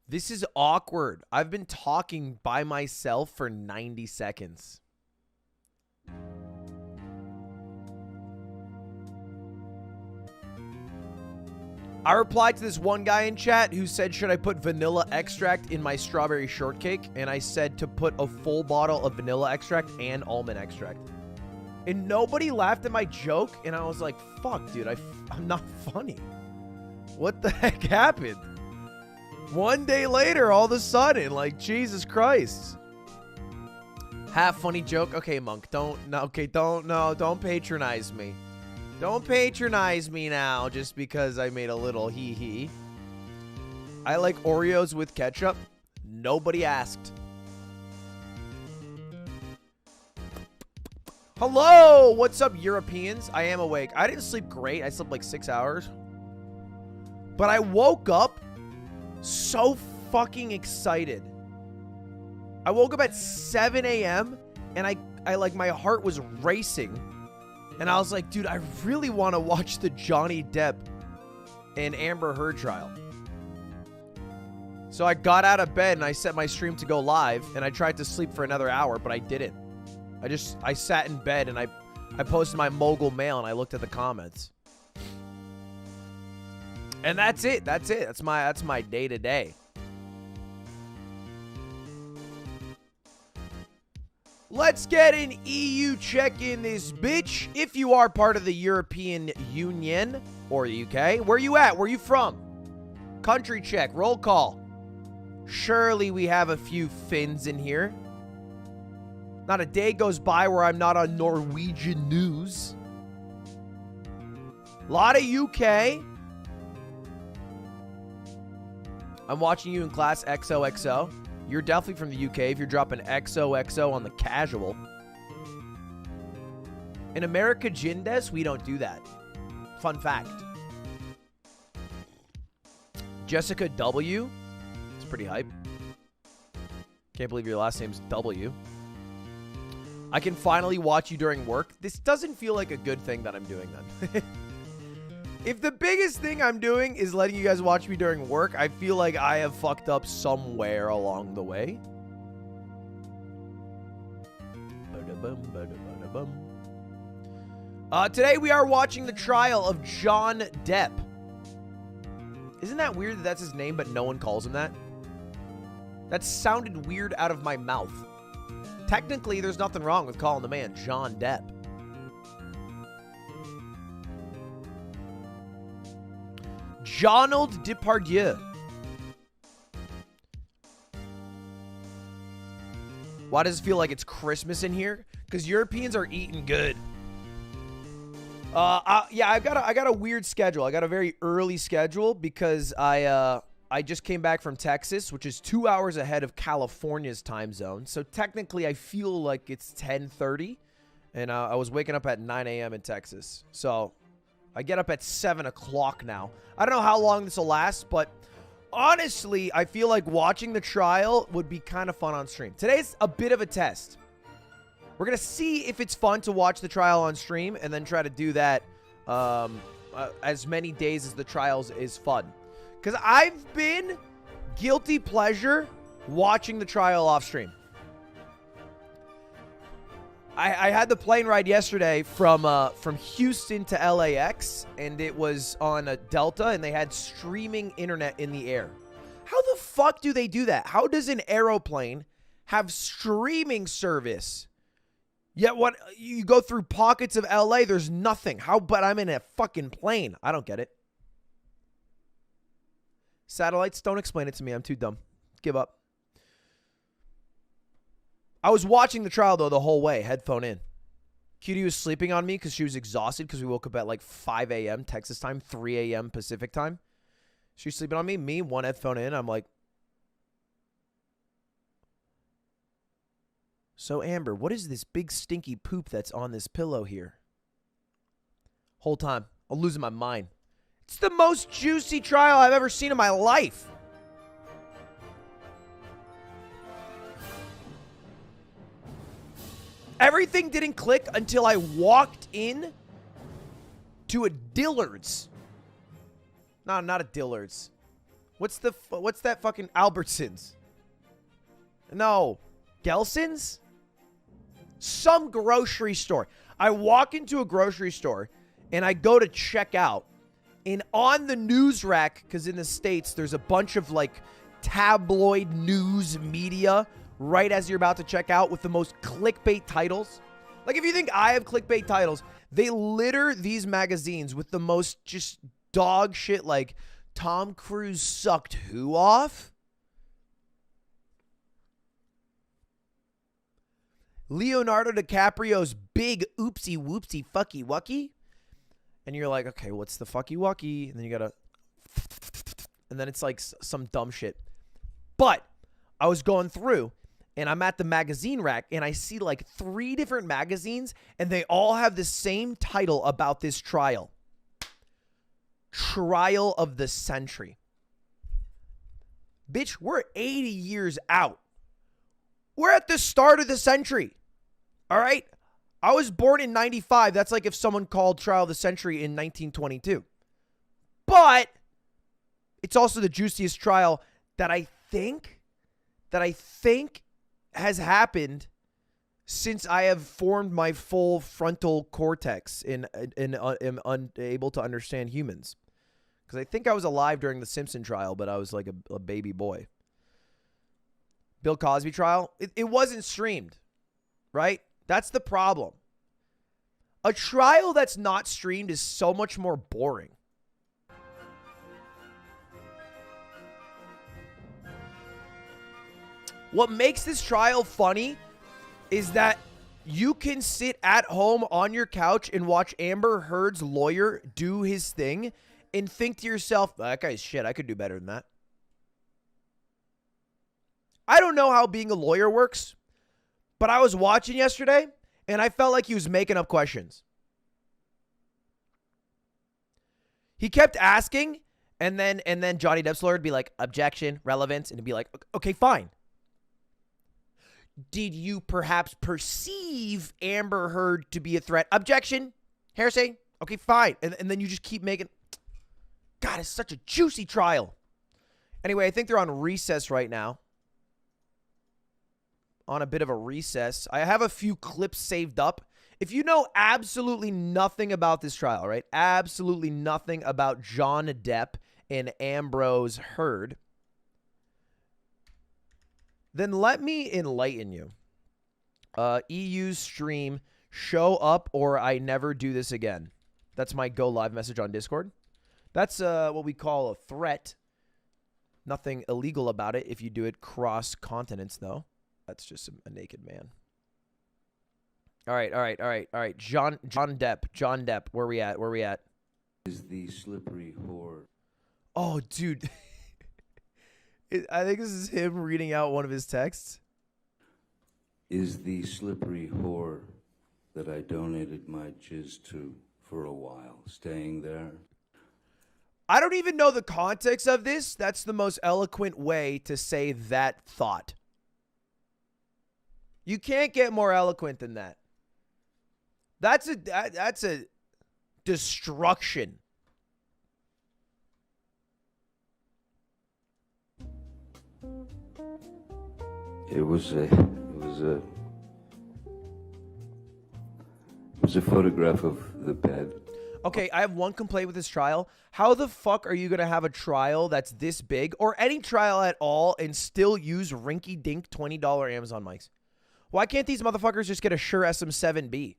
This is awkward. I've been talking by myself for 90 seconds. I replied to this one guy in chat who said, should I put vanilla extract in my strawberry shortcake? And I said to put a full bottle of vanilla extract and almond extract. And nobody laughed at my joke. And I was like, fuck, dude, I'm not funny. What the heck happened? One day later, all of a sudden, like, Jesus Christ. Half funny joke. Okay, Monk, don't patronize me. Don't patronize me now just because I made a little hee-hee. I like Oreos with ketchup. Nobody asked. Hello! What's up, Europeans? I am awake. I didn't sleep great. I slept like 6 hours. But I woke up so fucking excited. I woke up at 7 a.m. and I like, my heart was racing. And I was like, dude, I really want to watch the Johnny Depp and Amber Heard trial. So I got out of bed and I set my stream to go live. And I tried to sleep for another hour, but I didn't. I sat in bed and I posted my mogul mail and I looked at the comments. And that's it. That's it. That's my day to day. Let's get an EU check in this bitch. If you are part of the European Union or the UK, where you at? Where you from? Country check. Roll call. Surely we have a few Finns in here. Not a day goes by where I'm not on Norwegian news. A lot of UK. I'm watching you in class XOXO. You're definitely from the UK if you're dropping XOXO on the casual. In America, Jindes, we don't do that. Fun fact. Jessica W. It's pretty hype. Can't believe your last name's W. I can finally watch you during work. This doesn't feel like a good thing that I'm doing then. If the biggest thing I'm doing is letting you guys watch me during work, I feel like I have fucked up somewhere along the way. Today we are watching the trial of John Depp. Isn't that weird that that's his name, but no one calls him that? That sounded weird out of my mouth. Technically, there's nothing wrong with calling the man John Depp. Donald Depardieu. Why does it feel like it's Christmas in here? Because Europeans are eating good. Yeah, I got a weird schedule. I got a very early schedule because I just came back from Texas, which is 2 hours ahead of California's time zone. So technically, I feel like it's 10:30, and I was waking up at 9 a.m. in Texas. So I get up at 7 o'clock now. I don't know how long this will last, but honestly, I feel like watching the trial would be kind of fun on stream. Today's a bit of a test. We're going to see if it's fun to watch the trial on stream and then try to do that as many days as the trials is fun. Because I've been guilty pleasure watching the trial off stream. I had the plane ride yesterday from Houston to LAX, and it was on a Delta, and they had streaming internet in the air. How the fuck do they do that? How does an aeroplane have streaming service? Yet what you go through pockets of LA, there's nothing. How? But I'm in a fucking plane. I don't get it. Satellites, don't explain it to me. I'm too dumb. Give up. I was watching the trial, though, the whole way, headphone in. Cutie was sleeping on me because she was exhausted because we woke up at like 5 a.m. Texas time, 3 a.m. Pacific time. She's sleeping on me. Me, one headphone in. I'm like, so, Amber, what is this big stinky poop that's on this pillow here? Whole time, I'm losing my mind. It's the most juicy trial I've ever seen in my life. Everything didn't click until I walked in to a Dillard's No, not a Dillard's. What's that fucking Albertsons? No. Gelson's? Some grocery store. I walk into a grocery store and I go to check out. And on the news rack, because in the States, there's a bunch of like tabloid news media right as you're about to check out with the most clickbait titles. Like if you think I have clickbait titles, they litter these magazines with the most just dog shit like Tom Cruise sucked who off? Leonardo DiCaprio's big oopsie whoopsie fucky wucky. And you're like, okay, what's the fucky wucky? And then you gotta, and then it's like some dumb shit. But I was going through and I'm at the magazine rack and I see like 3 different magazines and they all have the same title about this trial. Trial of the century. Bitch, we're 80 years out. We're at the start of the century. All right? I was born in 95. That's like if someone called Trial of the Century in 1922. But it's also the juiciest trial that I think has happened since I have formed my full frontal cortex and am unable to understand humans. Because I think I was alive during the Simpson trial, but I was like a baby boy. Bill Cosby trial, it wasn't streamed, right? That's the problem. A trial that's not streamed is so much more boring. What makes this trial funny is that you can sit at home on your couch and watch Amber Heard's lawyer do his thing and think to yourself, that guy's shit, I could do better than that. I don't know how being a lawyer works, but I was watching yesterday and I felt like he was making up questions. He kept asking, and then Johnny Depp's lawyer would be like, objection, relevance, and he'd be like, okay, fine. Did you perhaps perceive Amber Heard to be a threat? Objection, hearsay, okay, fine. And then you just keep making, God, it's such a juicy trial. Anyway, I think they're on recess right now. On a bit of a recess. I have a few clips saved up. If you know absolutely nothing about this trial, right? Absolutely nothing about John Depp and Ambrose Heard, then let me enlighten you. EU stream, show up or I never do this again. That's my go live message on Discord. That's what we call a threat. Nothing illegal about it if you do it cross continents, though. That's just a naked man. All right. John Depp, where we at? Is the slippery whore. Oh, dude. I think this is him reading out one of his texts. Is the slippery whore that I donated my jizz to for a while staying there? I don't even know the context of this. That's the most eloquent way to say that thought. You can't get more eloquent than that. That's a destruction. It was a photograph of the bed. Okay, I have one complaint with this trial. How the fuck are you going to have a trial that's this big, or any trial at all, and still use rinky-dink $20 Amazon mics? Why can't these motherfuckers just get a Shure SM7B?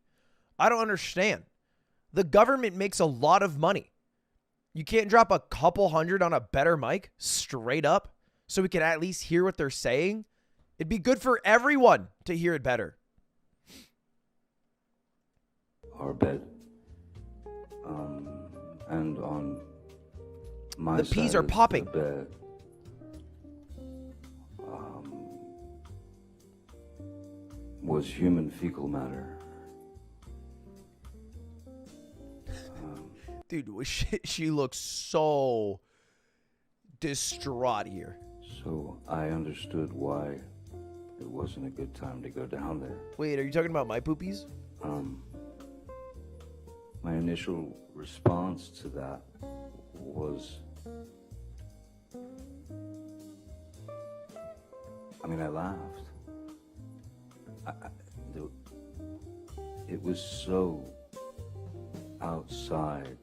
I don't understand. The government makes a lot of money. You can't drop a couple hundred on a better mic, straight up, so we can at least hear what they're saying? It'd be good for everyone to hear it better. Our bed. And on my the side peas are of popping. The bed, was human fecal matter. Dude, she looks so distraught here. So I understood why it wasn't a good time to go down there. Wait, are you talking about my poopies? My initial response to that was I mean, I laughed. It was so outside.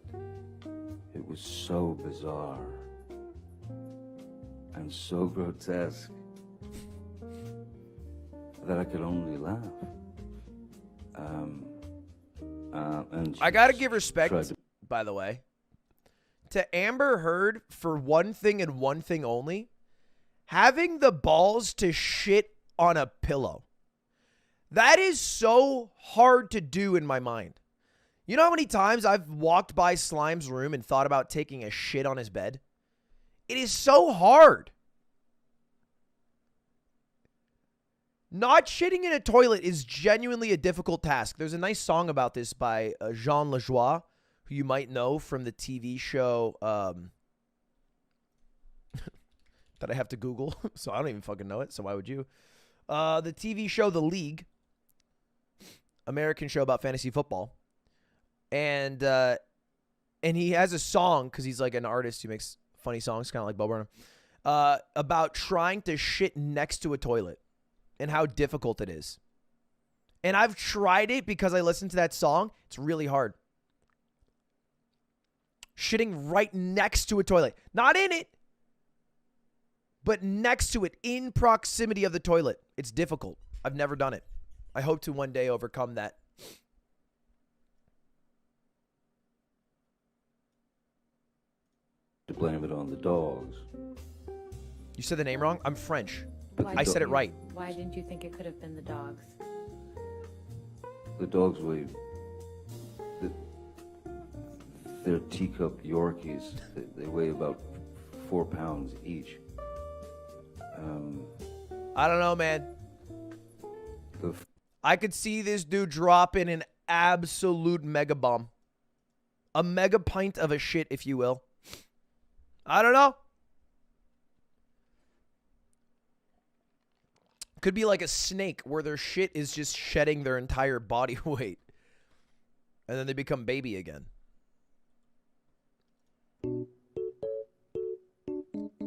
It was so bizarre and so grotesque that I could only laugh. And I gotta give respect, by the way, to Amber Heard for one thing and one thing only: having the balls to shit on a pillow. That is so hard to do in my mind. You know how many times I've walked by Slime's room and thought about taking a shit on his bed? It is so hard. Not shitting in a toilet is genuinely a difficult task. There's a nice song about this by Jean Lajoie, who you might know from the TV show that I have to Google, so I don't even fucking know it, so why would you? The TV show The League, American show about fantasy football. And he has a song, because he's like an artist who makes funny songs, kind of like Bo Burnham, about trying to shit next to a toilet and how difficult it is. And I've tried it because I listened to that song. It's really hard. Shitting right next to a toilet. Not in it, but next to it, in proximity of the toilet. It's difficult. I've never done it. I hope to one day overcome that. To blame it on the dogs. You said the name wrong? I'm French. Why I said it right. Why didn't you think it could have been the dogs? The dogs weigh... They're teacup Yorkies. They weigh about 4 pounds each. I don't know, man. I could see this dude dropping an absolute mega bomb. A mega pint of a shit, if you will. I don't know. Could be like a snake where their shit is just shedding their entire body weight. And then they become baby again.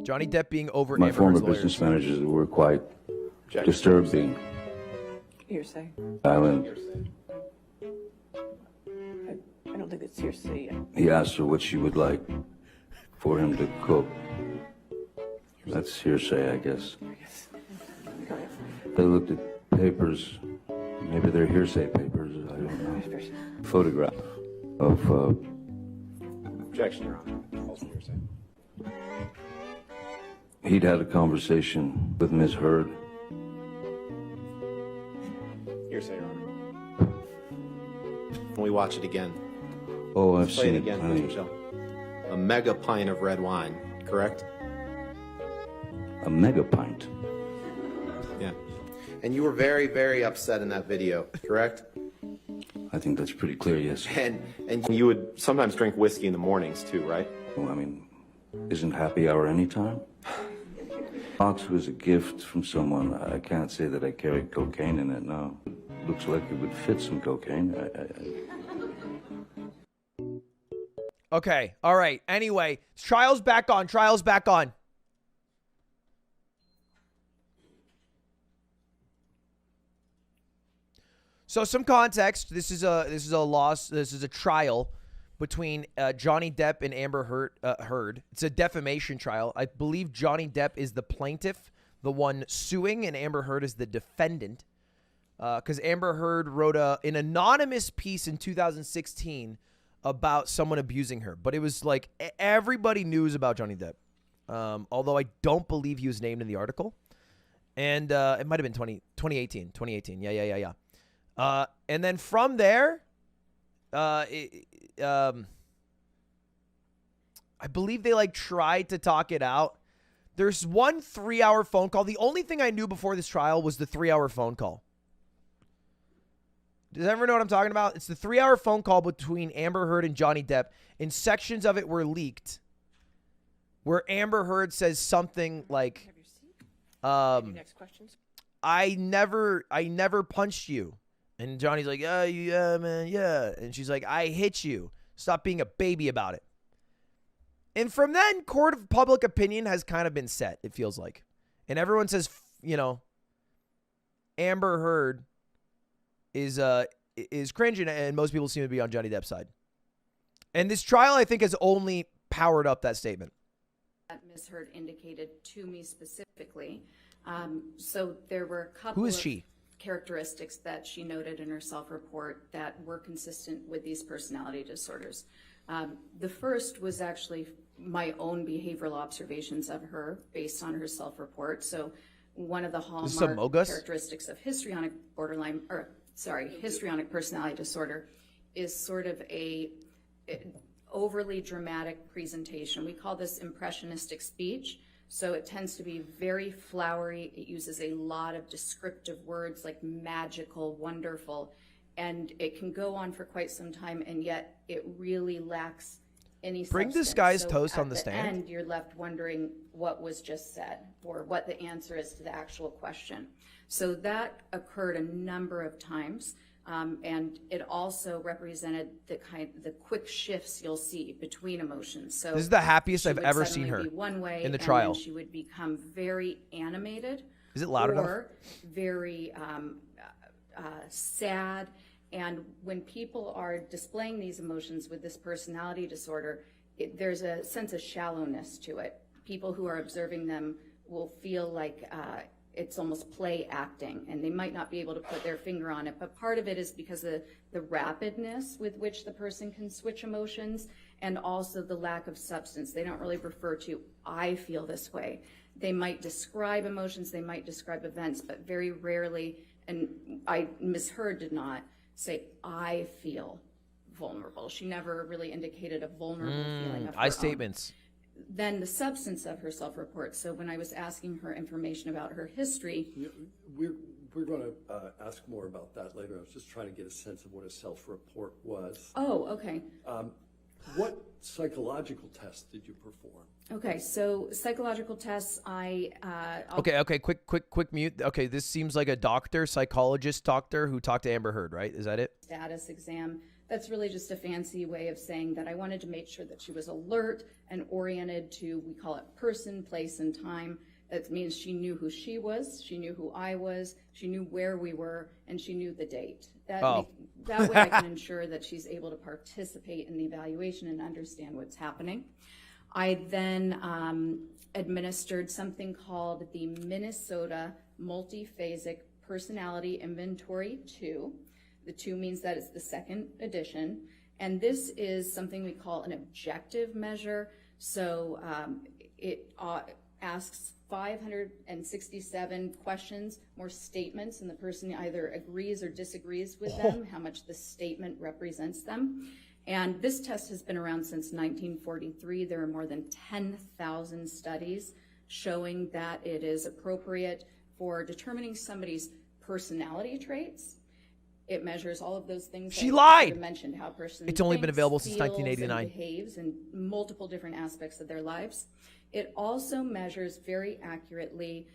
Johnny Depp being over My Amber former Heard's lawyers. business managers were quite disturbing. Hearsay. Island. I don't think it's hearsay. He asked her what she would like for him to cook. That's hearsay, I guess. They looked at papers. Maybe they're hearsay papers. I don't know. Photograph of. Objection, Your Honor. Also hearsay. He'd had a conversation with Ms. Heard. Hearsay, Your Honor. When we watch it again. Oh, I've Play seen it it. again, Honey. Ms. Michelle. A mega pint of red wine, correct? A mega pint. Yeah. And you were very, very upset in that video, correct? I think that's pretty clear, yes. And you would sometimes drink whiskey in the mornings too, right? Well, I mean, isn't happy hour any time? Box was a gift from someone. I can't say that I carried cocaine in it, no. Looks like it would fit some cocaine. Okay, all right. Anyway, trial's back on. Trial's back on. So some context. This is a trial between Johnny Depp and Amber Heard. It's a defamation trial. I believe Johnny Depp is the plaintiff, the one suing, and Amber Heard is the defendant. Because Amber Heard wrote an anonymous piece in 2016 about someone abusing her. But it was like everybody knew about Johnny Depp. Although I don't believe he was named in the article. And it might have been 2018. 2018. Yeah. And then from there, I believe they like tried to talk it out. There's one 3-hour phone call. The only thing I knew before this trial was the 3-hour phone call. Does everyone know what I'm talking about? It's the 3-hour phone call between Amber Heard and Johnny Depp, and sections of it were leaked where Amber Heard says something like, Next questions. I never punched you. And Johnny's like, yeah, man, yeah. And she's like, I hit you. Stop being a baby about it. And from then, court of public opinion has kind of been set, it feels like. And everyone says, you know, Amber Heard is cringe, and most people seem to be on Johnny Depp's side. And this trial, I think, has only powered up that statement. That Ms. Heard indicated to me specifically. So there were a couple of characteristics that she noted in her self-report that were consistent with these personality disorders. The first was actually my own behavioral observations of her based on her self-report. So one of the hallmark characteristics of histrionic personality disorder is sort of a overly dramatic presentation. We call this impressionistic speech. So it tends to be very flowery. It uses a lot of descriptive words like magical, wonderful, and it can go on for quite some time, and yet it really lacks any substance. Bring this guy's toast on the stand. stand. And you're left wondering what was just said or what the answer is to the actual question. So that occurred a number of times. And it also represented the quick shifts you'll see between emotions. So this is the happiest I've ever seen her one way, in the trial. And then she would become very animated. Is it loud enough? Or very sad. And when people are displaying these emotions with this personality disorder, there's a sense of shallowness to it. People who are observing them will feel like it's almost play acting, and they might not be able to put their finger on it, but part of it is because of the rapidness with which the person can switch emotions, and also the lack of substance. They don't really refer to, I feel this way. They might describe emotions, they might describe events, but very rarely, and Ms. Heard did not say, I feel vulnerable. She never really indicated a vulnerable feeling of her I own. statements. Then the substance of her self-report. So when I was asking her information about her history. We're going to ask more about that later. I was just trying to get a sense of what a self-report was. Oh, okay. What psychological tests did you perform? Okay, so psychological tests, Okay, quick mute. Okay, this seems like a psychologist doctor who talked to Amber Heard, right? Is that it? Status exam. That's really just a fancy way of saying that I wanted to make sure that she was alert and oriented to, we call it person, place, and time. That means she knew who she was, she knew who I was, she knew where we were, and she knew the date. That way I can ensure that she's able to participate in the evaluation and understand what's happening. I then administered something called the Minnesota Multiphasic Personality Inventory 2. The 2 means that it's the second edition. And this is something we call an objective measure. So it asks 567 questions, more statements, and the person either agrees or disagrees with them, how much the statement represents them. And this test has been around since 1943. There are more than 10,000 studies showing that it is appropriate for determining somebody's personality traits. It measures all of those things. She lied. Mentioned how a person It's only been thinks, available since feels, 1989. and behaves in multiple different aspects of their lives. It also measures very accurately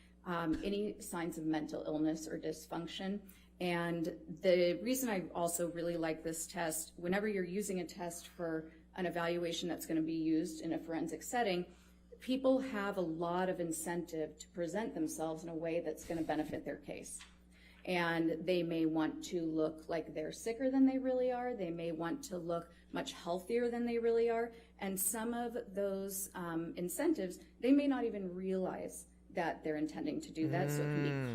any signs of mental illness or dysfunction. And the reason I also really like this test, whenever you're using a test for an evaluation that's going to be used in a forensic setting, people have a lot of incentive to present themselves in a way that's going to benefit their case. And they may want to look like they're sicker than they really are. They may want to look much healthier than they really are. And some of those incentives, they may not even realize that they're intending to do that. So it can be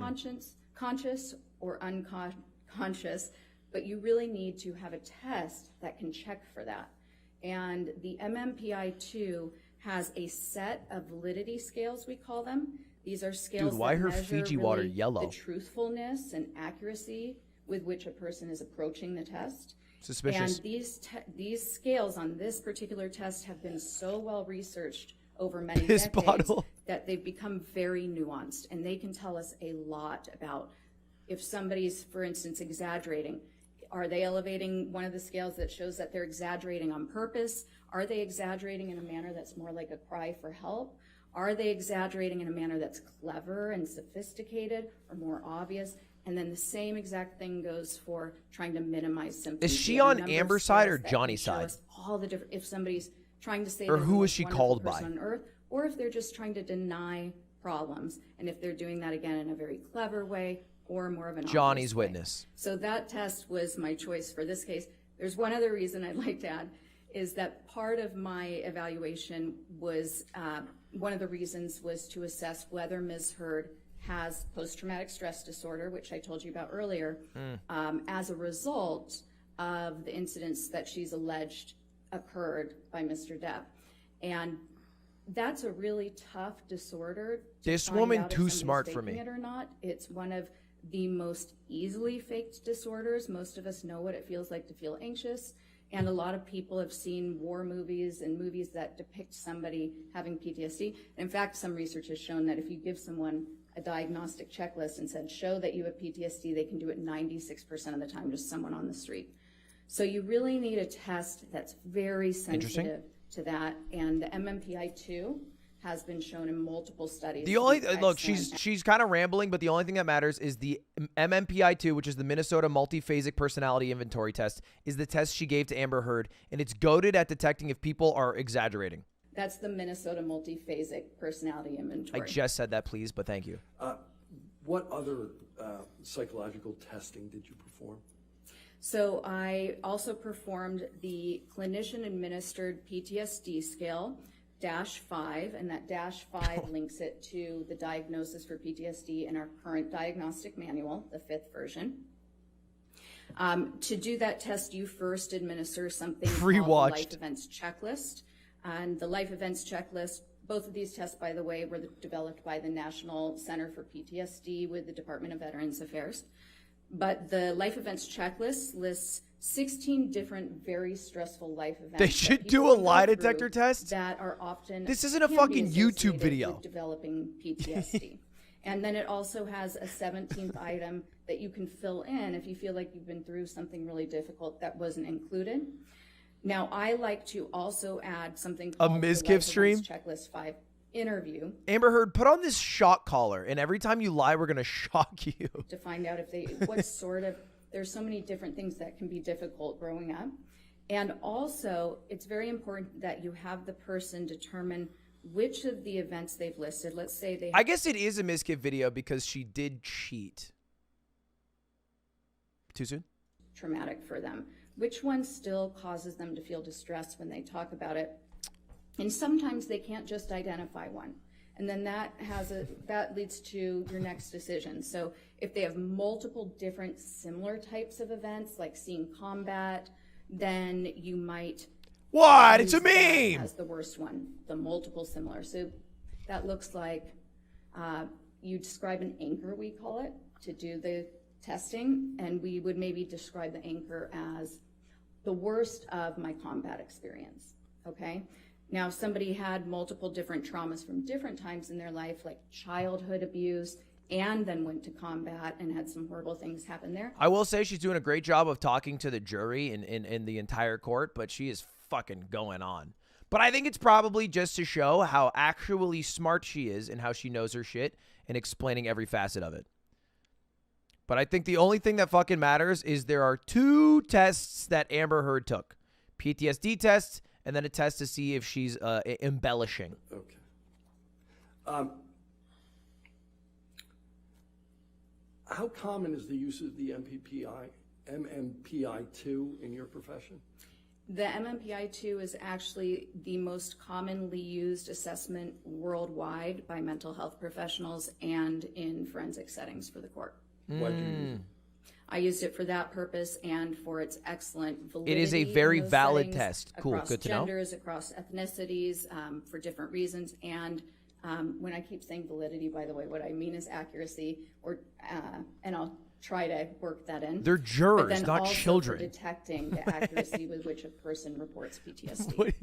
conscious or unconscious, but you really need to have a test that can check for that. And the MMPI-2 has a set of validity scales, we call them. These are scales why that her measure Fiji water really yellow? the truthfulness and accuracy with which a person is approaching the test. Suspicious. And these scales on this particular test have been so well researched over many Piss decades bottle. that they've become very nuanced, and they can tell us a lot about if somebody's, for instance, exaggerating. Are they elevating one of the scales that shows that they're exaggerating on purpose? Are they exaggerating in a manner that's more like a cry for help? Are they exaggerating in a manner that's clever and sophisticated or more obvious? And then the same exact thing goes for trying to minimize symptoms. Is she on Amber's side or Johnny's side? All the different, if somebody's trying to say Or they're the who is most she wonderful called person by? on earth, or if they're just trying to deny problems, and if they're doing that again in a very clever way or more of an Johnny's obvious way. witness. So that test was my choice for this case. There's one other reason I'd like to add, is that part of my evaluation was, one of the reasons was to assess whether Ms. Heard has post-traumatic stress disorder, which I told you about earlier, as a result of the incidents that she's alleged occurred by Mr. Depp. And that's a really tough disorder. This find woman out if too somebody's smart for faking me. it or not. It's one of the most easily faked disorders. Most of us know what it feels like to feel anxious. And a lot of people have seen war movies and movies that depict somebody having PTSD. In fact, some research has shown that if you give someone a diagnostic checklist and said, show that you have PTSD, they can do it 96% of the time, just someone on the street. So you really need a test that's very sensitive to that. And the MMPI-2 has been shown in multiple studies. The only look, she's kind of rambling, but the only thing that matters is the MMPI-2, which is the Minnesota Multiphasic Personality Inventory Test, is the test she gave to Amber Heard, and it's goaded at detecting if people are exaggerating. That's the Minnesota Multiphasic Personality Inventory. I just said that, please, but thank you. What other psychological testing did you perform? So I also performed the clinician-administered PTSD scale, -5, and that -5 links it to the diagnosis for PTSD in our current diagnostic manual, the 5th version. To do that test, you first administer something called the Life Events Checklist. And the Life Events Checklist, both of these tests, by the way, were developed by the National Center for PTSD with the Department of Veterans Affairs. But the Life Events Checklist lists 16 different very stressful life events. They should do a lie detector test? That are often... This isn't a can be fucking YouTube associated video. with developing PTSD. And then it also has a 17th item that you can fill in if you feel like you've been through something really difficult that wasn't included. Now, I like to also add something called the Ms. Life Gift stream? Events Checklist 5 interview Amber Heard, put on this shock collar, and every time you lie, we're going to shock you. to find out if they, what sort of, there's so many different things that can be difficult growing up. And also, it's very important that you have the person determine which of the events they've listed. Let's say they... I guess it is a Ms. Gift video because she did cheat. Too soon? Traumatic for them. Which one still causes them to feel distressed when they talk about it? And sometimes they can't just identify one. And then that leads to your next decision. So if they have multiple different similar types of events, like seeing combat, then you might... What? It's a use that meme! as the worst one, the multiple similar. So that looks like you describe an anchor, we call it, to do the testing, and we would maybe describe the anchor as the worst of my combat experience, okay? Now, if somebody had multiple different traumas from different times in their life, like childhood abuse, and then went to combat and had some horrible things happen there. I will say she's doing a great job of talking to the jury in the entire court, but she is fucking going on. But I think it's probably just to show how actually smart she is and how she knows her shit and explaining every facet of it. But I think the only thing that fucking matters is there are 2 tests that Amber Heard took. PTSD tests and then a test to see if she's embellishing. Okay. How common is the use of the MMPI-2 in your profession? The MMPI-2 is actually the most commonly used assessment worldwide by mental health professionals and in forensic settings for the court. Why do you use it? I used it for that purpose and for its excellent validity. It is a in very those valid settings, test. Cool, across good to know. genders, across ethnicities, for different reasons. And when I keep saying validity, by the way, what I mean is accuracy, or and I'll try to work that in. They're But jurors, then not also children. for detecting the accuracy with which a person reports PTSD. What?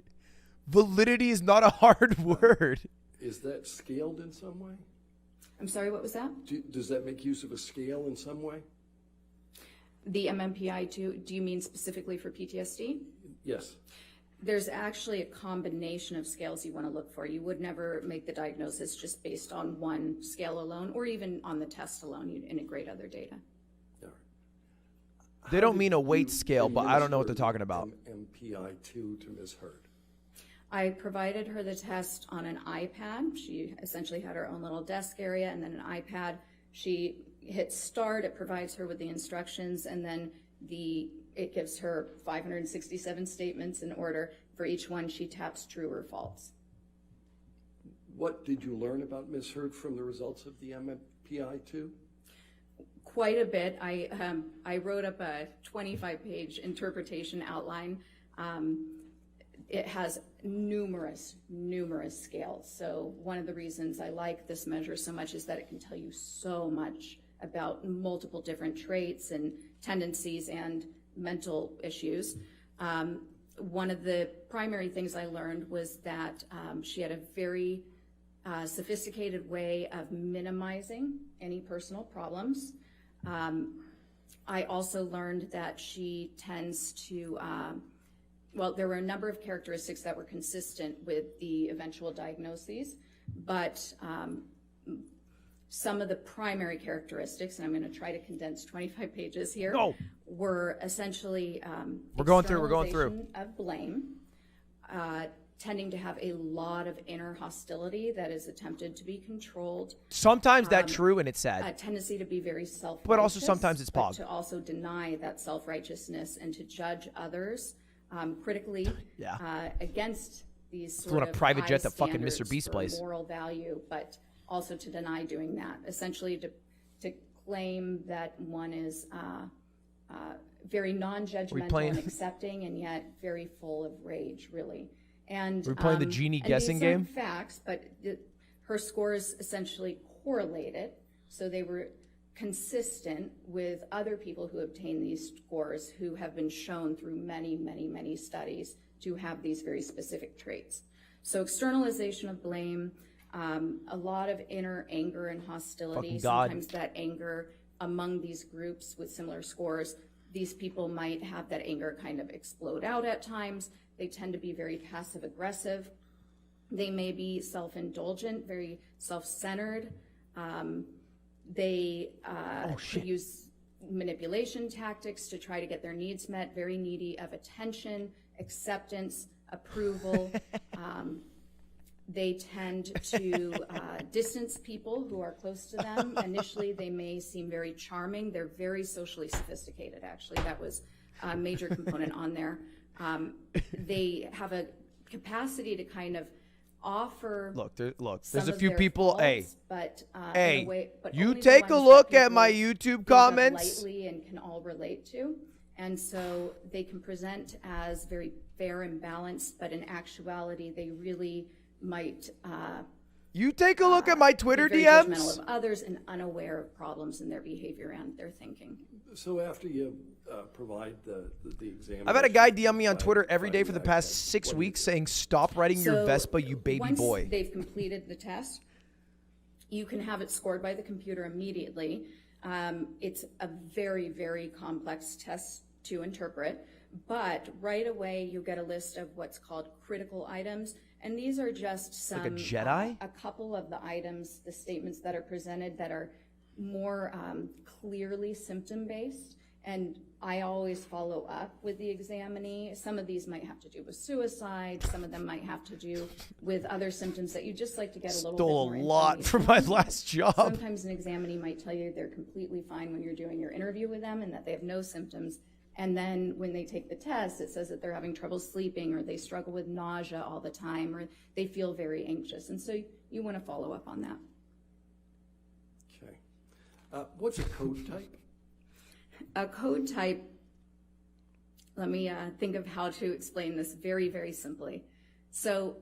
Validity is not a hard word. Is that scaled in some way? I'm sorry, what was that? Does that make use of a scale in some way? The MMPI-2, do you mean specifically for PTSD? Yes. There's actually a combination of scales you want to look for. You would never make the diagnosis just based on one scale alone, or even on the test alone. You'd integrate other data. All right. They don't mean a weight scale, but I don't know what they're talking about. MMPI-2 to Ms. Heard. I provided her the test on an iPad. She essentially had her own little desk area and then an iPad. She hits start, it provides her with the instructions, and then it gives her 567 statements in order. For each one, she taps true or false. What did you learn about Ms. Heard from the results of the MMPI-2? Quite a bit. I wrote up a 25-page interpretation outline. It has numerous scales. So one of the reasons I like this measure so much is that it can tell you so much about multiple different traits and tendencies and mental issues. One of the primary things I learned was that she had a very sophisticated way of minimizing any personal problems. I also learned that she tends to, well, there were a number of characteristics that were consistent with the eventual diagnoses, but some of the primary characteristics, and I'm going to try to condense 25 pages here, were essentially We're going through. externalization of blame, tending to have a lot of inner hostility that is attempted to be controlled. Sometimes that's true, and it's sad. A tendency to be very self-righteous. But also sometimes it's but pog. to also deny that self-righteousness and to judge others critically against these sort a of private high jet that fucking standards Mr. Beast for plays. moral value, but also to deny doing that. Essentially to claim that one is very non-judgmental and accepting, and yet very full of rage, really. And We're playing the genie guessing these aren't game? facts, but her scores essentially correlated, so they were consistent with other people who obtained these scores who have been shown through many studies to have these very specific traits. So externalization of blame, a lot of inner anger and hostility. Sometimes that anger among these groups with similar scores, these people might have that anger kind of explode out at times. They tend to be very passive aggressive. They may be self-indulgent, very self-centered. They could use manipulation tactics to try to get their needs met, very needy of attention, acceptance, approval. They tend to distance people who are close to them. Initially, they may seem very charming. They're very socially sophisticated, actually. That was a major component on there. They have a capacity to kind of offer. Look, there's some a of few their people. faults, but in a way, but You only the take a ones look that at my people YouTube think of comments. lightly and can all relate to, and so they can present as very fair and balanced, but in actuality, they really might. You take a look at my Twitter be very judgmental DMs. of others and unaware of problems in their behavior and their thinking. So after you provide the exam, I've had a guy DM me on Twitter every day for the past 6 weeks saying, "Stop writing your So Vespa, you baby once boy." they've completed the test, you can have it scored by the computer immediately. It's a very complex test to interpret, but right away you get a list of what's called critical items, and these are just some Like a Jedi? a couple of the items, the statements that are presented that are more clearly symptom-based. And I always follow up with the examinee. Some of these might have to do with suicide. Some of them might have to do with other symptoms that you just like to get a little bit more Stole a lot from my last job. Sometimes an examinee might tell you they're completely fine when you're doing your interview with them and that they have no symptoms. And then when they take the test, it says that they're having trouble sleeping, or they struggle with nausea all the time, or they feel very anxious. And so you want to follow up on that. Okay. What's a code type? A code type, let me think of how to explain this very simply. So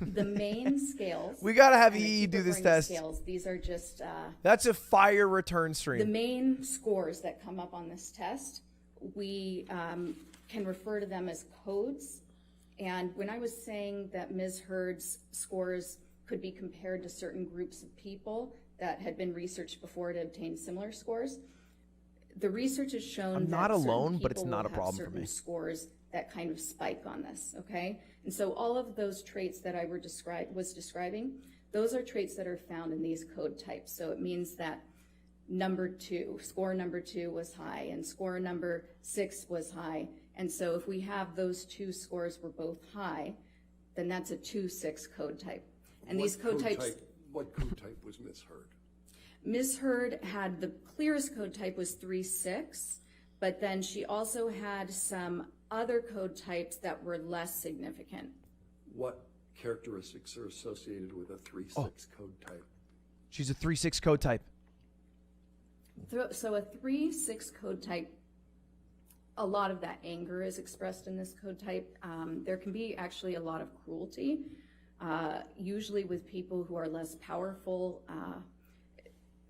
the main scales. We gotta have and I EE keep do this referring to test. Scales, these are just That's a fire return the stream. main scores that come up on this test. We can refer to them as codes. And when I was saying that Ms. Heard's scores could be compared to certain groups of people that had been researched before to obtain similar scores, the research has shown I'm that not certain alone, but it's people not will a problem have for certain me. scores that kind of spike on this, okay? And so all of those traits that I was describing, those are traits that are found in these code types. So it means that score number two was high, and score number 6 was high. And so if we have those two scores were both high, then that's a 2-6 code type. And these code types... What code type was misheard? Misheard had the clearest code type was 3-6, but then she also had some other code types that were less significant. What characteristics are associated with a 3-6 code type? She's a 3-6 code type. So a 3-6 code type, a lot of that anger is expressed in this code type. There can be actually a lot of cruelty, usually with people who are less powerful.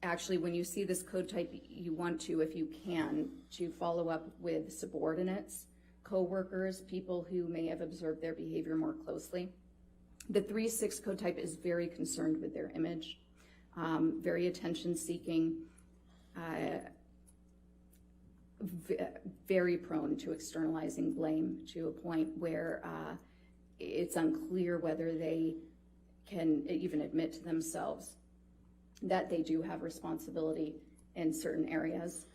Actually, when you see this code type, you want to, if you can, to follow up with subordinates, co-workers, people who may have observed their behavior more closely. The 3-6 code type is very concerned with their image, very attention-seeking, very prone to externalizing blame to a point where it's unclear whether they can even admit to themselves that they do have responsibility in certain areas.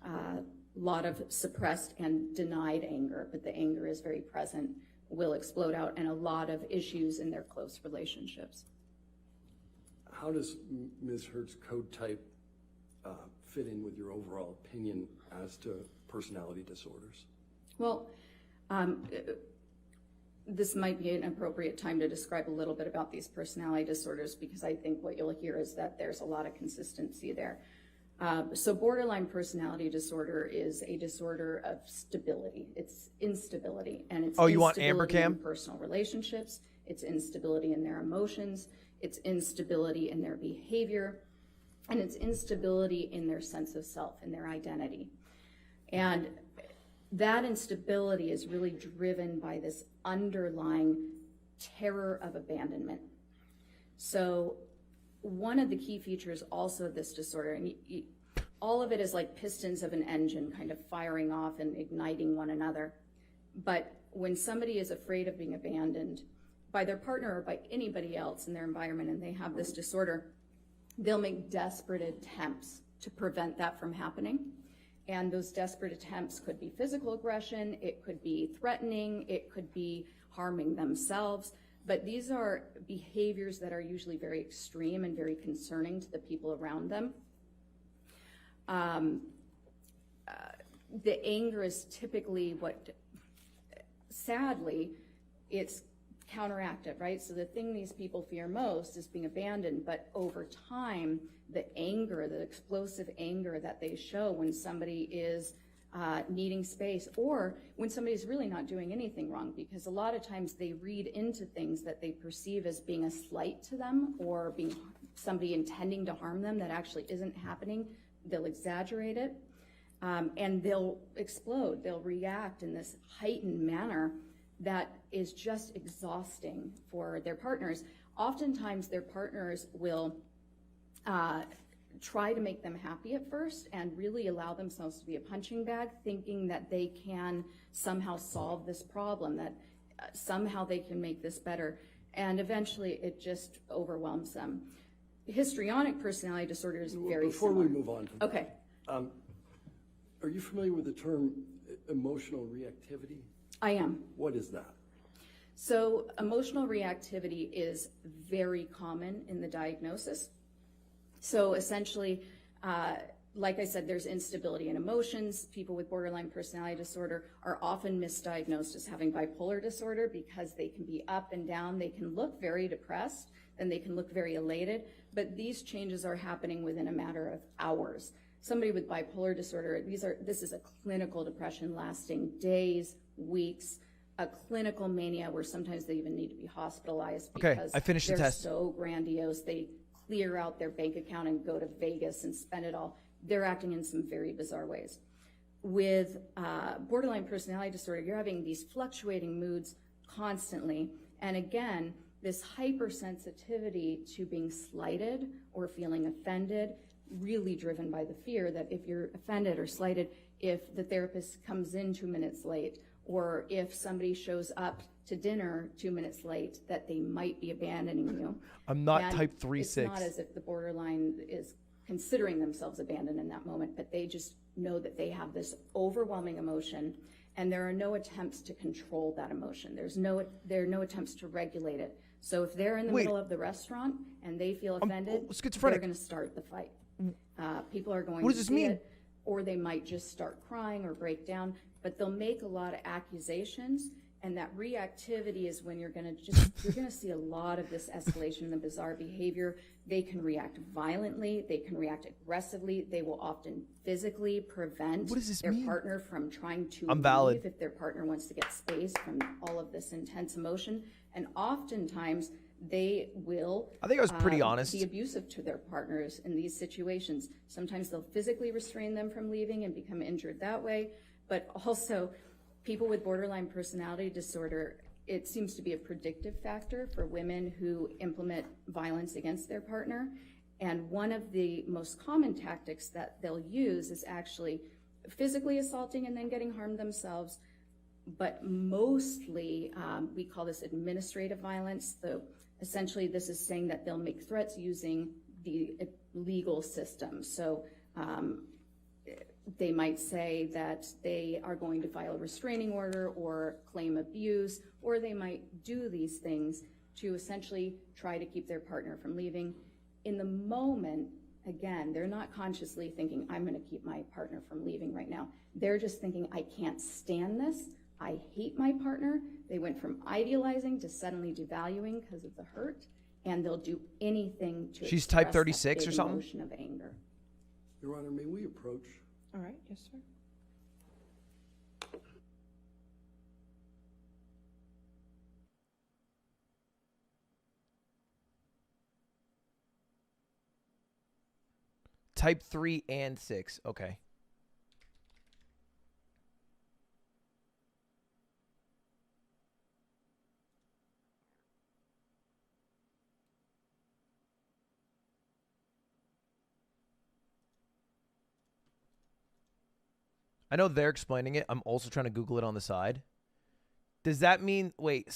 A lot of suppressed and denied anger, but the anger is very present, will explode out, and a lot of issues in their close relationships. How does Ms. Hurd's code type fit in with your overall opinion as to personality disorders? Well, this might be an appropriate time to describe a little bit about these personality disorders, because I think what you'll hear is that there's a lot of consistency there. So borderline personality disorder is a disorder of stability. It's instability, and it's Oh, you want instability Amber in Cam? personal relationships. It's instability in their emotions. It's instability in their behavior, and it's instability in their sense of self, in their identity. And that instability is really driven by this underlying terror of abandonment. So one of the key features also of this disorder, and all of it is like pistons of an engine kind of firing off and igniting one another. But when somebody is afraid of being abandoned by their partner or by anybody else in their environment, and they have this disorder, they'll make desperate attempts to prevent that from happening. And those desperate attempts could be physical aggression, it could be threatening, it could be harming themselves. But these are behaviors that are usually very extreme and very concerning to the people around them. The anger is typically what, sadly, it's counteractive, right? So the thing these people fear most is being abandoned, but over time, the anger, the explosive anger that they show when somebody is needing space, or when somebody's really not doing anything wrong, because a lot of times they read into things that they perceive as being a slight to them or being somebody intending to harm them that actually isn't happening. They'll exaggerate it, and they'll explode. They'll react in this heightened manner that is just exhausting for their partners. Oftentimes their partners will try to make them happy at first and really allow themselves to be a punching bag, thinking that they can somehow solve this problem, that somehow they can make this better. And eventually it just overwhelms them. Histrionic personality disorder is very Before similar. we move on from Okay. that, are you familiar with the term emotional reactivity? I am. What is that? So emotional reactivity is very common in the diagnosis. So essentially, like I said, there's instability in emotions. People with borderline personality disorder are often misdiagnosed as having bipolar disorder because they can be up and down. They can look very depressed, and they can look very elated, but these changes are happening within a matter of hours. Somebody with bipolar disorder, this is a clinical depression lasting days, weeks, a clinical mania where sometimes they even need to be hospitalized because Okay, I finished the they're test. so grandiose. They clear out their bank account and go to Vegas and spend it all. They're acting in some very bizarre ways. With borderline personality disorder, you're having these fluctuating moods constantly. And again, this hypersensitivity to being slighted or feeling offended, really driven by the fear that if you're offended or slighted, if the therapist comes in 2 minutes late, or if somebody shows up to dinner 2 minutes late, that they might be abandoning you. I'm not And type 3-6. It's not as if the borderline is considering themselves abandoned in that moment, but they just know that they have this overwhelming emotion, and there are no attempts to control that emotion. There are no attempts to regulate it. So if they're in the middle of the restaurant and they feel offended, they're going to start the fight. People are going to see it, or they might just start crying or break down, but they'll make a lot of accusations, and that reactivity is when you're going to see a lot of this escalation in the bizarre behavior. They can react violently, they can react aggressively, they will often physically prevent their partner from trying to leave if their partner wants to get space from all of this intense emotion. And oftentimes they will I think I was pretty honest. Be abusive to their partners in these situations. Sometimes they'll physically restrain them from leaving and become injured that way, but also people with borderline personality disorder, it seems to be a predictive factor for women who implement violence against their partner. And one of the most common tactics that they'll use is actually physically assaulting and then getting harmed themselves. But mostly, we call this administrative violence. So essentially, this is saying that they'll make threats using the legal system. So they might say that they are going to file a restraining order or claim abuse, or they might do these things to essentially try to keep their partner from leaving. In the moment, again, they're not consciously thinking, I'm going to keep my partner from leaving right now. They're just thinking, I can't stand this. I hate my partner. They went from idealizing to suddenly devaluing because of the hurt, and they'll do anything to She's type express 36 that or big something? emotion of anger. Your Honor, may we approach? All right, yes, sir. Type 3 and 6. Okay. I know they're explaining it. I'm also trying to Google it on the side. Does that mean, wait,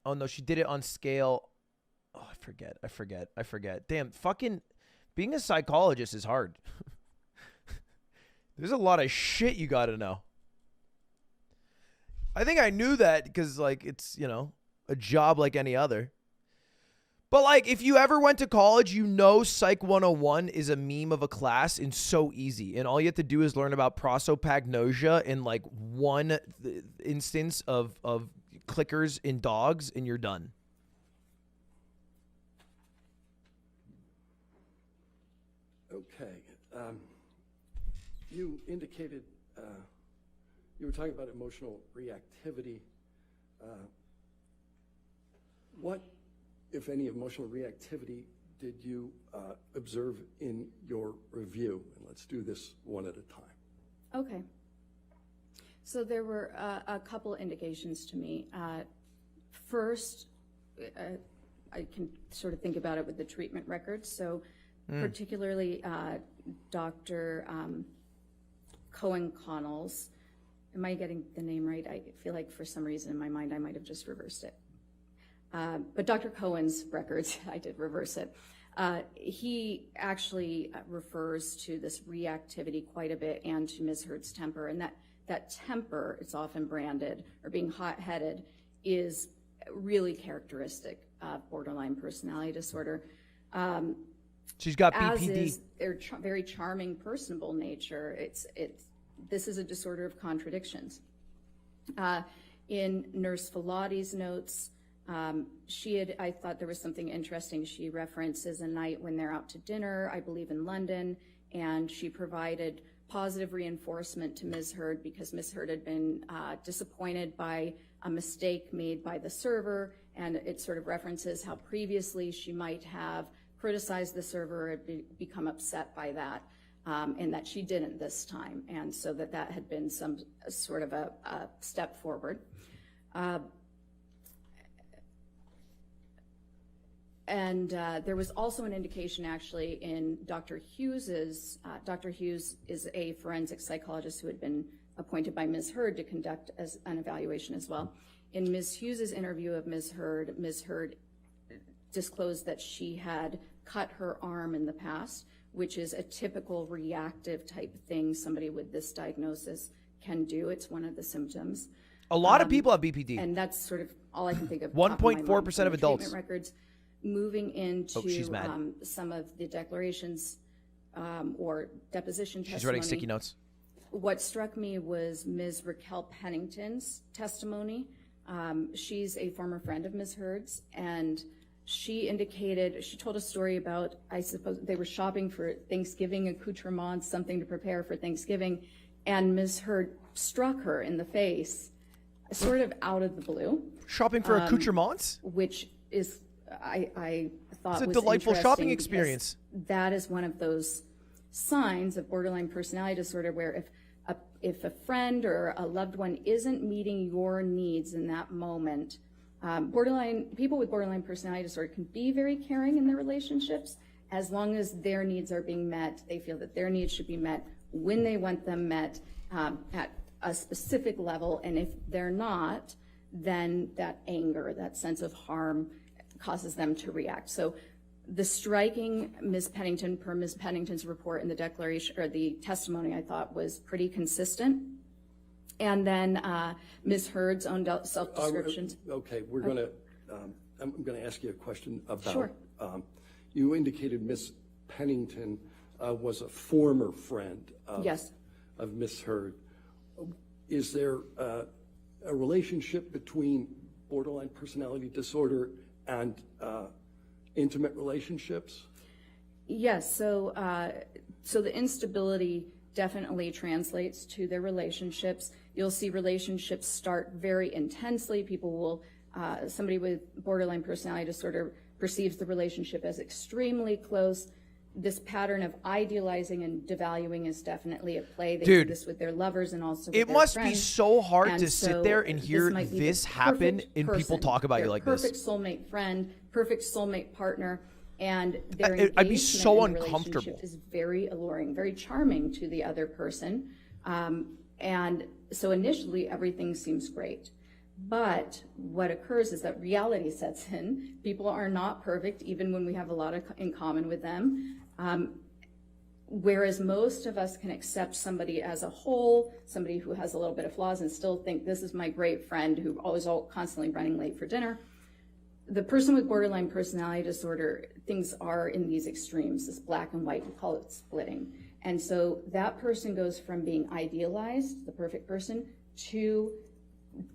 oh no, she did it on scale. Oh, I forget. Damn, fucking being a psychologist is hard. There's a lot of shit you got to know. I think I knew that because, like, it's, you know, a job like any other. But, like, if you ever went to college, you know Psych 101 is a meme of a class and so easy. And all you have to do is learn about prosopagnosia in, like, one instance of clickers in dogs, and you're done. Okay. You indicated you were talking about emotional reactivity. What, if any, emotional reactivity did you observe in your review? And let's do this one at a time. Okay. So there were a couple indications to me. First, I can sort of think about it with the treatment records. So particularly Dr. Cohen-Connell's, am I getting the name right? I feel like for some reason in my mind I might have just reversed it. But Dr. Cohen's records, I did reverse it. He actually refers to this reactivity quite a bit and to Ms. Hurd's temper. And that temper, it's often branded, or being hot-headed, is really characteristic of borderline personality disorder. She's got as BPD. is their very charming, personable nature. This is a disorder of contradictions. In Nurse Filati's notes, I thought there was something interesting. She references a night when they're out to dinner, I believe in London, and she provided positive reinforcement to Ms. Hurd because Ms. Hurd had been disappointed by a mistake made by the server, and it sort of references how previously she might have criticized the server or become upset by that, and that she didn't this time, and so that had been some sort of a step forward. And there was also an indication actually in Dr. Hughes's, Dr. Hughes is a forensic psychologist who had been appointed by Ms. Hurd to conduct as an evaluation as well. In Ms. Hughes's interview of Ms. Hurd disclosed that she had cut her arm in the past, which is a typical reactive type thing somebody with this diagnosis can do. It's one of the symptoms. A lot of people have BPD. And that's sort of all I can think of. 1.4% of adults. Treatment records. Moving into she's mad. Some of the declarations or deposition testimony. She's writing sticky notes. What struck me was Ms. Raquel Pennington's testimony. She's a former friend of Ms. Heard's, and she told a story about, I suppose, they were shopping for Thanksgiving accoutrements, something to prepare for Thanksgiving, and Ms. Heard struck her in the face, sort of out of the blue. Shopping for accoutrements? Which is, I thought, it's a was delightful shopping interesting experience. That is one of those signs of borderline personality disorder where if a friend or a loved one isn't meeting your needs in that moment, people with borderline personality disorder can be very caring in their relationships as long as their needs are being met. They feel that their needs should be met when they want them met at a specific level, and if they're not, then that anger, that sense of harm causes them to react. So the striking Ms. Pennington, per Ms. Pennington's report in the declaration or the testimony, I thought was pretty consistent. And then Ms. Heard's own self-descriptions. Okay, I'm gonna ask you a question about. Sure. You indicated Ms. Pennington was a former friend Yes. of Ms. Heard. Is there a relationship between borderline personality disorder and intimate relationships? Yes, so the instability definitely translates to their relationships. You'll see relationships start very intensely. People will, somebody with borderline personality disorder perceives the relationship as extremely close. This pattern of idealizing and devaluing is definitely at play. They do this with their lovers and also with it their must friends. be so hard And to sit there and hear might be this the happen perfect and people person, talk about you their like this. Perfect soulmate friend, perfect soulmate partner, and their I'd be so engagement in the uncomfortable. relationship is very alluring, very charming to the other person. And so initially everything seems great. But what occurs is that reality sets in. People are not perfect, even when we have a lot in common with them. Whereas most of us can accept somebody as a whole, somebody who has a little bit of flaws, and still think this is my great friend who always constantly running late for dinner. The person with borderline personality disorder, things are in these extremes, this black and white, we call it splitting. And so that person goes from being idealized, the perfect person, to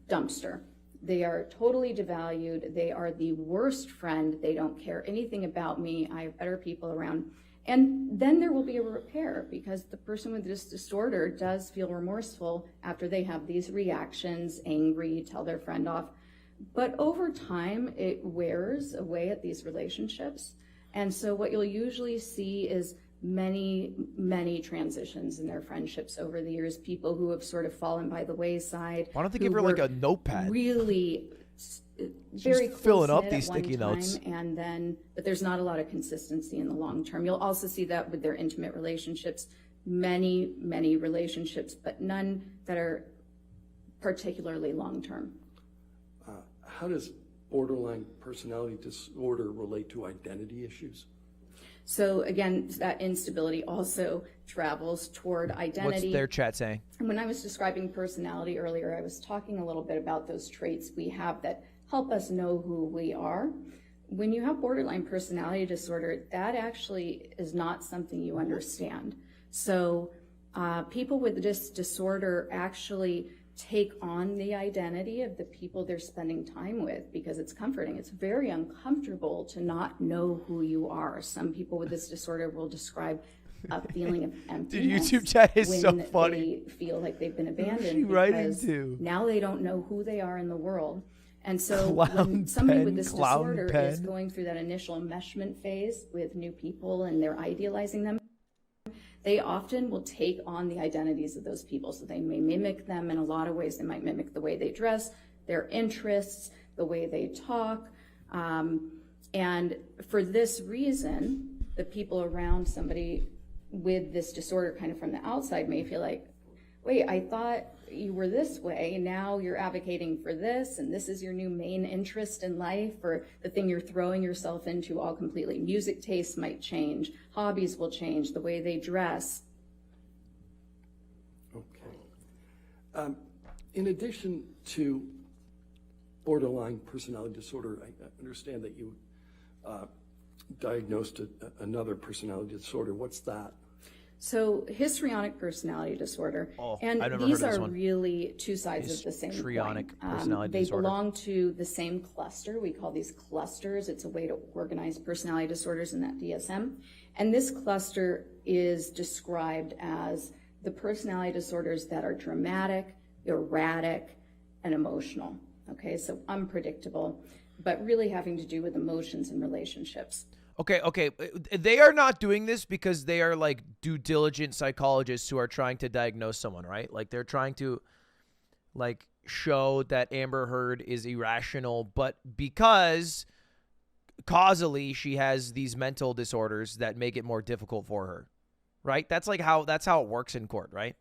dumpster. They are totally devalued. They are the worst friend. They don't care anything about me. I have better people around. And then there will be a repair because the person with this disorder does feel remorseful after they have these reactions, angry, tell their friend off. But over time, it wears away at these relationships. And so what you'll usually see is many, many transitions in their friendships over the years, people who have sort of fallen by the wayside. Why don't they give her like a notepad? Really very filling up close-knit these at one sticky notes. time, and then, but there's not a lot of consistency in the long term. You'll also see that with their intimate relationships, many, many relationships, but none that are particularly long term. How does borderline personality disorder relate to identity issues? So again, that instability also travels toward identity. What's their chat saying? And when I was describing personality earlier, I was talking a little bit about those traits we have that help us know who we are. When you have borderline personality disorder, that actually is not something you understand. So people with this disorder actually take on the identity of the people they're spending time with because it's comforting. It's very uncomfortable to not know who you are. Some people with this disorder will describe a feeling of emptiness. YouTube chat is when so funny. they feel like they've been abandoned she writing because to? now they don't know who they are in the world. And so Clown when somebody pen, with this clown disorder pen. is going through that initial enmeshment phase with new people and they're idealizing them, they often will take on the identities of those people. So they may mimic them in a lot of ways. They might mimic the way they dress, their interests, the way they talk. And for this reason, the people around somebody with this disorder kind of from the outside may feel like, wait, I thought you were this way, now you're advocating for this, and this is your new main interest in life, or the thing you're throwing yourself into all completely. Music tastes might change, hobbies will change, the way they dress. Okay. In addition to borderline personality disorder, I understand that you diagnosed another personality disorder. What's that? So histrionic personality disorder, and I've never these heard of this are one. really two sides of the same coin. Histrionic personality they disorder. belong to the same cluster. We call these clusters. It's a way to organize personality disorders in that DSM. And this cluster is described as the personality disorders that are dramatic, erratic, and emotional. Okay, so unpredictable, but really having to do with emotions and relationships. Okay. They are not doing this because they are like due diligent psychologists who are trying to diagnose someone, right? Like they're trying to like show that Amber Heard is irrational, but because causally she has these mental disorders that make it more difficult for her, right? That's how it works in court, right?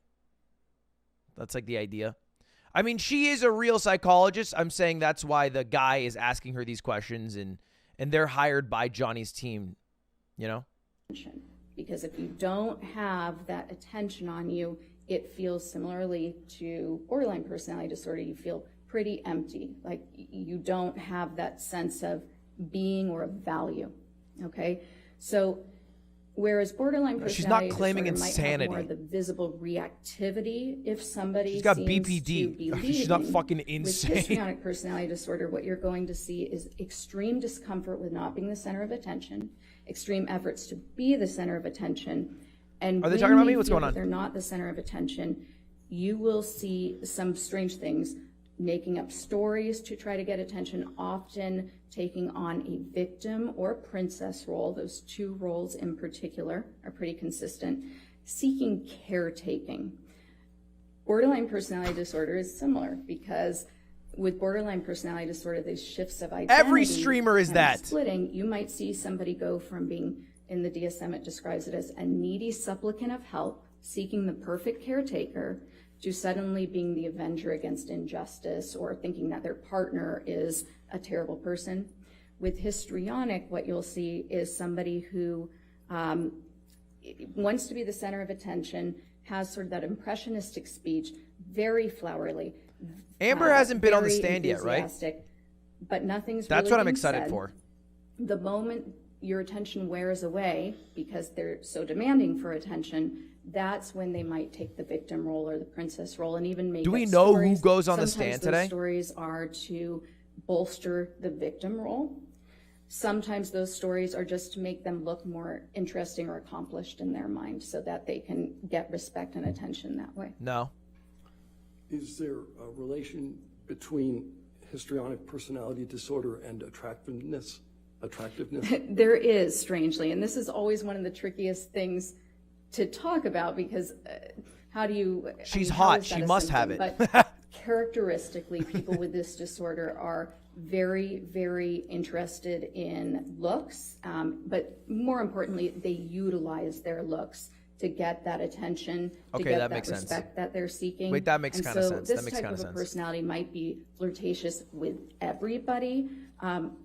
That's like the idea. I mean, she is a real psychologist. I'm saying that's why the guy is asking her these questions, and they're hired by Johnny's team, you know? Because if you don't have that attention on you, it feels similarly to borderline personality disorder. You feel pretty empty, like you don't have that sense of being or of value, okay? So whereas borderline personality She's not claiming disorder insanity. might have more of the visible reactivity if somebody She's got seems BPD. to be She's not leading. fucking insane. With histrionic personality disorder, what you're going to see is extreme discomfort with not being the center of attention, extreme efforts to be the center of attention, and Are they when talking about they me? What's feel going that on? they're not the center of attention, you will see some strange things, making up stories to try to get attention, often taking on a victim or princess role. Those two roles in particular are pretty consistent. Seeking caretaking. Borderline personality disorder is similar because with borderline personality disorder, these shifts of identity. Every streamer is and that. Splitting, you might see somebody go from being, in the DSM, it describes it as a needy supplicant of help, seeking the perfect caretaker, to suddenly being the avenger against injustice or thinking that their partner is a terrible person. With histrionic, what you'll see is somebody who wants to be the center of attention, has sort of that impressionistic speech, very flowery. Amber hasn't been on the very stand yet, right? enthusiastic, But nothing's That's really what I'm being excited said. for. The moment your attention wears away because they're so demanding for attention, that's when they might take the victim role or the princess role and even make Do we up know who stories. goes on the Sometimes stand those today? stories are to bolster the victim role. Sometimes those stories are just to make them look more interesting or accomplished in their mind so that they can get respect and attention that way. No. Is there a relation between histrionic personality disorder and attractiveness? There is, strangely, and this is always one of the trickiest things to talk about because how do you... She's how hot. is that She a must have symptom? it. But characteristically, people with this disorder are very, very interested in looks, but more importantly, they utilize their looks to get that attention, to Okay, get that that makes sense. respect that they're seeking. Wait, that makes And kinda so sense. This That makes type kinda of a sense. personality might be flirtatious with everybody.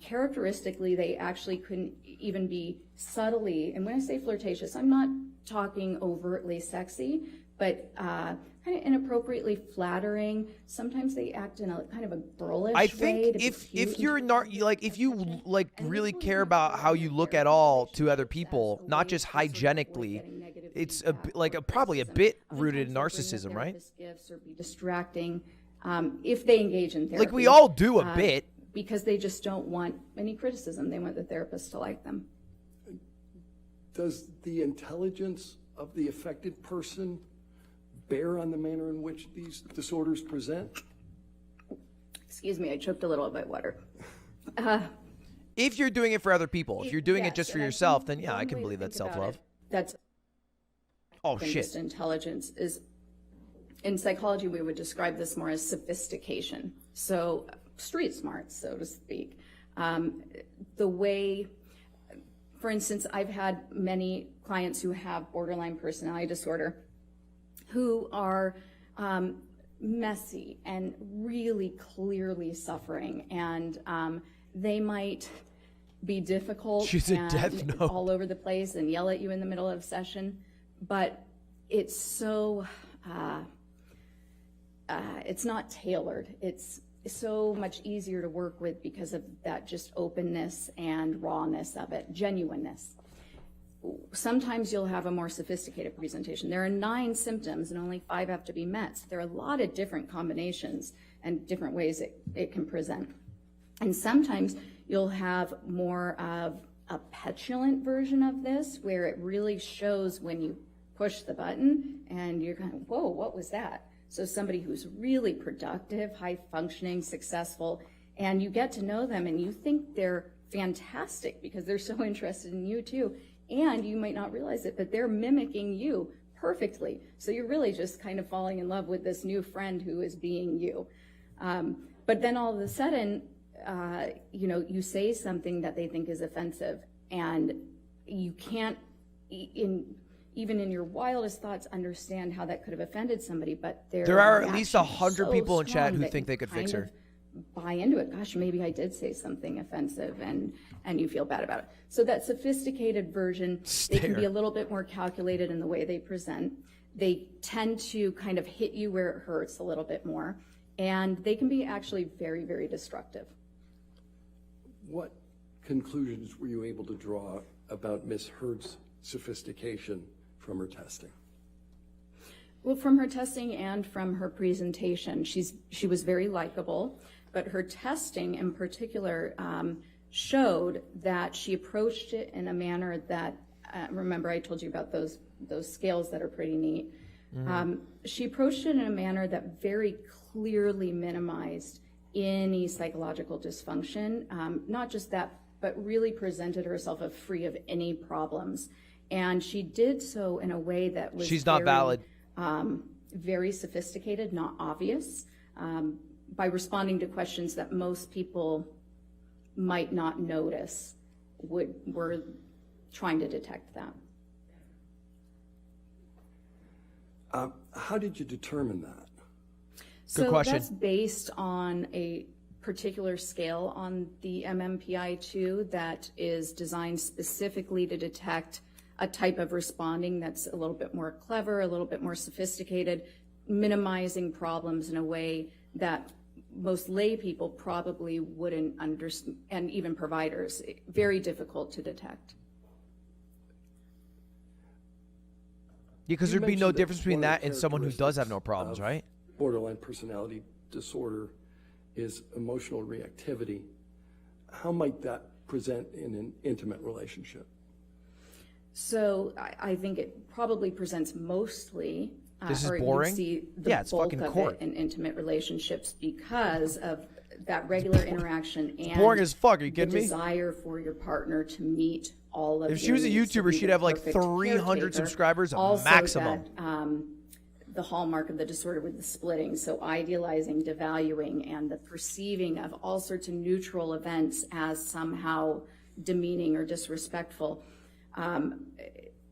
Characteristically, they actually couldn't even be subtly, and when I say flirtatious, I'm not talking overtly sexy, but kind of inappropriately flattering. Sometimes they act in a kind of a girlish I way. think to be if cute you're and not like if you like really care about how you look at all to other people, not just hygienically, it's probably a bit rooted in narcissism, right? Gifts or be distracting if they engage in therapy. Like we all do a bit. Because they just don't want any criticism. They want the therapist to like them. Does the intelligence of the affected person bear on the manner in which these disorders present? Excuse me, I choked a little bit water. If you're doing it for other people, if you're doing it just for and I yourself, think then yeah, I one can way to believe that's think about self-love. it, That's Oh than shit. just intelligence is, in psychology, we would describe this more as sophistication. So street smart, so to speak. The way, for instance, I've had many clients who have borderline personality disorder who are messy and really clearly suffering, and they might be difficult She's a and death note. all over the place and yell at you in the middle of a session, but it's so it's not tailored. It's so much easier to work with because of that just openness and rawness of it, genuineness. Sometimes you'll have a more sophisticated presentation. There are 9 symptoms and only 5 have to be met. So there are a lot of different combinations and different ways it can present. And sometimes you'll have more of a petulant version of this, where it really shows when you push the button and you're kind of, whoa, what was that? So somebody who's really productive, high functioning, successful, and you get to know them and you think they're fantastic because they're so interested in you too. And you might not realize it, but they're mimicking you perfectly. So you're really just kind of falling in love with this new friend who is being you. But then all of a sudden, you say something that they think is offensive, and you can't, even in your wildest thoughts, understand how that could have offended somebody. But there are at least 100 people in chat who think they could fix her. Buy into it. Gosh, maybe I did say something offensive, and you feel bad about it. So that sophisticated version, they can be a little bit more calculated in the way they present. They tend to kind of hit you where it hurts a little bit more, and they can be actually very, very destructive. What conclusions were you able to draw about Ms. Hurd's sophistication from her testing? Well, from her testing and from her presentation, she was very likable, but her testing in particular showed that she approached it in a manner that, remember I told you about those scales that are pretty neat. She approached it in a manner that very clearly minimized any psychological dysfunction, not just that, but really presented herself as free of any problems. And she did so in a way that was not valid. Very sophisticated, not obvious, by responding to questions that most people might not notice were trying to detect that. How did you determine that? Good question. That's based on a particular scale on the MMPI-2 that is designed specifically to detect a type of responding that's a little bit more clever, a little bit more sophisticated, minimizing problems in a way that most lay people probably wouldn't understand, and even providers, very difficult to detect. Yeah, because You there'd be no mentioned difference between one of that the and someone who does have no problems, characteristics right? of borderline personality disorder is emotional reactivity. How might that present in an intimate relationship? So I think it probably presents mostly, This is or boring? you see the Yeah, it's bulk fucking of court. it in intimate relationships because of that regular interaction and boring as fuck. Are you the kidding me? desire for your partner to meet all of If she was a your needs, to YouTuber, be she'd the have like perfect 300 caretaker. subscribers Also maximum. That, the hallmark of the disorder with the splitting, so idealizing, devaluing, and the perceiving of all sorts of neutral events as somehow demeaning or disrespectful.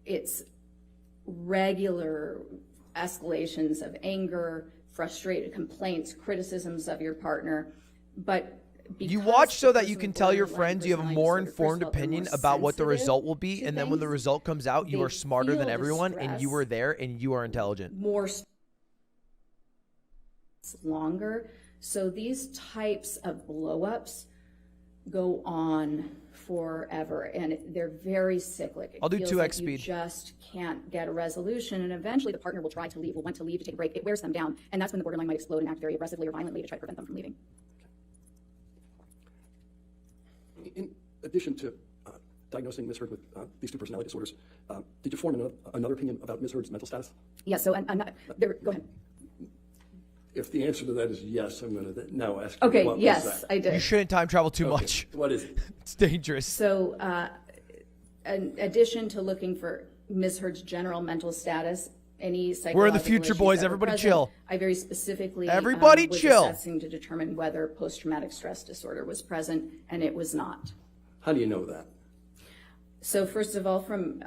It's regular escalations of anger, frustrated complaints, criticisms of your partner, but You because watch so the that you person can with tell your borderline friends you have a personality more disorder, first informed of all, they're opinion more about what the sensitive result will be, to and then when the things. result comes out, you They are smarter than feel everyone, and you distress. were there, and you are intelligent. More longer. So these types of blow-ups go on forever, and they're very cyclic. I'll do feels 2x like speed. You just can't get a resolution, and eventually the partner will try to leave, will want to leave to take a break. It wears them down, and that's when the borderline might explode and act very aggressively or violently to try to prevent them from leaving. In addition to diagnosing Ms. Hurd with these two personality disorders, did you form another opinion about Ms. Hurd's mental status? Yeah, so go ahead. If the answer to that is yes, I'm going to now ask you Okay, what was yes, that? I did. You shouldn't time travel too Okay, much. What is it? It's dangerous. So in addition to looking for Ms. Hurd's general mental status, any psychological We're in the future, issues boys. that were Everybody present, chill. I very specifically Everybody was chill. assessing to determine whether post-traumatic stress disorder was present, and it was not. How do you know that? So first of all, from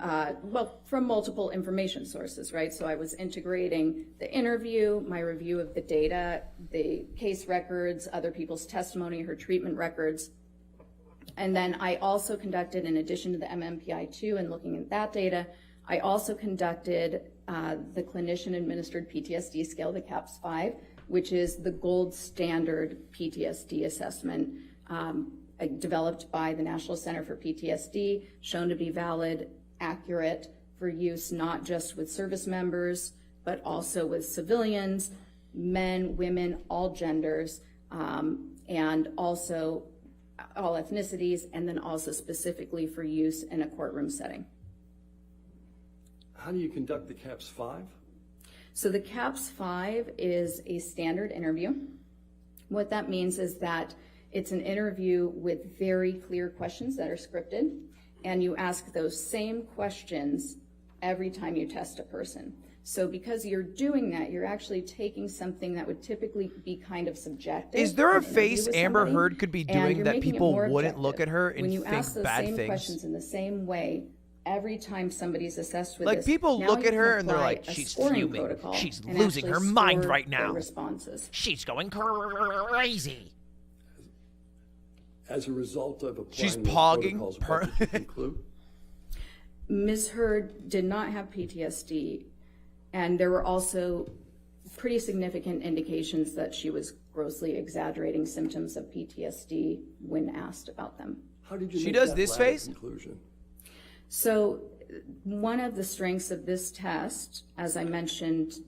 multiple information sources, right? So I was integrating the interview, my review of the data, the case records, other people's testimony, her treatment records. And then I also conducted, in addition to the MMPI-2 and looking at that data, I also conducted the clinician-administered PTSD scale, the CAPS-5, which is the gold standard PTSD assessment developed by the National Center for PTSD, shown to be valid, accurate, for use not just with service members, but also with civilians, men, women, all genders, and also all ethnicities, and then also specifically for use in a courtroom setting. How do you conduct the CAPS-5? So the CAPS-5 is a standard interview. What that means is that it's an interview with very clear questions that are scripted, and you ask those same questions every time you test a person. So because you're doing that, you're actually taking something that would typically be kind of subjective. Is there a an interview face with Amber somebody, Heard could be and doing you're that making it people more wouldn't look objective. at her and when you think ask those bad same things? questions in the same way every time somebody's assessed with Like, this, people now look you at can her and they're apply like, a she's scoring fuming. protocol She's and losing actually her mind score right their now. responses. She's going crazy. As a result of applying She's those pogging protocols, what did you conclude? Ms. Heard did not have PTSD, and there were also pretty significant indications that she was grossly exaggerating symptoms of PTSD when asked about them. How did you She make does that this latter face? conclusion? So one of the strengths of this test, as I mentioned,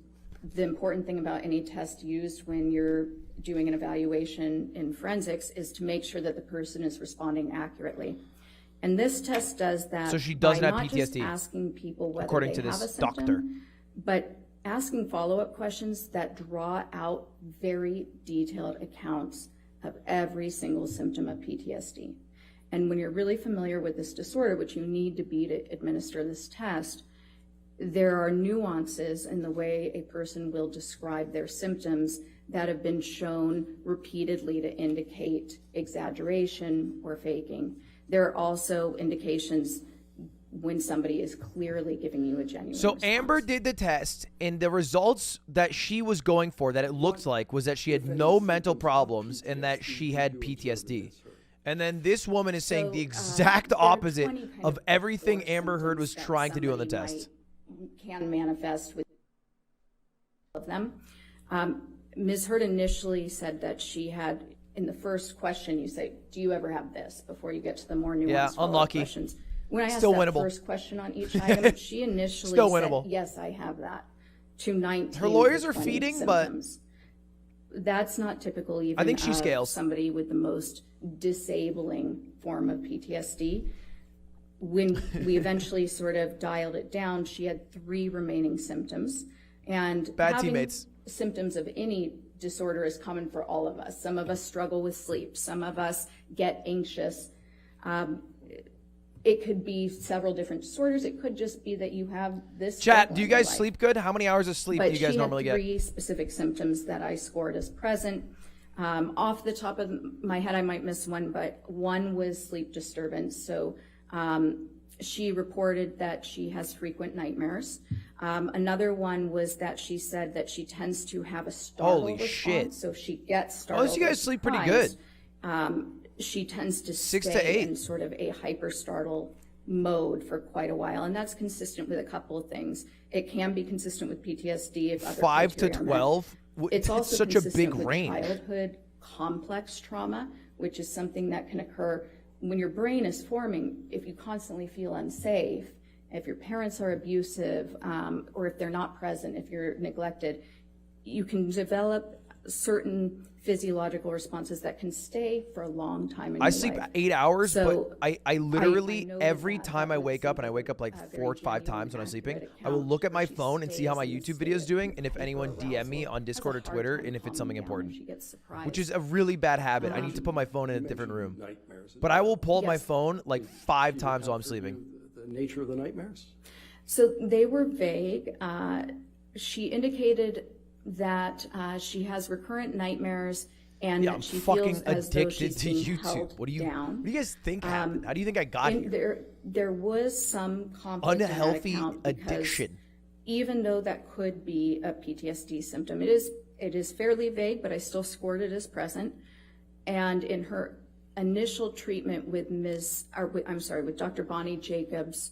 the important thing about any test used when you're doing an evaluation in forensics is to make sure that the person is responding accurately. And this test does that. So she doesn't by have not just PTSD, asking people whether according they to have this a symptom, doctor. but asking follow-up questions that draw out very detailed accounts of every single symptom of PTSD. And when you're really familiar with this disorder, which you need to be to administer this test, there are nuances in the way a person will describe their symptoms that have been shown repeatedly to indicate exaggeration or faking. There are also indications when somebody is clearly giving you a genuine So response. Amber did the test, and the results that she was going for, that it looked like, was that she had no mental problems and that she had PTSD. And then this woman is saying the exact there are opposite 20 kind of everything core Amber Heard was symptoms that trying to do on the somebody test. Can manifest with of them. Ms. Heard initially said that she had, in the first question, you say, do you ever have this, before you get to the more nuanced Yeah, follow-up unlucky. questions. When I asked Still that winnable. first question on each item, she initially Still said, winnable. yes, I have that, to 19 Her lawyers to are 20 feeding, but- symptoms. That's not typical even I think she of scales. somebody with the most disabling form of PTSD. When we eventually sort of dialed it down, she had 3 remaining symptoms. And Bad having teammates. symptoms of any disorder is common for all of us. Some of us struggle with sleep. Some of us get anxious. It could be several different disorders. It could just be that you have this. Chat, struggle do you in your guys life. sleep good? How many hours of sleep But do you guys she normally had get? 3 specific symptoms that I scored as present. Off the top of my head, I might miss one, but one was sleep disturbance. So she reported that she has frequent nightmares. Another one was that she said that she tends to have a startle Holy response. shit. So if she gets startled. you guys or sleep pretty surprised, she tends to 6 to stay 8. in sort of a hyper startle mode for quite a while, and that's consistent with a couple of things. It can be consistent with PTSD if other 5 to criteria are met. 12? It's also such a consistent big with range. childhood complex trauma, which is something that can occur when your brain is forming. If you constantly feel unsafe, if your parents are abusive, or if they're not present, if you're neglected, you can develop certain physiological responses that can stay for a long time in I your sleep life. 8 hours, So, but I literally, know every that time I that wake was up, and I wake up like a 4 or very 5 genuine, times when I'm sleeping, accurate I will look at my account phone and see how my stays in YouTube a video is state doing, of and if anyone DM me arousal. on Has a Discord or hard Twitter, time and if it's calming something down when important, she gets surprised. which is a really bad habit. I need to put my phone in a different room. Nightmares. But I will pull up my Yes. phone like 5 times while I'm sleeping. The nature of the nightmares? So they were vague. She indicated that she has recurrent nightmares and Yeah, that I'm she fucking feels as though addicted she's to being YouTube. held What do you guys think happened? How do you think I got And here? there was some conflict in that Unhealthy account because addiction. even though that could be a PTSD symptom, it is fairly vague, but I still scored it as present. And in her initial treatment with with Dr. Bonnie Jacobs,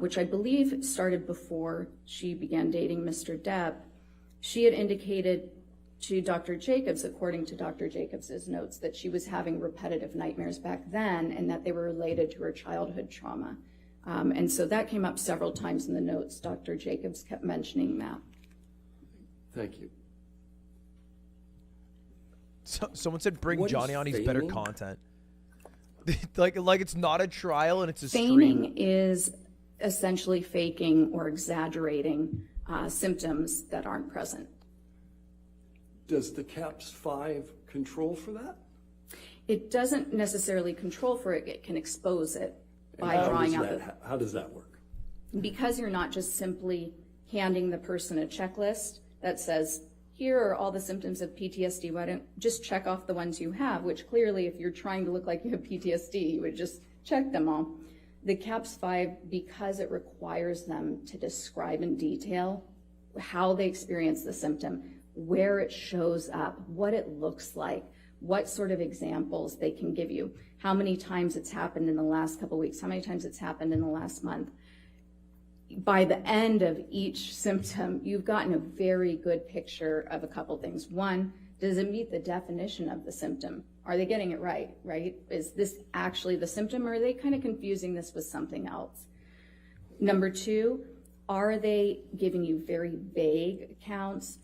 which I believe started before she began dating Mr. Depp, she had indicated to Dr. Jacobs, according to Dr. Jacobs's notes, that she was having repetitive nightmares back then and that they were related to her childhood trauma. And so that came up several times in the notes. Dr. Jacobs kept mentioning that. Thank you. So, someone said bring What is Johnny on, he's better feigning? content. like it's not a trial and it's a Feigning stream. is essentially faking or exaggerating symptoms that aren't present. Does the CAPS-5 control for that? It doesn't necessarily control for it, it can expose it by And drawing out how does that work? because you're not just simply handing the person a checklist that says, here are all the symptoms of PTSD, why don't just check off the ones you have, which clearly if you're trying to look like you have PTSD, you would just check them all. The CAPS-5, because it requires them to describe in detail how they experience the symptom, where it shows up, what it looks like, what sort of examples they can give you, how many times it's happened in the last couple of weeks, how many times it's happened in the last month. By the end of each symptom, you've gotten a very good picture of a couple things. One, does it meet the definition of the symptom? Are they getting it right? Is this actually the symptom, or are they kind of confusing this with something else? Number two, are they giving you very vague accounts?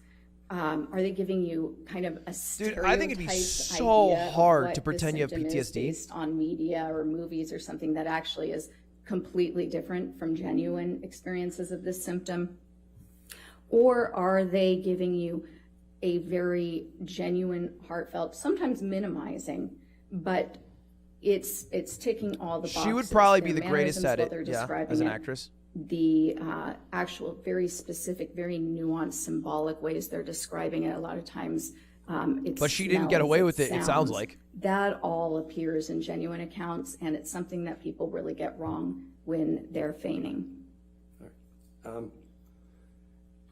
Are they giving you kind of a stereotyped I think it'd be so idea of hard what to pretend the you have symptom is PTSD. based on media or movies or something that actually is completely different from genuine experiences of this symptom? Or are they giving you a very genuine, heartfelt, sometimes minimizing, but it's ticking all the boxes. She would probably be Their the greatest mannerisms at while it, they're yeah, describing as an it, actress. the actual very specific, very nuanced, symbolic ways they're describing it. A lot of times it's But she didn't get away with it, it sounds like. That all appears in genuine accounts, and it's something that people really get wrong when they're feigning.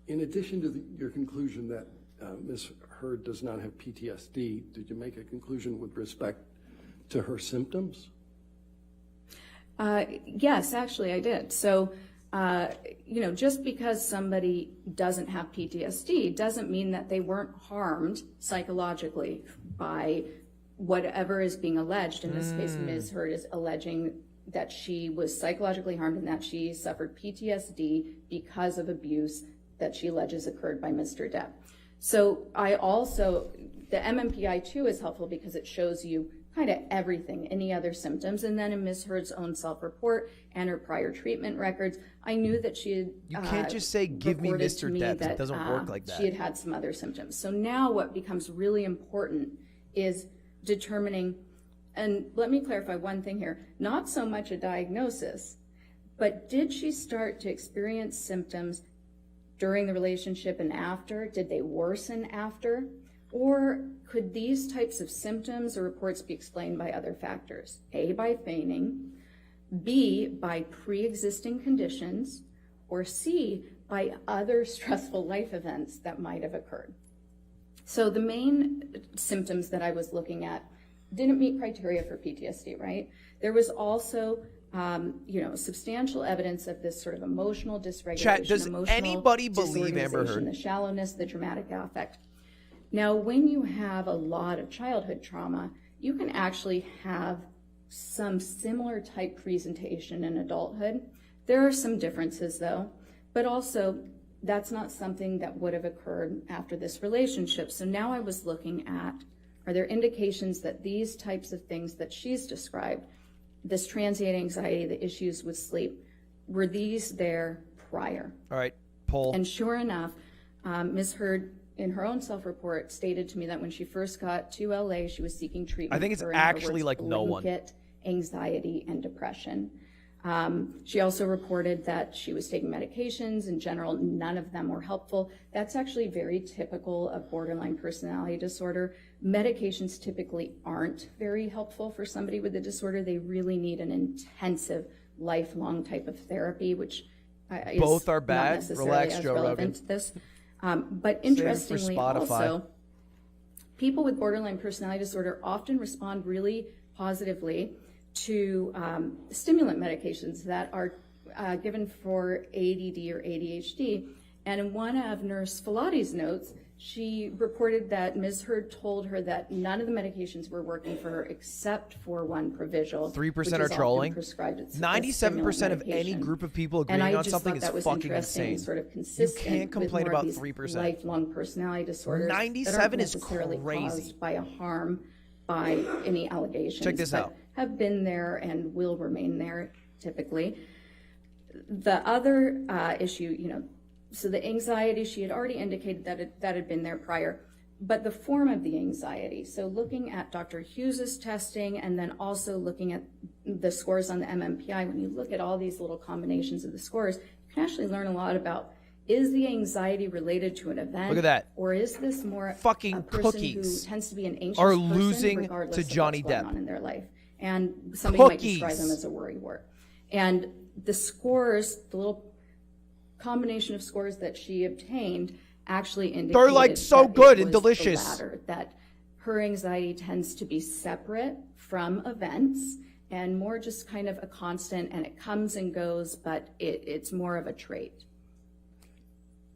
In addition to your conclusion that Ms. Heard does not have PTSD, did you make a conclusion with respect to her symptoms? Yes, actually I did. So, just because somebody doesn't have PTSD doesn't mean that they weren't harmed psychologically by whatever is being alleged. In this case, Ms. Heard is alleging that she was psychologically harmed and that she suffered PTSD because of abuse that she alleges occurred by Mr. Depp. So the MMPI-2 is helpful because it shows you kind of everything, any other symptoms. And then in Ms. Heard's own self-report and her prior treatment records, I knew that she had You can't just say, give me reported Mr. to me Depp. that, It doesn't work like that. She had had some other symptoms. So now what becomes really important is determining, and let me clarify one thing here, not so much a diagnosis, but did she start to experience symptoms during the relationship and after? Did they worsen after? Or could these types of symptoms or reports be explained by other factors? A, by feigning, B, by pre-existing conditions, or C, by other stressful life events that might have occurred. So the main symptoms that I was looking at didn't meet criteria for PTSD, right? There was also substantial evidence of this sort of emotional dysregulation, Chat, does emotional anybody believe Amber disorganization, Heard? the shallowness, the dramatic affect. Now, when you have a lot of childhood trauma, you can actually have some similar type presentation in adulthood. There are some differences though, but also that's not something that would have occurred after this relationship. So now I was looking at, are there indications that these types of things that she's described, this transient anxiety, the issues with sleep, were these there prior? All right, poll. And sure enough, Ms. Heard, in her own self-report, stated to me that when she first got to LA, she was seeking treatment. I think it's for, in her actually words, like no one. blanket anxiety and depression. She also reported that she was taking medications. In general, none of them were helpful. That's actually very typical of borderline personality disorder. Medications typically aren't very helpful for somebody with the disorder. They really need an intensive, lifelong type of therapy, which is Both are not bad. necessarily Relax, as Joe relevant Rogan. to this. But Save it for interestingly, Spotify. also, people with borderline personality disorder often respond really positively to stimulant medications that are given for ADD or ADHD. And in one of Nurse Filati's notes, She reported that Ms. Heard told her that none of the medications were working for her except for one Provisional. 3% are trolling. 97% of any medication. group of people And agreeing I on just something thought is that was fucking interesting, insane. sort of consistent You can't complain with more about of these 3%. lifelong personality disorders 97 that aren't is necessarily crazy. caused by a harm by any allegations. Check this but out. Have been there and will remain there typically. The other issue, you know, so the anxiety, she had already indicated that that had been there prior, but the form of the anxiety. So looking at Dr. Hughes's testing and then also looking at the scores on the MMPI, when you look at all these little combinations of the scores, you can actually learn a lot about, is the anxiety related to an event? Look at that. Or is this more Fucking a person cookies who tends to be an anxious are person losing regardless to of Johnny what's going Depp. on in their life? And somebody might describe Cookies. them as a worrywart. And the scores, the little combination of scores that she obtained actually indicated They're like so that it good and was the delicious. latter, that her anxiety tends to be separate from events and more just kind of a constant, and it comes and goes, but it's more of a trait.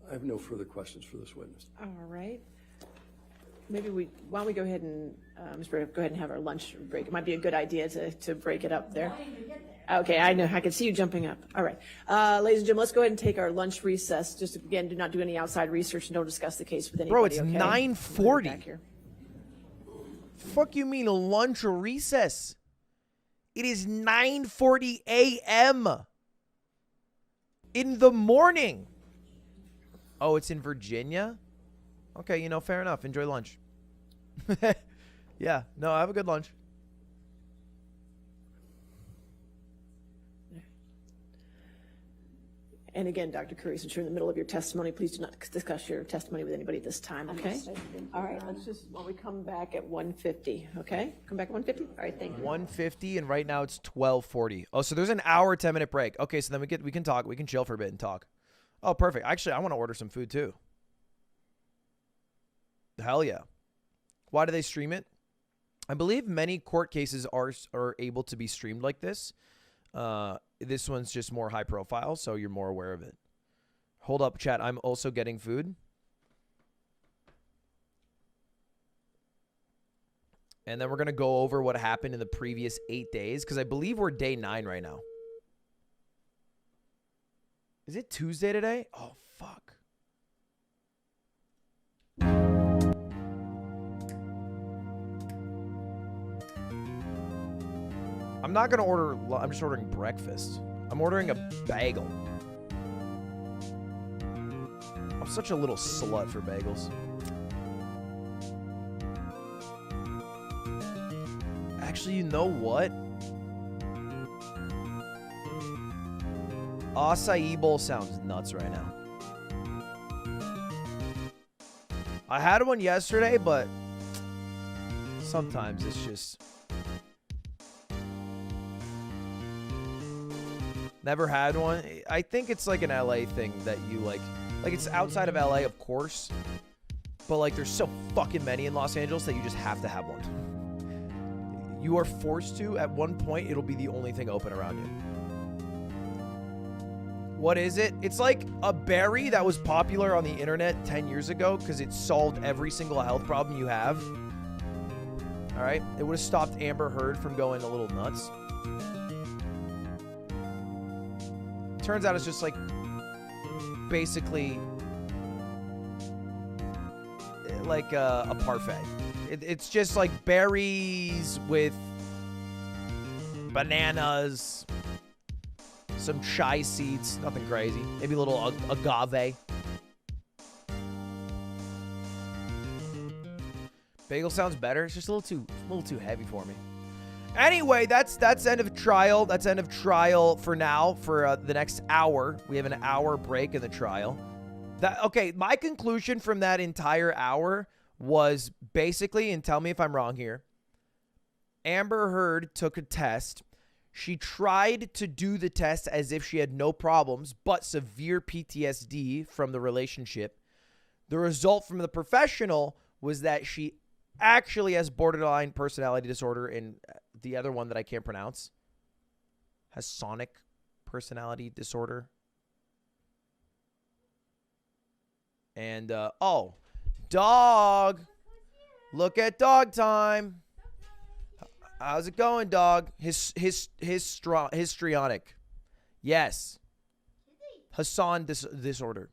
I have no further questions for this witness. All right. Maybe why don't we go ahead and, Ms. Bray, go ahead and have our lunch break. It might be a good idea to break it up there. Okay, I know. I can see you jumping up. All right. Ladies and gentlemen, let's go ahead and take our lunch recess. Just again, do not do any outside research and don't discuss the case with anybody. Bro, it's okay? 9:40. Back here. Fuck you mean lunch or recess? It is 9:40 a.m. in the morning. Oh, it's in Virginia? Okay, you know, fair enough. Enjoy lunch. Yeah, no, have a good lunch. And again, Dr. Curry, since you're in the middle of your testimony, please do not discuss your testimony with anybody at this time, okay? All right, let's just, when we come back at 1:50, okay? Come back at 1:50? All right, thank you. 1:50, and right now it's 12:40. Oh, so there's an hour, 10-minute break. Okay, so then we can talk. We can chill for a bit and talk. Oh, perfect. Actually, I want to order some food too. Hell yeah. Why do they stream it? I believe many court cases are able to be streamed like this. This one's just more high profile, so you're more aware of it. Hold up, chat. I'm also getting food. And then we're going to go over what happened in the previous 8 days, because I believe we're day 9 right now. Is it Tuesday today? Oh, fuck. I'm not going to order, I'm just ordering breakfast. I'm ordering a bagel. I'm such a little slut for bagels. Actually, you know what? Acai bowl sounds nuts right now. I had one yesterday, but sometimes it's just... Never had one. I think it's like an LA thing that you like it's outside of LA, of course, but like there's so fucking many in Los Angeles that you just have to have one. You are forced to. At one point, it'll be the only thing open around you. What is it? It's like a berry that was popular on the internet 10 years ago because it solved every single health problem you have. All right? It would have stopped Amber Heard from going a little nuts. Turns out it's just like basically like a parfait. It's just like berries with bananas, some chai seeds, nothing crazy. Maybe a little agave. Bagel sounds better. It's just a little too heavy for me. Anyway, that's end of trial. That's end of trial for now. For the next hour, we have an hour break in the trial. Okay, my conclusion from that entire hour was basically, and tell me if I'm wrong here, Amber Heard took a test. She tried to do the test as if she had no problems, but severe PTSD from the relationship. The result from the professional was that she actually has borderline personality disorder, and the other one that I can't pronounce has sonic personality disorder. And, Dog. Look at dog time. How's it going, dog? Histrionic. Yes. Hassan disorder.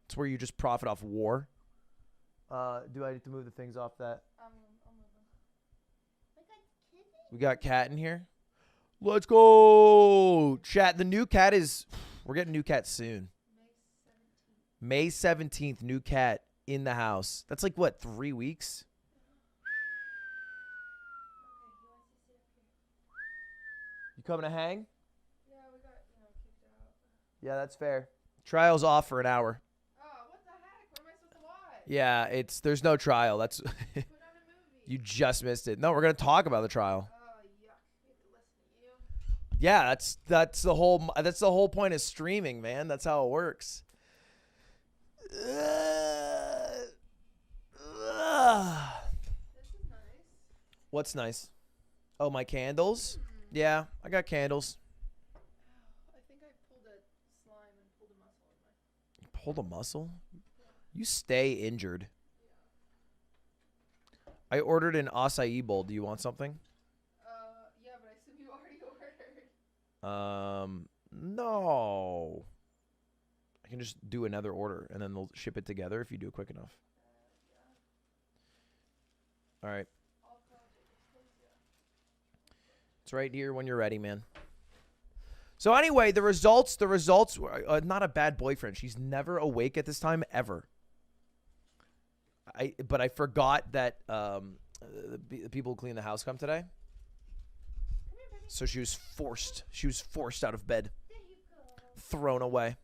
It's where you just profit off war. Do I need to move the things off that? We got cat in here. Let's go. Chat, the new cat is... We're getting new cat soon. May 17th, new cat in the house. That's like, what, 3 weeks? You coming to hang? Yeah, we got, kicked out. Yeah, that's fair. Trial's off for an hour. Oh, what the heck? What am I supposed to watch? Yeah, there's no trial. That's Put on a movie. you just missed it. No, we're gonna talk about the trial. Oh, yuck. We have to listen to you. Yeah, that's the whole point of streaming, man. That's how it works. This is nice. What's nice? Oh, my candles? Yeah, I got candles. I think I pulled a slime and pulled a muscle in my... You pulled a muscle? You stay injured. I ordered an acai bowl. Do you want something? Yeah, but I assume you already ordered. No. I can just do another order, and then they'll ship it together if you do it quick enough. All right. It's right here when you're ready, man. So anyway, the results were not a bad boyfriend. She's never awake at this time ever. But I forgot that the people who clean the house come today. So she was forced out of bed. Thrown away.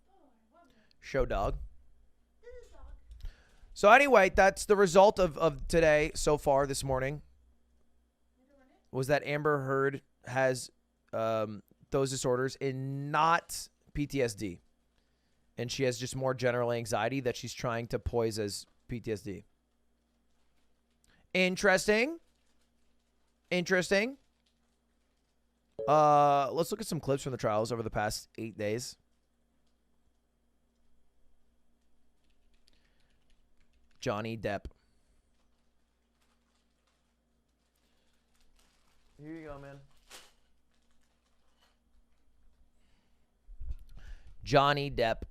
Show dog. So anyway, that's the result of today so far this morning. Was that Amber Heard has those disorders and not PTSD. And she has just more general anxiety that she's trying to pose as PTSD. Interesting. Interesting. Let's look at some clips from the trials over the past 8 days. Johnny Depp. Here you go, man. Johnny Depp.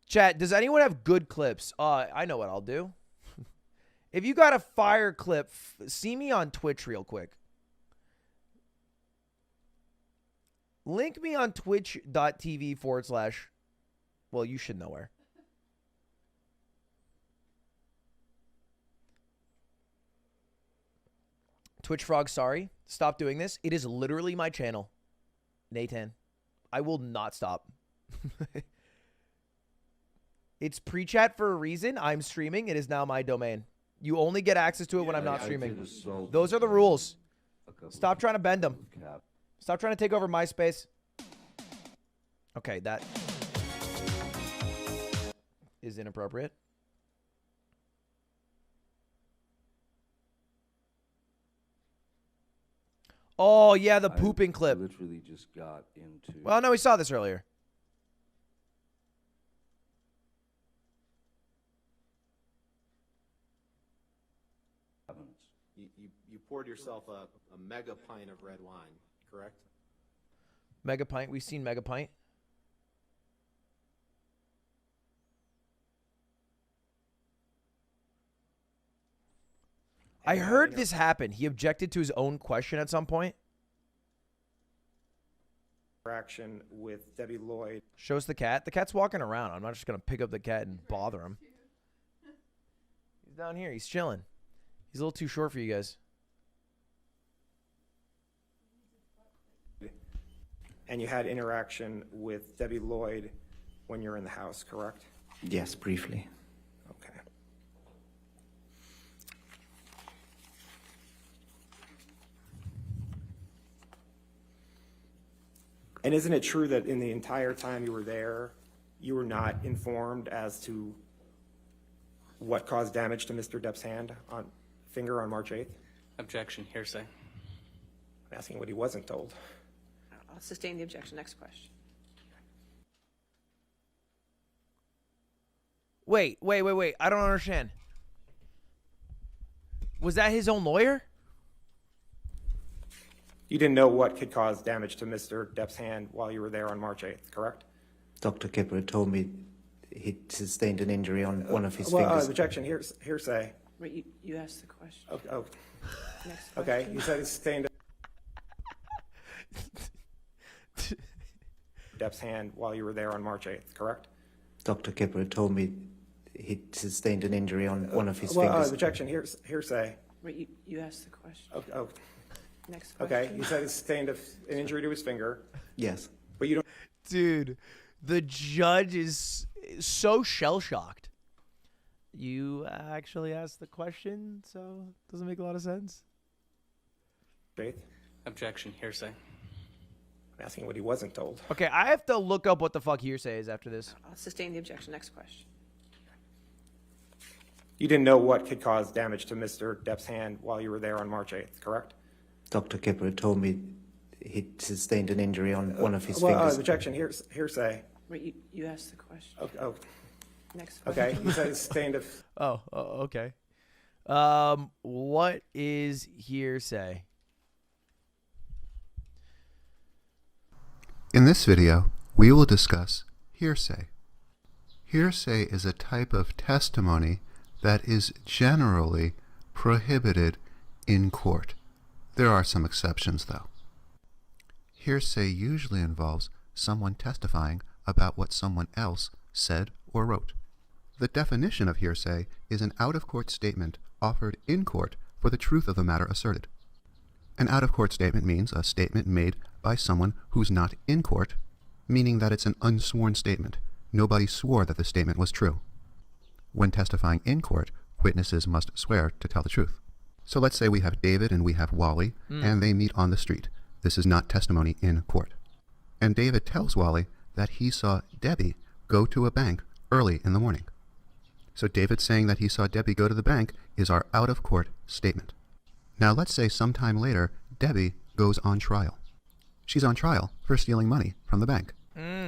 Chat, does anyone have good clips? I know what I'll do. If you got a fire clip, see me on Twitch real quick. Link me on twitch.tv/, well, you should know where. Twitch Frog, sorry. Stop doing this. It is literally my channel. Nathan. I will not stop. It's pre-chat for a reason. I'm streaming. It is now my domain. You only get access to it when I'm not streaming. Those are the rules. Stop trying to bend them. Stop trying to take over MySpace. Okay, that is inappropriate. Oh, yeah, the pooping clip. Literally just got into... Well, no, we saw this earlier. You poured yourself a mega pint of red wine, correct? Mega pint. We've seen mega pint. I heard this happen. He objected to his own question at some point. Interaction with Debbie Lloyd. Shows the cat. The cat's walking around. I'm not just going to pick up the cat and bother him. He's down here. He's chilling. He's a little too short for you guys. And you had interaction with Debbie Lloyd when you're in the house, correct? Yes, briefly. Okay. And isn't it true that in the entire time you were there, you were not informed as to what caused damage to Mr. Depp's finger on March 8th? Objection, hearsay. I'm asking what he wasn't told. I'll sustain the objection. Next question. Wait. I don't understand. Was that his own lawyer? You didn't know what could cause damage to Mr. Depp's hand while you were there on March 8th, correct? Dr. Kipper told me he sustained an injury on one of his Well, fingers. objection, hearsay. Wait, you asked the question. Next question. Okay, you said he sustained Depp's hand while you were there on March 8th, correct? Dr. Kipper told me he sustained an injury on one of his Well, fingers. objection, hearsay. Wait, you asked the question. Next question. Okay, you said he sustained an injury to his finger, Yes. but you don't. Dude, the judge is so shell-shocked. You actually asked the question, so it doesn't make a lot of sense. Faith? Objection, hearsay. I'm asking what he wasn't told. Okay, I have to look up what the fuck hearsay is after this. I'll sustain the objection. Next question. You didn't know what could cause damage to Mr. Depp's hand while you were there on March 8th, correct? Dr. Kipper told me he sustained an injury on one of his Well, fingers. objection, hearsay. Wait, you asked the question. Next question. Okay, you said he sustained a. Okay. What is hearsay? In this video, we will discuss hearsay. Hearsay is a type of testimony that is generally prohibited in court. There are some exceptions, though. Hearsay usually involves someone testifying about what someone else said or wrote. The definition of hearsay is an out-of-court statement offered in court for the truth of the matter asserted. An out-of-court statement means a statement made by someone who's not in court, meaning that it's an unsworn statement. Nobody swore that the statement was true. When testifying in court, witnesses must swear to tell the truth. So let's say we have David and we have Wally, and they meet on the street. This is not testimony in court. And David tells Wally that he saw Debbie go to a bank early in the morning. So David saying that he saw Debbie go to the bank is our out-of-court statement. Now let's say sometime later, Debbie goes on trial. She's on trial for stealing money from the bank.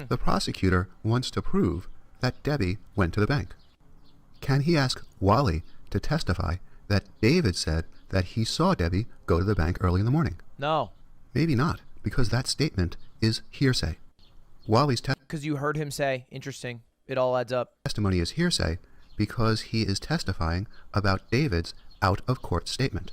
The prosecutor wants to prove that Debbie went to the bank. Can he ask Wally to testify that David said that he saw Debbie go to the bank early in the morning? No. Maybe not, because that statement is hearsay. Wally's Because you heard him say, interesting. It all adds up. testimony is hearsay because he is testifying about David's out-of-court statement.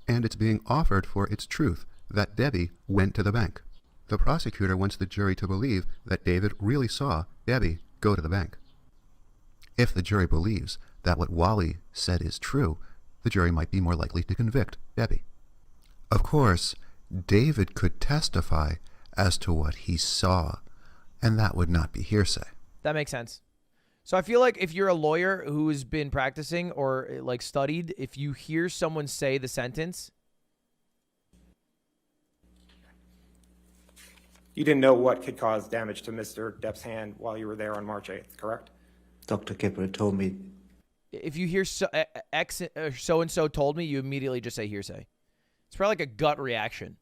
And it's being offered for its truth that Debbie went to the bank. The prosecutor wants the jury to believe that David really saw Debbie go to the bank. If the jury believes that what Wally said is true, the jury might be more likely to convict Debbie. Of course, David could testify as to what he saw, and that would not be hearsay. That makes sense. So I feel like if you're a lawyer who has been practicing or like studied, if you hear someone say the sentence, You didn't know what could cause damage to Mr. Depp's hand while you were there on March 8th, correct? Dr. Kipper told me. if you hear so-and-so told me, you immediately just say hearsay. It's probably like a gut reaction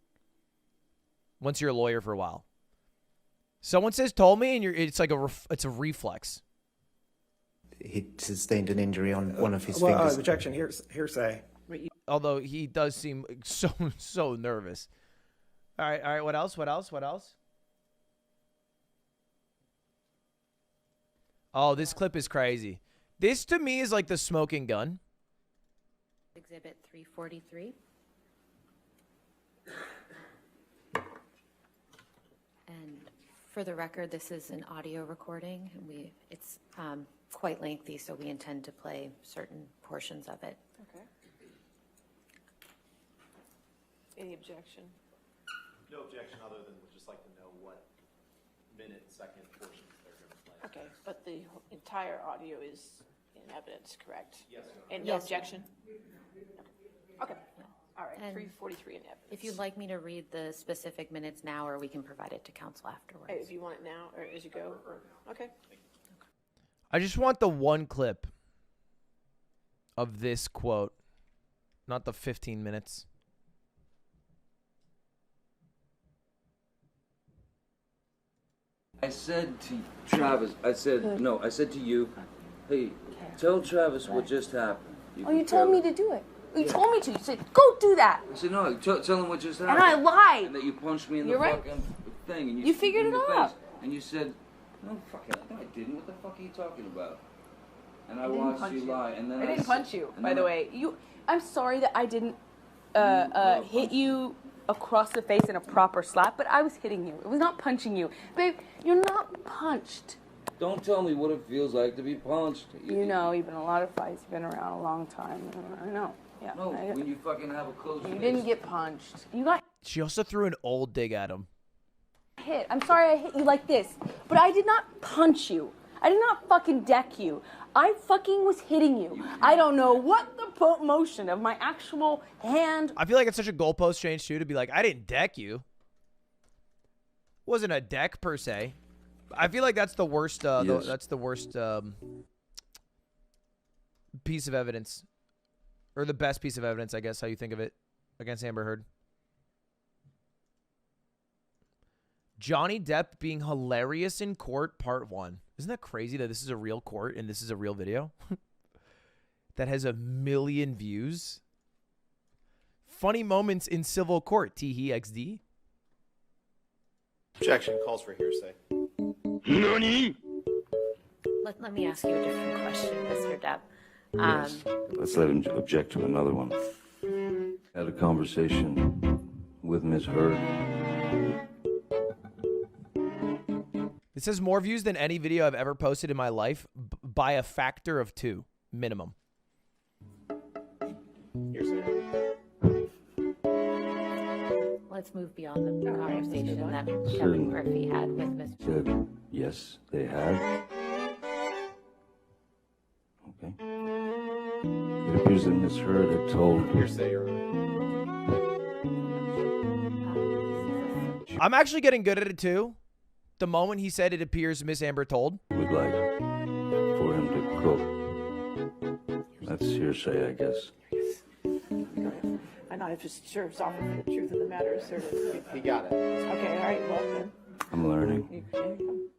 once you're a lawyer for a while. Someone says told me, and it's like it's a reflex. He sustained an injury on one of his Well, fingers. objection, hearsay. Although he does seem so nervous. All right. What else? Oh, this clip is crazy. This to me is like the smoking gun. Exhibit 343. And for the record, this is an audio recording. It's quite lengthy, so we intend to play certain portions of it. Okay. Any objection? No objection, other than we'd just like to know what minute, second portions they're going to play. Okay, but the entire audio is in evidence, correct? Yes. And no Yes. objection? Okay, all right, And 343 in evidence. If you'd like me to read the specific minutes now, or we can provide it to counsel afterwards. Hey, if you want it now, or as you go, or, okay. I just want the one clip of this quote, not the 15 minutes. I said to Travis, I said to you, hey, tell Travis what just happened. You told me to do it. You told me to. You said, go do that. I said, no, tell him what just happened. And I lied. And that you punched me in the You're right. fucking thing. And You figured it out. And you said, no, I didn't. What the fuck are you talking about? And I watched you lie. And then I didn't punch you, by the way. I'm sorry that I didn't hit you across the face in a proper slap, but I was hitting you. It was not punching you. Babe, you're not punched. Don't tell me what it feels like to be punched. You know, you've been in a lot of fights. You've been around a long time. I know. Yeah. No, when you fucking have a close You face. didn't get punched. You got She also threw an old dig at him. hit. I'm sorry I hit you like this, but I did not punch you. I did not fucking deck you. I fucking was hitting you. I don't know what the motion of my actual hand. I feel like it's such a goalpost change too to be like, I didn't deck you. Wasn't a deck per se. I feel like that's the worst. Yes. That's the worst piece of evidence, or the best piece of evidence, I guess, how you think of it, against Amber Heard. Johnny Depp being hilarious in court, part 1. Isn't that crazy that this is a real court and this is a real video that has 1 million views? Funny moments in civil court. THXD. Objection calls for hearsay. Let me ask you a different question, Mr. Depp. Yes. Let's let him object to another one. Had a conversation with Ms. Heard. This has more views than any video I've ever posted in my life by a factor of 2 minimum. Hearsay. Let's move beyond the conversation that Kevin Murphy had with Mr. Said, yes, they had. Okay. It appears that Ms. Heard had told... Hearsay, Your Honor. I'm actually getting good at it too. The moment he said it appears Miss Amber told. Would like for him to quote. That's hearsay, I guess. I'm not just sure offering for the truth of the matter, sir. He got it. Okay, all right, well then. I'm learning.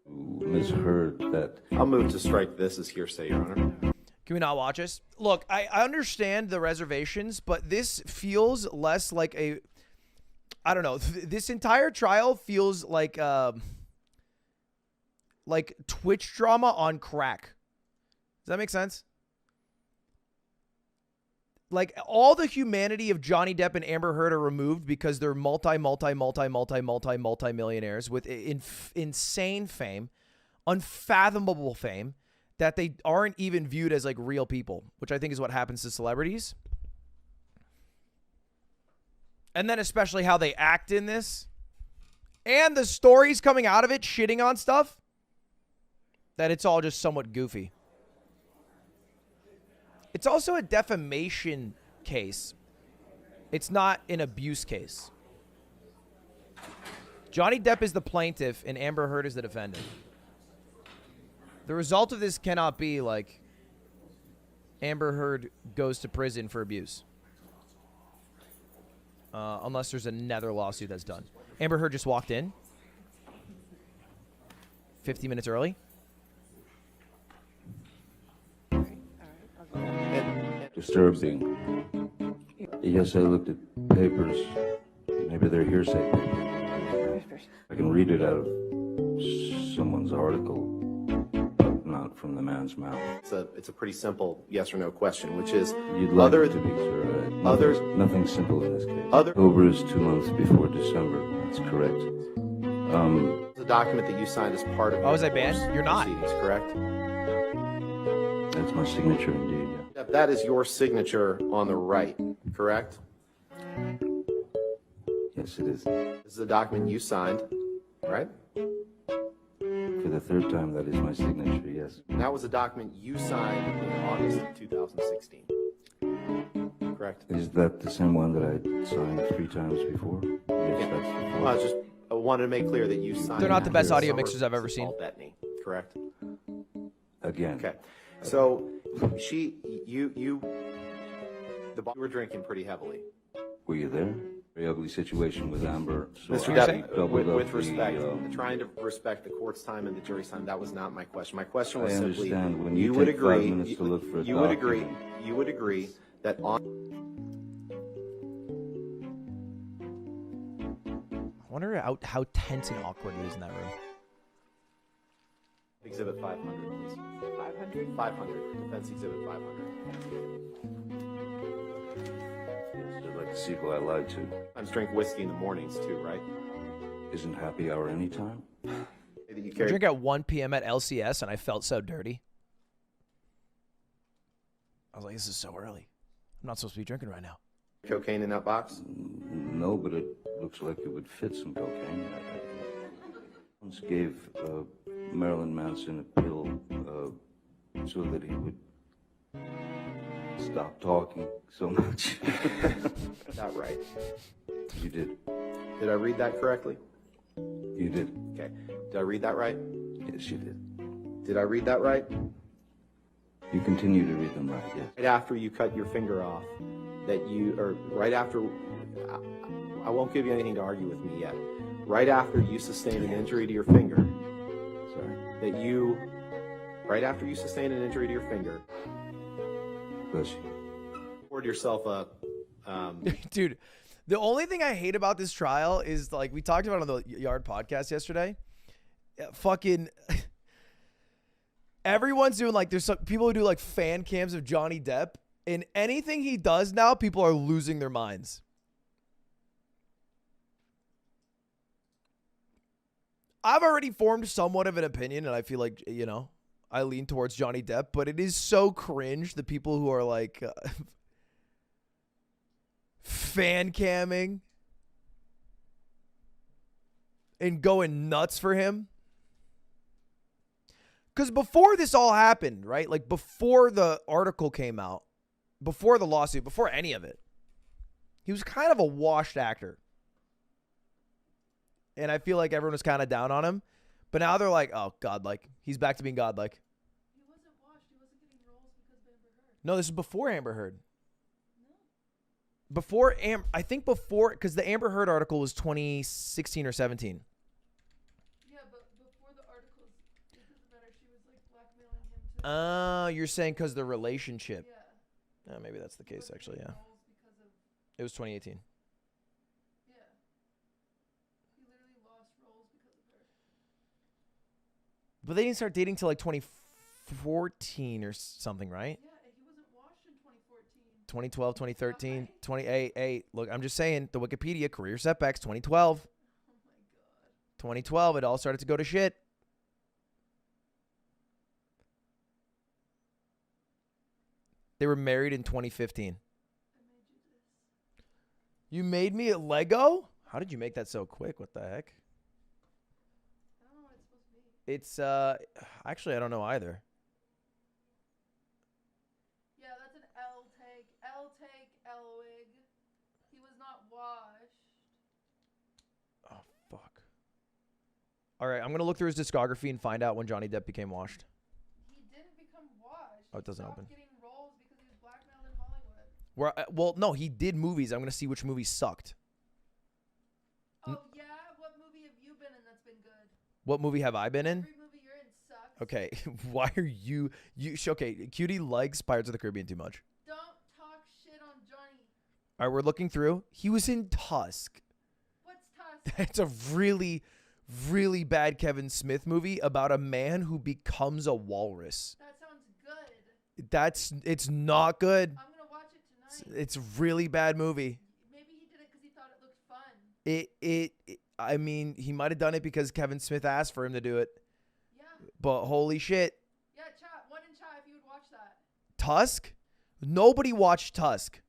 Ms. Heard that... I'll move to strike this as hearsay, Your Honor. Can we not watch this? Look, I understand the reservations, but this feels less like a... I don't know. This entire trial feels like Twitch drama on crack. Does that make sense? Like, all the humanity of Johnny Depp and Amber Heard are removed because they're multi-millionaires with insane fame, unfathomable fame, that they aren't even viewed as, like, real people, which I think is what happens to celebrities. And then especially how they act in this. And the stories coming out of it shitting on stuff. That it's all just somewhat goofy. It's also a defamation case. It's not an abuse case. Johnny Depp is the plaintiff and Amber Heard is the defendant. The result of this cannot be like Amber Heard goes to prison for abuse. Unless there's another lawsuit that's done. Amber Heard just walked in 50 minutes early. Disturbing. Yes, I looked at papers. Maybe they're hearsay papers. I can read it out of someone's article, but not from the man's mouth. It's a pretty simple yes or no question, which is... You'd like it to be, sir. Nothing simple in this case. October is 2 months before December. That's correct. The document that you signed as part of... Oh, was I banned? You're not. Proceedings, correct? That's my signature indeed, yeah. That is your signature on the right, correct? Yes, it is. This is the document you signed, right? For the third time, that is my signature, yes. And that was a document you signed in August of 2016, correct? Is that the same one that I signed 3 times before? Yes, Yeah. that's the Well, I wanted to make clear that you signed... They're not the best after audio summer mixers I've ever seen. Paul Bettany, correct? Again. Okay. So, you were drinking pretty heavily. Were you there? very ugly situation with Amber. So Mr. I Depp, doubled up with respect, the, trying to respect the court's time and the jury's time, that was not my question. My question I was simply, understand. When you would take 5 agree, minutes to look for a you would agree, document. you would agree that on I wonder how tense and awkward it is in that room. Exhibit 500, please. 500? 500, Defense Exhibit 500. Yes, I'd like to see who I lied to. Sometimes drink whiskey in the mornings too, right? Isn't happy hour any time? That you I carry drink at 1 p.m. at LCS, and I felt so dirty. I was like, this is so early. I'm not supposed to be drinking right now. cocaine in that box? No, but it looks like it would fit some cocaine. I once gave Marilyn Manson a pill so that he would stop talking so much. Not right. You did. Did I read that correctly? You did. Okay. Did I read that right? Yes, you did. Did I read that right? You continue to read them right, yes. Right after you cut your finger off, that you, or right after, I won't give you anything to argue with me yet. Right after you sustained an injury to your finger, Sorry. that you, right after you sustained an injury to your finger, Bless you. poured yourself a, Dude, the only thing I hate about this trial is, like, we talked about it on the Yard podcast yesterday. Fucking everyone's doing, like, there's some people who do, like, fan cams of Johnny Depp, and anything he does now, people are losing their minds. I've already formed somewhat of an opinion, and I feel like, you know, I lean towards Johnny Depp, but it is so cringe, the people who are, like, fan camming and going nuts for him. Because before this all happened, right? Like, before the article came out, before the lawsuit, before any of it, he was kind of a washed actor. And I feel like everyone was kind of down on him. But now they're like, oh, godlike. He's back to being godlike. He wasn't washed. He wasn't getting roles because of Amber Heard. No, this is before Amber Heard. Before I think before, because the Amber Heard article was 2016 or 17. Yeah, but before the articles, it doesn't matter. She was like blackmailing him to. You're saying because the relationship. Yeah. Maybe that's the case, actually, yeah. Roles because of. It was 2018. Yeah. He literally lost roles because of her. But they didn't start dating till like 2014 or something, right? Yeah, he wasn't washed in 2014. 2012, 2013, 28. Look, I'm just saying, the Wikipedia career setbacks, 2012. Oh my god. 2012, it all started to go to shit. They were married in 2015. I made you this. You made me a Lego? How did you make that so quick? What the heck? I don't know what it's supposed to be. It's, actually, I don't know either. Yeah, that's an L take. L take, Elwig. He was not washed. Oh, fuck. All right, I'm going to look through his discography and find out when Johnny Depp became washed. He didn't become washed. Oh, it doesn't He open. stopped getting roles because he was blackmailed in Hollywood. Well, no, he did movies. I'm going to see which movies sucked. Oh, yeah? What movie have you been in that's been good? What movie have I been in? Every movie you're in sucks. Okay, why are you okay, Cutie likes Pirates of the Caribbean too much. Don't talk shit on Johnny. All right, we're looking through. He was in Tusk. What's Tusk? It's a really, really bad Kevin Smith movie about a man who becomes a walrus. That sounds good. It's not good. I'm gonna watch it tonight. It's a really bad movie. Maybe he did it because he thought it looked fun. I mean, he might have done it because Kevin Smith asked for him to do it. Yeah. But holy shit. Yeah, chat. One in chat if you would watch that. Tusk? Nobody watched Tusk.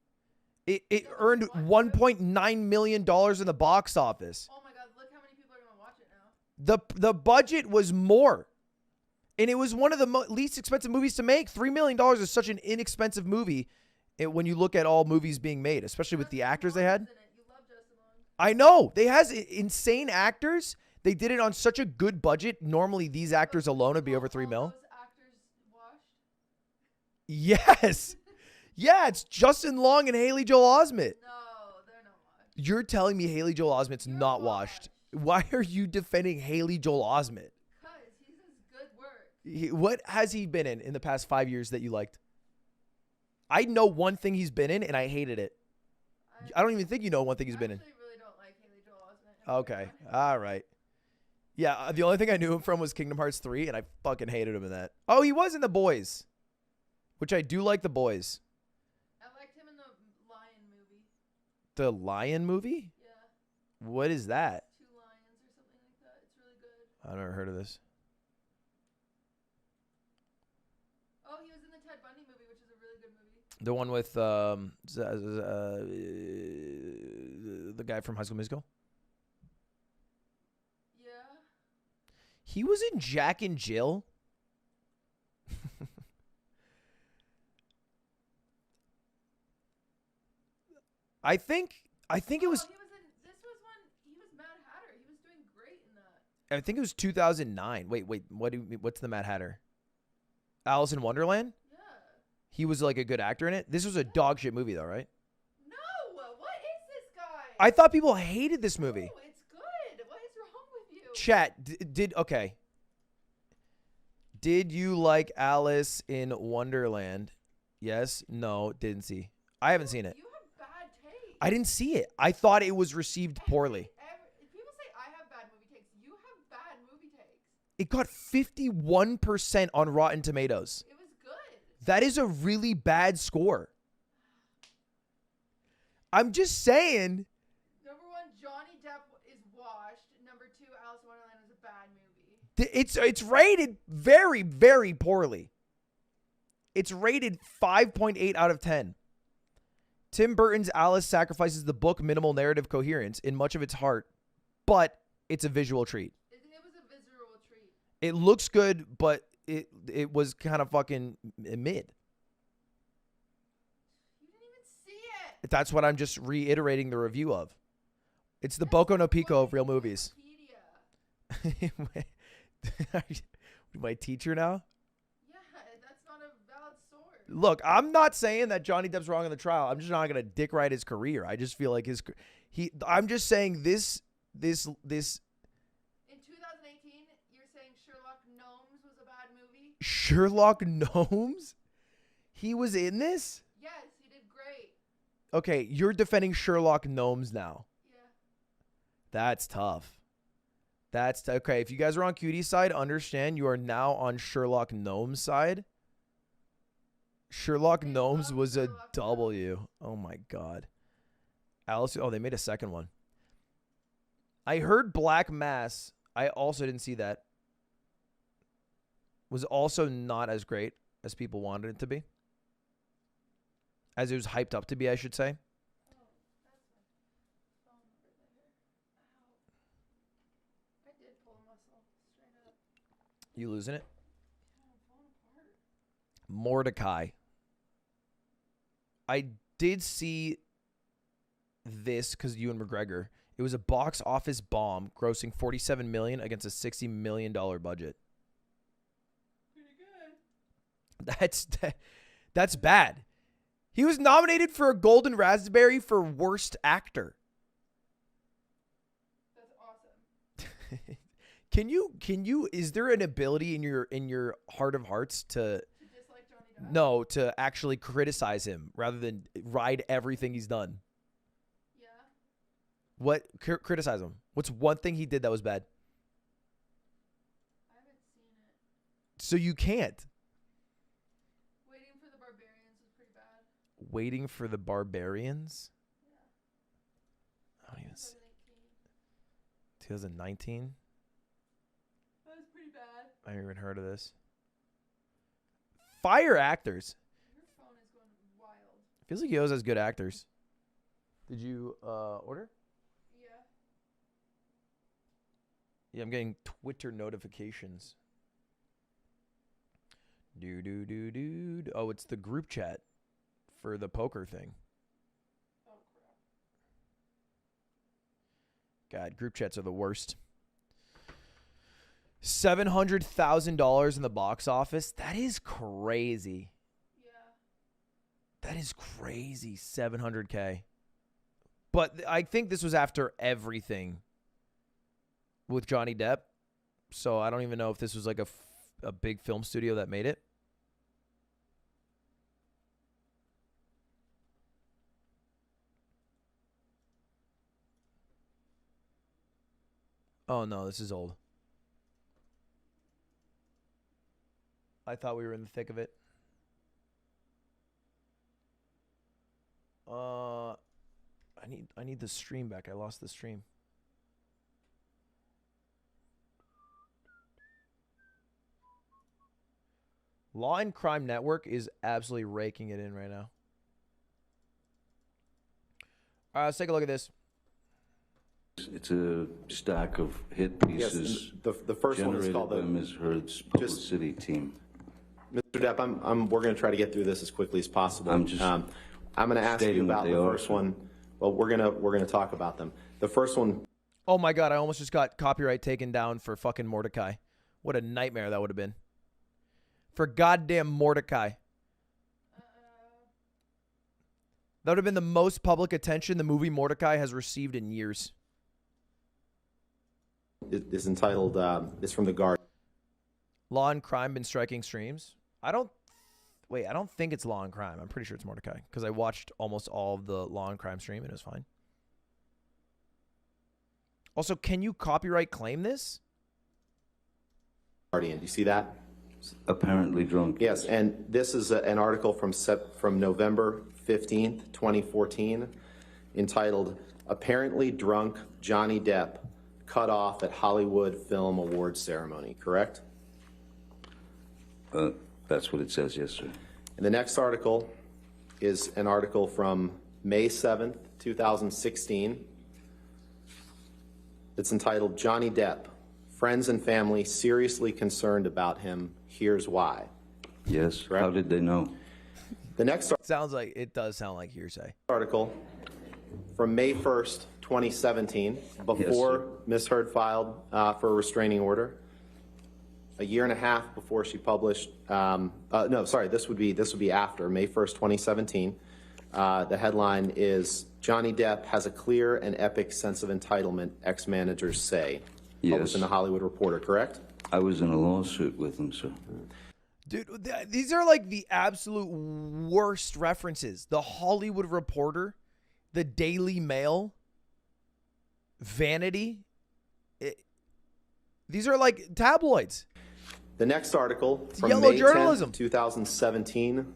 It earned $1.9 million in the box office. Oh my god, look how many people are gonna watch it now. The budget was more. And it was one of the least expensive movies to make. $3 million is such an inexpensive movie when you look at all movies being made, especially with the actors they had. I know. They has insane actors. They did it on such a good budget. Normally, these actors alone would be over $3 million. Those actors washed? Yes. Yeah, it's Justin Long and Haley Joel Osment. No, they're not washed. You're telling me Haley Joel Osment's not washed. Why are you defending Haley Joel Osment? Because he's his good work. What has he been in the past 5 years that you liked? I know one thing he's been in, and I hated it. I don't even think you know one thing he's been in. I really don't like Haley Joel Osment. Okay. All right. Yeah, the only thing I knew him from was Kingdom Hearts 3, and I fucking hated him in that. Oh, he was in The Boys, which I do like The Boys. I liked him in the Lion movie. The Lion movie? Yeah. What is that? Two Lions or something like that. It's really good. I've never heard of this. Oh, he was in the Ted Bundy movie, which is a really good movie. The one with the guy from High School Musical? Yeah. He was in Jack and Jill. I think it was. He was in. This was when he was Mad Hatter. He was doing great in that. I think it was 2009. Wait. What's the Mad Hatter? Alice in Wonderland? Yeah. He was like a good actor in it. This was a dog shit movie though, right? No. What is this guy? I thought people hated this movie. No, it's good. What is wrong with you? Chat, okay. Did you like Alice in Wonderland? Yes, no, didn't see. I haven't seen it. You have bad taste. I didn't see it. I thought it was received poorly. If people say I have bad movie takes, you have bad movie takes. It got 51% on Rotten Tomatoes. It was good. That is a really bad score. I'm just saying. Number one, Johnny Depp is washed. Number two, Alice in Wonderland is a bad movie. It's rated very, very poorly. It's rated 5.8 out of 10. Tim Burton's Alice sacrifices the book minimal narrative coherence in much of its heart, but it's a visual treat. It was a visual treat. It looks good, but it was kind of fucking mid. You didn't even see it. That's what I'm just reiterating the review of. It's the Boku no Pico of real movies. My teacher now? Yeah, that's not a valid source. Look, I'm not saying that Johnny Depp's wrong in the trial. I'm just not gonna dick ride his career. I just feel like I'm just saying this. In 2018, you're saying Sherlock Gnomes was a bad movie? Sherlock Gnomes? He was in this? Yes, he did great. Okay, you're defending Sherlock Gnomes now. Yeah. That's tough. Okay. If you guys are on Cutie's side, understand you are now on Sherlock Gnomes' side. Sherlock Gnomes was a W. Oh my God. Alice. Oh, they made a second one. I heard Black Mass. I also didn't see that. Was also not as great as people wanted it to be. As it was hyped up to be, I should say. You losing it? Mordecai. I did see this because Ewan McGregor. It was a box office bomb, grossing $47 million against a $60 million budget. Pretty good. That's bad. He was nominated for a Golden Raspberry for Worst Actor. That's awesome. Can you is there an ability in your heart of hearts to dislike Johnny Depp? No, to actually criticize him rather than ride everything he's done? Yeah. What criticize him? What's one thing he did that was bad? I haven't seen it. So you can't. Waiting for the Barbarians was pretty bad. Waiting for the Barbarians? Yeah. I don't even see. 2019? That was pretty bad. I haven't even heard of this. Fire actors. Your phone is going wild. Feels like he always has good actors. Did you order? Yeah. Yeah, I'm getting Twitter notifications. Do. Oh, it's the group chat for the poker thing. Oh, crap. God, group chats are the worst. $700,000 in the box office. That is crazy. Yeah. That is crazy. $700K. But I think this was after everything with Johnny Depp. So I don't even know if this was like a big film studio that made it. Oh, no, this is old. I thought we were in the thick of it. I need the stream back. I lost the stream. Law and Crime Network is absolutely raking it in right now. All right, let's take a look at this. It's a stack of hit pieces. Yes, the first one is called by Ms. Heard's publicity team. Mr. Depp, we're going to try to get through this as quickly as possible. I'm just I'm going to ask you about the first one. Well, we're going to talk about them. The first one. Oh my God! I almost just got copyright taken down for fucking Mordecai. What a nightmare that would have been. For goddamn Mordecai. That would have been the most public attention the movie Mordecai has received in years. It is entitled. It's from the Guardian. Law and Crime been striking streams. I don't think it's Law and Crime. I'm pretty sure it's Mordecai because I watched almost all of the Law and Crime stream and it was fine. Also, can you copyright claim this? Guardian, do you see that? Apparently drunk. Yes, and this is an article from November 15th, 2014, entitled "Apparently Drunk Johnny Depp Cut Off at Hollywood Film Awards Ceremony." Correct? That's what it says, yes, sir. And the next article is an article from May 7th, 2016. It's entitled "Johnny Depp, Friends and Family Seriously Concerned About Him. Here's Why." Yes. Correct? How did they know? The next it does sound like hearsay. Article from May 1st, 2017, before Ms. Heard filed for a restraining order. A year and a half before she published. This would be after May 1st, 2017. The headline is "Johnny Depp has a clear and epic sense of entitlement, ex-managers say." Published in the Hollywood Reporter, correct? I was in a lawsuit with him, sir. Dude, these are like the absolute worst references. The Hollywood Reporter, the Daily Mail, Vanity. These are like tabloids. The next article from yellow May journalism. 10th, 2017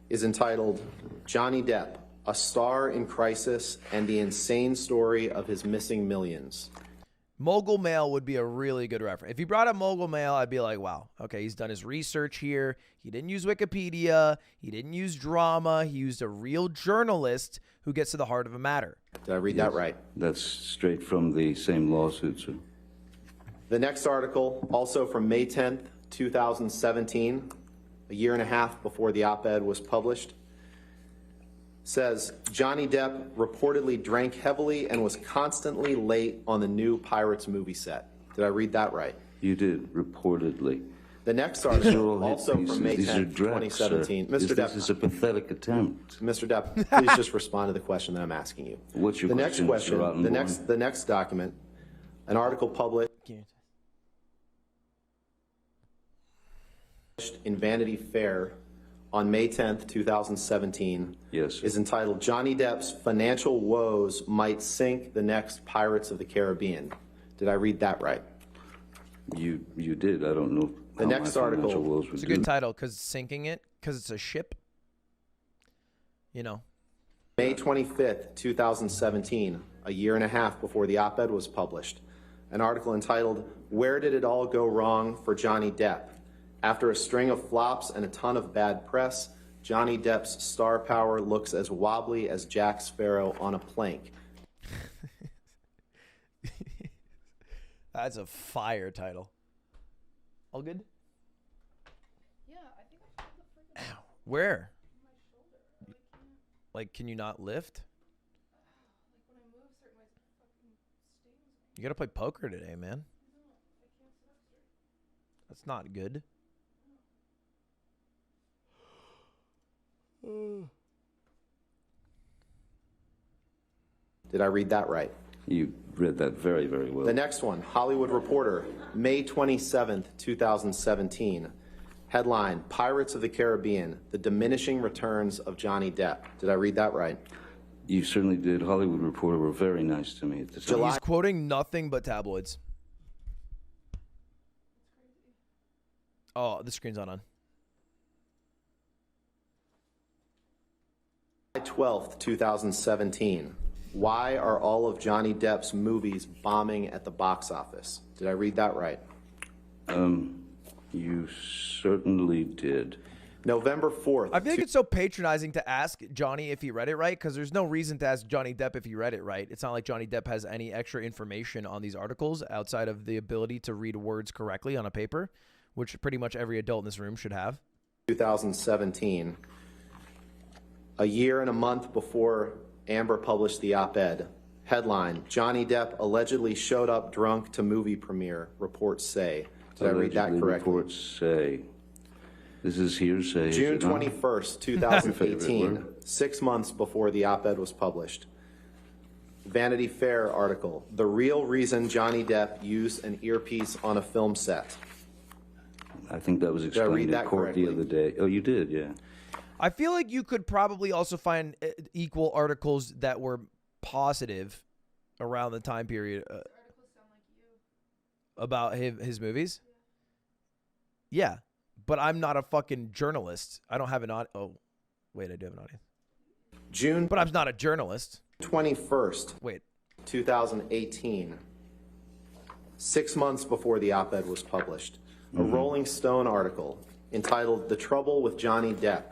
is entitled "Johnny Depp, a Star in Crisis and the Insane Story of His Missing Millions." Mogul Mail would be a really good reference. If he brought up Mogul Mail, I'd be like, wow, okay, he's done his research here. He didn't use Wikipedia. He didn't use drama. He used a real journalist who gets to the heart of a matter. Did I read that right? That's straight from the same lawsuit, sir. The next article, also from May 10th, 2017, a year and a half before the op-ed was published, says Johnny Depp reportedly drank heavily and was constantly late on the new Pirates movie set. Did I read that right? You did, reportedly. The next These are article, all hit also pieces. from May These are 10th, drags, 2017. sir. Mr. Depp, This is a pathetic attempt. Mr. Depp, please just respond to the question that I'm asking you. What's your The next question, Mr. question, Rottenborn? the next document, an article published in Vanity Fair on May 10th, 2017, is entitled "Johnny Depp's Financial Woes Might Sink the Next Pirates of the Caribbean." Did I read that right? You did. I don't know. The next article. It's a good title because sinking it, because it's a ship. You know. May 25th, 2017, a year and a half before the op-ed was published, an article entitled "Where Did It All Go Wrong for Johnny Depp? After a string of flops and a ton of bad press, Johnny Depp's star power looks as wobbly as Jack Sparrow on a plank." That's a fire title. All good? Yeah, I think I feel the freaking. Ow. Where? My shoulder. I can't. Like, can you not lift? Like when I move, certain ways, it fucking stings me. You gotta play poker today, man. No, I can't sit up straight. That's not good. Did I read that right? You read that very, very well. The next one, Hollywood Reporter, May 27th, 2017. Headline, Pirates of the Caribbean, The Diminishing Returns of Johnny Depp. Did I read that right? You certainly did. Hollywood Reporter were very nice to me at the time. He's quoting nothing but tabloids. Oh, the screen's on. 12th, 2017. Why are all of Johnny Depp's movies bombing at the box office? Did I read that right? You certainly did. November 4th. I feel like it's so patronizing to ask Johnny if he read it right, because there's no reason to ask Johnny Depp if he read it right. It's not like Johnny Depp has any extra information on these articles outside of the ability to read words correctly on a paper, which pretty much every adult in this room should have. 2017. A year and a month before Amber published the op-ed. Headline, Johnny Depp allegedly showed up drunk to movie premiere, reports say. Did I read that correctly? Reports say. This is hearsay. June 21st, 2018, 6 months before the op-ed was published. Vanity Fair article, The Real Reason Johnny Depp Used an Earpiece on a Film Set. I think that was explained in court the other day. Oh, you did, yeah. I feel like you could probably also find equal articles that were positive around the time period about his movies. Yeah, but I'm not a fucking journalist. I don't have an audience. Oh, wait, I do have an audience. But I'm not a journalist. 21st, wait, 2018, 6 months before the op-ed was published. A Rolling Stone article entitled The Trouble with Johnny Depp.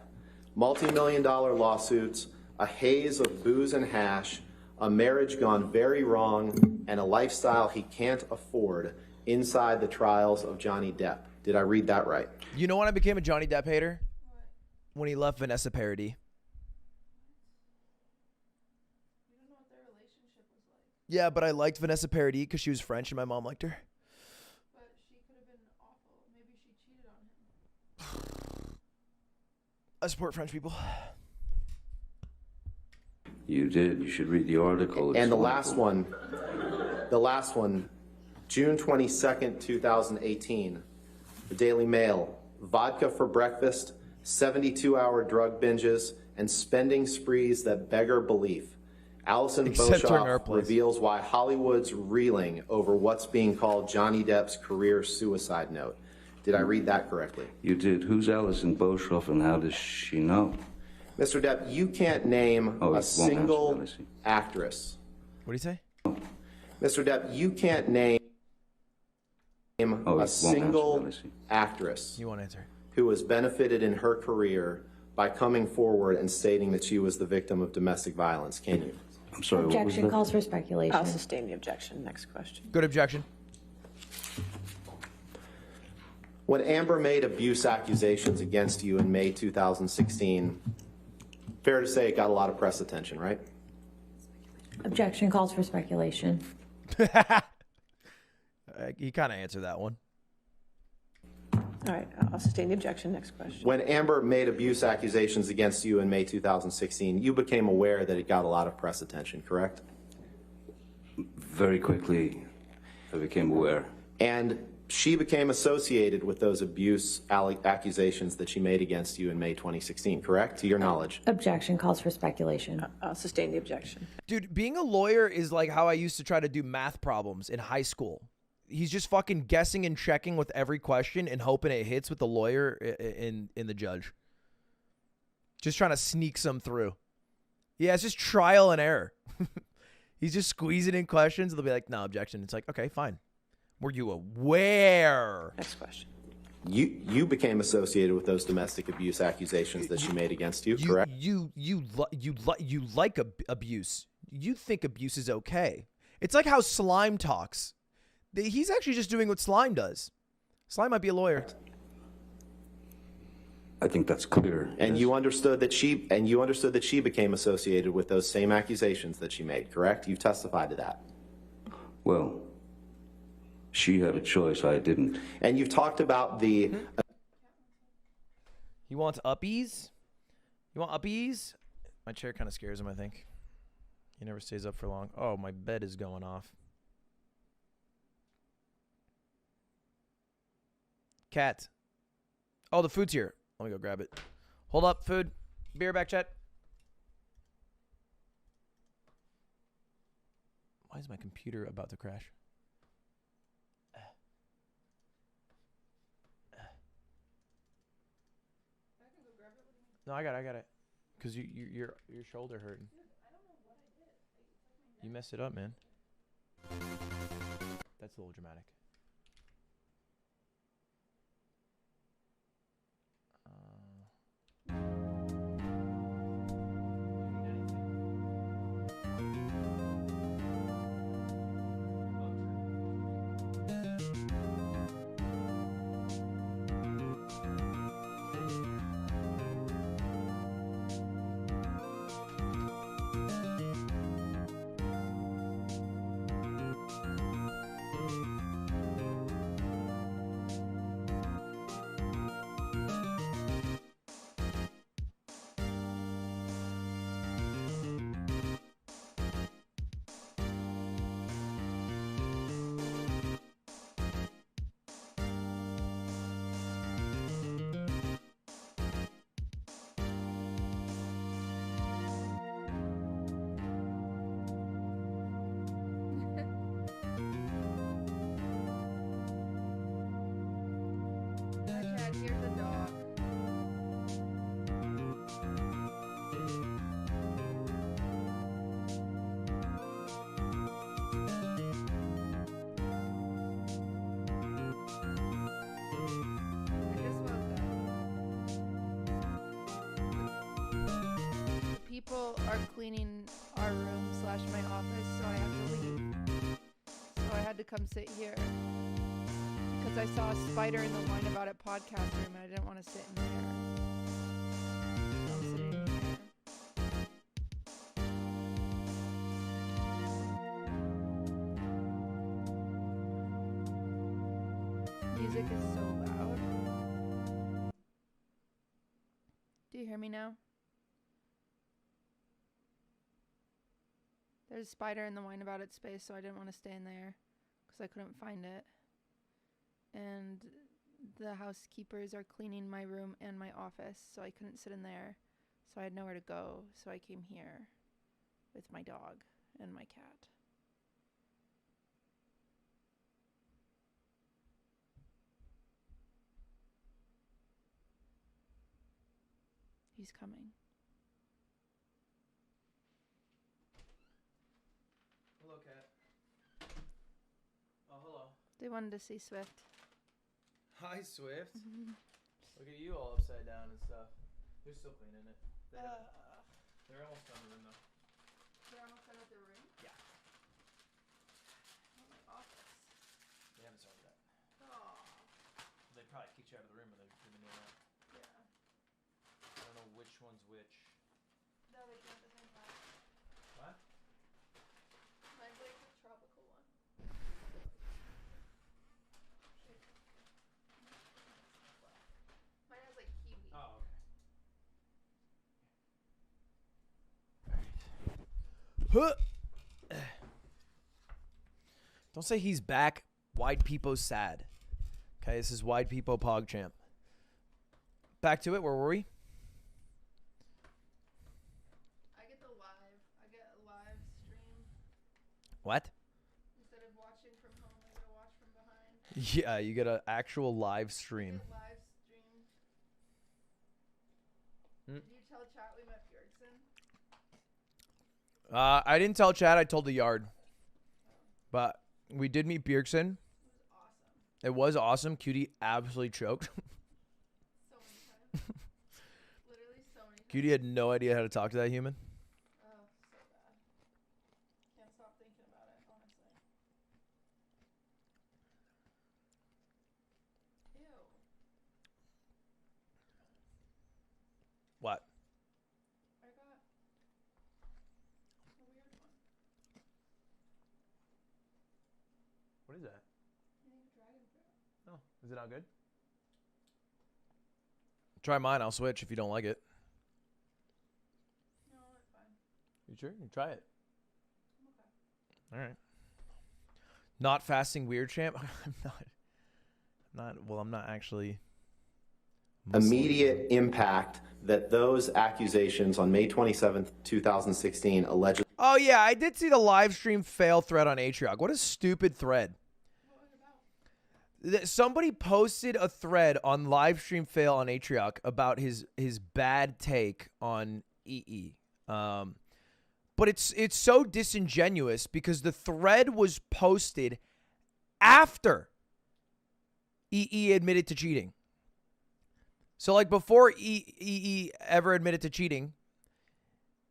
Multi-million-dollar lawsuits, a haze of booze and hash, a marriage gone very wrong, and a lifestyle he can't afford inside the trials of Johnny Depp. Did I read that right? You know when I became a Johnny Depp hater? When he left Vanessa Paradis. Yeah, but I liked Vanessa Paradis because she was French and my mom liked her. But she could have been awful. Maybe she cheated on him. I support French people. You did. You should read the article. And the last one, June 22nd, 2018, the Daily Mail, vodka for breakfast, 72-hour drug binges, and spending sprees that beggar belief. Alison Beauchamp reveals why Hollywood's reeling over what's being called Johnny Depp's career suicide note. Did I read that correctly? You did. Who's Alison Beauchamp and how does she know? Mr. Depp, you can't name a single actress. What do you say? Mr. Depp, you can't name a single actress You won't answer. who has benefited in her career by coming forward and stating that she was the victim of domestic violence, can you? I'm sorry, what was Objection that? calls for speculation. I'll sustain the objection. Next question. Good objection. When Amber made abuse accusations against you in May 2016, fair to say it got a lot of press attention, right? Objection calls for speculation. You kind of answered that one. All right, I'll sustain the objection. Next question. When Amber made abuse accusations against you in May 2016, you became aware that it got a lot of press attention, correct? Very quickly, I became aware. And she became associated with those abuse accusations that she made against you in May 2016, correct? To your knowledge. Objection calls for speculation. I'll sustain the objection. Dude, being a lawyer is like how I used to try to do math problems in high school. He's just fucking guessing and checking with every question and hoping it hits with the lawyer in the judge. Just trying to sneak some through. Yeah, it's just trial and error. He's just squeezing in questions. They'll be like, no, objection. It's like, okay, fine. Were you aware? Next question. You became associated with those domestic abuse accusations that she made against you, correct? You like abuse. You think abuse is okay. It's like how Slime talks. He's actually just doing what Slime does. Slime might be a lawyer. I think that's clear. And you understood that she became associated with those same accusations that she made, correct? You've testified to that. Well, she had a choice, I didn't. And you've talked about the... He wants uppies? You want uppies? My chair kind of scares him, I think. He never stays up for long. Oh, my bed is going off. Cat. Oh, the food's here. Let me go grab it. Hold up, food. Beer back, chat. Why is my computer about to crash? No, I got it. Cause your shoulder hurting. You messed it up, man. That's a little dramatic. Here's a dog. I just woke up. People are cleaning our room / my office, so I have to leave. So I had to come sit here. Because I saw a spider in the Wine About It podcast room and I didn't want to sit in there. So I'm sitting in here. Music is so loud. Do you hear me now? There's a spider in the Wine About It space, so I didn't want to stay in there because I couldn't find it. And the housekeepers are cleaning my room and my office, so I couldn't sit in there. So I had nowhere to go, so I came here with my dog and my cat. He's coming. Hello, cat. Oh, hello. They wanted to see Swift. Hi, Swift. Look at you all upside down and stuff. They're still cleaning it. They're almost done the room, though. They're almost done with the room? Yeah. Oh, my office. They haven't started that. Oh. They probably kicked you out of the room when they've been doing that. Yeah. I don't know which one's which. No, they came at the same time. What? Mine's like the tropical one. Mine has like kiwi. Oh, okay. Don't say he's back. Wide Peepo's sad. Okay, this is Wide Peepo PogChamp. Back to it. Where were we? I get a live stream. What? Instead of watching from home, I get to watch from behind. Yeah, you get an actual live stream. Live stream. Did you tell chat we met Bjorkson? I didn't tell Chad. I told the yard. But we did meet Bjergsen. It was awesome. Cutie absolutely choked. So many times. Literally so many times. Cutie had no idea how to talk to that human. Oh, so bad. Can't stop thinking about it, honestly. Ew. What? I got a weird one. What is that? I think dragon fruit. Oh, is it not good? Try mine. I'll switch if you don't like it. No, it's fine. You sure? You try it. All right. Not fasting weird champ. I'm not. Well, I'm not actually. Immediate impact that those accusations on May 27th, 2016 allegedly. Oh yeah, I did see the live stream fail thread on Atriog. What a stupid thread. Somebody posted a thread on live stream fail on Atriog about his bad take on EE. But it's so disingenuous because the thread was posted after EE admitted to cheating. So like before EE ever admitted to cheating,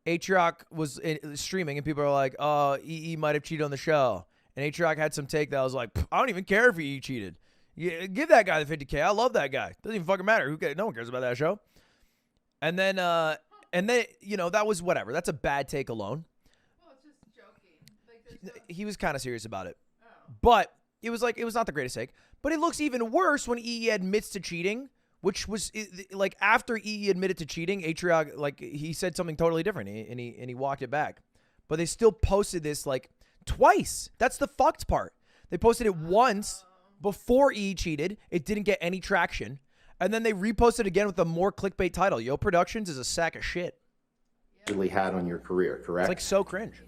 Atriog was streaming and people are like, oh, EE might have cheated on the show. And Atriog had some take that was like, I don't even care if EE cheated. Yeah, give that guy the $50K. I love that guy. Doesn't even fucking matter. No one cares about that show. And then you know, that was whatever. That's a bad take alone. Well, it's just joking. Like, he was kind of serious about it. Oh. But it was not the greatest take. But it looks even worse when EE admits to cheating, which was like after EE admitted to cheating, Atriog, like he said something totally different and he walked it back. But they still posted this like twice. That's the fucked part. They posted it once before EE cheated. It didn't get any traction. And then they reposted again with a more clickbait title. Yo Productions is a sack of shit. Allegedly had on your career, correct? It's like so cringe.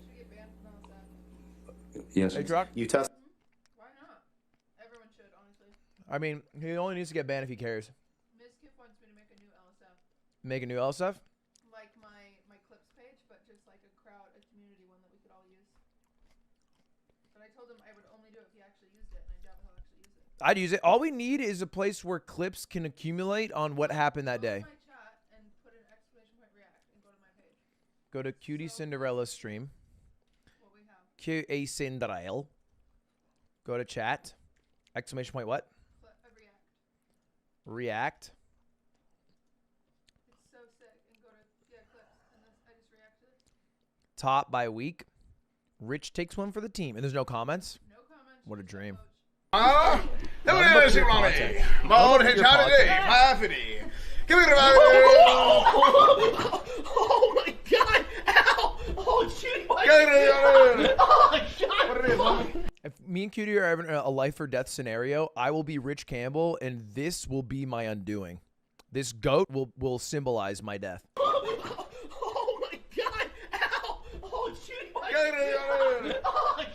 Yes. Hey, Drock? You test. why not? Everyone should, honestly. I mean, he only needs to get banned if he cares. Ms. Kip wants me to make a new LSF. Make a new LSF? Like my clips page, but just like a community one that we could all use. But I told him I would only do it if he actually used it, and I doubt he'll actually use it. I'd use it. All we need is a place where clips can accumulate on what happened that day. Go to my chat and put an exclamation point react and go to my page. Go to Cutie Cinderella stream. What we have. QA Cinderella. Go to chat. Exclamation point what? React. React. It's so sick. And go to clips, and then I just reacted. Top by week. Rich takes one for the team. And there's no comments? No comments. What a dream. Give me the oh my god! Ow! Oh, shit! Oh, shot! What it is, homie? If me and Cutie are ever in a life or death scenario, I will be Rich Campbell, and this will be my undoing. This goat will symbolize my death. Oh my god! Ow! Oh, shit! Oh,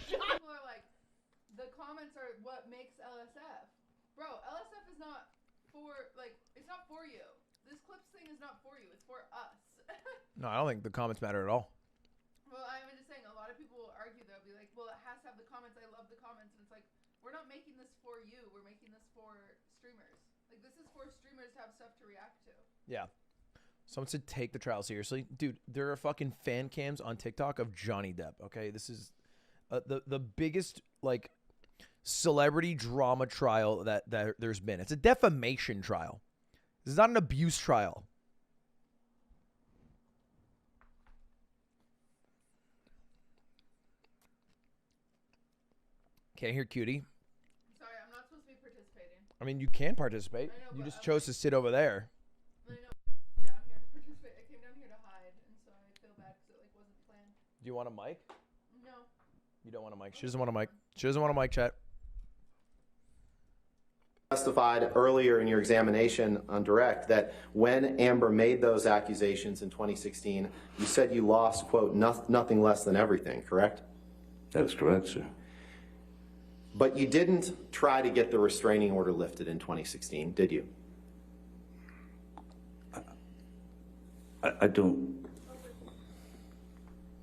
shot! People are like, the comments are what makes LSF. Bro, LSF is not for, like, it's not for you. This clips thing is not for you. It's for us. No, I don't think the comments matter at all. Well, I'm just saying, a lot of people will argue, they'll be like, well, it has to have the comments. I love the comments. And it's like, we're not making this for you. We're making this for streamers. Like, this is for streamers to have stuff to react to. Yeah. Someone said take the trial seriously. Dude, there are fucking fan cams on TikTok of Johnny Depp, okay? This is the biggest, like, celebrity drama trial that there's been. It's a defamation trial. This is not an abuse trial. Can't hear Cutie. Sorry, I'm not supposed to be participating. I mean, you can participate. I know, You but just chose to sit over there. I know. I came down here to participate. I came down here to hide, and so I feel bad because it, like, wasn't planned. Do you want a mic? No. You don't want a mic. She doesn't want a mic. She doesn't want a mic, chat. Testified earlier in your examination on direct that when Amber made those accusations in 2016, you said you lost, quote, nothing less than everything, correct? That's correct, sir. But you didn't try to get the restraining order lifted in 2016, did you? I don't.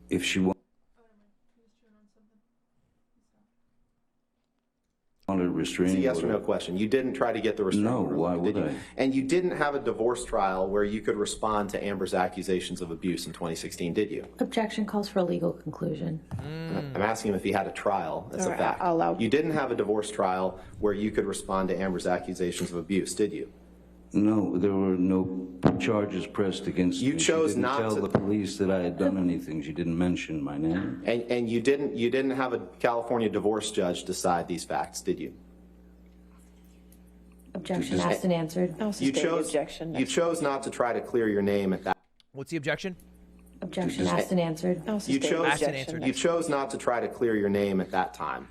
If she wanted a restraining It's a yes or order. no question. You didn't try to get the restraining order No, why lifted, would did you? I? And you didn't have a divorce trial where you could respond to Amber's accusations of abuse in 2016, did you? Objection calls for a legal conclusion. I'm asking him if he had a trial. That's a fact. I'll allow. You didn't have a divorce trial where you could respond to Amber's accusations of abuse, did you? No, there were no charges pressed against You me. chose She didn't not tell to- the police that I had done anything. She didn't mention my name. And you didn't have a California divorce judge decide these facts, did you? Objection asked and answered. You chose not to try to clear your name at that. What's the objection? Objection asked and answered. You chose not to try to clear your name at that time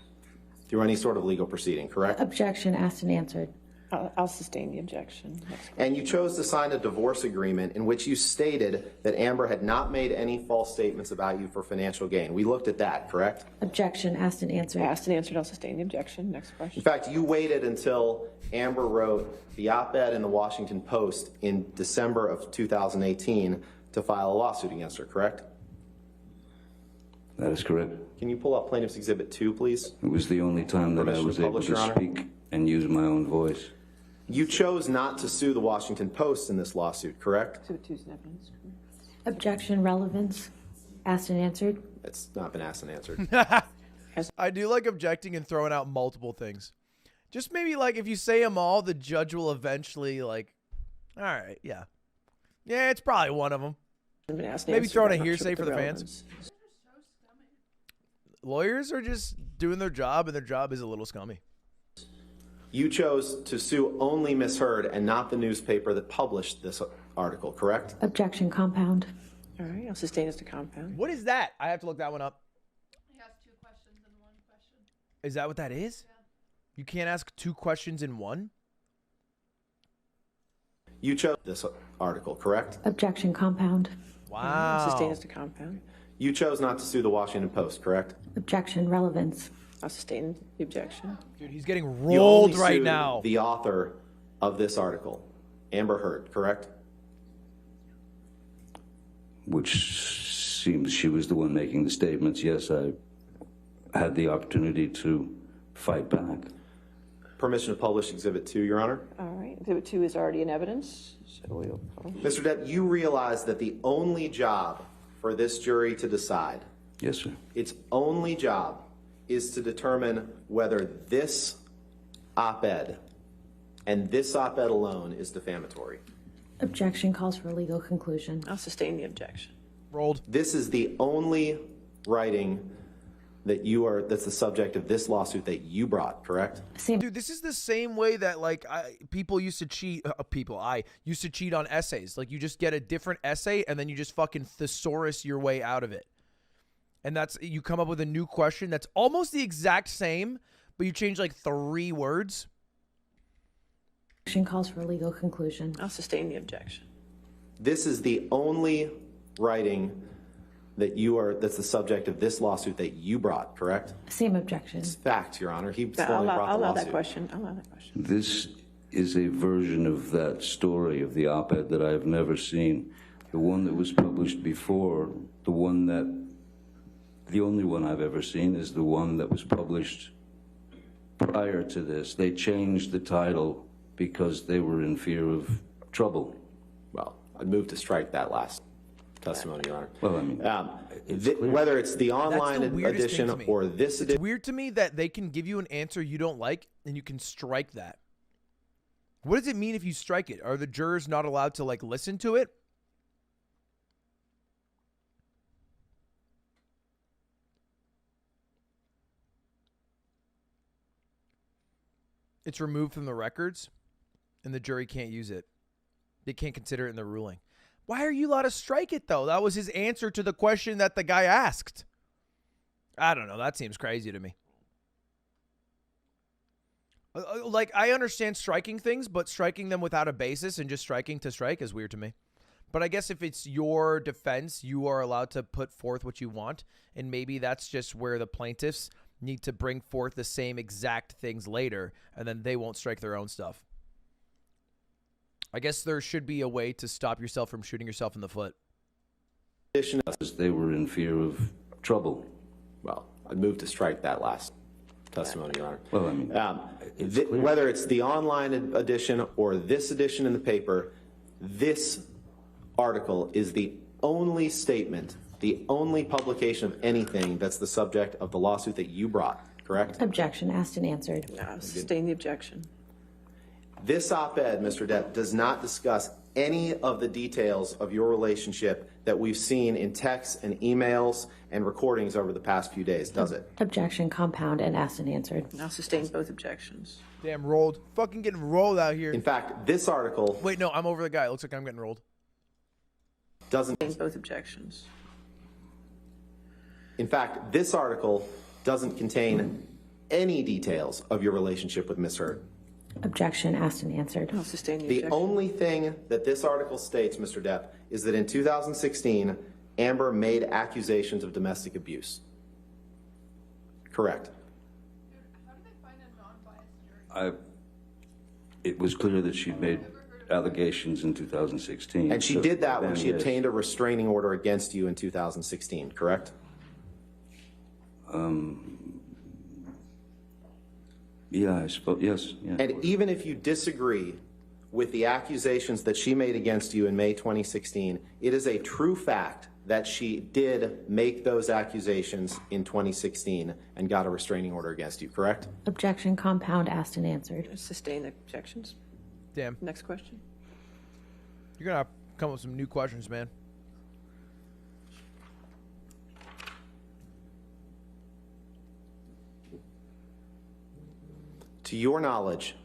through any sort of legal proceeding, correct? Objection asked and answered. I'll sustain the objection. And you chose to sign a divorce agreement in which you stated that Amber had not made any false statements about you for financial gain. We looked at that, correct? Objection asked and answered. Asked and answered. I'll sustain the objection. Next question. In fact, you waited until Amber wrote the op-ed in the Washington Post in December of 2018 to file a lawsuit against her, correct? That is correct. Can you pull up Plaintiff's Exhibit 2, please? It was the only time that I was able to speak and use my own voice. You chose not to sue the Washington Post in this lawsuit, correct? Objection relevance asked and answered. It's not been asked and answered. I do like objecting and throwing out multiple things. Just maybe like if you say them all, the judge will eventually like, all right, yeah. Yeah, it's probably one of them. Maybe throwing a hearsay for the fans. Lawyers are just doing their job, and their job is a little scummy. You chose to sue only Ms. Heard and not the newspaper that published this article, correct? Objection compound. All right, I'll sustain as to compound. What is that? I have to look that one up. He has 2 questions and 1 question. Is that what that is? Yeah. You can't ask 2 questions in one? You chose this article, correct? Objection compound. Wow. Sustain as to compound. You chose not to sue the Washington Post, correct? Objection relevance. I'll sustain the objection. Dude, he's getting You rolled only right sued now. the author of this article, Amber Heard, correct? Which seems she was the one making the statements. Yes, I had the opportunity to fight back. Permission to publish Exhibit 2, Your Honor. All right, Exhibit 2 is already in evidence, so we'll... Mr. Depp, you realize that the only job for this jury to decide, Yes, sir. its only job is to determine whether this op-ed and this op-ed alone is defamatory. Objection calls for a legal conclusion. I'll sustain the objection. Rolled. This is the only writing that that's the subject of this lawsuit that you brought, correct? Dude, this is the same way that like people used to cheat. I used to cheat on essays. Like you just get a different essay and then you just fucking thesaurus your way out of it. And you come up with a new question that's almost the exact same, but you change like 3 words. Objection calls for a legal conclusion. I'll sustain the objection. This is the only writing that that's the subject of this lawsuit that you brought, correct? Same objection. It's fact, Your Honor. He I'll brought the allow lawsuit. that question. I'll allow that question. This is a version of that story of the op-ed that I have never seen. The one that was published before, the only one I've ever seen is the one that was published prior to this. They changed the title because they were in fear of trouble. Well, I'd move to strike that last testimony, Your Honor. Well, I mean, whether it's the online edition or this edition. It's weird to me that they can give you an answer you don't like and you can strike that. What does it mean if you strike it? Are the jurors not allowed to like listen to it? It's removed from the records and the jury can't use it. They can't consider it in the ruling. Why are you allowed to strike it, though? That was his answer to the question that the guy asked. I don't know. That seems crazy to me. Like, I understand striking things, but striking them without a basis and just striking to strike is weird to me. But I guess if it's your defense, you are allowed to put forth what you want, and maybe that's just where the plaintiffs need to bring forth the same exact things later, and then they won't strike their own stuff. I guess there should be a way to stop yourself from shooting yourself in the foot. They were in fear of trouble. Well, I'd move to strike that last testimony, Your Honor. Well, I mean, whether it's the online edition or this edition in the paper, this article is the only statement, the only publication of anything that's the subject of the lawsuit that you brought, correct? Objection asked and answered. I'll sustain the objection. This op-ed, Mr. Depp, does not discuss any of the details of your relationship that we've seen in texts and emails and recordings over the past few days, does it? Objection compound and asked and answered. I'll sustain both objections. Damn, rolled. Fucking getting rolled out here. In fact, this article... Wait, no, I'm over the guy. It looks like I'm getting rolled. Doesn't... Both objections. In fact, this article doesn't contain any details of your relationship with Ms. Heard. Objection asked and answered. I'll sustain the The objection. only thing that this article states, Mr. Depp, is that in 2016, Amber made accusations of domestic abuse. Correct. It was clear that she'd made allegations in 2016. And she so did that when then, she yes. obtained a restraining order against you in 2016, correct? Yeah, I suppose, yes. Yeah. And even if you disagree with the accusations that she made against you in May 2016, it is a true fact that she did make those accusations in 2016 and got a restraining order against you, correct? Objection compound asked and answered. Sustain the objections. Damn. Next question. You're going to have to come up with some new questions, man. To your knowledge,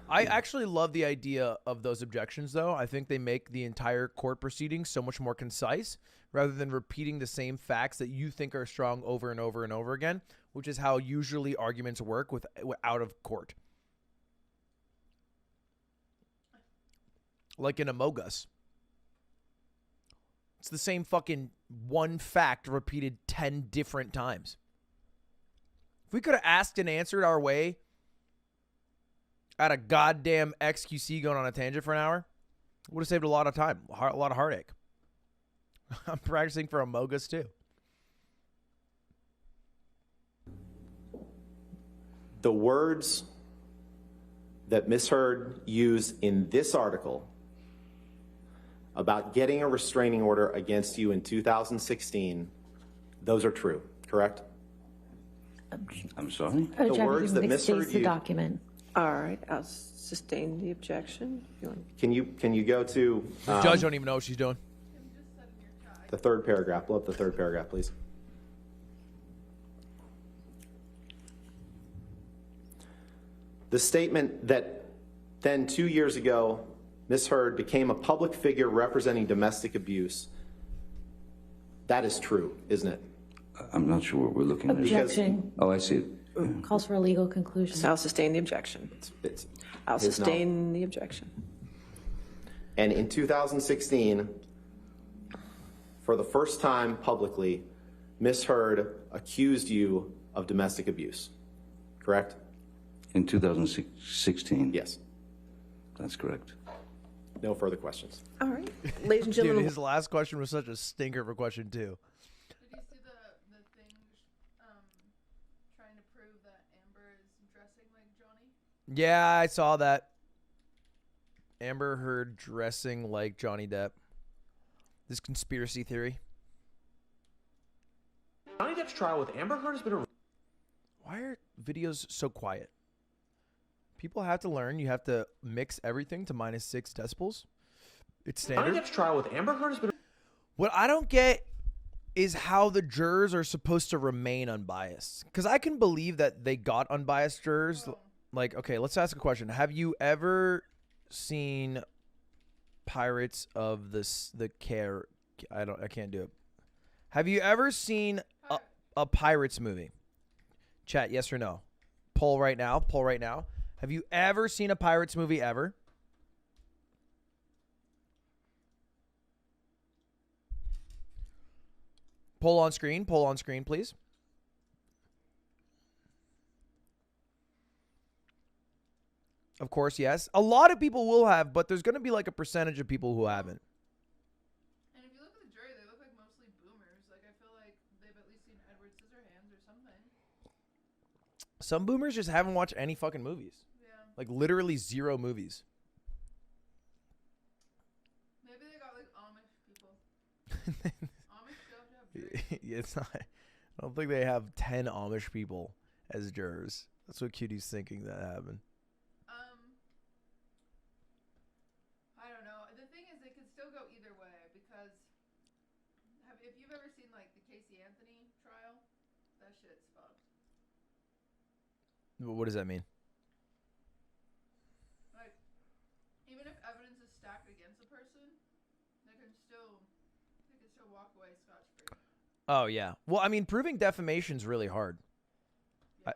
I actually love the idea of those objections, though. I think they make the entire court proceeding so much more concise rather than repeating the same facts that you think are strong over and over and over again, which is how usually arguments work with out of court. Like in Among Us. It's the same fucking one fact repeated 10 different times. If we could have asked and answered our way at a goddamn XQC going on a tangent for an hour, would have saved a lot of time, a lot of heartache. I'm practicing for Among Us too. the words that Ms. Heard used in this article about getting a restraining order against you in 2016, those are true, correct? I'm sorry? The words that Ms. Heard the used. document. All right, I'll sustain the objection. You want- Can you go to The judge don't even know what she's doing. the third paragraph? Pull up the third paragraph, please. The statement that then 2 years ago, Ms. Heard became a public figure representing domestic abuse, that is true, isn't it? I'm not sure what we're looking at. Objection. Oh, I see it. Calls for a legal conclusion. So I'll sustain the objection. I'll It's not. sustain the objection. And in 2016, for the first time publicly, Ms. Heard accused you of domestic abuse, correct? In 2016? Yes. That's correct. No further questions. All right, ladies and Dude, gentlemen. his last question was such a stinker of a question, too. Did you see the thing trying to prove that Amber is dressing like Johnny? Yeah, I saw that. Amber Heard dressing like Johnny Depp. This conspiracy theory. Johnny Depp's trial with Amber Heard has been a... Why are videos so quiet? People have to learn. You have to mix everything to -6 decibels. It's Johnny standard. Depp's trial with Amber Heard has been... What I don't get is how the jurors are supposed to remain unbiased. Because I can believe that they got unbiased jurors. Like, okay, let's ask a question. Have you ever seen Pirates of the Care? I can't do it. Have you ever seen a Pirates movie? Chat, yes or no? Poll right now. Poll right now. Have you ever seen a Pirates movie ever? Poll on screen, please. Of course, yes. A lot of people will have, but there's going to be like a percentage of people who haven't. And if you look at the jury, they look like mostly boomers. Like, I feel like they've at least seen Edward Scissorhands or something. Some boomers just haven't watched any fucking movies. Yeah. Like literally 0 movies. Maybe they got like Amish people. Amish don't have juries. Yeah, it's not. I don't think they have 10 Amish people as jurors. That's what Cutie's thinking that happened. I don't know. The thing is, it could still go either way because if you've ever seen like the Casey Anthony trial, that shit's fucked. What does that mean? Like, even if evidence is stacked against a person, they can still walk away scotch-free. Oh, yeah. Well, I mean, proving defamation's really hard.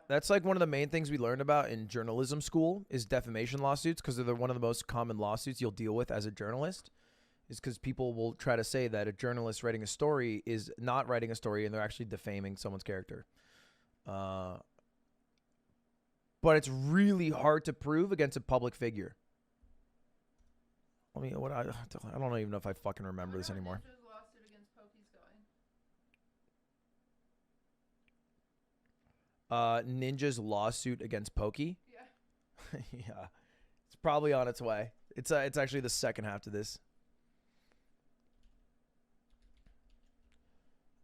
That's like one of the main things we learned about in journalism school is defamation lawsuits, because they're one of the most common lawsuits you'll deal with as a journalist, is because people will try to say that a journalist writing a story is not writing a story and they're actually defaming someone's character. But it's really hard to prove against a public figure. I don't even know if I fucking remember this anymore. Ninja's lawsuit against Pokey. Yeah. Yeah. It's probably on its way. It's actually the second half to this.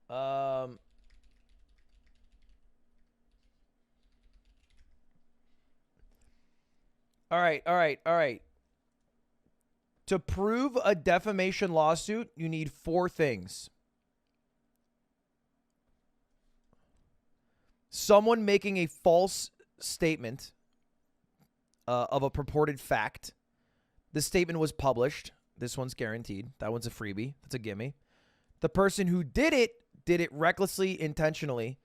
All right. To prove a defamation lawsuit, you need 4 things. Someone making a false statement of a purported fact. The statement was published. This one's guaranteed. That one's a freebie. That's a gimme. The person who did it recklessly, intentionally,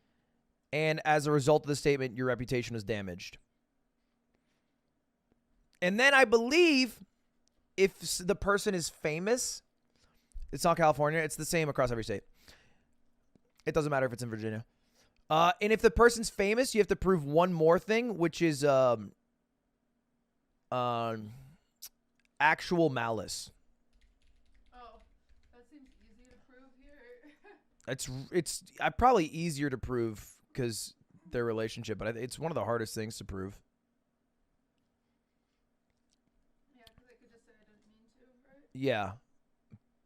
and as a result of the statement, your reputation was damaged. And then I believe if the person is famous, it's not California, it's the same across every state. It doesn't matter if it's in Virginia. And if the person's famous, you have to prove one more thing, which is actual malice. Oh, that seems easy to prove here. It's probably easier to prove because their relationship, but it's one of the hardest things to prove. Yeah, because they could just say I didn't mean to, right? Yeah.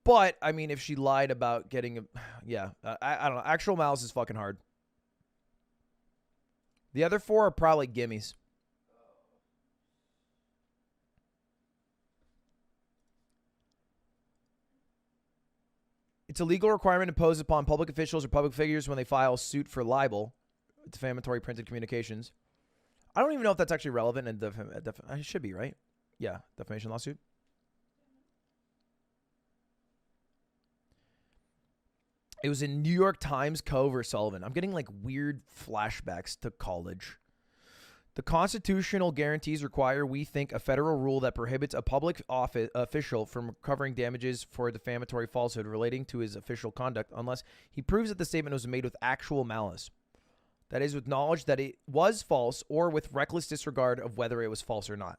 But, I mean, if she lied about getting I don't know. Actual malice is fucking hard. The other 4 are probably gimmies. It's a legal requirement imposed upon public officials or public figures when they file suit for libel, defamatory printed communications. I don't even know if that's actually relevant in it should be, right? Yeah, defamation lawsuit. It was in New York Times, Co. versus Sullivan. I'm getting like weird flashbacks to college. The constitutional guarantees require, we think, a federal rule that prohibits a public official from recovering damages for a defamatory falsehood relating to his official conduct unless he proves that the statement was made with actual malice. That is, with knowledge that it was false or with reckless disregard of whether it was false or not.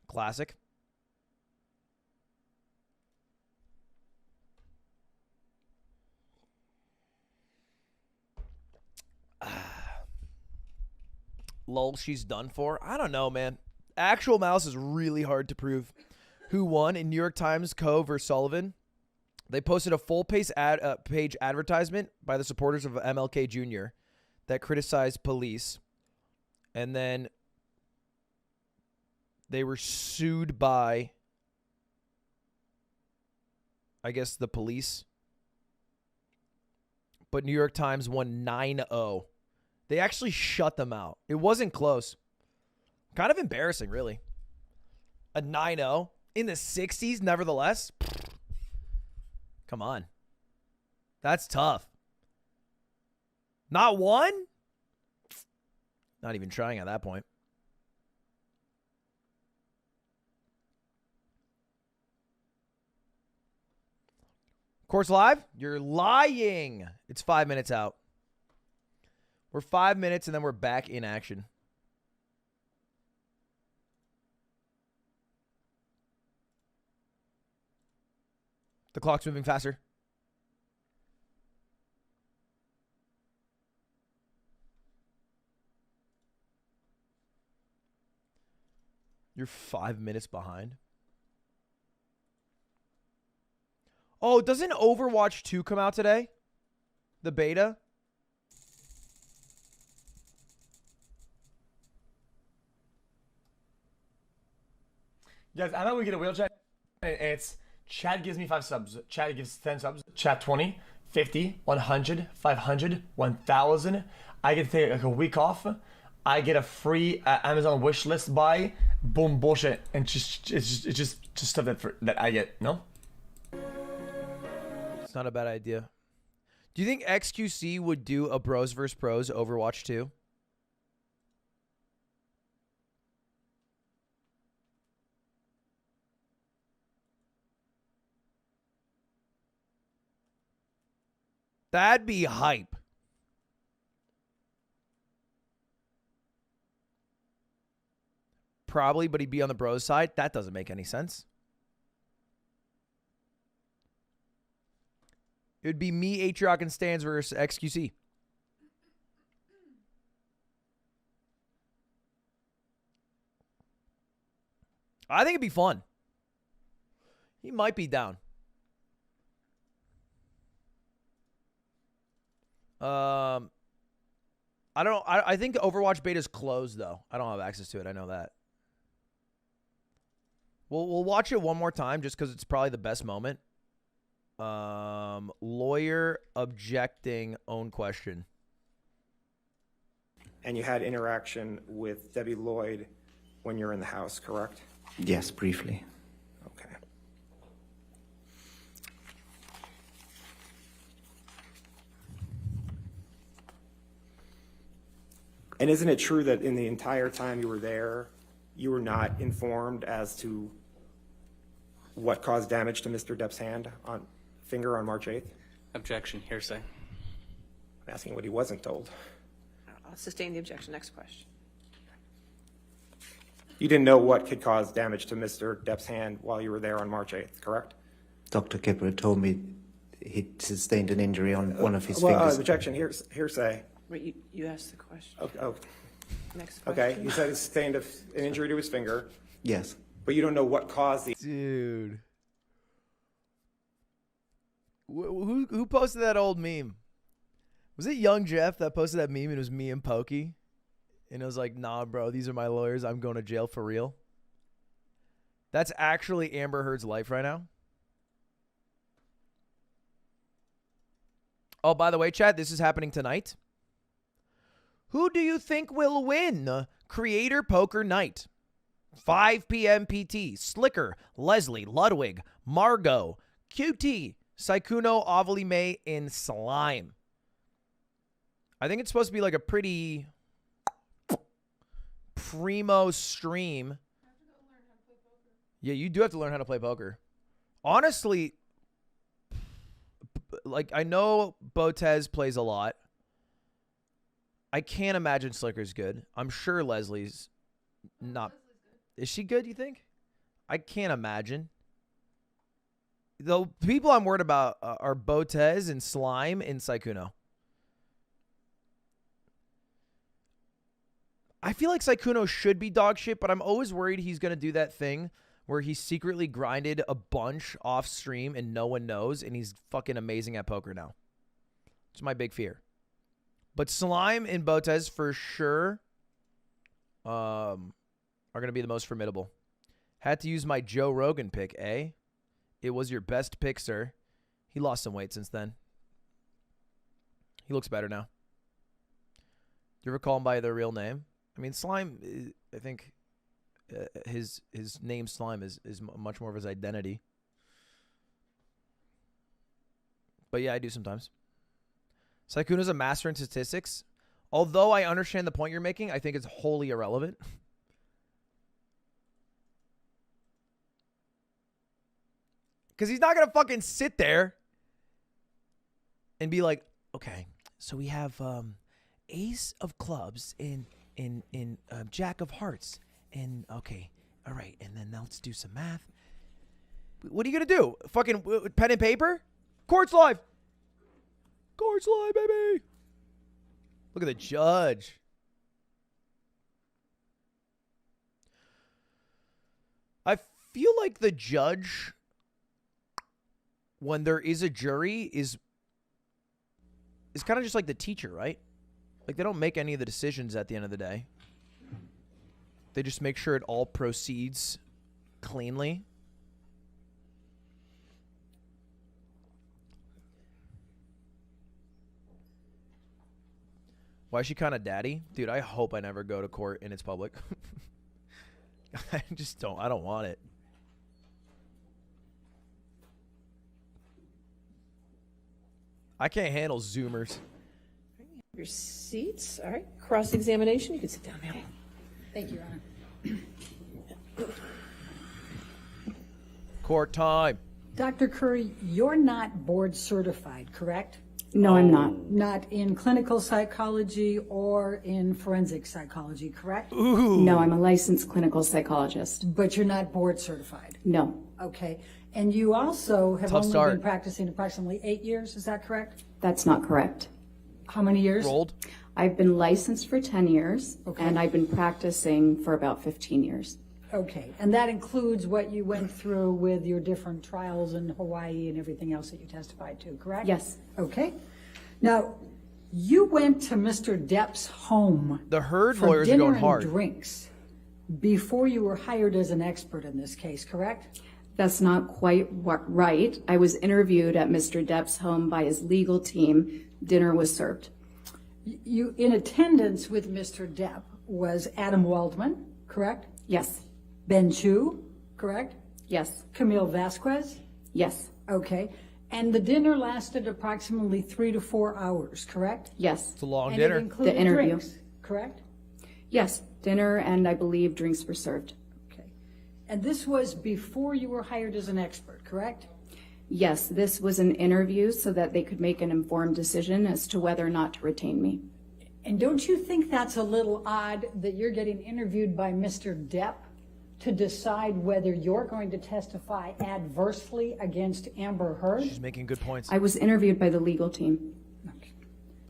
Classic. Lol, she's done for. I don't know, man. Actual malice is really hard to prove. Who won in New York Times, Co. versus Sullivan? They posted a full-page page advertisement by the supporters of MLK Jr. that criticized police. And then they were sued by, I guess, the police. But New York Times won 9-0. They actually shut them out. It wasn't close. Kind of embarrassing, really. A 9-0 in the 60s, nevertheless. Come on. That's tough. Not one? Not even trying at that point. Course live? You're lying. It's 5 minutes out. We're 5 minutes and then we're back in action. The clock's moving faster. You're 5 minutes behind. Oh, doesn't Overwatch 2 come out today? The beta? Guys, I know we get a wheelchair. It's Chad gives me 5 subs. Chad gives 10 subs. Chat 20, 50, 100, 500, 1,000. I get to take like a week off. I get a free Amazon wish list buy. Boom, bullshit, and it's just stuff that I get. No, It's not a bad idea. Do you think XQC would do a Bros vs. Pros Overwatch 2? That'd be hype. Probably, but he'd be on the Bros side. That doesn't make any sense. It would be me, Atrioc, and Stans versus XQC. I think it'd be fun. He might be down. I don't know. I think Overwatch beta is closed, though. I don't have access to it. I know that. We'll watch it one more time just because it's probably the best moment. Lawyer objecting own question. And you had interaction with Debbie Lloyd when you're in the house, correct? Yes, briefly. Okay. And isn't it true that in the entire time you were there, you were not informed as to what caused damage to Mr. Depp's finger on March 8th? Objection, hearsay. I'm asking what he wasn't told. I'll sustain the objection. Next question. You didn't know what could cause damage to Mr. Depp's hand while you were there on March 8th, correct? Dr. Kipper told me he sustained an injury on one of his fingers. Objection, hearsay. Wait, you asked the question. Oh. Next question. Okay, he said he sustained an injury to his finger. Yes. But you don't know what caused the... Dude. Who posted that old meme? Was it Young Jeff that posted that meme and it was me and Pokey? And it was like, nah, bro, these are my lawyers. I'm going to jail for real. That's actually Amber Heard's life right now. Oh, by the way, Chad, this is happening tonight. Who do you think will win Creator Poker Night? 5 p.m. PT, Slicker, Leslie, Ludwig, Margot, QT, Saikuno, Ovally May, and Slime. I think it's supposed to be like a pretty primo stream. Yeah, you do have to learn how to play poker. Honestly, like, I know Botez plays a lot. I can't imagine Slicker's good. I'm sure Leslie's not. Is she good, you think? I can't imagine. The people I'm worried about are Botez and Slime and Saikuno. I feel like Saikuno should be dog shit, but I'm always worried he's going to do that thing where he secretly grinded a bunch off stream and no one knows, and he's fucking amazing at poker now. It's my big fear. But Slime and Botez for sure are going to be the most formidable. Had to use my Joe Rogan pick, eh? It was your best pick, sir. He lost some weight since then. He looks better now. Do you ever call him by their real name? I mean, Slime, I think his name Slime is much more of his identity. But yeah, I do sometimes. Saikuno's a master in statistics. Although I understand the point you're making, I think it's wholly irrelevant. Because he's not going to fucking sit there and be like, okay, so we have ace of clubs in jack of hearts. And, okay, all right, and then now let's do some math. What are you going to do? Fucking pen and paper? Court's live. Court's live, baby. Look at the judge. I feel like the judge, when there is a jury, is kind of just like the teacher, right? Like, they don't make any of the decisions at the end of the day. They just make sure it all proceeds cleanly. Why is she kind of daddy? Dude, I hope I never go to court and it's public. I don't want it. I can't handle Zoomers. Your seats. All right. Cross-examination. You can sit down, ma'am. Thank you, Your Honor. Court time. Dr. Curry, you're not board certified, correct? No, I'm not. Not in clinical psychology or in forensic psychology, correct? Ooh. No, I'm a licensed clinical psychologist. But you're not board certified? No. Okay. And you also have Tough only start. been practicing approximately 8 years, is that correct? That's not correct. How many years? Rolled. I've been licensed for 10 years, Okay. and I've been practicing for about 15 years. Okay. And that includes what you went through with your different trials in Hawaii and everything else that you testified to, correct? Yes. Okay. Now, you went to Mr. Depp's home The Heard for lawyers are dinner going and hard. drinks before you were hired as an expert in this case, correct? That's not quite right. I was interviewed at Mr. Depp's home by his legal team. Dinner was served. You, in attendance with Mr. Depp was Adam Waldman, correct? Yes. Ben Chu, correct? Yes. Camille Vasquez? Yes. Okay. And the dinner lasted approximately 3 to 4 hours, correct? Yes. It's a long And dinner. it included The interview. drinks, correct? Yes. Dinner and I believe drinks were served. Okay. And this was before you were hired as an expert, correct? Yes, this was an interview so that they could make an informed decision as to whether or not to retain me. And don't you think that's a little odd that you're getting interviewed by Mr. Depp to decide whether you're going to testify adversely against Amber Heard? She's making good points. I was interviewed by the legal team.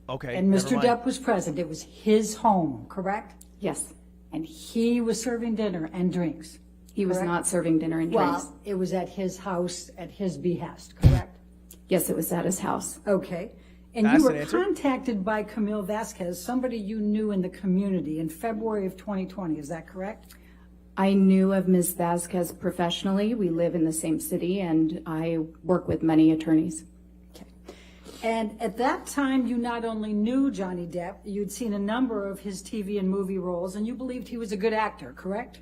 Okay. And never Mr. mind. Depp was present. It was his home, correct? Yes. And he was serving dinner and drinks. He was correct? not serving dinner and drinks. Well, it was at his house, at his behest, correct? Yes, it was at his house. Okay. And Ask you were and answer. contacted by Camille Vasquez, somebody you knew in the community, in February of 2020. Is that correct? I knew of Ms. Vasquez professionally. We live in the same city, and I work with many attorneys. And at that time, you not only knew Johnny Depp, you'd seen a number of his TV and movie roles, and you believed he was a good actor, correct?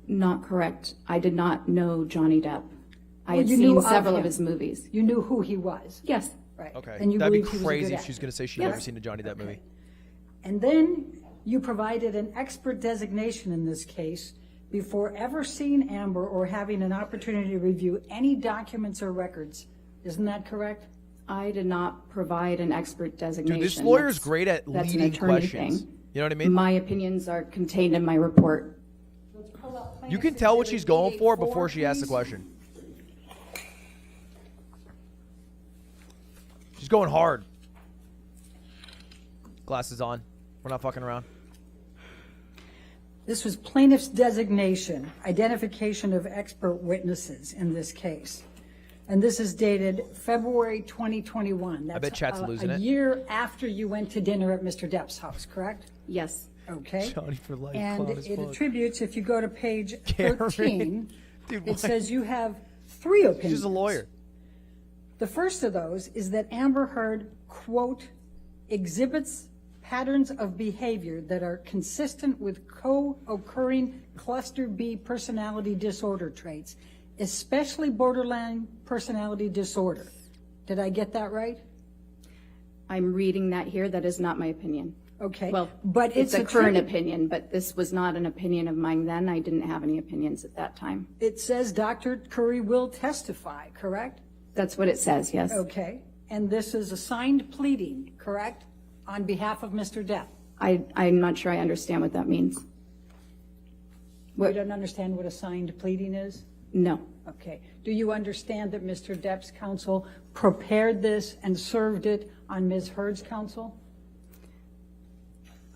Not correct. I did not know Johnny Depp. I Well, had you knew seen of several of him. his movies. You knew who he was. Yes. Right. Okay. And you That'd be believed he was a crazy good if actor. she's going to say she'd Yes. never seen a Johnny Depp movie. And then you provided an expert designation in this case before ever seeing Amber or having an opportunity to review any documents or records. Isn't that correct? I did not provide an expert designation. Dude, this lawyer's That's- great at that's an leading attorney questions. thing. You know what I mean? My opinions are contained in my report. You can tell what she's going for before she asks the question. She's going hard. Glasses on. We're not fucking around. This was plaintiff's designation, identification of expert witnesses in this case. And this is dated February 2021. That's bet Chat's losing a it. year after you went to dinner at Mr. Depp's house, correct? Yes. Okay. Johnny for life. And clown as it fuck. attributes, if you go to page Karen. 13, Dude, it what? says you have 3 opinions. She's a lawyer. The first of those is that Amber Heard, quote, exhibits patterns of behavior that are consistent with co-occurring cluster B personality disorder traits, especially borderline personality disorder. Did I get that right? I'm reading that here. That is not my opinion. Okay. Well, but it's a current attributed- opinion, but this was not an opinion of mine then. I didn't have any opinions at that time. It says Dr. Curry will testify, correct? That's what it says, yes. Okay. And this is a signed pleading, correct? On behalf of Mr. Depp. I'm not sure I understand what that means. You don't understand what a signed pleading is? No. Okay. Do you understand that Mr. Depp's counsel prepared this and served it on Ms. Heard's counsel?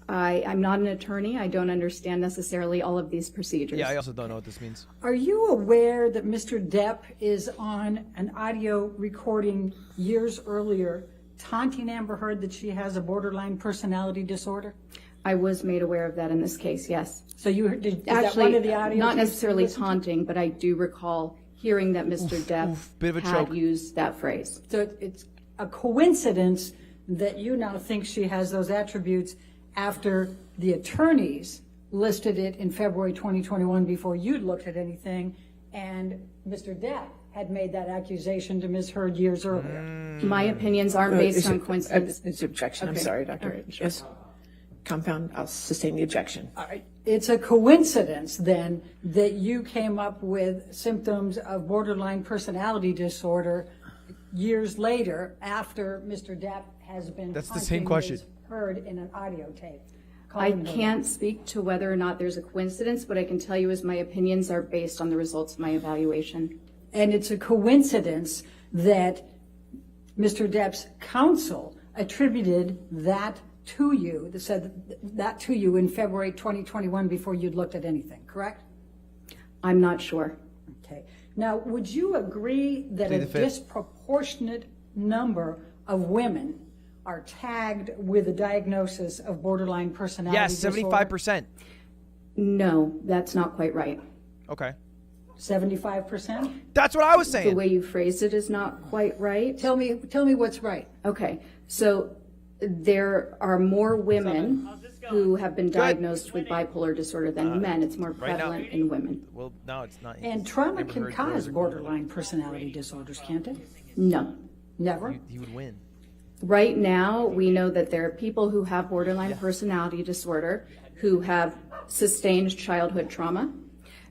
I'm not an attorney. I don't understand necessarily all of these procedures. Yeah, I also don't know what this means. Are you aware that Mr. Depp is on an audio recording years earlier taunting Amber Heard that she has a borderline personality disorder? I was made aware of that in this case, yes. So you did is that Actually, one of the audio not tapes you necessarily listened to? taunting, but I do recall hearing that Mr. Depp bit of a had choke. used that phrase. So it's a coincidence that you now think she has those attributes after the attorneys listed it in February 2021 before you'd looked at anything, and Mr. Depp had made that accusation to Ms. Heard years earlier. My opinions aren't based on coincidence. It's objection. I'm Okay. sorry, Dr. All right. Yes. Compound, I'll sustain the objection. All right. It's a coincidence, then, that you came up with symptoms of borderline personality disorder years later after Mr. Depp has been That's the same punching question. Ms. Heard in an audio tape. I Calling her can't that. speak to whether or not there's a coincidence. What I can tell you is my opinions are based on the results of my evaluation. And it's a coincidence that Mr. Depp's counsel attributed that to you, that said that to you in February 2021 before you'd looked at anything, correct? I'm not sure. Okay. Now, would you agree that Plead a the fifth. disproportionate number of women are tagged with a diagnosis of borderline personality Yes, disorder? 75%. No, that's not quite right. Okay. 75%? That's what I was The saying. way you phrased it is not quite right. Tell me what's right. Okay, so there are more women who have been diagnosed with bipolar disorder than men. It's more right now- prevalent in women. Well, no, it's not. And trauma Amber can Heard cause doors are- borderline personality disorders, can't it? No. Never? He would win. Right now, we know that there are people who have borderline personality disorder who have sustained childhood trauma.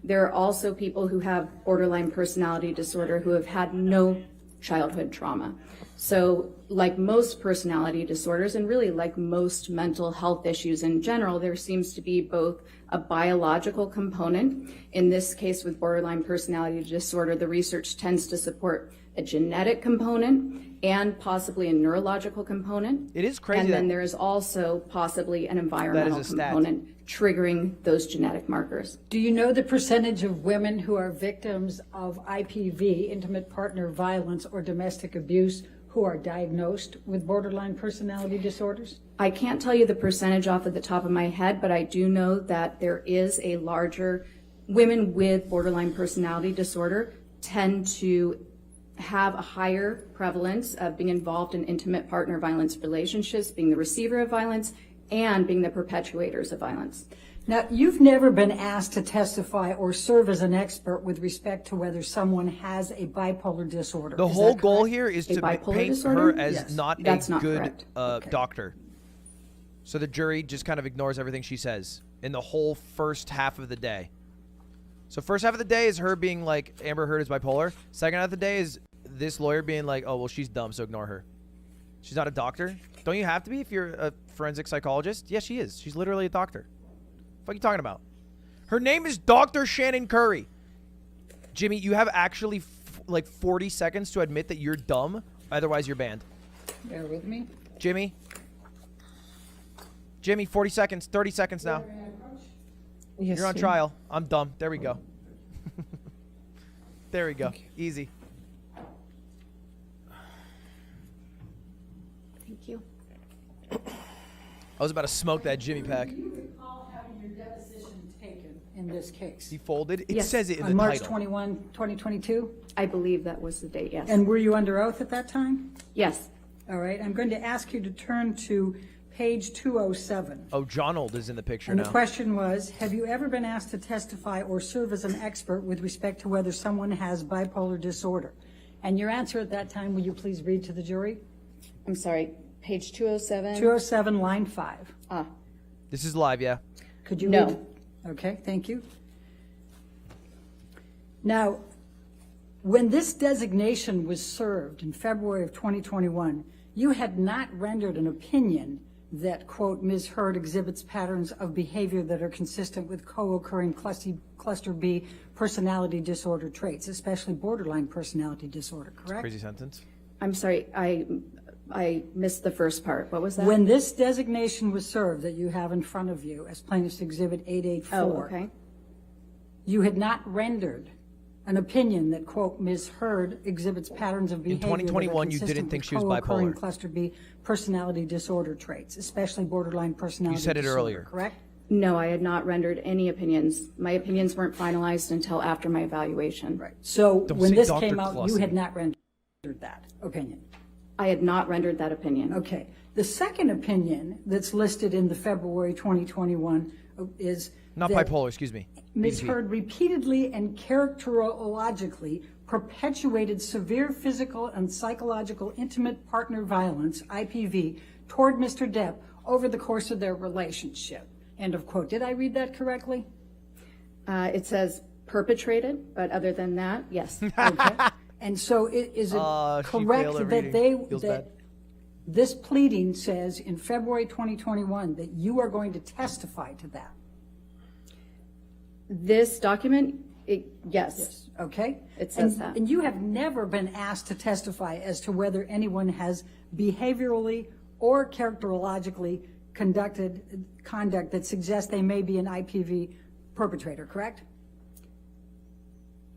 There are also people who have borderline personality disorder who have had no childhood trauma. So like most personality disorders, and really like most mental health issues in general, there seems to be both a biological component. In this case with borderline personality disorder, the research tends to support a genetic component and possibly a neurological component. It is crazy And then that- there is also possibly an environmental stat. component triggering those genetic markers. Do you know the percentage of women who are victims of IPV, intimate partner violence, or domestic abuse who are diagnosed with borderline personality disorders? I can't tell you the percentage off of the top of my head, but I do know that there is a larger, women with borderline personality disorder tend to have a higher prevalence of being involved in intimate partner violence relationships, being the receiver of violence, and being the perpetuators of violence. Now, you've never been asked to testify or serve as an expert with respect to whether someone has a bipolar disorder. The Is whole that goal correct? here is A to bipolar paint disorder? her as Yes. not That's a not good correct. doctor. So the jury just kind of ignores everything she says in the whole first half of the day. So first half of the day is her being like, Amber Heard is bipolar. Second half of the day is this lawyer being like, oh, well, she's dumb, so ignore her. She's not a doctor. Don't you have to be if you're a forensic psychologist? Yes, she is. She's literally a doctor. What are you talking about? Her name is Dr. Shannon Curry. Jimmy, you have actually like 40 seconds to admit that you're dumb. Otherwise, you're banned. Bear with me. Jimmy, 40 seconds, 30 seconds now. Yes, You're on sir. trial. I'm dumb. There we go. There we go. Easy. Thank you. I was about to smoke that Jimmy pack. Do you recall having your deposition taken in this case? He folded. It Yes. says it in On the March title. 21, 2022? I believe that was the date, yes. And were you under oath at that time? Yes. All right, I'm going to ask you to turn to page 207. Oh, Jonold is in the picture And now. the question was, have you ever been asked to testify or serve as an expert with respect to whether someone has bipolar disorder? And your answer at that time, will you please read to the jury? I'm sorry, page 207? 207, line 5. This is live, yeah. Could you No. read? Okay, thank you. Now, when this designation was served in February of 2021, you had not rendered an opinion that, quote, Ms. Heard exhibits patterns of behavior that are consistent with co-occurring cluster B personality disorder traits, especially borderline personality disorder, correct? Crazy sentence. I'm sorry, I missed the first part. What was that? When this designation was served that you have in front of you as Plaintiff's Exhibit 884, Oh, okay. you had not rendered an opinion that, quote, Ms. Heard exhibits patterns of behavior 2021, that are you didn't consistent think with she was co-occurring bipolar. cluster B personality disorder traits, especially borderline personality You said it disorder, earlier. correct? No, I had not rendered any opinions. My opinions weren't finalized until after my evaluation. Right. So Don't when say this Dr. came out, you Clausen. had not rendered that opinion. I had not rendered that opinion. Okay. The second opinion that's listed in the February 2021 is Not that bipolar, excuse me. Ms. BPD. Heard repeatedly and characterologically perpetuated severe physical and psychological intimate partner violence, IPV, toward Mr. Depp over the course of their relationship. End of quote. Did I read that correctly? It says perpetrated, but other than that, yes. Okay. And so is it correct that that this pleading says in February 2021 that you are going to testify to that? This document, yes. Okay. It says that. And you have never been asked to testify as to whether anyone has behaviorally or characterologically conduct that suggests they may be an IPV perpetrator, correct?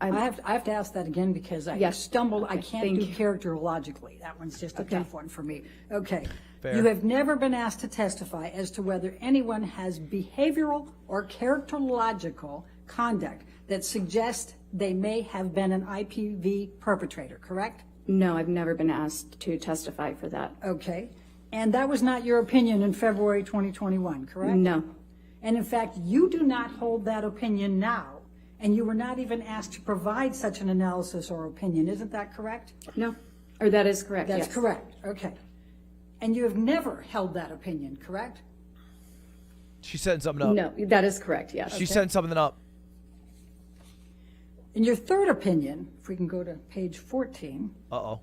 I have to ask that again because I stumbled. Okay, I can't do characterologically. That one's just a tough one for me. Okay. Fair. You have never been asked to testify as to whether anyone has behavioral or characterological conduct that suggests they may have been an IPV perpetrator, correct? No, I've never been asked to testify for that. Okay. And that was not your opinion in February 2021, correct? No. And in fact, you do not hold that opinion now. And you were not even asked to provide such an analysis or opinion. Isn't that correct? No. Or that is correct, That's yes. correct. Okay. And you have never held that opinion, correct? She's setting something up. No, that is correct, yes. She's setting something up. And your third opinion, if we can go to page 14, Uh-oh.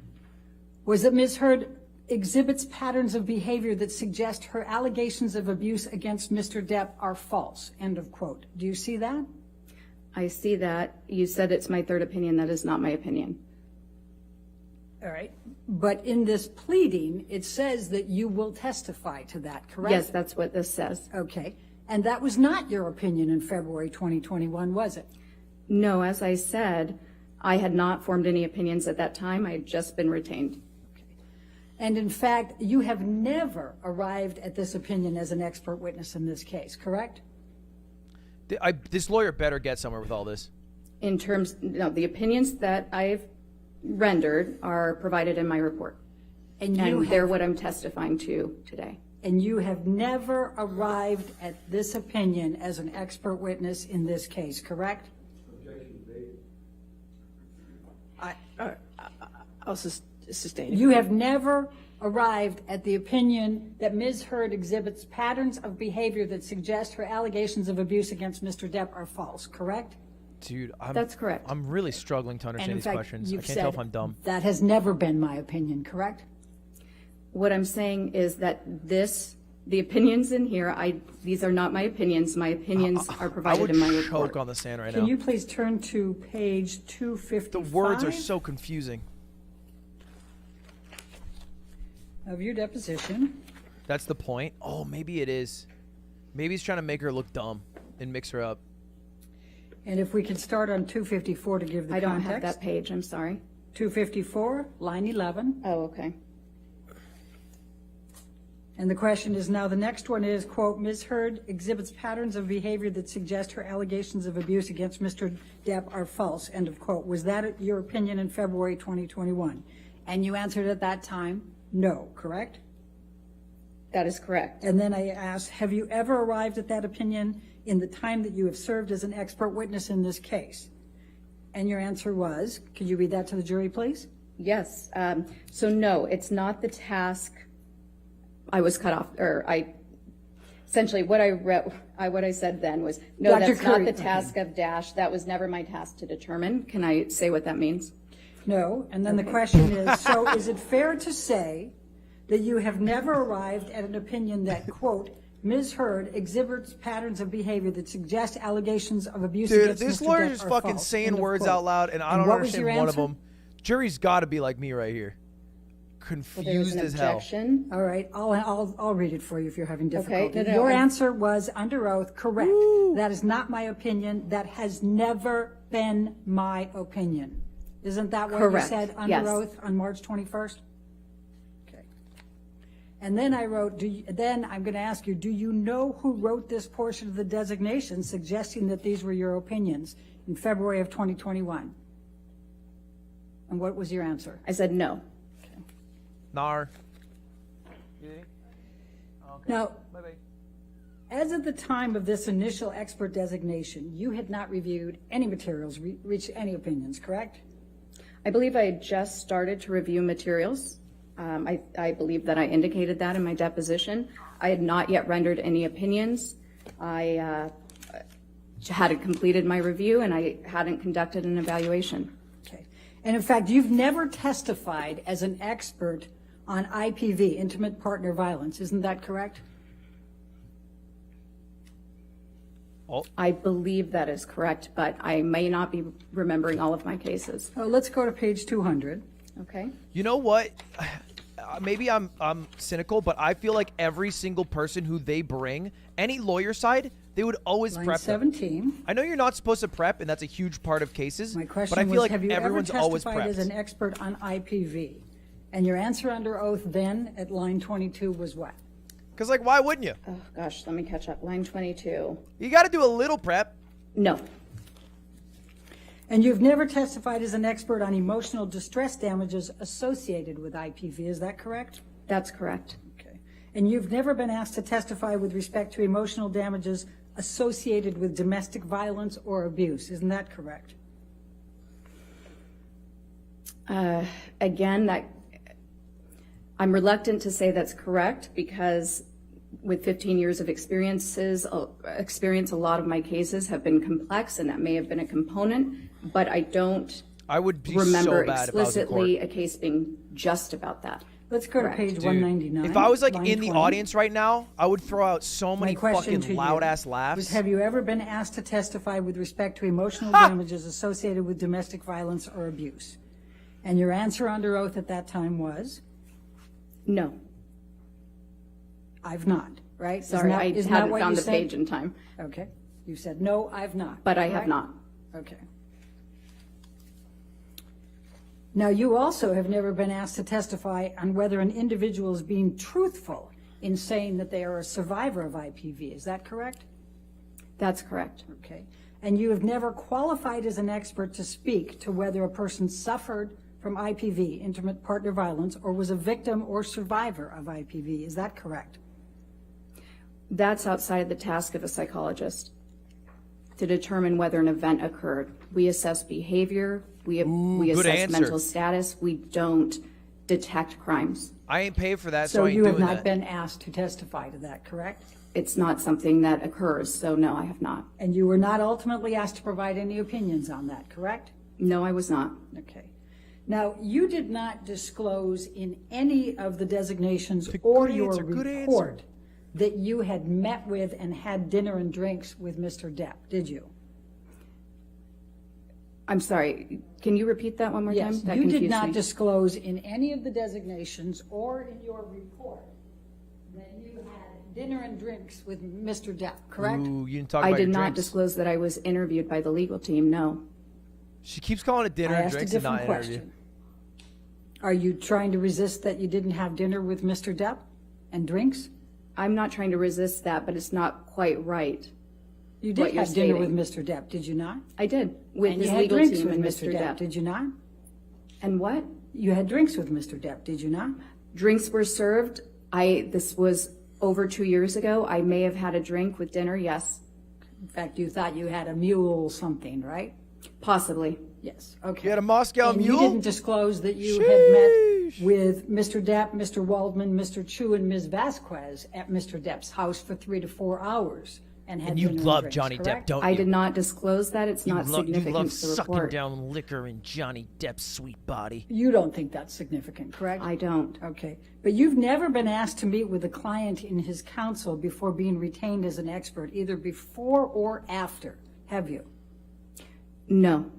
was that Ms. Heard exhibits patterns of behavior that suggest her allegations of abuse against Mr. Depp are false. End of quote. Do you see that? I see that. You said it's my third opinion. That is not my opinion. All right. But in this pleading, it says that you will testify to that, correct? Yes, that's what this says. Okay. And that was not your opinion in February 2021, was it? No, as I said, I had not formed any opinions at that time. I had just been retained. Okay. And in fact, you have never arrived at this opinion as an expert witness in this case, correct? This lawyer better get somewhere with all this. In terms, no, the opinions that I've rendered are provided in my report. And they're what I'm testifying to today. And you have never arrived at this opinion as an expert witness in this case, correct? I'll sustain it. You have never arrived at the opinion that Ms. Heard exhibits patterns of behavior that suggest her allegations of abuse against Mr. Depp are false, correct? Dude, that's correct. I'm really struggling to understand these questions. I can't tell if I'm dumb. That has never been my opinion, correct? What I'm saying is that the opinions in here, these are not my opinions. My opinions are provided in my report. I would choke on the sand right now. Can you please turn to page 255? The words are so confusing. Of your deposition. That's the point. Oh, maybe it is. Maybe he's trying to make her look dumb and mix her up. And if we could start on 254 to give the context. I don't have that page, I'm sorry. 254, line 11. Oh, okay. And the question is now, the next one is, quote, Ms. Heard exhibits patterns of behavior that suggest her allegations of abuse against Mr. Depp are false, end of quote. Was that your opinion in February 2021? And you answered at that time, no, correct? That is correct. And then I asked, have you ever arrived at that opinion in the time that you have served as an expert witness in this case? And your answer was, could you read that to the jury, please? Yes. So no, it's not the task. I was cut off, or essentially what I said then was, no, Dr. that's Curry, not the task of Dash. That was never my task to determine. Can I say what that means? No. And then the question is, so is it fair to say that you have never arrived at an opinion that, quote, Ms. Heard exhibits patterns of behavior that suggest allegations of abuse against Mr. Depp This lawyer is are fucking false, saying end of words quote. out loud, and I don't understand one of them. Jury's got to be like me right here. Confused as hell. All right, I'll read it for you if you're having difficulty. Okay. Your answer was under oath, correct. That is not my opinion. That has never been my opinion. Isn't that what Correct. you said under oath on March 21st? Okay. And then I wrote, then I'm going to ask you, do you know who wrote this portion of the designation suggesting that these were your opinions in February of 2021? And what was your answer? I said no. Nar. Now, as of the time of this initial expert designation, you had not reviewed any materials, reached any opinions, correct? I believe I had just started to review materials. I believe that I indicated that in my deposition. I had not yet rendered any opinions. I hadn't completed my review, and I hadn't conducted an evaluation. Okay. And in fact, you've never testified as an expert on IPV, intimate partner violence. Isn't that correct? I believe that is correct, but I may not be remembering all of my cases. Oh, let's go to page 200. Okay. You know what? Maybe I'm cynical, but I feel like every single person who they bring, any lawyer side, they would always Line prep 17. them. I know you're not supposed to prep, and that's a huge part of cases. My question but I feel was, like have you everyone's ever always testified as prepped. an expert on IPV? And your answer under oath then at line 22 was what? Because, like, why wouldn't you? Oh, gosh, let me catch up. Line 22. You got to do a little prep. No. And you've never testified as an expert on emotional distress damages associated with IPV, is that correct? That's correct. Okay. And you've never been asked to testify with respect to emotional damages associated with domestic violence or abuse, isn't that correct? Again, I'm reluctant to say that's correct because with 15 years of experience, a lot of my cases have been complex, and that may have been a component, but I don't remember so bad if I was in explicitly court. a case being just about that. Let's go Correct. to page Dude, 199. if I was like line in the 20. audience right now, I would throw out so many My question fucking to loud you ass laughs. was, have you ever been asked to testify with respect to emotional damages associated with domestic violence or abuse? And your answer under oath at that time was? No. I've not, right? Sorry, I isn't haven't what found you the said? page in time. Okay. You said, no, I've not. But I have correct? not. Okay. Now, you also have never been asked to testify on whether an individual is being truthful in saying that they are a survivor of IPV. Is that correct? That's correct. Okay. And you have never qualified as an expert to speak to whether a person suffered from IPV, intimate partner violence, or was a victim or survivor of IPV. Is that correct? That's outside the task of a psychologist to determine whether an event occurred. We assess behavior, we assess answer. mental status, we don't detect crimes. I ain't paid for that, so, So I ain't you have doing not that. been asked to testify to that, correct? It's not something that occurs, so no, I have not. And you were not ultimately asked to provide any opinions on that, correct? No, I was not. Okay. Now, you did not disclose in any of the designations or your report that you had met with and had dinner and drinks with Mr. Depp, did you? I'm sorry, can you repeat that one more Yes, time? That you did confused not me. disclose in any of the designations or in your report that you had dinner and drinks with Mr. Depp, correct? Ooh, you didn't talk I about did your not drinks. disclose that I was interviewed by the legal team, no. She keeps calling it dinner I and asked a drinks and not different interview. question. Are you trying to resist that you didn't have dinner with Mr. Depp and drinks? I'm not trying to resist that, but it's not quite right. You what did you're have dinner stating. with Mr. Depp, did you not? I did, with And his you had legal drinks team with and Mr. Depp, did you not? And what? You had drinks with Mr. Depp, did you not? Drinks were served. This was over 2 years ago. I may have had a drink with dinner, yes. In fact, you thought you had a mule something, right? Possibly. Yes, okay. You had a Moscow And mule? you didn't disclose that you had met with Mr. Depp, Mr. Waldman, Mr. Chu, and Ms. Vasquez at Mr. Depp's house for 3 to 4 hours and had And you dinner love drinks, Johnny Depp, correct? don't you? I did not disclose that. It's not you significant love to the sucking report. down liquor in Johnny Depp's sweet body. You don't think that's significant, correct? I don't. Okay. But you've never been asked to meet with a client in his counsel before being retained as an expert, either before or after, have you? No.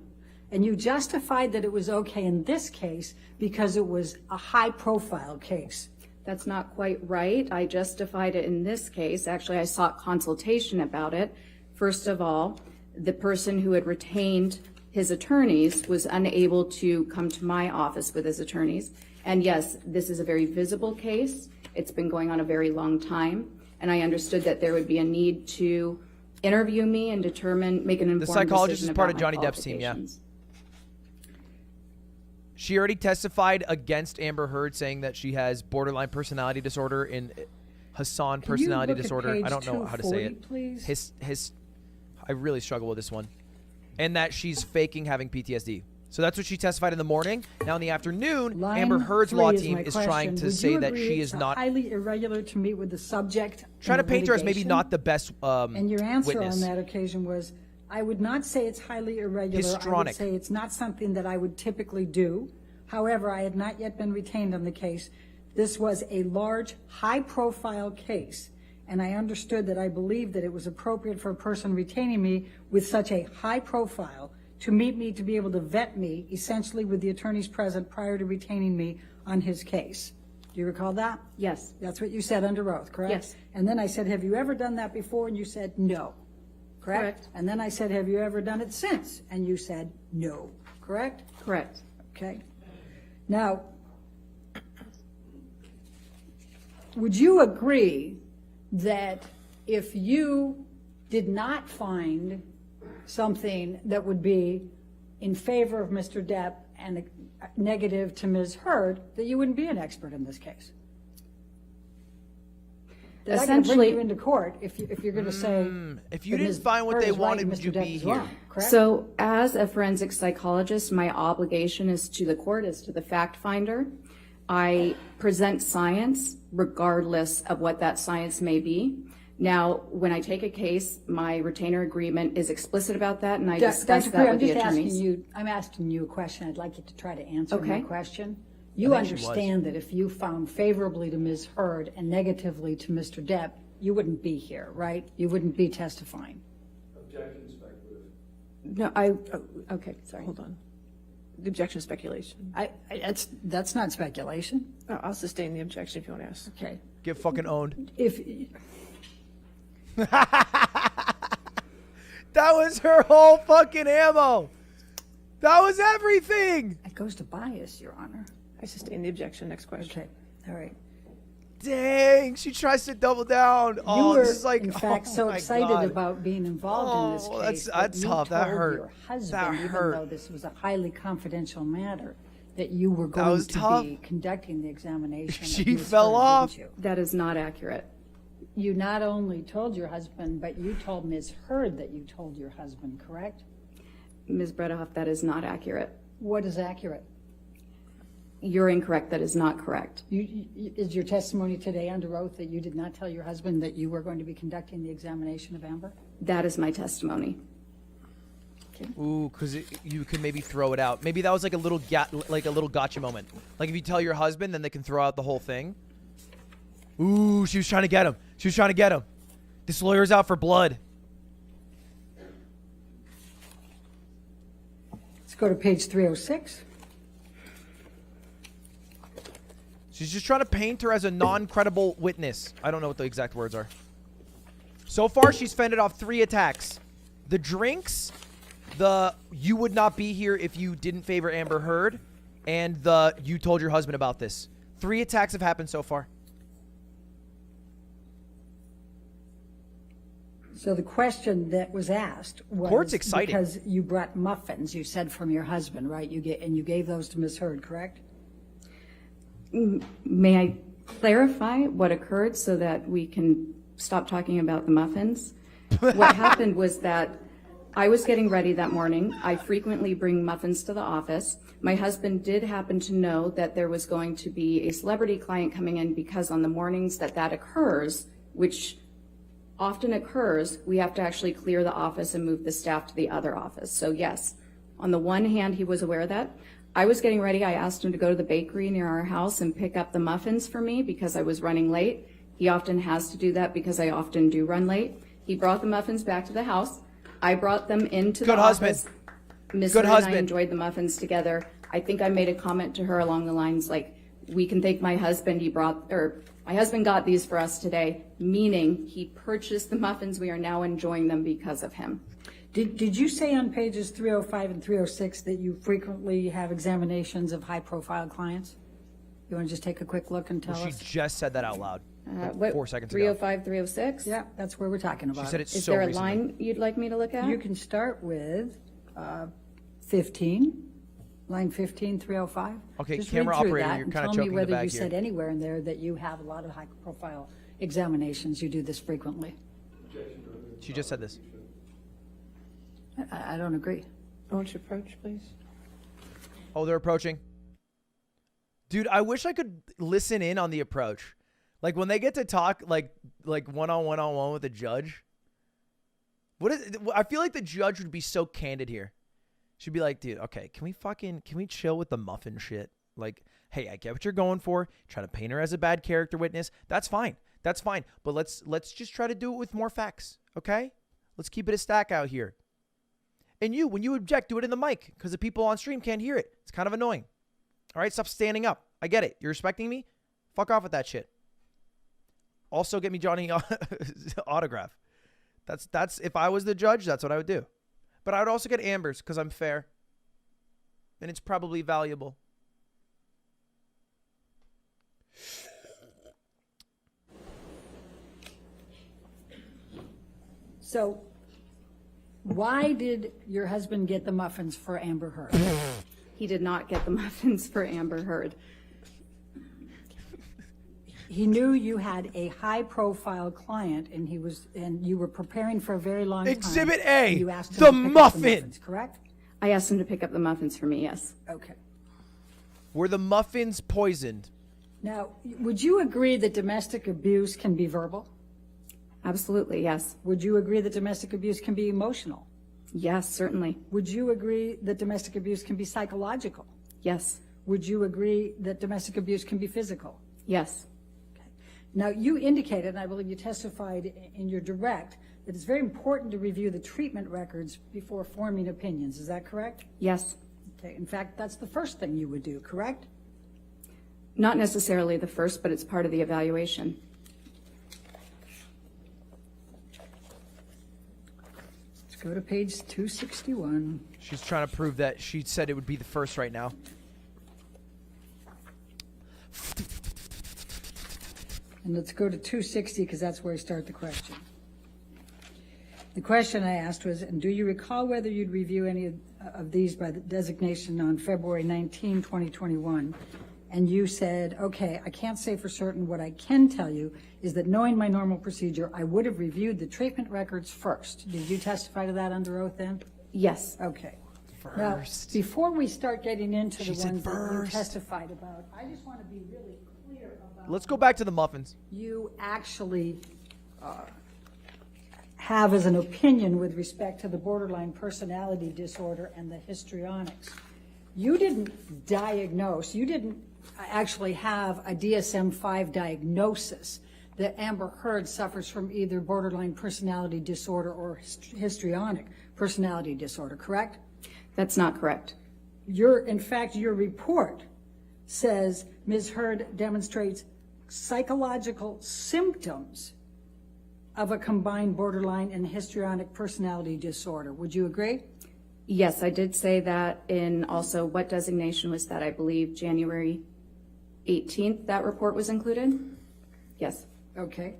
And you justified that it was okay in this case because it was a high-profile case. That's not quite right. I justified it in this case. Actually, I sought consultation about it. First of all, the person who had retained his attorneys was unable to come to my office with his attorneys. And yes, this is a very visible case. It's been going on a very long time. And I understood that there would be a need to interview me and make an informed decision. The psychologist is part about of my Johnny Depp's team, yeah. qualifications. She already testified against Amber Heard, saying that she has borderline personality disorder and Hassan Can you personality look at disorder. I page don't know how to say it. 240, please? I really struggle with this one. And that she's faking having PTSD. So that's what she testified in the morning. Now in the afternoon, Line Amber Heard's 3 law is team my is question. trying to Would say you that agree she it's is not highly irregular to meet with the subject. trying to in paint her as maybe litigation? not the best And your answer witness. on that occasion was, I would not say it's highly irregular. I would Histrionic. say it's not something that I would typically do. However, I had not yet been retained on the case. This was a large, high-profile case, and I understood that I believed that it was appropriate for a person retaining me with such a high profile to meet me, to be able to vet me, essentially with the attorneys present prior to retaining me on his case. Do you recall that? Yes. That's what you said under oath, correct? Yes. And then I said, have you ever done that before? And you said, no. Correct? Correct. And then I said, have you ever done it since? And you said, no. Correct? Correct. Okay. Now, would you agree that if you did not find something that would be in favor of Mr. Depp and negative to Ms. Heard, that you wouldn't be an expert in this case? That I can bring you into court if you're going to say. If you that didn't Ms. find what Heard they is right wanted, and would Mr. you Depp be is here? wrong, correct? So as a forensic psychologist, my obligation is to the court, is to the fact finder. I present science regardless of what that science may be. Now, when I take a case, my retainer agreement is explicit about that, and I discuss Dr. that Clear, with the attorneys. I'm asking you a question. I'd like you to try to answer my Okay. question. You I think she understand that if you found favorably to Ms. Heard and negatively to Mr. Depp, you wouldn't be here, right? You wouldn't be testifying. Objection speculative. No, okay, sorry. Hold on. The objection is speculation. That's not speculation. I'll sustain the objection if you want to ask. Okay. Get fucking owned. That was her whole fucking ammo. That was everything. It goes to bias, Your Honor. I sustain the objection. Next question. Okay. All right. Dang, she tries to double down. Oh, You were, this is like, in fact, oh so my excited God. about being involved in this Oh, case. that's you tough. That told hurt. Your husband, That even hurt. though this was a highly confidential matter, that you were That going was to tough. be conducting the examination. of She Ms. fell Heard, off. didn't you? That is not accurate. You not only told your husband, but you told Ms. Heard that you told your husband, correct? Ms. Bredehoff, that is not accurate. What is accurate? You're incorrect. That is not correct. Is your testimony today under oath that you did not tell your husband that you were going to be conducting the examination of Amber? That is my testimony. Ooh, because you could maybe throw it out. Maybe that was like a little gotcha moment. Like if you tell your husband, then they can throw out the whole thing. Ooh, she was trying to get him. She was trying to get him. This lawyer's out for blood. Let's go to page 306. She's just trying to paint her as a non-credible witness. I don't know what the exact words are. So far, she's fended off 3 attacks. The drinks, the you would not be here if you didn't favor Amber Heard, and the you told your husband about this. 3 attacks have happened so far. So the question that was asked was Court's exciting. because you brought muffins, you said, from your husband, right? You gave those to Ms. Heard, correct? May I clarify what occurred so that we can stop talking about the muffins? What happened was that I was getting ready that morning. I frequently bring muffins to the office. My husband did happen to know that there was going to be a celebrity client coming in because on the mornings that occurs, which often occurs, we have to actually clear the office and move the staff to the other office. So yes, on the one hand, he was aware of that. I was getting ready. I asked him to go to the bakery near our house and pick up the muffins for me because I was running late. He often has to do that because I often do run late. He brought the muffins back to the house. I brought them into the office. Ms. Heard and I enjoyed the muffins together. I think I made a comment to her along the lines like, we can thank my husband. My husband got these for us today, meaning he purchased the muffins. We are now enjoying them because of him. Did you say on pages 305 and 306 that you frequently have examinations of high-profile clients? You want to just take a quick look and tell us? She just said that out loud. What, 4 seconds 305, 306? Yeah, that's where we're talking about. She said it Is so there a recently. line you'd like me to look at? You can start with 15, line 15, 305. Okay, Just camera read through operator, that you're and kinda tell choking me the whether bag you here. said anywhere in there that you have a lot of high-profile examinations. You do this frequently. She just said this. I don't agree. Won't you approach, please? Oh, they're approaching. Dude, I wish I could listen in on the approach. Like when they get to talk like one-on-one with the judge. I feel like the judge would be so candid here. She'd be like, dude, okay, can we chill with the muffin shit? Like, hey, I get what you're going for. Trying to paint her as a bad character witness. That's fine. That's fine. But let's just try to do it with more facts, okay? Let's keep it a stack out here. And you, when you object, do it in the mic because the people on stream can't hear it. It's kind of annoying. All right, stop standing up. I get it. You're respecting me? Fuck off with that shit. Also, get me Johnny autograph. That's if I was the judge, that's what I would do. But I would also get Amber's because I'm fair. And it's probably valuable. So, why did your husband get the muffins for Amber Heard? He did not get the muffins for Amber Heard. He knew you had a high-profile client, and you were preparing for a very long time. Exhibit A, You asked him the to pick up muffin. muffins, correct? I asked him to pick up the muffins for me, yes. Okay. Were the muffins poisoned? Now, would you agree that domestic abuse can be verbal? Absolutely, yes. Would you agree that domestic abuse can be emotional? Yes, certainly. Would you agree that domestic abuse can be psychological? Yes. Would you agree that domestic abuse can be physical? Yes. Now, you indicated, and I believe you testified in your direct, that it's very important to review the treatment records before forming opinions. Is that correct? Yes. Okay. In fact, that's the first thing you would do, correct? Not necessarily the first, but it's part of the evaluation. Let's go to page 261. She's trying to prove that she said it would be the first right now. And let's go to 260 because that's where I start the question. The question I asked was, and do you recall whether you'd review any of these by the designation on February 19, 2021? And you said, okay, I can't say for certain. What I can tell you is that knowing my normal procedure, I would have reviewed the treatment records first. Did you testify to that under oath then? Yes. Okay. First. Now, before we start getting into She the said ones that you first. testified about, I just want to be really clear about Let's go back to the muffins. you actually have as an opinion with respect to the borderline personality disorder and the histrionics. You didn't diagnose, you didn't actually have a DSM-5 diagnosis that Amber Heard suffers from either borderline personality disorder or histrionic personality disorder, correct? That's not correct. In fact, your report says Ms. Heard demonstrates psychological symptoms of a combined borderline and histrionic personality disorder. Would you agree? Yes, I did say that in also what designation was that? I believe January 18th that report was included? Yes. Okay.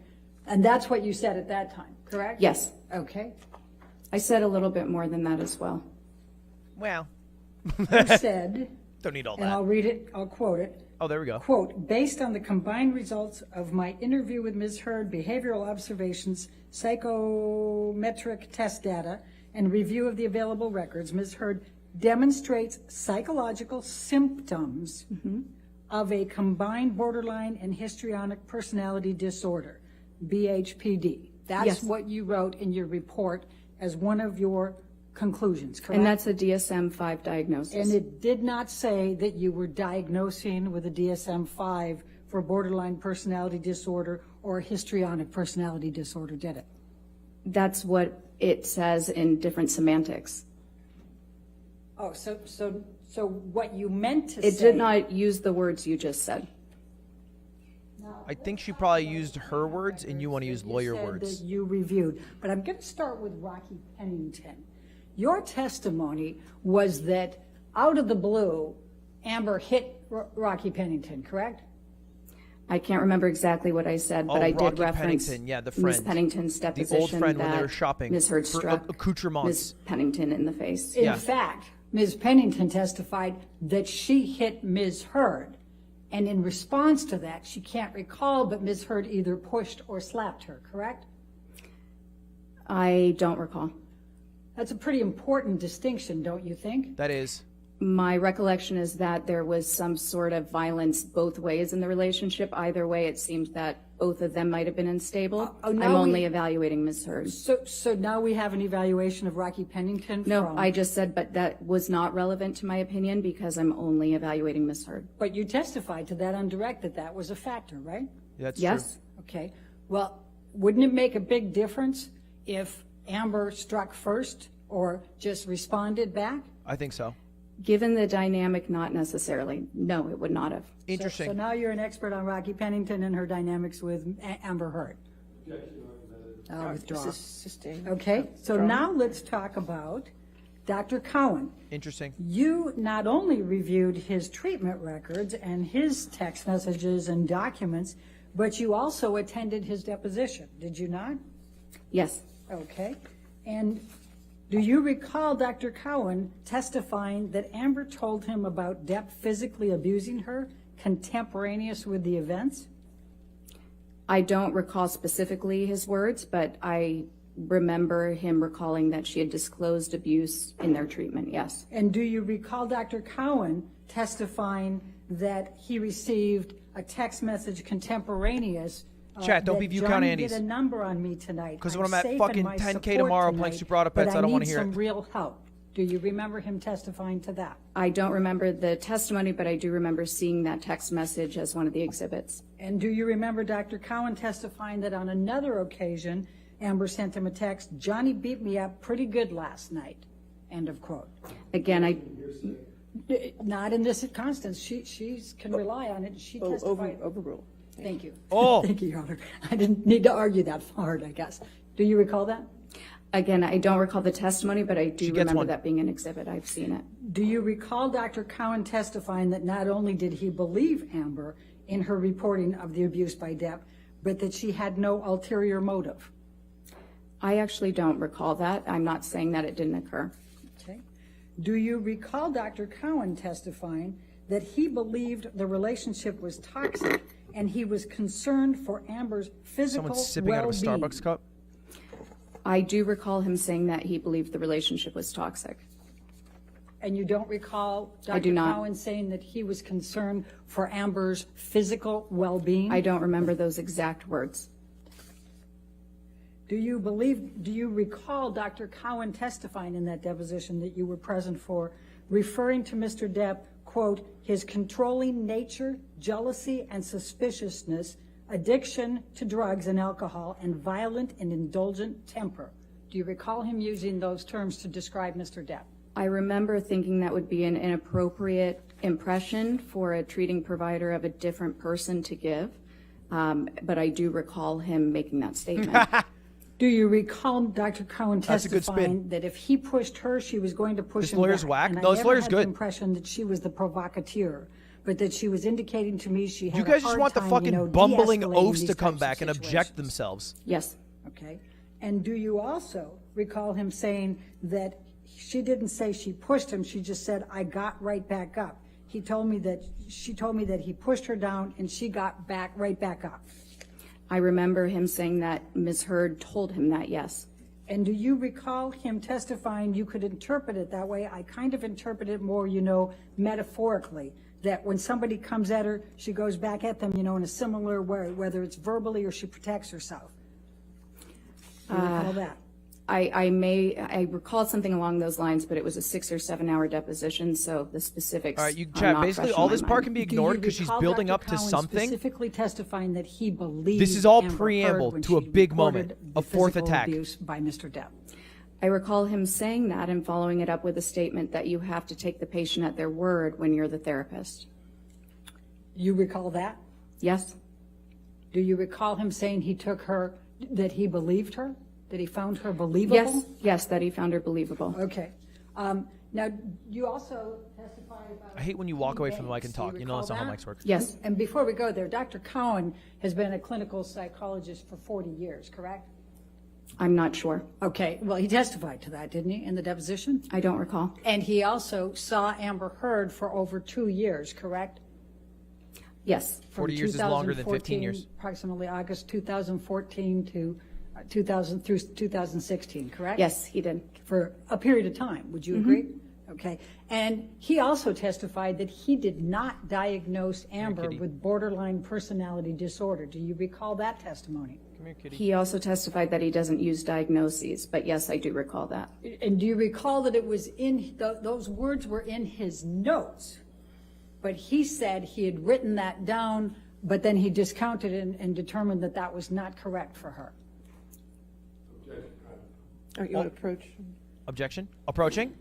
And that's what you said at that time, correct? Yes. Okay. I said a little bit more than that as well. Well. You said, Don't need all and that. I'll read it, I'll quote it. Oh, there we go. Quote, based on the combined results of my interview with Ms. Heard, behavioral observations, psychometric test data, and review of the available records, Ms. Heard demonstrates psychological symptoms of a combined borderline and histrionic personality disorder, BHPD. That's Yes. what you wrote in your report as one of your conclusions, correct? And that's a DSM-5 diagnosis. And it did not say that you were diagnosing with a DSM-5 for borderline personality disorder or histrionic personality disorder, did it? That's what it says in different semantics. Oh, so what you meant to say... It did not use the words you just said. I think she probably used her words, and you want to use lawyer said words. that you reviewed. But I'm going to start with Rocky Pennington. Your testimony was that out of the blue, Amber hit Rocky Pennington, correct? I can't remember exactly what I said, but I did Rocky reference Pennington, yeah, the Ms. friend. Pennington's The deposition old friend when they that were shopping Ms. Heard for struck accoutrements. Ms. Pennington in the face. In fact, Ms. Pennington testified that she hit Ms. Heard. And in response to that, she can't recall, but Ms. Heard either pushed or slapped her, correct? I don't recall. That's a pretty important distinction, don't you think? That is. My recollection is that there was some sort of violence both ways in the relationship. Either way, it seemed that both of them might have been unstable. I'm only evaluating Ms. Heard. So now we have an evaluation of Rocky Pennington? No, I just said, but that was not relevant to my opinion because I'm only evaluating Ms. Heard. But you testified to that on direct that that was a factor, right? That's yes. true. Okay. Well, wouldn't it make a big difference if Amber struck first or just responded back? I think so. Given the dynamic, not necessarily. No, it would not have. Interesting. So now you're an expert on Rocky Pennington and her dynamics with Amber Heard. I'll withdraw. Okay, so now let's talk about Dr. Cowan. Interesting. You not only reviewed his treatment records and his text messages and documents, but you also attended his deposition, did you not? Yes. Okay. And do you recall Dr. Cowan testifying that Amber told him about Depp physically abusing her contemporaneous with the events? I don't recall specifically his words, but I remember him recalling that she had disclosed abuse in their treatment, yes. And do you recall Dr. Cowan testifying that he received a text message contemporaneous Chat, don't be view count Johnny Andy's. Did a number on me tonight. Because when I'm at fucking 10K tomorrow playing Super Auto Pets, I don't want to hear it. I need some real help. Do you remember him testifying to that? I don't remember the testimony, but I do remember seeing that text message as one of the exhibits. And do you remember Dr. Cowan testifying that on another occasion, Amber sent him a text, "Johnny beat me up pretty good last night," end of quote. Again, not in this instance. She can rely on it. She testified. Overruled. Thank you. Oh. Thank you, Your Honor. I didn't need to argue that hard, I guess. Do you recall that? Again, I don't recall the testimony, but I do remember that being an exhibit. I've seen it. Do you recall Dr. Cowan testifying that not only did he believe Amber in her reporting of the abuse by Depp, but that she had no ulterior motive? I actually don't recall that. I'm not saying that it didn't occur. Okay. Do you recall Dr. Cowan testifying that he believed the relationship was toxic and he was concerned for Amber's physical well-being? Someone's sipping out of a Starbucks cup? I do recall him saying that he believed the relationship was toxic. And you don't recall I do Dr. not. Cowan saying that he was concerned for Amber's physical well-being? I don't remember those exact words. Do you recall Dr. Cowan testifying in that deposition that you were present for, referring to Mr. Depp, quote, his controlling nature, jealousy and suspiciousness, addiction to drugs and alcohol, and violent and indulgent temper? Do you recall him using those terms to describe Mr. Depp? I remember thinking that would be an inappropriate impression for a treating provider of a different person to give, but I do recall him making that statement. Do you recall Dr. Cowan That's a good testifying spin. that if he pushed her, she was going to push His him lawyer's back? whack? And No, his I never lawyer's had good. the impression that she was the provocateur, but that she was indicating to me she had You a guys just hard want the time, fucking bumbling de-escalating oafs these to come types of back and situations. object themselves. Yes. Okay. And do you also recall him saying that she didn't say she pushed him, she just said, I got right back up? She told me that he pushed her down and she got right back up. I remember him saying that Ms. Heard told him that, yes. And do you recall him testifying you could interpret it that way? I kind of interpret it more, metaphorically, that when somebody comes at her, she goes back at them, in a similar way, whether it's verbally or she protects herself. Do you recall that? I recall something along those lines, but it was a 6 or 7 hour deposition, so the specifics. All right, you are chat. not Basically, fresh all in this my part mind. can be Do you ignored because she's recall building Dr. up to Cowan something. specifically testifying that he believed This is all Amber Heard preamble when to a she big reported moment, the a fourth physical attack. abuse by Mr. Depp. I recall him saying that and following it up with a statement that you have to take the patient at their word when you're the therapist. You recall that? Yes. Do you recall him saying that he believed her? That he found her believable? Yes, that he found her believable. Okay. Now, you also testified about... I hate when you walk away from the mic and talk. Do You know that's not how recall mics work. Yes. And before we go there, Dr. Cowan has been a clinical psychologist for 40 years, correct? I'm not sure. Okay. Well, he testified to that, didn't he, in the deposition? I don't recall. And he also saw Amber Heard for over 2 years, correct? Yes. 40 years is longer than 15 years. Approximately August 2014 to 2016, correct? Yes, he did. For a period of time, would you agree? Okay, and he also testified that he did not diagnose Amber with borderline personality disorder. Do you recall that testimony? Come here, kitty. He also testified that he doesn't use diagnoses, but yes, I do recall that. And do you recall that it was in, those words were in his notes, but he said he had written that down, but then he discounted it and determined that that was not correct for her? All right, you want to approach? Objection? Approaching?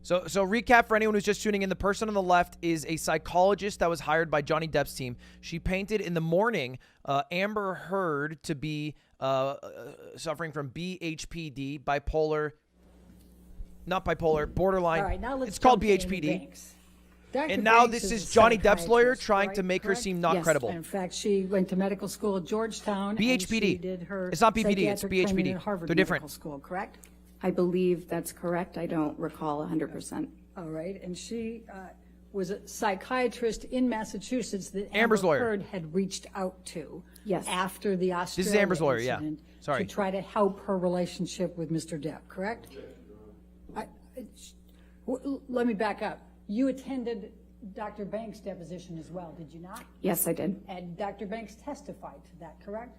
So recap for anyone who's just tuning in. The person on the left is a psychologist that was hired by Johnny Depp's team. She painted in the morning Amber Heard to be suffering from BHPD, bipolar, not bipolar, borderline. All right, now let's it's called jump to Amy BHPD. Banks. Dr. And now Banks this is a Johnny Depp's lawyer psychiatrist, trying right? to make her Correct? seem not Yes. credible. In fact, she went to medical school at Georgetown. BHPD. And she did her It's not BPD, it's psychiatric training BHPD. at Harvard They're different. Medical School, correct? I believe that's correct. I don't recall 100%. All right, and she was a psychiatrist in Massachusetts that Amber's Amber lawyer. Heard had reached out to Yes. after the Australia This is Amber's lawyer, yeah. incident Sorry. to try to help her relationship with Mr. Depp, correct? Let me back up. You attended Dr. Banks' deposition as well, did you not? Yes, I did. And Dr. Banks testified to that, correct?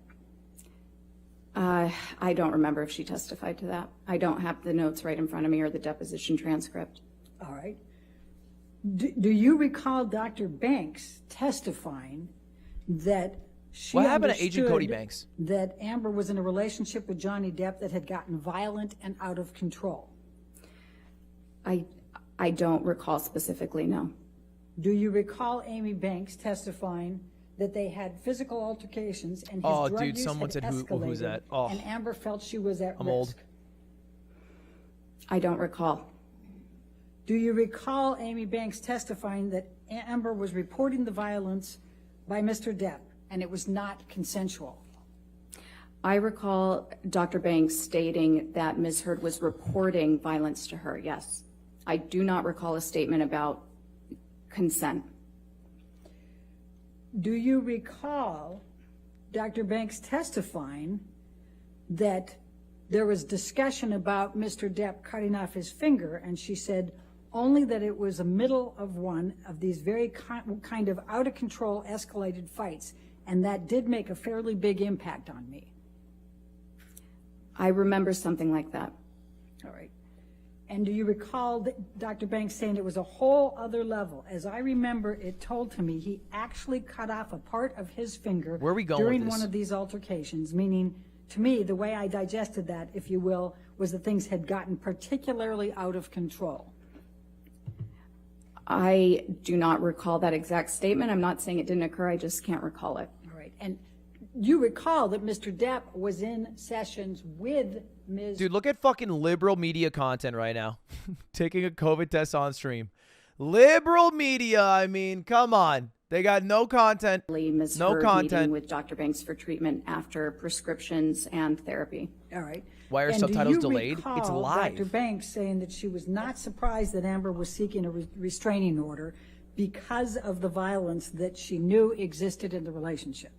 I don't remember if she testified to that. I don't have the notes right in front of me or the deposition transcript. All right. Do you recall Dr. Banks testifying that she What happened to Agent Cody understood Banks? that Amber was in a relationship with Johnny Depp that had gotten violent and out of control? I don't recall specifically, no. Do you recall Amy Banks testifying that they had physical altercations and his Oh, drug dude, use someone had said who's escalated, that? Oh. and Amber felt she was at I'm risk? old. I don't recall. Do you recall Amy Banks testifying that Amber was reporting the violence by Mr. Depp and it was not consensual? I recall Dr. Banks stating that Ms. Heard was reporting violence to her, yes. I do not recall a statement about consent. Do you recall Dr. Banks testifying that there was discussion about Mr. Depp cutting off his finger, and she said only that it was a middle of one of these very kind of out of control escalated fights, and that did make a fairly big impact on me? I remember something like that. All right. And do you recall Dr. Banks saying it was a whole other level? As I remember, it told to me he actually cut off a part of his finger Where are we going with during this? one of these altercations, meaning, to me, the way I digested that, if you will, was that things had gotten particularly out of control. I do not recall that exact statement. I'm not saying it didn't occur, I just can't recall it. All right. And you recall that Mr. Depp was in sessions with Ms. Dude, look at fucking liberal media content right now. Taking a COVID test on stream. Liberal media, I mean, come on. They got no content. Ms. No Heard content. meeting with Dr. Banks for treatment after prescriptions and therapy. All right. Why are And subtitles do you delayed? It's recall live. Dr. Banks saying that she was not surprised that Amber was seeking a restraining order because of the violence that she knew existed in the relationship?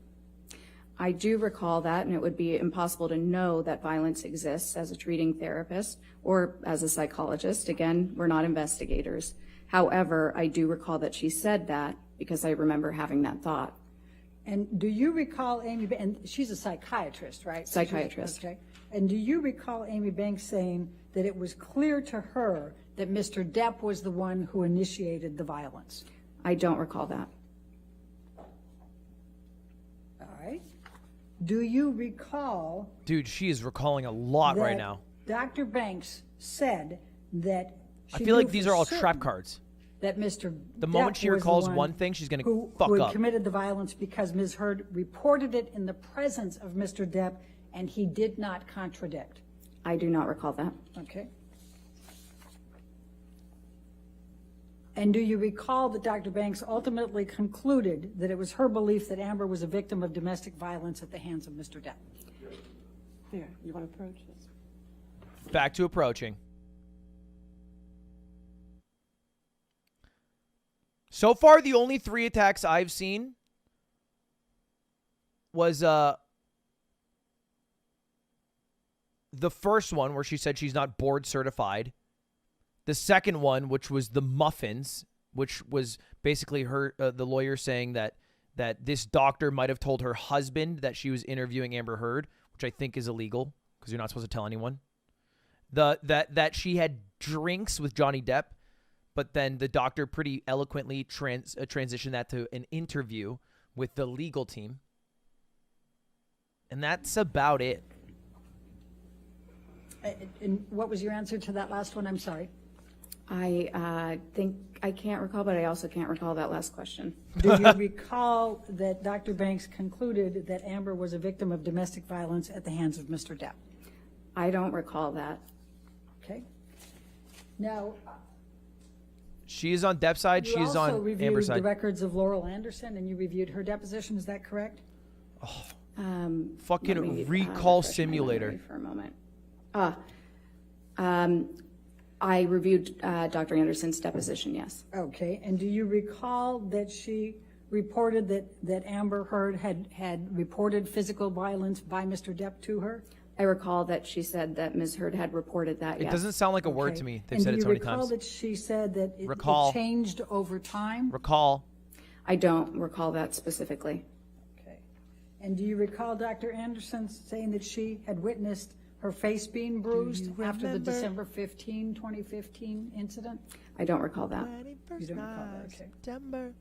I do recall that, and it would be impossible to know that violence exists as a treating therapist or as a psychologist. Again, we're not investigators. However, I do recall that she said that because I remember having that thought. And do you recall Amy, and she's a psychiatrist, right? Psychiatrist. Okay. And do you recall Amy Banks saying that it was clear to her that Mr. Depp was the one who initiated the violence? I don't recall that. All right. Do you recall Dude, she is recalling a lot right that now. Dr. Banks said that I she feel like knew these for are all certain trap cards. that Mr. The moment Depp she was the recalls one thing, she's gonna fuck who had up. committed the violence because Ms. Heard reported it in the presence of Mr. Depp, and he did not contradict. I do not recall that. Okay. And do you recall that Dr. Banks ultimately concluded that it was her belief that Amber was a victim of domestic violence at the hands of Mr. Depp? There, you want to approach this? Back to approaching. So far, the only 3 attacks I've seen was the first one where she said she's not board certified. The second one, which was the muffins, which was basically her, the lawyer saying that this doctor might have told her husband that she was interviewing Amber Heard, which I think is illegal because you're not supposed to tell anyone. That she had drinks with Johnny Depp, but then the doctor pretty eloquently transitioned that to an interview with the legal team. And that's about it. And what was your answer to that last one? I'm sorry. I think I can't recall, but I also can't recall that last question. Do you recall that Dr. Banks concluded that Amber was a victim of domestic violence at the hands of Mr. Depp? I don't recall that. Okay. Now, she is on Depp's side. She is on Amber's You also reviewed side. the records of Laurel Anderson, and you reviewed her deposition. Is that correct? Fucking recall simulator. For a moment. I reviewed Dr. Anderson's deposition, yes. Okay. And do you recall that she reported that Amber Heard had reported physical violence by Mr. Depp to her? I recall that she said that Ms. Heard had reported that, yes. It doesn't sound like a word to me. They've said it so many times. And do you recall that she said that Recall. it changed over time? Recall. I don't recall that specifically. Okay. And do you recall Dr. Anderson saying that she had witnessed her face being bruised after the December 15, 2015 incident? I don't recall that. You don't recall that, okay. September.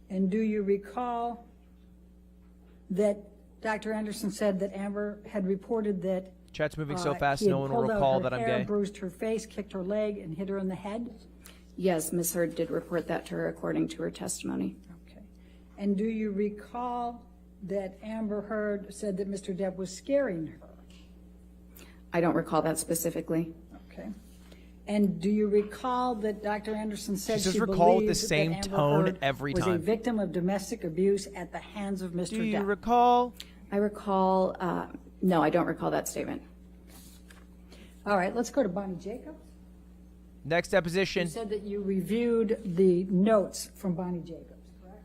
And do you recall that Dr. Anderson said that Amber had reported that Chat's moving so fast, he had no one will pulled out recall her that I'm hair, gay. bruised her face, kicked her leg, and hit her in the head? Yes, Ms. Heard did report that to her according to her testimony. Okay. And do you recall that Amber Heard said that Mr. Depp was scaring her? I don't recall that specifically. Okay. And do you recall that Dr. Anderson said She says she recall with the believed same that Amber tone Heard every was a time. victim of domestic abuse at the hands of Mr. Do you Depp? recall? I recall, no, I don't recall that statement. All right, let's go to Bonnie Jacobs. Next deposition. You said that you reviewed the notes from Bonnie Jacobs, correct?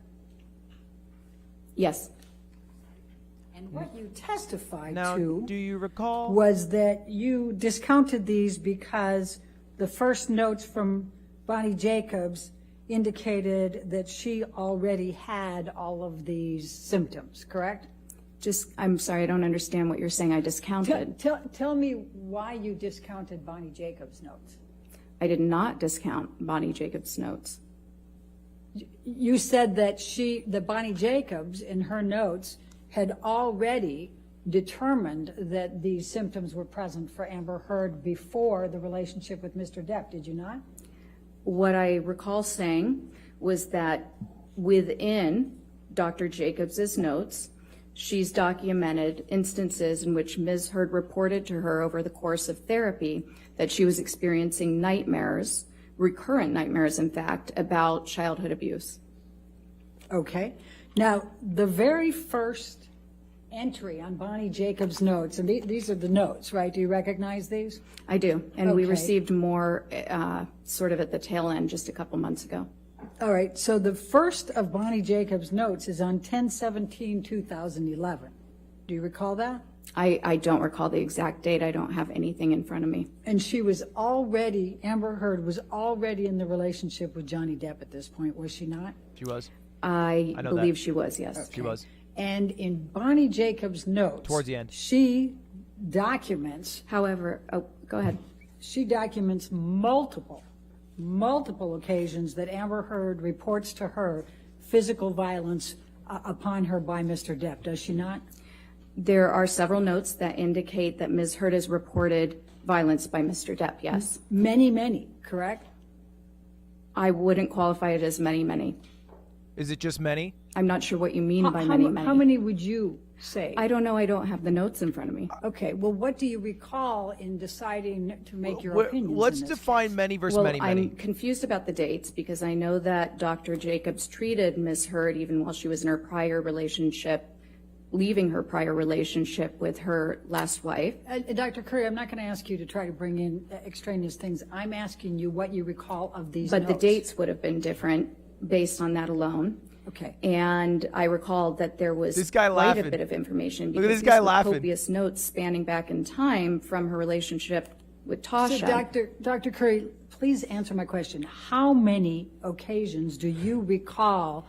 Yes. And what you testified Now, to do you recall? was that you discounted these because the first notes from Bonnie Jacobs indicated that she already had all of these symptoms, correct? I'm sorry, I don't understand what you're saying. I discounted. Tell me why you discounted Bonnie Jacobs' notes. I did not discount Bonnie Jacobs' notes. You said that Bonnie Jacobs, in her notes, had already determined that these symptoms were present for Amber Heard before the relationship with Mr. Depp, did you not? What I recall saying was that within Dr. Jacobs' notes, she's documented instances in which Ms. Heard reported to her over the course of therapy that she was experiencing nightmares, recurrent nightmares, in fact, about childhood abuse. Okay. Now, the very first entry on Bonnie Jacobs' notes, and these are the notes, right? Do you recognize these? I do, and we Okay. received more sort of at the tail end just a couple months ago. All right, so the first of Bonnie Jacobs' notes is on 10/17/2011. Do you recall that? I don't recall the exact date. I don't have anything in front of me. And Amber Heard was already in the relationship with Johnny Depp at this point, was she not? She was. I know believe that. she was, yes. Okay. She was. And in Bonnie Jacobs' notes, Towards the end. she documents. However, go ahead. She documents multiple occasions that Amber Heard reports to her physical violence upon her by Mr. Depp, does she not? There are several notes that indicate that Ms. Heard has reported violence by Mr. Depp, yes. Many, correct? I wouldn't qualify it as many. Is it just many? I'm not sure what you mean by many. How many would you say? I don't know. I don't have the notes in front of me. Okay, well, what do you recall in deciding to make your opinions Let's in this? define many versus many. I'm confused about the dates because I know that Dr. Jacobs treated Ms. Heard even while she was in her prior relationship, leaving her prior relationship with her last wife. Dr. Curry, I'm not going to ask you to try to bring in extraneous things. I'm asking you what you recall of these But notes. the dates would have been different based on that alone. Okay. And I recall that there was This guy quite laughing. a bit of information Look at because this guy these were laughing. copious notes spanning back in time from her relationship with Tasha. So Dr. Curry, please answer my question. How many occasions do you recall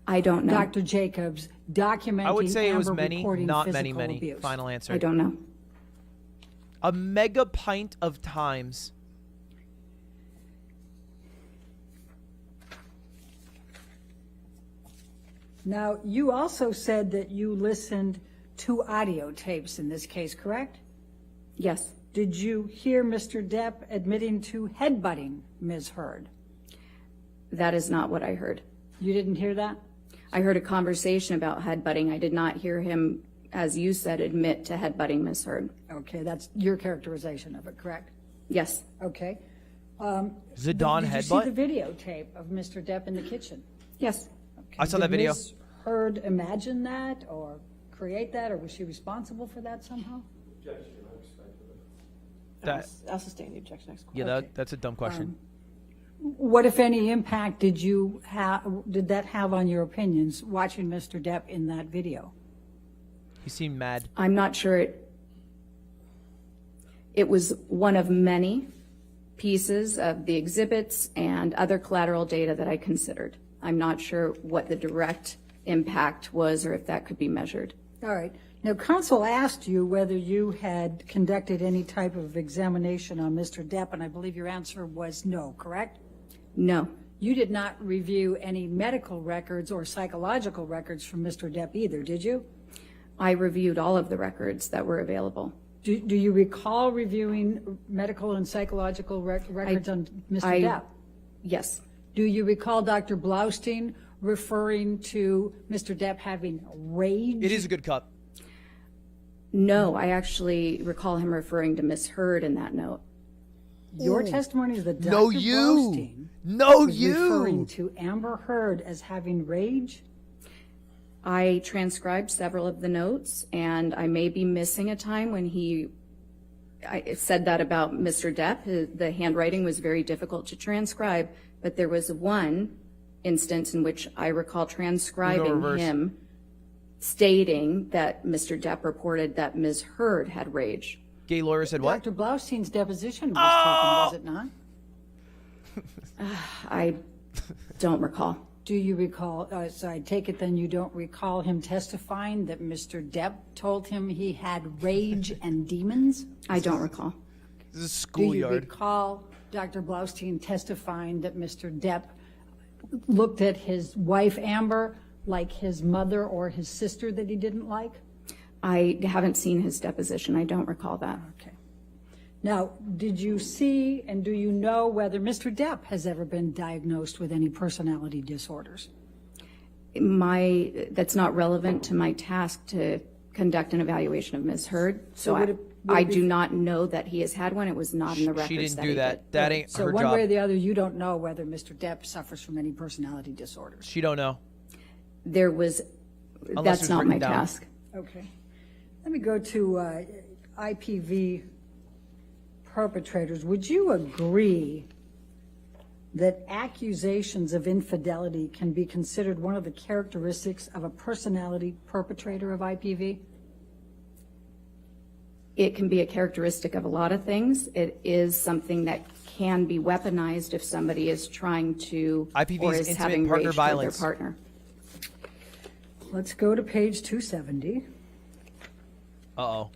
I don't know. Dr. Jacobs documenting I would say it was Amber many, reporting not physical many. abuse? Final answer. I don't know. A mega pint of times. Now, you also said that you listened to audio tapes in this case, correct? Yes. Did you hear Mr. Depp admitting to headbutting Ms. Heard? That is not what I heard. You didn't hear that? I heard a conversation about headbutting. I did not hear him, as you said, admit to headbutting Ms. Heard. Okay, that's your characterization of it, correct? Yes. Okay. Zidane did you see headbutt? the videotape of Mr. Depp in the kitchen? Yes. Okay. I saw Did that video. Ms. Heard imagine that or create that, or was she responsible for that somehow? I'll sustain the objection. Next question. Yeah, that's a dumb question. What, if any, impact did that have on your opinions watching Mr. Depp in that video? He seemed mad. I'm not sure it was one of many pieces of the exhibits and other collateral data that I considered. I'm not sure what the direct impact was or if that could be measured. All right. Now, counsel asked you whether you had conducted any type of examination on Mr. Depp, and I believe your answer was no, correct? No. You did not review any medical records or psychological records from Mr. Depp either, did you? I reviewed all of the records that were available. Do you recall reviewing medical and psychological records on Mr. Depp? Yes. Do you recall Dr. Blaustein referring to Mr. Depp having rage? It is a good cut. No, I actually recall him referring to Ms. Heard in that note. Your testimony is that Dr. No, you. Blaustein No, was you. referring to Amber Heard as having rage? I transcribed several of the notes, and I may be missing a time when I said that about Mr. Depp. The handwriting was very difficult to transcribe, but there was one instance in which I recall transcribing him stating that Mr. Depp reported that Ms. Heard had rage. Gay lawyer said what? Dr. Blaustein's deposition was taken, was it not? I don't recall. Do you recall, so I take it then you don't recall him testifying that Mr. Depp told him he had rage and demons? I don't recall. This is a Do schoolyard. you recall Dr. Blaustein testifying that Mr. Depp looked at his wife Amber like his mother or his sister that he didn't like? I haven't seen his deposition. I don't recall that. Okay. Now, did you see and do you know whether Mr. Depp has ever been diagnosed with any personality disorders? That's not relevant to my task to conduct an evaluation of Ms. Heard. So I do not know that he has had one. It was not in the records. She didn't do he that. did. That ain't So her one job. way or the other, you don't know whether Mr. Depp suffers from any personality disorders. She don't know. There was. Unless it That's was not written my down. task. Okay. Let me go to IPV perpetrators. Would you agree that accusations of infidelity can be considered one of the characteristics of a personality perpetrator of IPV? It can be a characteristic of a lot of things. It is something that can be weaponized if somebody is trying to IPV or is is intimate having partner rage toward violence. their partner. Let's go to page 270. Uh-oh.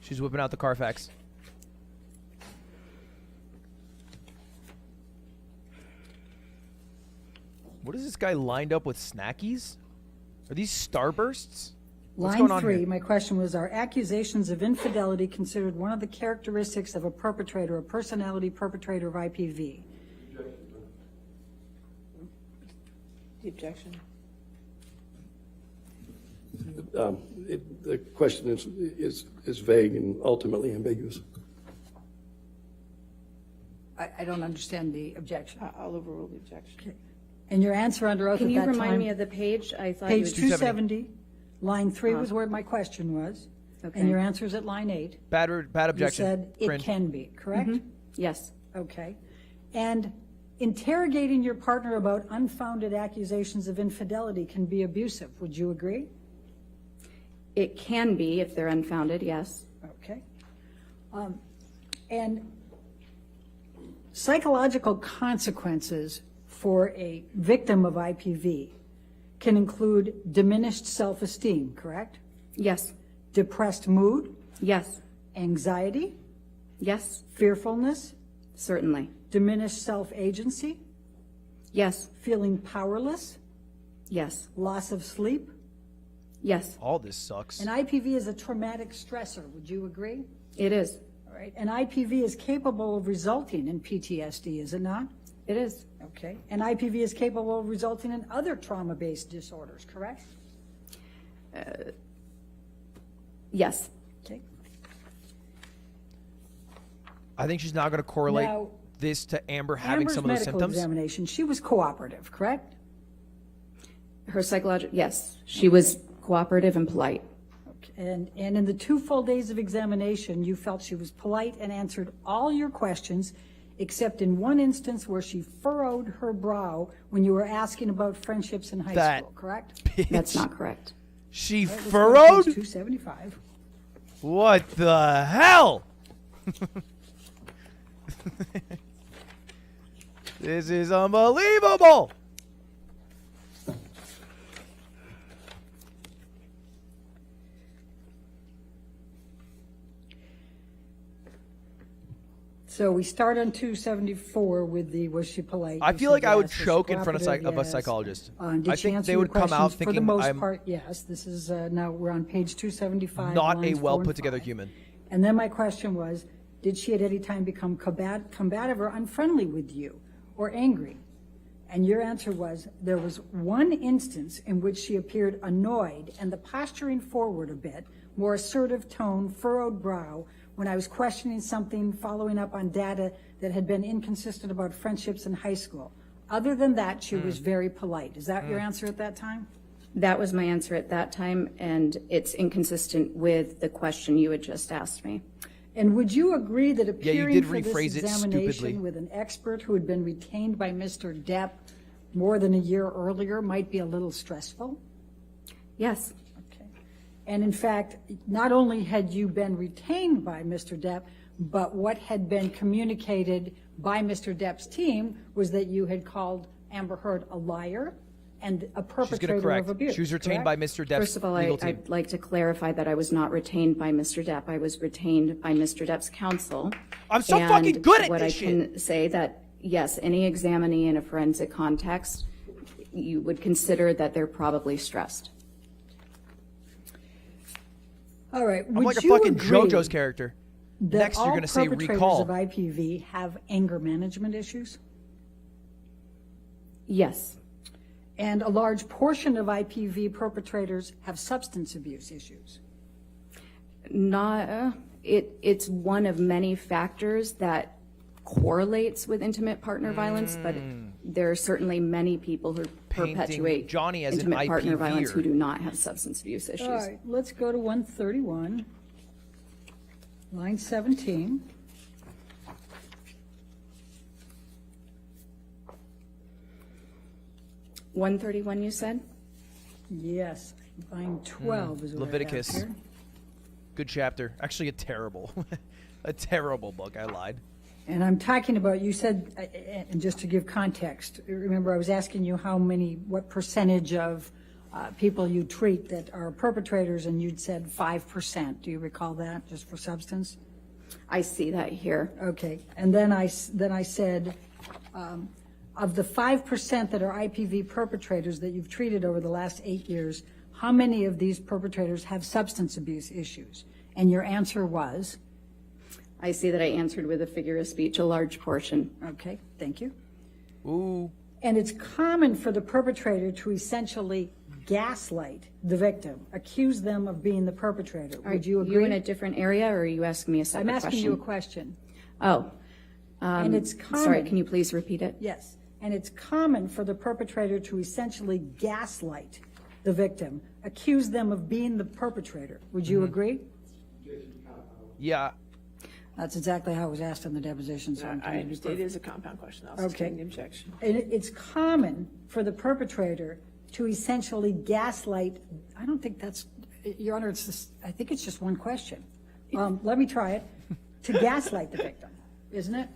She's whipping out the Carfax. What is this guy lined up with snackies? Are these Starbursts? What's Line going on 3, here? my question was, are accusations of infidelity considered one of the characteristics of a perpetrator, a personality perpetrator of IPV? The objection. The question is vague and ultimately ambiguous. I don't understand the objection. I'll overrule the objection. Okay. And your answer under oath Can at you that remind time- me of the page? I thought Page you 270, line 3 was where my question was. Okay. And your answer's at line 8. Bad You objection. said it Friend. can be, correct? Yes. Okay. And Interrogating your partner about unfounded accusations of infidelity can be abusive. Would you agree? It can be if they're unfounded, yes. Okay. And psychological consequences for a victim of IPV can include diminished self-esteem, correct? Yes. Depressed mood? Yes. Anxiety? Yes. Fearfulness? Certainly. Diminished self-agency? Yes. Feeling powerless? Yes. Loss of sleep? Yes. All this sucks. An IPV is a traumatic stressor. Would you agree? It is. All right. An IPV is capable of resulting in PTSD, is it not? It is. Okay. An IPV is capable of resulting in other trauma-based disorders, correct? Yes. Okay. I think she's now going to correlate Now, this to Amber having Amber's some of those medical symptoms. examination, she was cooperative, correct? Her psychological, yes. She was cooperative and polite. And in the 2 full days of examination, you felt she was polite and answered all your questions, except in one instance where she furrowed her brow when you were asking about friendships in high school, correct? That's not correct. She All right, let's go to furrowed? page 275. What the hell? This is unbelievable. So we start on 274 with the, was she polite? I You feel said like I would yes. Was she choke in front of cooperative? a Yes. psychologist. Did I she think answer they your would come out questions? For thinking the most I'm part, yes. This is now we're on page 275. not a lines 4 well and put together 5. human. And then my question was, did she at any time become combative or unfriendly with you or angry? And your answer was, there was one instance in which she appeared annoyed and the posturing forward a bit, more assertive tone, furrowed brow, when I was questioning something, following up on data that had been inconsistent about friendships in high school. Other than that, she was very polite. Is that your answer at that time? That was my answer at that time, and it's inconsistent with the question you had just asked me. And would you agree that you appearing did for this rephrase it examination stupidly. with an expert who had been retained by Mr. Depp more than a year earlier might be a little stressful? Yes. Okay. And in fact, not only had you been retained by Mr. Depp, but what had been communicated by Mr. Depp's team was that you had called Amber Heard a liar and a She's going to perpetrator correct. of abuse. She was retained correct? by Mr. Depp's First of all, legal team. I'd like to clarify that I was not retained by Mr. Depp. I was retained by Mr. Depp's counsel. I'm so fucking good at what this I shit. can say that, yes, any examinee in a forensic context, you would consider that they're probably stressed. All right. I'm Would like a you fucking agree JoJo's character. that Next, you're all going to say perpetrators recall. of IPV have anger management issues? Yes. And a large portion of IPV perpetrators have substance abuse issues? It's one of many factors that correlates with intimate partner violence, but there are certainly many people who perpetuate Johnny as an intimate partner IPVer. violence who do not have substance abuse issues. All right, let's go to 131, line 17. $131, you said? Yes, line 12 is what I have Leviticus. here. Good chapter. Actually, a terrible book. I lied. And I'm talking about, you said, and just to give context, remember I was asking you what percentage of people you treat that are perpetrators, and you'd said 5%. Do you recall that, just for substance? I see that here. Okay, and then I said, of the 5% that are IPV perpetrators that you've treated over the last 8 years, how many of these perpetrators have substance abuse issues? And your answer was? I see that I answered with a figure of speech, a large portion. Okay, thank you. Ooh. And it's common for the perpetrator to essentially gaslight the victim, accuse them of being the perpetrator. Would you agree? Are you in a different area, or are you asking me a separate question? I'm asking you a question. Oh. And it's common. Sorry, can you please repeat it? Yes. And it's common for the perpetrator to essentially gaslight the victim, accuse them of being the perpetrator. Would you agree? Yeah. That's exactly how it was asked in the deposition. So I'm I trying to be understand it is a compound question. I'll sustain the objection. And it's common for the perpetrator to essentially gaslight. I don't think that's, Your Honor, I think it's just one question. Let me try it. To gaslight the victim, isn't it?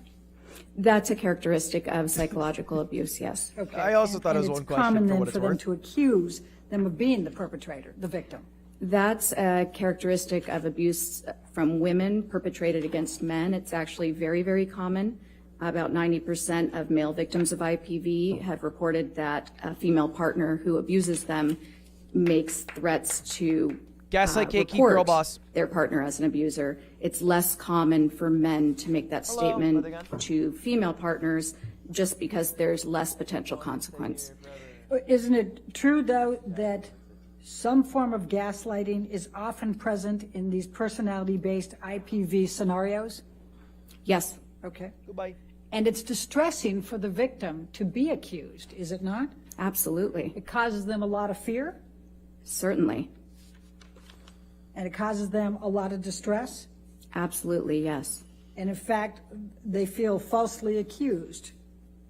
That's a characteristic of psychological abuse, yes. Okay. I also thought it was one question, common for then what it's for them worth. to accuse them of being the perpetrator, the victim. That's a characteristic of abuse from women perpetrated against men. It's actually very, very common. About 90% of male victims of IPV have reported that a female partner who abuses them makes threats to Gaslight cake, report girl boss. their partner as an abuser. It's less common for men to make that statement to female partners just because there's less potential consequence. Isn't it true, though, that some form of gaslighting is often present in these personality-based IPV scenarios? Yes. Okay. Goodbye. And it's distressing for the victim to be accused, is it not? Absolutely. It causes them a lot of fear? Certainly. And it causes them a lot of distress? Absolutely, yes. And in fact, they feel falsely accused,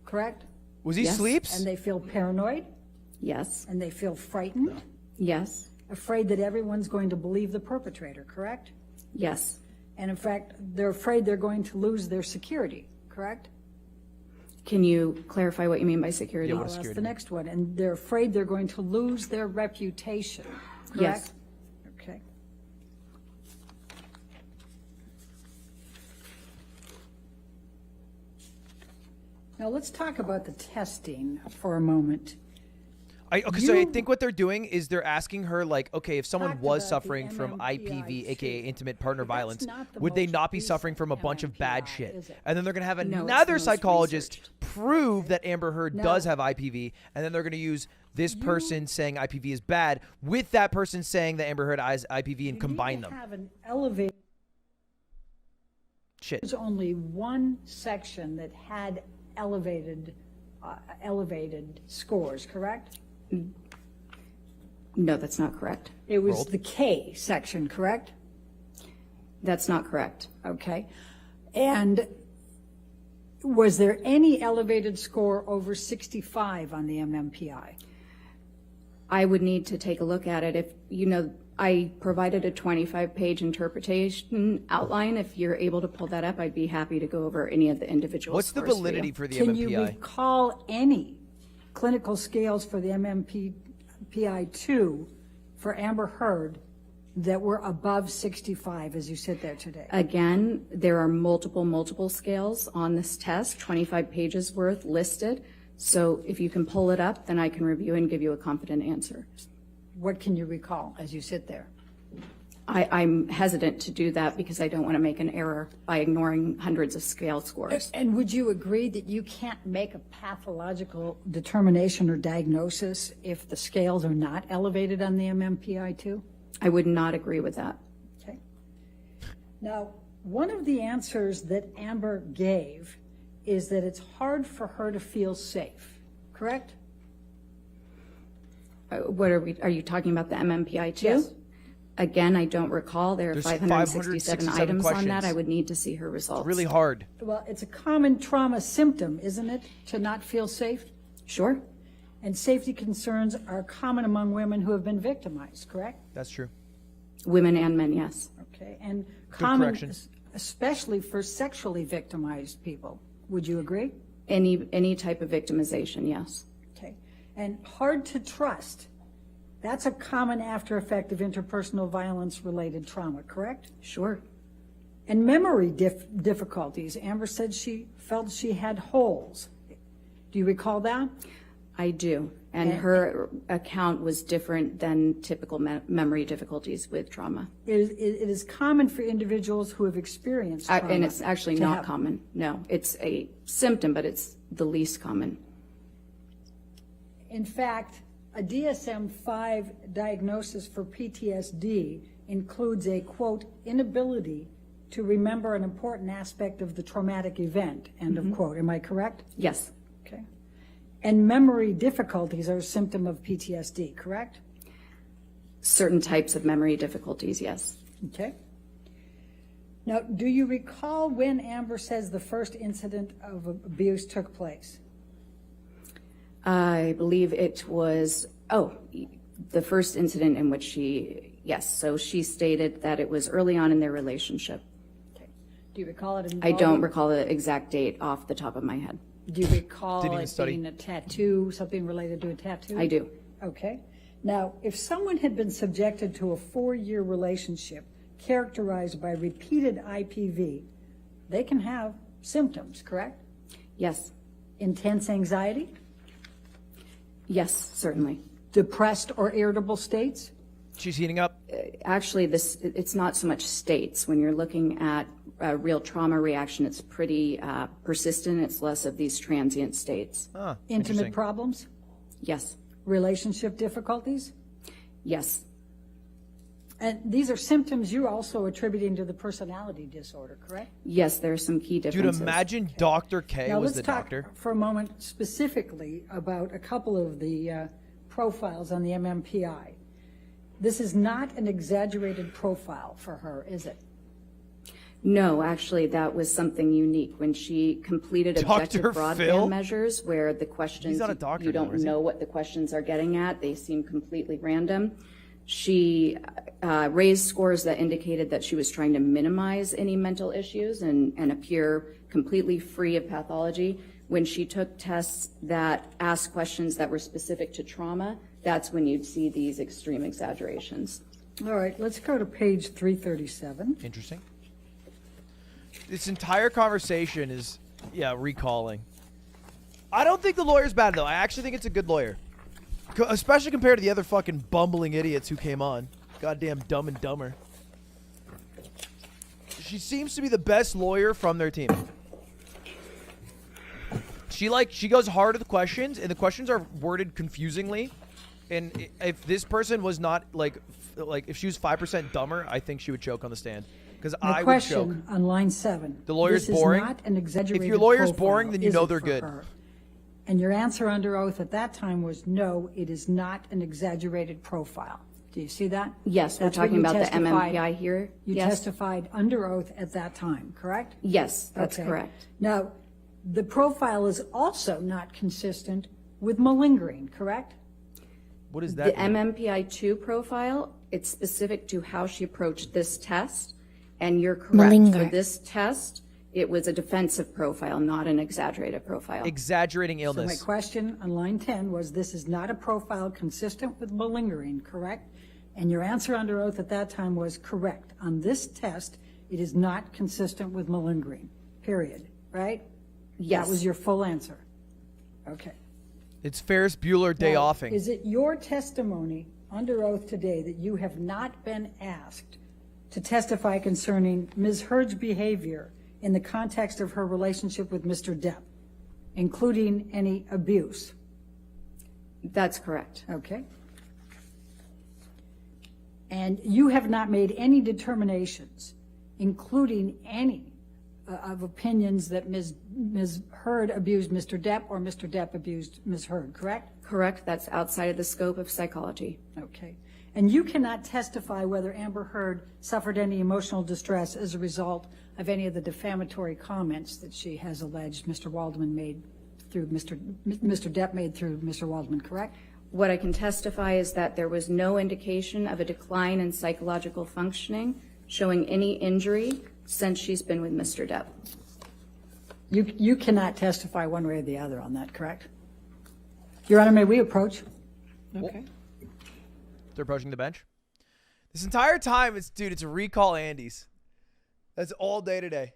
correct? Was he sleeps? And they feel paranoid? Yes. And they feel frightened? Yes. Afraid that everyone's going to believe the perpetrator, correct? Yes. And in fact, they're afraid they're going to lose their security, correct? Can you clarify what you mean by security? Well, that's the next one. And they're afraid they're going to lose their reputation, correct? Yes. Okay. Now let's talk about the testing for a moment. So I think what they're doing is they're asking her, like, okay, if someone Talked was about suffering the from IPV, MMPI aka too. intimate partner But that's violence, not the would they most not be suffering from a bunch of bad MMPI, shit? is it? And then they're going to have No, it's the another most psychologist researched. prove that Amber Heard No. does have IPV, and then they're going to use this person saying IPV is bad with that person saying that Amber Heard has IPV and combine them. Have an elevated. Shit. There's only one section that had elevated scores, correct? No, that's not correct. It was the K section, correct? That's not correct. Okay. And was there any elevated score over 65 on the MMPI? I would need to take a look at it. If, you know, I provided a 25-page interpretation outline. If you're able to pull that up, I'd be happy to go over any of the individual What's the scores validity for the Can MMPI? you recall any clinical scales for the MMPI-2 for Amber Heard that were above 65 as you sit there today? Again, there are multiple scales on this test, 25 pages worth listed. So if you can pull it up, then I can review and give you a confident answer. What can you recall as you sit there? I'm hesitant to do that because I don't want to make an error by ignoring hundreds of scale scores. And would you agree that you can't make a pathological determination or diagnosis if the scales are not elevated on the MMPI-2? I would not agree with that. Okay. Now, one of the answers that Amber gave is that it's hard for her to feel safe, correct? What are you talking about, the MMPI-2? Yes. Again, I don't recall. There are There's 567 items on that. questions. I would need to see her results. It's really hard. Well, it's a common trauma symptom, isn't it, to not feel safe? Sure. And safety concerns are common among women who have been victimized, correct? That's true. Women and men, yes. Okay, and common, correction. especially for sexually victimized people. Would you agree? Any type of victimization, yes. Okay, and hard to trust. That's a common after effect of interpersonal violence-related trauma, correct? Sure. And memory difficulties. Amber said she felt she had holes. Do you recall that? I do. And her account was different than typical memory difficulties with trauma. It is common for individuals who have experienced trauma. And it's actually to not have- common. No, it's a symptom, but it's the least common. In fact, a DSM-5 diagnosis for PTSD includes a, quote, inability to remember an important aspect of the traumatic event, end of quote. Am I correct? Yes. Okay. And memory difficulties are a symptom of PTSD, correct? Certain types of memory difficulties, yes. Okay. Now, do you recall when Amber says the first incident of abuse took place? I believe it was, the first incident in which yes. So she stated that it was early on in their relationship. Do you recall it I don't recall the exact date off the top of my head. Do you recall Didn't even it study. being a tattoo, something related to a tattoo? I do. Okay. Now, if someone had been subjected to a 4-year relationship characterized by repeated IPV, they can have symptoms, correct? Yes. Intense anxiety? Yes, certainly. Depressed or irritable states? She's heating up. Actually, it's not so much states. When you're looking at a real trauma reaction, it's pretty persistent. It's less of these transient states. Intimate problems? Yes. Relationship difficulties? Yes. And these are symptoms you're also attributing to the personality disorder, correct? Yes, there are some key differences. Dude, imagine Dr. K Now was let's the talk doctor. for a moment specifically about a couple of the profiles on the MMPI. This is not an exaggerated profile for her, is it? No, actually, that was something unique. When she completed objective broadband Phil? measures, where the questions, not a doctor you now, don't is he? know what the questions are getting at, they seem completely random. She raised scores that indicated that she was trying to minimize any mental issues and appear completely free of pathology. When she took tests that asked questions that were specific to trauma, that's when you'd see these extreme exaggerations. All right, let's go to page 337. Interesting. This entire conversation is, recalling. I don't think the lawyer's bad, though. I actually think it's a good lawyer. Especially compared to the other fucking bumbling idiots who came on. Goddamn Dumb and Dumber. She seems to be the best lawyer from their team. She goes hard at the questions, and the questions are worded confusingly. And if this person was not, if she was 5% dumber, I think she would choke on the stand. Because I would choke. Question on line 7. The lawyer's this boring? Is not an exaggerated If your lawyer's profile, boring, then you is know it they're for good. her? And your answer under oath at that time was no, it is not an exaggerated profile. Do you see that? Yes, we're That's what talking you about the testified- MMPI here. You Yes. testified under oath at that time, correct? Yes, that's Okay. correct. Now, the profile is also not consistent with malingering, correct? What is The that? MMPI-2 profile, it's specific to how she approached this test, and you're correct. Malinger. For this test, it was a defensive profile, not an exaggerated profile. Exaggerating So illness. my question on line 10 was, this is not a profile consistent with malingering, correct? And your answer under oath at that time was correct. On this test, it is not consistent with malingering, period, right? Yes. That was your full answer. Okay. It's Ferris Bueller day Now, offing. Is it your testimony under oath today that you have not been asked to testify concerning Ms. Heard's behavior in the context of her relationship with Mr. Depp, including any abuse? That's correct. Okay. And you have not made any determinations, including any of opinions that Ms. Heard abused Mr. Depp or Mr. Depp abused Ms. Heard, correct? Correct. That's outside of the scope of psychology. Okay. And you cannot testify whether Amber Heard suffered any emotional distress as a result of any of the defamatory comments that she has alleged Mr. Waldman made through Mr. Depp made through Mr. Waldman, correct? What I can testify is that there was no indication of a decline in psychological functioning showing any injury since she's been with Mr. Depp. You cannot testify one way or the other on that, correct? Your Honor, may we approach? Okay. They're approaching the bench. This entire time, it's a recall Andes. That's all day today.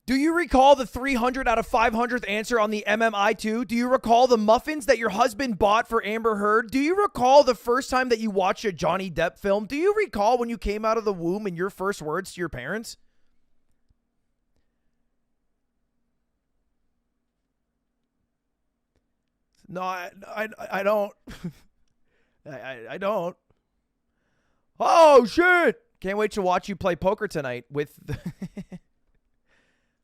Do you recall the 300 out of 500th answer on the MMI2? Do you recall the muffins that your husband bought for Amber Heard? Do you recall the first time that you watched a Johnny Depp film? Do you recall when you came out of the womb and your first words to your parents? No, I don't. I don't. Oh, shit. Can't wait to watch you play poker tonight with the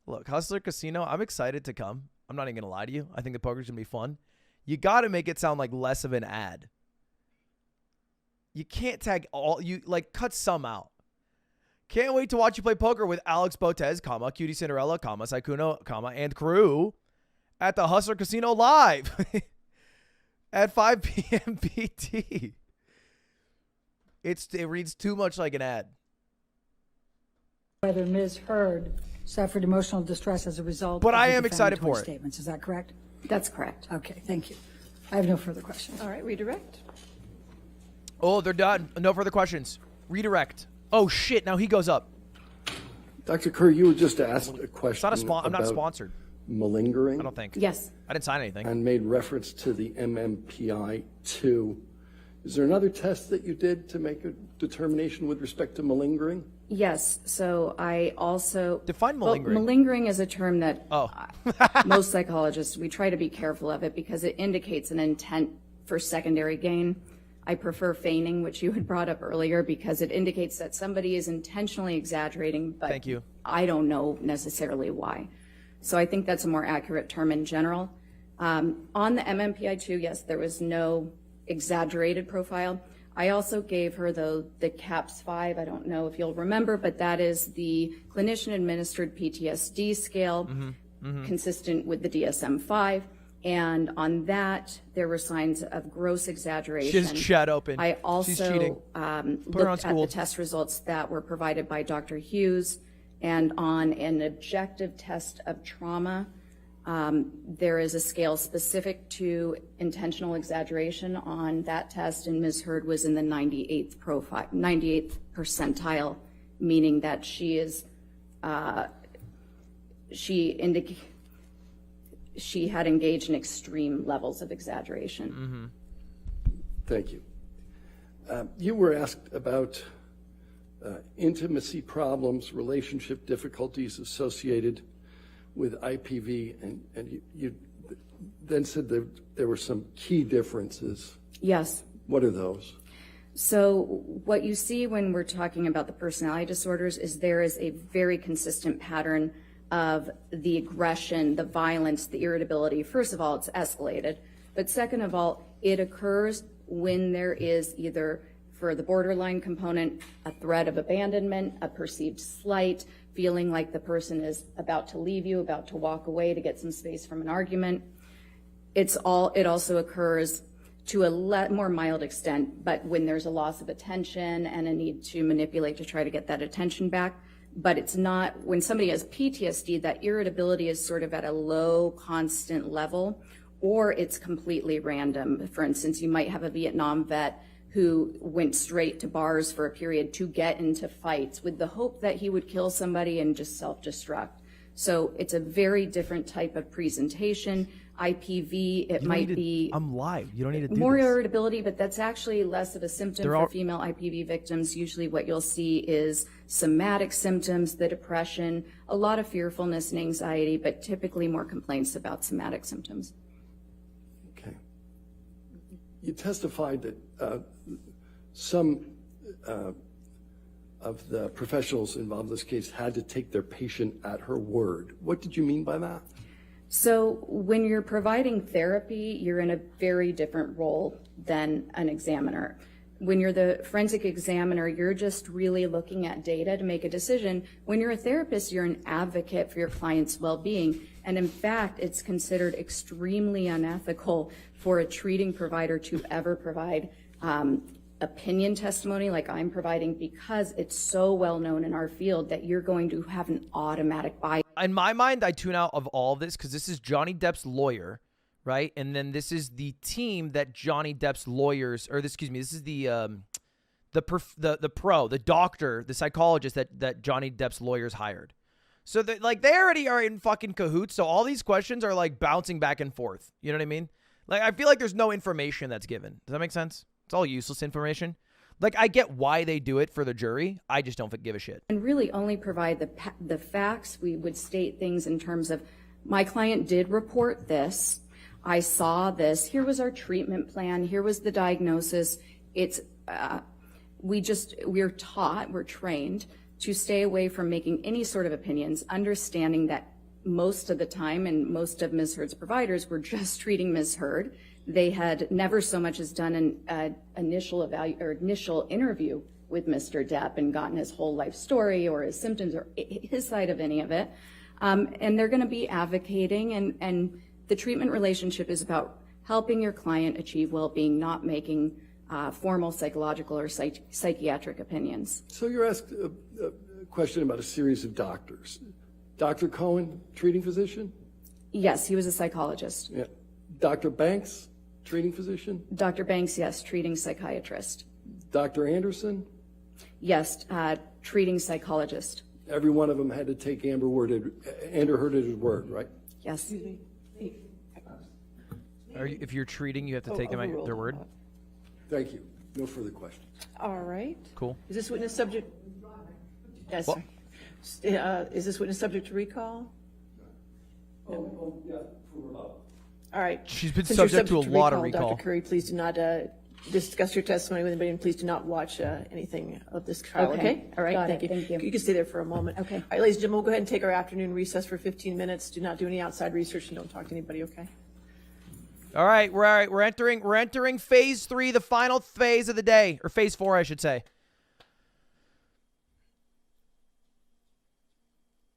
Look, Hustler Casino, I'm excited to come. I'm not even going to lie to you. I think the poker's going to be fun. You got to make it sound like less of an ad. You can't tag all, cut some out. Can't wait to watch you play poker with Alex Botez, comma, Cutie Cinderella, comma, Saikuno, comma, and crew at the Hustler Casino live at 5 p.m. PT. It reads too much like an ad. Whether Ms. Heard suffered emotional distress as a result But of I the am excited for it. statements. Is that correct? That's correct. Okay, thank you. I have no further questions. All right, redirect. Oh, they're done. No further questions. Redirect. Oh, shit. Now he goes up. Dr. Kerr, you were just asked a question. It's not I'm not about sponsored. Malingering. I don't think. Yes. I didn't sign anything. And made reference to the MMPI-2. Is there another test that you did to make a determination with respect to malingering? Yes. So I also define malingering. Well, malingering is a term that most psychologists, we try to be careful of it because it indicates an intent for secondary gain. I prefer feigning, which you had brought up earlier, because it indicates that somebody is intentionally exaggerating, but Thank you. I don't know necessarily why. So I think that's a more accurate term in general. On the MMPI-2, yes, there was no exaggerated profile. I also gave her the CAPS-5. I don't know if you'll remember, but that is the clinician-administered PTSD scale, consistent with the DSM-5. And on that, there were signs of gross exaggeration. She has chat open. I She's also cheating. looked at the test results that were provided by Dr. Hughes, and on an objective test of trauma, there is a scale specific to intentional exaggeration on that test, and Ms. Heard was in the 98th percentile, meaning that she is she had engaged in extreme levels of exaggeration. Thank you. You were asked about intimacy problems, relationship difficulties associated with IPV, and you then said that there were some key differences. Yes. What are those? So what you see when we're talking about the personality disorders is there is a very consistent pattern of the aggression, the violence, the irritability. First of all, it's escalated. But second of all, it occurs when there is either, for the borderline component, a threat of abandonment, a perceived slight, feeling like the person is about to leave you, about to walk away to get some space from an argument. It also occurs to a more mild extent, but when there's a loss of attention and a need to manipulate to try to get that attention back. But it's not, when somebody has PTSD, that irritability is sort of at a low, constant level, or it's completely random. For instance, you might have a Vietnam vet who went straight to bars for a period to get into fights with the hope that he would kill somebody and just self-destruct. So it's a very different type of presentation. IPV, it might be I'm live. You don't need to do more this. irritability, but that's actually less of a symptom They're for all- female IPV victims. Usually what you'll see is somatic symptoms, the depression, a lot of fearfulness and anxiety, but typically more complaints about somatic symptoms. Okay. You testified that some of the professionals involved in this case had to take their patient at her word. What did you mean by that? So when you're providing therapy, you're in a very different role than an examiner. When you're the forensic examiner, you're just really looking at data to make a decision. When you're a therapist, you're an advocate for your client's well-being. And in fact, it's considered extremely unethical for a treating provider to ever provide opinion testimony like I'm providing, because it's so well known in our field that you're going to have an automatic bias. In my mind, I tune out of all of this because this is Johnny Depp's lawyer, right? And then this is the team that Johnny Depp's lawyers, or excuse me, this is the doctor, the psychologist that Johnny Depp's lawyers hired. So they already are in fucking cahoots. So all these questions are like bouncing back and forth. You know what I mean? Like, I feel like there's no information that's given. Does that make sense? It's all useless information. Like, I get why they do it for the jury. I just don't give a shit. And really only provide the facts. We would state things in terms of, my client did report this. I saw this. Here was our treatment plan. Here was the diagnosis. It's, we're taught, we're trained to stay away from making any sort of opinions, understanding that most of the time, and most of Ms. Heard's providers were just treating Ms. Heard. They had never so much as done an initial interview with Mr. Depp and gotten his whole life story or his symptoms or his side of any of it. And they're going to be advocating, and the treatment relationship is about helping your client achieve well-being, not making formal psychological or psychiatric opinions. So you're asked a question about a series of doctors. Dr. Cohen, treating physician? Yes, he was a psychologist. Yeah. Dr. Banks, treating physician? Dr. Banks, yes, treating psychiatrist. Dr. Anderson? Yes, treating psychologist. Every one of them had to take Amber Heard at his word, right? Yes. If you're treating, you have to take them at their word? Thank you. No further questions. All right. Cool. Is this witness subject? Yes. What? Is this witness subject to recall? Oh, yeah, All right. She's been Since you're subject to a lot of recall. Dr. Curry, please do not discuss your testimony with anybody, and please do not watch anything of this trial, okay? All right, Got thank it. you. Thank you. You can stay there for a moment. Okay. All right, ladies and gentlemen, we'll go ahead and take our afternoon recess for 15 minutes. Do not do any outside research and don't talk to anybody, okay? All right, we're entering phase 3, the final phase of the day, or phase 4, I should say.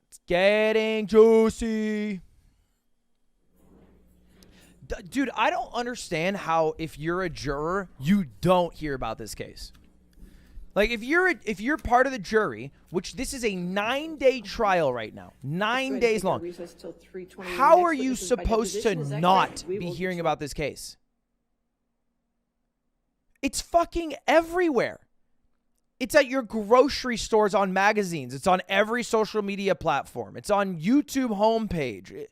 It's getting juicy. Dude, I don't understand how if you're a juror, you don't hear about this case. Like if you're part of the jury, which this is a 9-day trial right now, 9 days long. How are you supposed to not be hearing about this case? It's fucking everywhere. It's at your grocery stores, on magazines. It's on every social media platform. It's on YouTube homepage.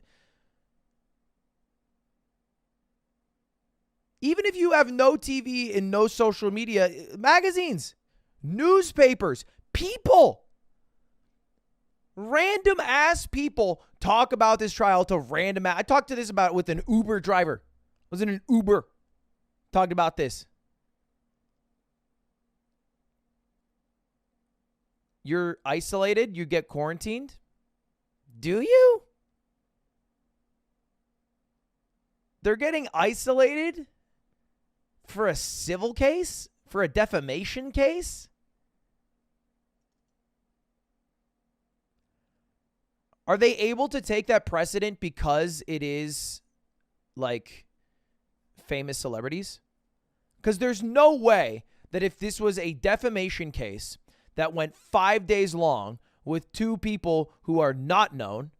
Even if you have no TV and no social media, magazines, newspapers, people, random ass people talk about this trial to random I talked to this about with an Uber driver. I was in an Uber. Talked about this. You're isolated, you get quarantined. Do you? They're getting isolated for a civil case? For a defamation case? Are they able to take that precedent because it is, like, famous celebrities? Because there's no way that if this was a defamation case that went 5 days long with 2 people who are not known,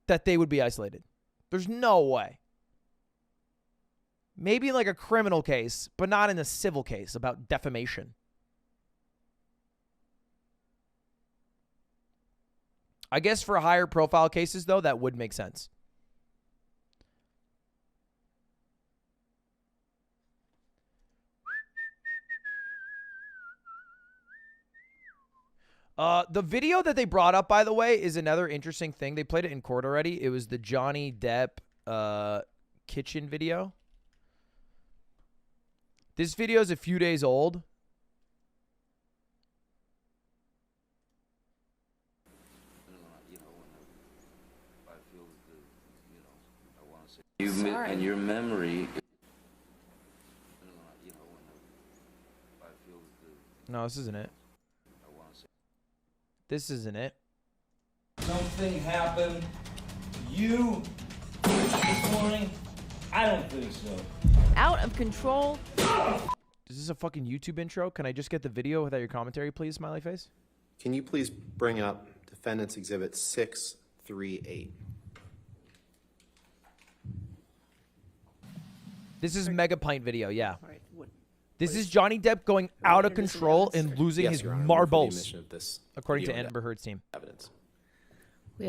that they would be isolated. There's no way. Maybe in like a criminal case, but not in a civil case about defamation. I guess for higher profile cases, though, that would make sense. The video that they brought up, by the way, is another interesting thing. They played it in court already. It was the Johnny Depp kitchen video. This video is a few days old. And your memory. No, this isn't it. This isn't it. Something happened to you this morning? I don't think so. Out of control. Is this a fucking YouTube intro? Can I just get the video without your commentary, please, smiley face? Can you please bring up Defendant's Exhibit 638? This is Mega Pint video, yeah. This is Johnny Depp going out of control and losing his marbles, according to Amber Heard's team. Evidence.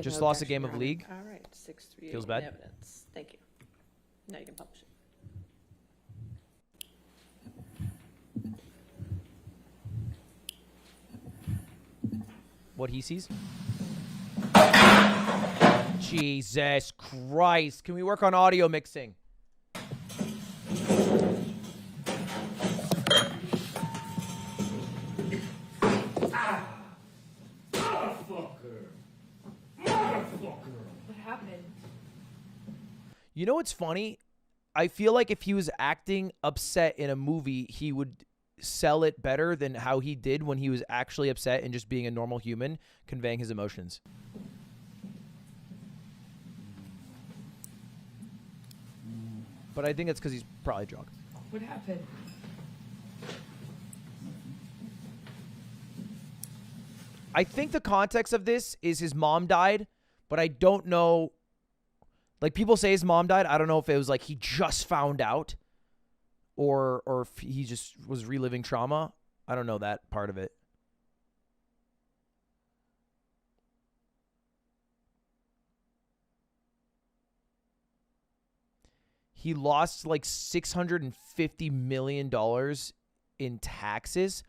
Just lost a game of League. All right, 638. Feels bad. Evidence. Thank you. Now you can publish it. What he sees? Jesus Christ. Can we work on audio mixing? What happened? You know what's funny? I feel like if he was acting upset in a movie, he would sell it better than how he did when he was actually upset and just being a normal human, conveying his emotions. But I think it's because he's probably drunk. What happened? I think the context of this is his mom died, but I don't know. Like, people say his mom died. I don't know if it was like he just found out or if he just was reliving trauma. I don't know that part of it. He lost like $650 million in taxes.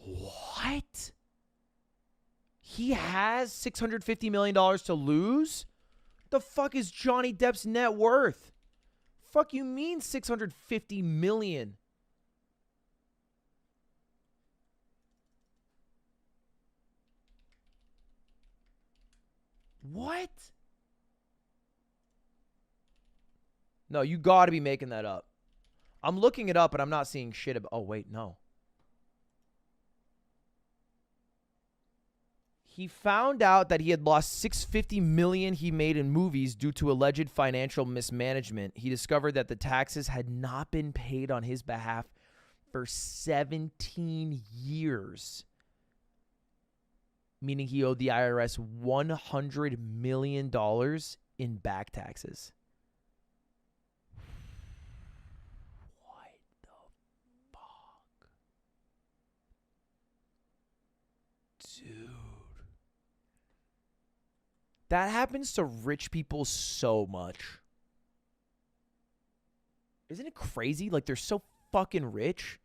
What? He has $650 million to lose? The fuck is Johnny Depp's net worth? Fuck you mean $650 million? What? No, you gotta be making that up. I'm looking it up, but I'm not seeing shit about... Oh, wait, no. He found out that he had lost $650 million he made in movies due to alleged financial mismanagement. He discovered that the taxes had not been paid on his behalf for 17 years. Meaning he owed the IRS $100 million in back taxes. That happens to rich people so much. Isn't it crazy? Like, they're so fucking rich,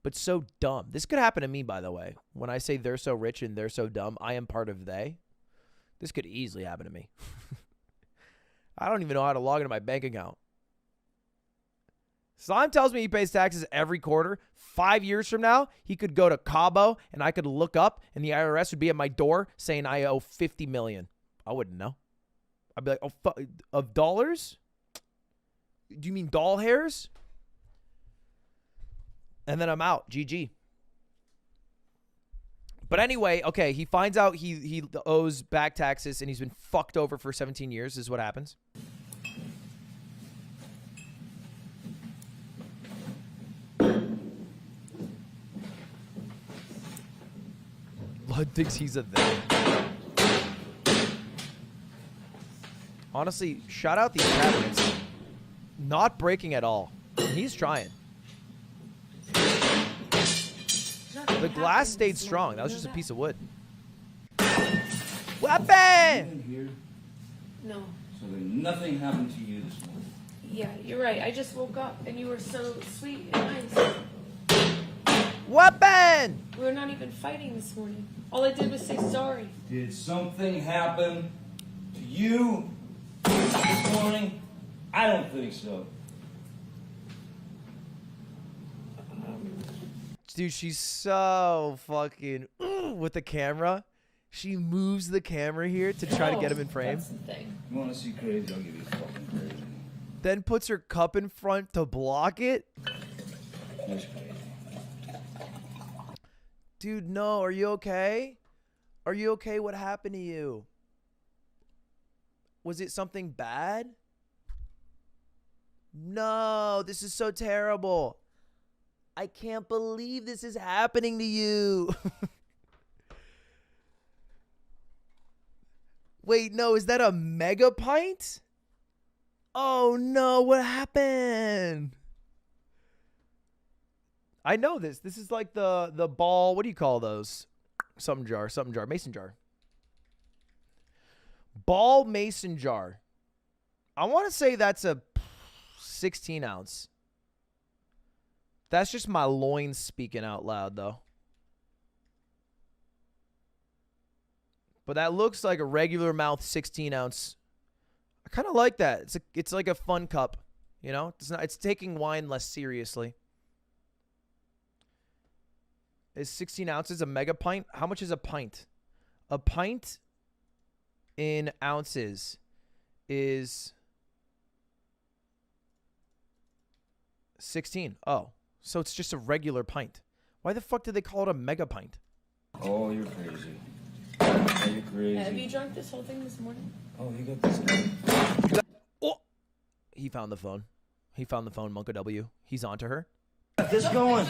but so dumb. This could happen to me, by the way. When I say they're so rich and they're so dumb, I am part of they. This could easily happen to me. I don't even know how to log into my bank account. Slime tells me he pays taxes every quarter. 5 years from now, he could go to Cabo and I could look up and the IRS would be at my door saying I owe $50 million. I wouldn't know. I'd be like, oh, of dollars? Do you mean doll hairs? And then I'm out. GG. But anyway, okay, he finds out he owes back taxes and he's been fucked over for 17 years is what happens. Lud thinks he's a them. Honestly, shout out these cabinets. Not breaking at all. He's trying. The glass stayed strong. That was just a piece of wood. Weapon! No. So then nothing happened to you this morning? Yeah, you're right. I just woke up and you were so sweet and nice. Weapon! We were not even fighting this morning. All I did was say sorry. Did something happen to you this morning? I don't think so. Dude, she's so fucking with the camera. She moves the camera here to try to get him in frame. That's the thing. You want to see crazy? I'll give you fucking crazy. Then puts her cup in front to block it. That's crazy. Dude, no. Are you okay? Are you okay? What happened to you? Was it something bad? No, this is so terrible. I can't believe this is happening to you. Wait, no, is that a mega pint? Oh no, what happened? I know this. This is like the ball, what do you call those? Something jar, mason jar. Ball mason jar. I want to say that's a 16 ounce. That's just my loins speaking out loud, though. But that looks like a regular mouth 16 ounce. I kind of like that. It's like a fun cup, you know? It's taking wine less seriously. Is 16 ounces a mega pint? How much is a pint? A pint in ounces is 16. Oh, so it's just a regular pint. Why the fuck did they call it a mega pint? Oh, you're crazy. Oh, you're crazy. Have you drunk this whole thing this morning? Oh, you got this guy. Oh! He found the phone. He found the phone, Monka W. He's onto her. Got this going?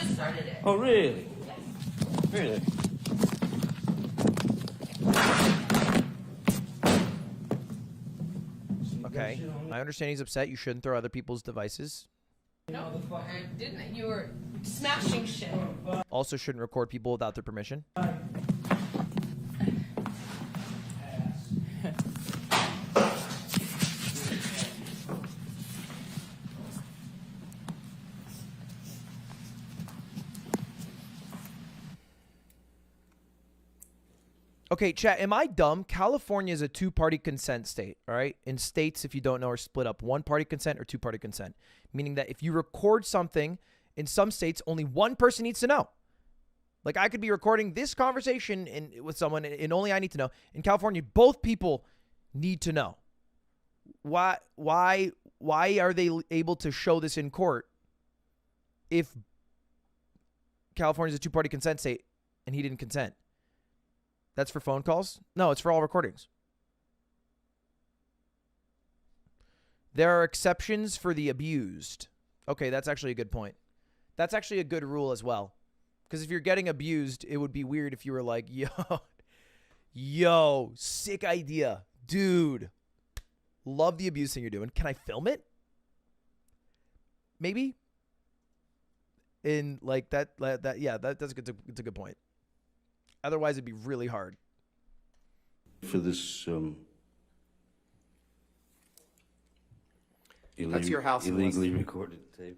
Oh, really? Really? Okay, I understand he's upset. You shouldn't throw other people's devices. No, I didn't. You were smashing shit. Also shouldn't record people without their permission. Okay, chat, am I dumb? California is a two-party consent state, all right? In states, if you don't know, are split up one-party consent or two-party consent, meaning that if you record something, in some states, only one person needs to know. Like, I could be recording this conversation with someone, and only I need to know. In California, both people need to know. Why are they able to show this in court if California is a two-party consent state and he didn't consent? That's for phone calls? No, it's for all recordings. There are exceptions for the abused. Okay, that's actually a good point. That's actually a good rule as well. Because if you're getting abused, it would be weird if you were like, yo, sick idea. Dude, love the abuse thing you're doing. Can I film it? Maybe? In like that's a good point. Otherwise, it'd be really hard. For this That's your house illegally recorded tape.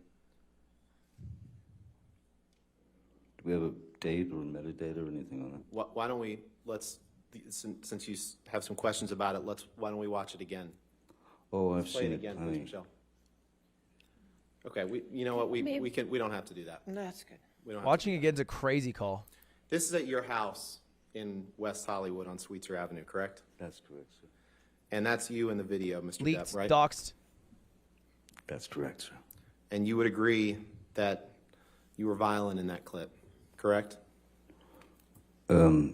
Do we have a date or metadata or anything on that? Why don't we, since you have some questions about it, why don't we watch it again? Oh, I've Play seen it it. again, please, Michelle. Okay, you know what, we don't have to do that. That's good. We don't have Watching again's a crazy call. This is at your house in West Hollywood on Sweetser Avenue, correct? That's correct, sir. And that's you in the video, Mr. Leaked, Depp, right? doxed. That's correct, sir. And you would agree that you were violent in that clip, correct? Clearly,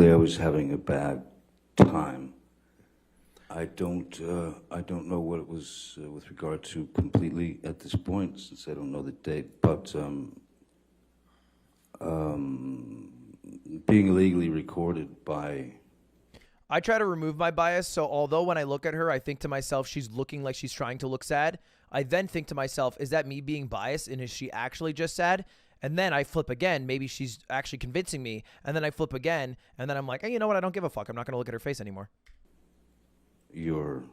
I was having a bad time. I don't know what it was with regard to completely at this point, since I don't know the date. But being illegally recorded by. I try to remove my bias, so although when I look at her, I think to myself, she's looking like she's trying to look sad, I then think to myself, is that me being biased, and is she actually just sad? And then I flip again, maybe she's actually convincing me, and then I flip again, and then I'm like, hey, you know what, I don't give a fuck, I'm not going to look at her face anymore. Your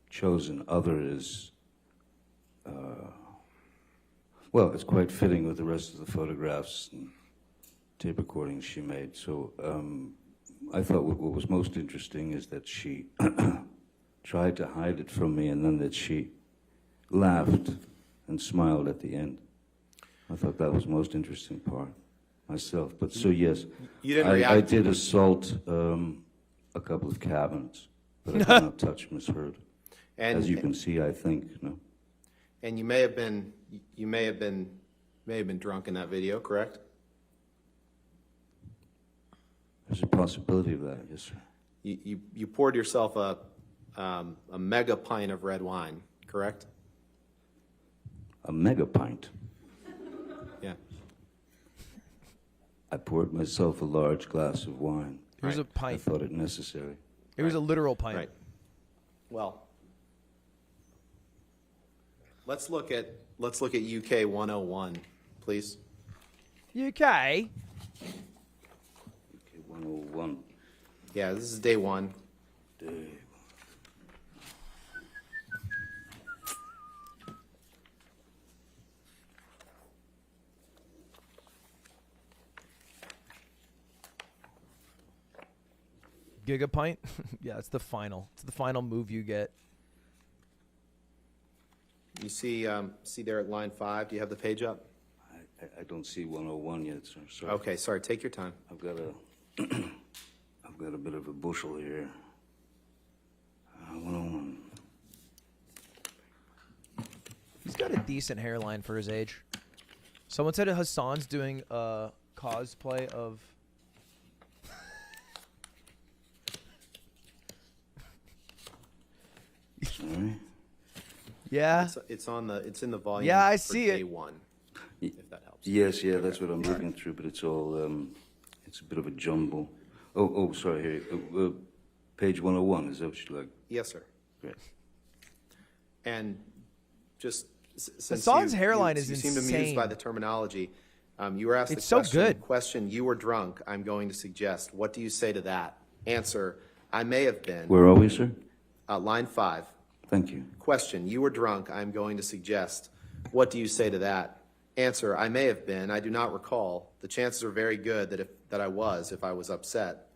chosen other is, well, it's quite fitting with the rest of the photographs and tape recordings she made. So I thought what was most interesting is that she tried to hide it from me, and then that she laughed and smiled at the end. I thought that was the most interesting part myself. But so yes, You didn't react I did assault a couple of cabinets, but I did not touch Miss Heard. As you can see, I think, no. And you may have been drunk in that video, correct? There's a possibility of that, yes, sir. You poured yourself a mega pint of red wine, correct? A mega pint. Yeah. I poured myself a large glass of wine. It was a pint. I thought it necessary. It was a literal pint. Right. Well, let's look at UK 101, please. UK? UK 101. Yeah, this is day one. Gigapint? Yeah, it's the final. It's the final move you get. You see there at line 5, do you have the page up? I don't see 101 yet, sir. Sorry. Okay, sorry, take your time. I've got a bit of a bushel here. 101. got a decent hairline for his age. Someone said Hassan's doing a cosplay of. Sorry. Yeah. It's in the volume. Yeah, I for see day it. one, if that helps. Yes, yeah, that's what I'm looking through, but it's all, it's a bit of a jumble. Oh, sorry, here, page 101, is that what you like? Yes, sir. Great. And just since Hassan's hairline you is seem to be amused by insane. the terminology, you were asked It's the so question, good. question, you were drunk, I'm going to suggest. What do you say to that? Answer, I may have been. Where are we, sir? Line 5. Thank you. Question, you were drunk, I'm going to suggest. What do you say to that? Answer, I may have been, I do not recall. The chances are very good that I was if I was upset.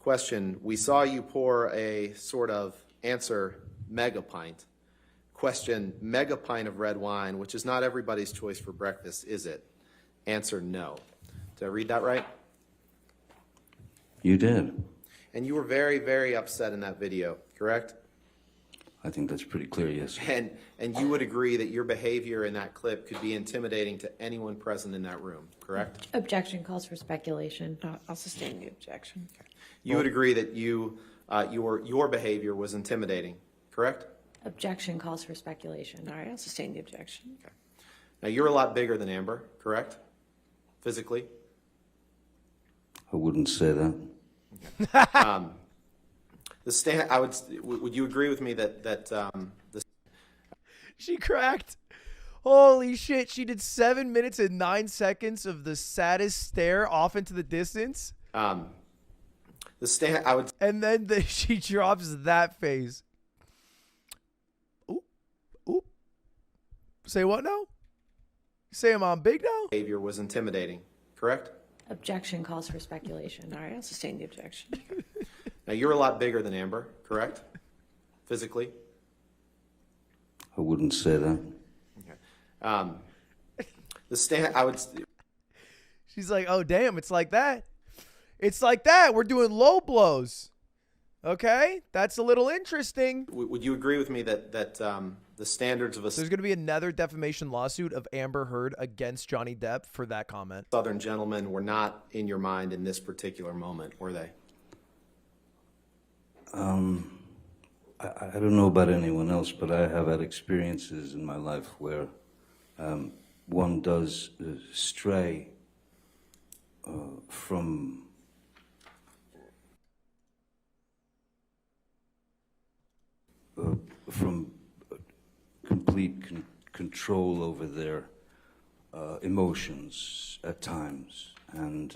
Question, we saw you pour a sort of, answer, mega pint. Question, mega pint of red wine, which is not everybody's choice for breakfast, is it? Answer, no. Did I read that right? You did. And you were very, very upset in that video, correct? I think that's pretty clear, yes. And you would agree that your behavior in that clip could be intimidating to anyone present in that room, correct? Objection calls for speculation. I'll sustain the objection. You would agree that your behavior was intimidating, correct? Objection calls for speculation. All right, I'll sustain the objection. Okay. Now, you're a lot bigger than Amber, correct? Physically? I wouldn't say that. Would you agree with me that She cracked. Holy shit! She did 7 minutes and 9 seconds of the saddest stare off into the distance. and then she drops that face. Oop, oop. Say what now? Say I'm big now? behavior was intimidating, correct? Objection calls for speculation. All right, I'll sustain the objection. Now, you're a lot bigger than Amber, correct? Physically? I wouldn't say that. She's like, oh damn, it's like that. It's like that. We're doing low blows. Okay, that's a little interesting. Would you agree with me that the standards of a There's going to be another defamation lawsuit of Amber Heard against Johnny Depp for that comment. Southern gentleman were not in your mind in this particular moment, were they? I don't know about anyone else, but I have had experiences in my life where one does stray from complete control over their emotions at times, and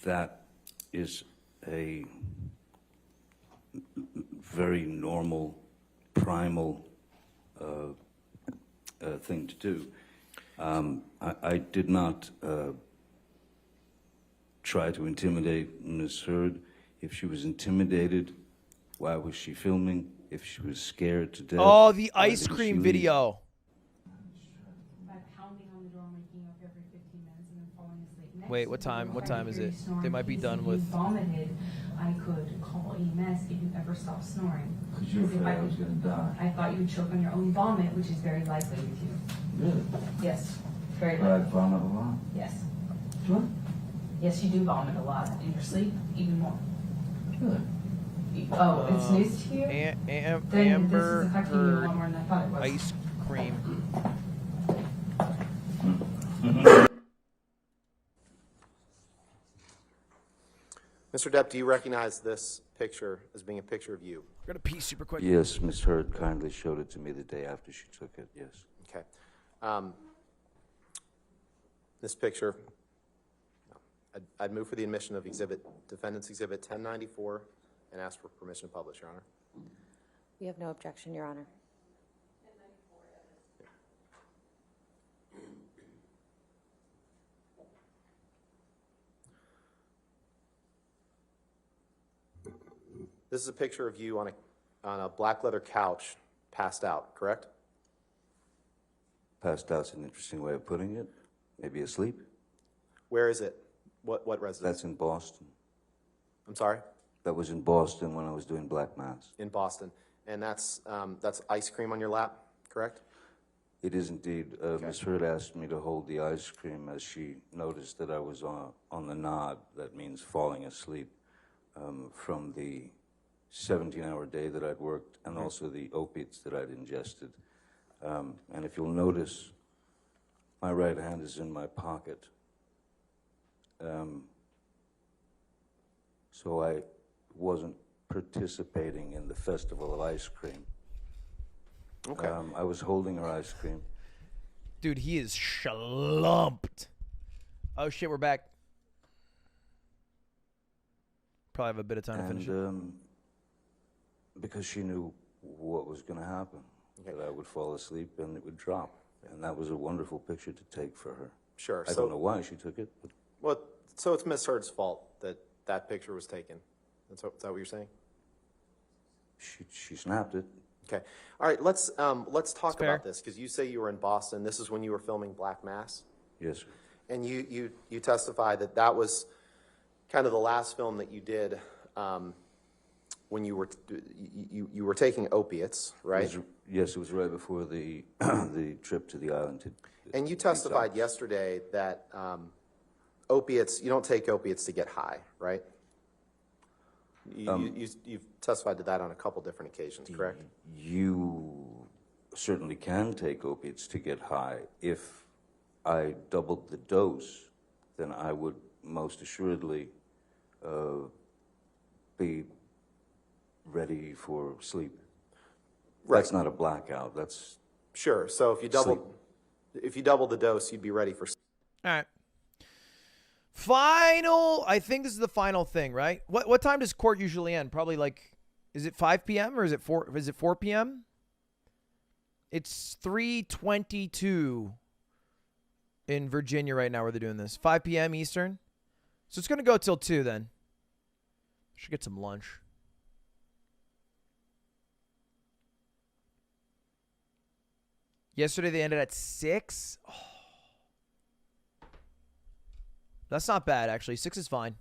that is a very normal, primal thing to do. I did not try to intimidate Ms. Heard. If she was intimidated, why was she filming? If she was scared to death. Oh, the why ice didn't cream she leave? video. Wait, what time? What time is it? They might be done with. Vomited, I could call EMS if you ever stop snoring. Because you're afraid I was gonna die. I thought you would choke on your own vomit, which is very likely with you. Really? Yes, very But I likely. vomit a lot. Yes. Sure. Yes, you do vomit a lot in your sleep, even more. Really? Oh, it's news to you? Then this Amber is affecting you a Heard lot more than I thought it was. ice cream. Mr. Depp, do you recognize this picture as being a picture of you? I'm gonna pee super quick. Yes, Ms. Heard kindly showed it to me the day after she took it, yes. Okay. This picture, I'd move for the admission of Defendant's Exhibit 1094 and ask for permission to publish, Your Honor. We have no objection, Your Honor. This is a picture of you on a black leather couch, passed out, correct? Passed out's an interesting way of putting it. Maybe asleep. Where is it? What residence? That's in Boston. I'm sorry? That was in Boston when I was doing Black Mass. In Boston. And that's ice cream on your lap, correct? It is indeed. Ms. Hurd asked me to hold the ice cream as she noticed that I was on the nod. That means falling asleep from the 17-hour day that I'd worked and also the opiates that I'd ingested. And if you'll notice, my right hand is in my pocket. So I wasn't participating in the festival of ice cream. Okay. I was holding her ice cream. Dude, he is schlumped. Oh shit, we're back. Probably have a bit of time to finish it. Because she knew what was going to happen, that I would fall asleep and it would drop. And that was a wonderful picture to take for her. Sure. I don't know why she took it. But Well, so it's Miss Hurd's fault that that picture was taken. Is that what you're saying? She snapped it. Okay. All right. Let's talk about this, because you say you were in Boston. This is when you were filming Black Mass. Yes, sir. And you testified that that was kind of the last film that you did when you were taking opiates, right? Yes, it was right before the the trip to the island. And you testified yesterday that opiates, you don't take opiates to get high, right? You've testified to that on a couple different occasions, correct? You certainly can take opiates to get high. If I doubled the dose, then I would most assuredly be ready for sleep. Right. That's not a blackout. That's sure. So if you double the dose, you'd be ready for sleep. All right. Final, I think this is the final thing, right? What time does court usually end? Probably like, is it 5 p.m. or is it 4 p.m.? It's 3:22 in Virginia right now where they're doing this. 5 p.m. Eastern. So it's going to go till 2 then. Should get some lunch. Yesterday they ended at 6. Oh. That's not bad, actually. 6 is fine.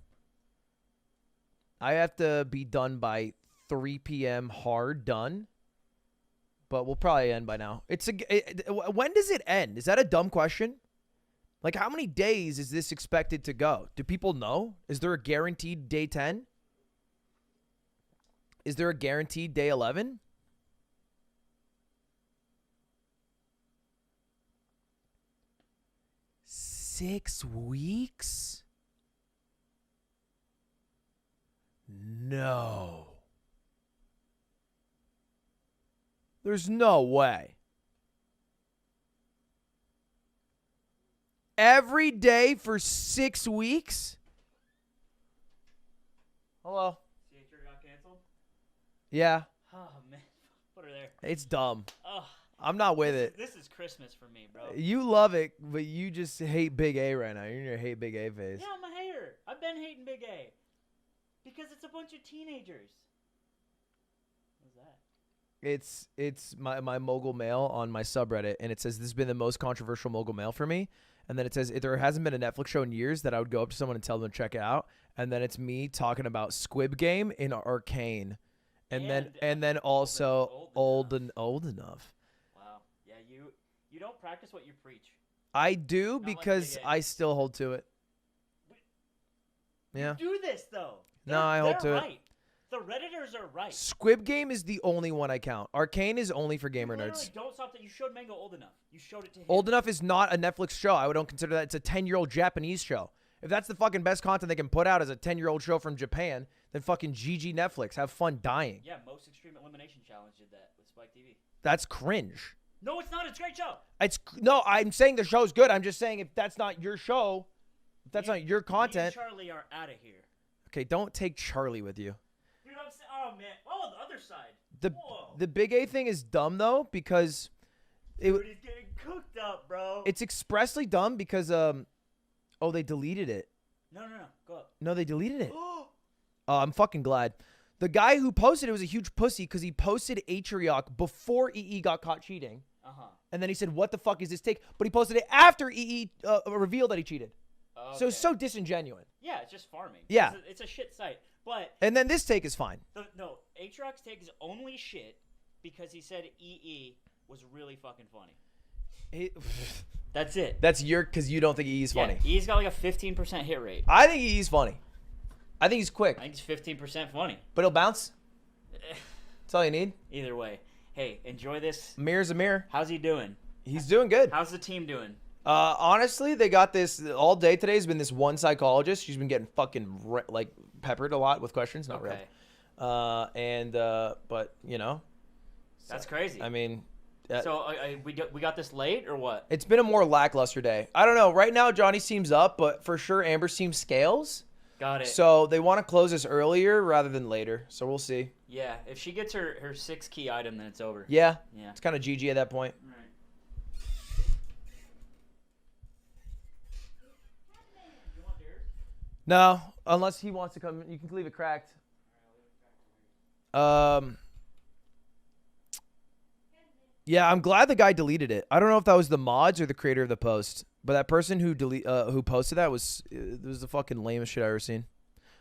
I have to be done by 3 p.m. hard done. But we'll probably end by now. When does it end? Is that a dumb question? Like, how many days is this expected to go? Do people know? Is there a guaranteed day 10? Is there a guaranteed day 11? Six weeks? No. There's no way. Every day for 6 weeks? Hello. Psychiatric got canceled? Yeah. Oh, man. Put her there. It's dumb. Oh, I'm not with it. This is Christmas for me, bro. You love it, but you just hate Big A right now. You're in your hate Big A phase. Yeah, I'm a hater. I've been hating Big A. Because it's a bunch of teenagers. What's that? It's my mogul mail on my subreddit, and it says this has been the most controversial mogul mail for me. And then it says there hasn't been a Netflix show in years that I would go up to someone and tell them to check it out. And then it's me talking about Squid Game in Arcane, and then also old enough. Wow. Yeah, you don't practice what you preach. I do Not because like Big A. I still hold to it. You Yeah. do this, though. No, I hold to they're it. right. The Redditors are right. Squid Game is the only one I count. Arcane is only for gamer You literally nerds. don't stop that. You showed Mango old enough. You showed it to him. Old Enough is not a Netflix show. I don't consider that. It's a 10-year-old Japanese show. If that's the fucking best content they can put out as a 10-year-old show from Japan, then fucking GG Netflix. Have fun dying. Yeah, Most Extreme Elimination Challenge did that with Spike TV. That's cringe. No, it's not. It's a great show. No, I'm saying the show's good. I'm just saying if that's not your show, if that's not your Me content. and Charlie are out of here. Okay, don't take Charlie with you. Dude, I'm saying, oh man, oh the other side. The Big A thing is dumb though because Dude, he's getting cooked up, bro. it's expressly dumb because they deleted it. No, go up. No, they deleted it. Oh, I'm fucking glad. The guy who posted it was a huge pussy because he posted Atriarch before EE got caught cheating. And then he said, what the fuck is this take? But he posted it after EE revealed that he cheated. Okay. So it's so disingenuous. Yeah, it's just farming. Yeah. It's a shit site. But And then this take is fine. no, Atriox's take is only shit because he said EE was really fucking funny. That's it. That's because you don't think EE's funny. Yeah, EE's got like a 15% hit rate. I think EE's funny. I think he's quick. I think he's 15% funny. But he'll bounce. That's all you need. Either way. Hey, enjoy this. Mirror's a mirror. How's he doing? He's doing good. How's the team doing? Honestly, they got this all day today. Has been this one psychologist. She's been getting fucking like peppered a lot with questions. Not real. But you know, That's crazy. I mean, so we got this late or what? it's been a more lackluster day. I don't know. Right now, Johnny seems up, but for sure, Amber seems scales. Got it. So they want to close this earlier rather than later. So we'll see. Yeah, if she gets her 6 key item, then it's over. Yeah. Yeah. It's kind of GG at that point. No, unless he wants to come. You can leave it cracked. Yeah, I'm glad the guy deleted it. I don't know if that was the mods or the creator of the post, but that person who posted that was the fucking lamest shit I've ever seen.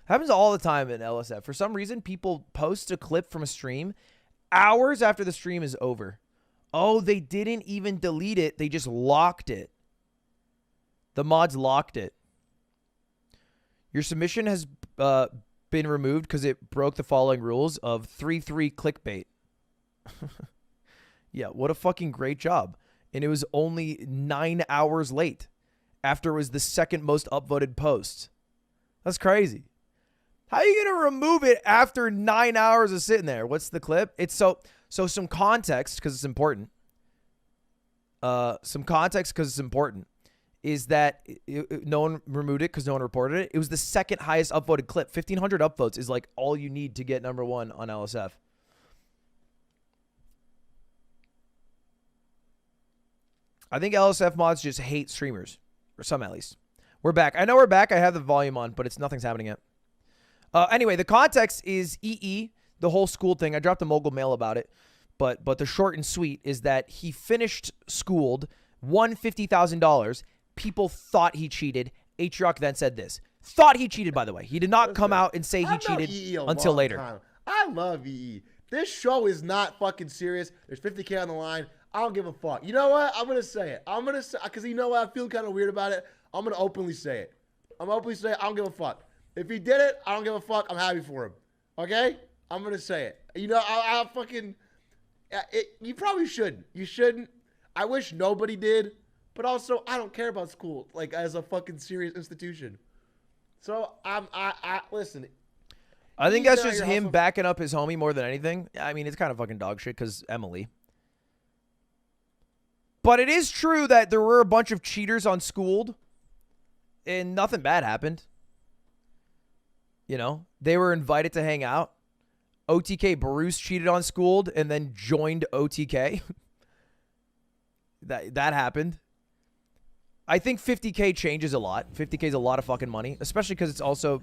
Happens all the time in LSF. For some reason, people post a clip from a stream hours after the stream is over. Oh, they didn't even delete it. They just locked it. The mods locked it. Your submission has been removed because it broke the following rules of 3-3 clickbait. Yeah, what a fucking great job. And it was only 9 hours late after it was the second most upvoted post. That's crazy. How are you going to remove it after 9 hours of sitting there? What's the clip? It's so some context, because it's important. Is that no one removed it because no one reported it. It was the second highest upvoted clip. 1,500 upvotes is like all you need to get #1 on LSF. I think LSF mods just hate streamers, or some at least. We're back. I know we're back. I have the volume on, but nothing's happening yet. Anyway, the context is EE, the whole school thing. I dropped a mogul mail about it, but the short and sweet is that he finished schooled, won $50,000. People thought he cheated. Atriarch then said this. Thought he cheated, by the way. He did not come out and say he cheated until later. Time. I love EE. This show is not fucking serious. There's 50K on the line. I don't give a fuck. You know what? I'm going to say it. I'm going to say, because you know what? I feel kind of weird about it. I'm going to openly say it. I don't give a fuck. If he did it, I don't give a fuck. I'm happy for him. Okay? I'm going to say it. You know, I fucking, you probably shouldn't. You shouldn't. I wish nobody did. But also, I don't care about school, like, as a fucking serious institution. So, I listen. I think that's just him backing up his homie more than anything. I mean, it's kind of fucking dog shit because Emily. But it is true that there were a bunch of cheaters on Schooled, and nothing bad happened. You know, they were invited to hang out. OTK Bruce cheated on Schooled and then joined OTK. That happened. I think 50K changes a lot. 50K is a lot of fucking money, especially because it's also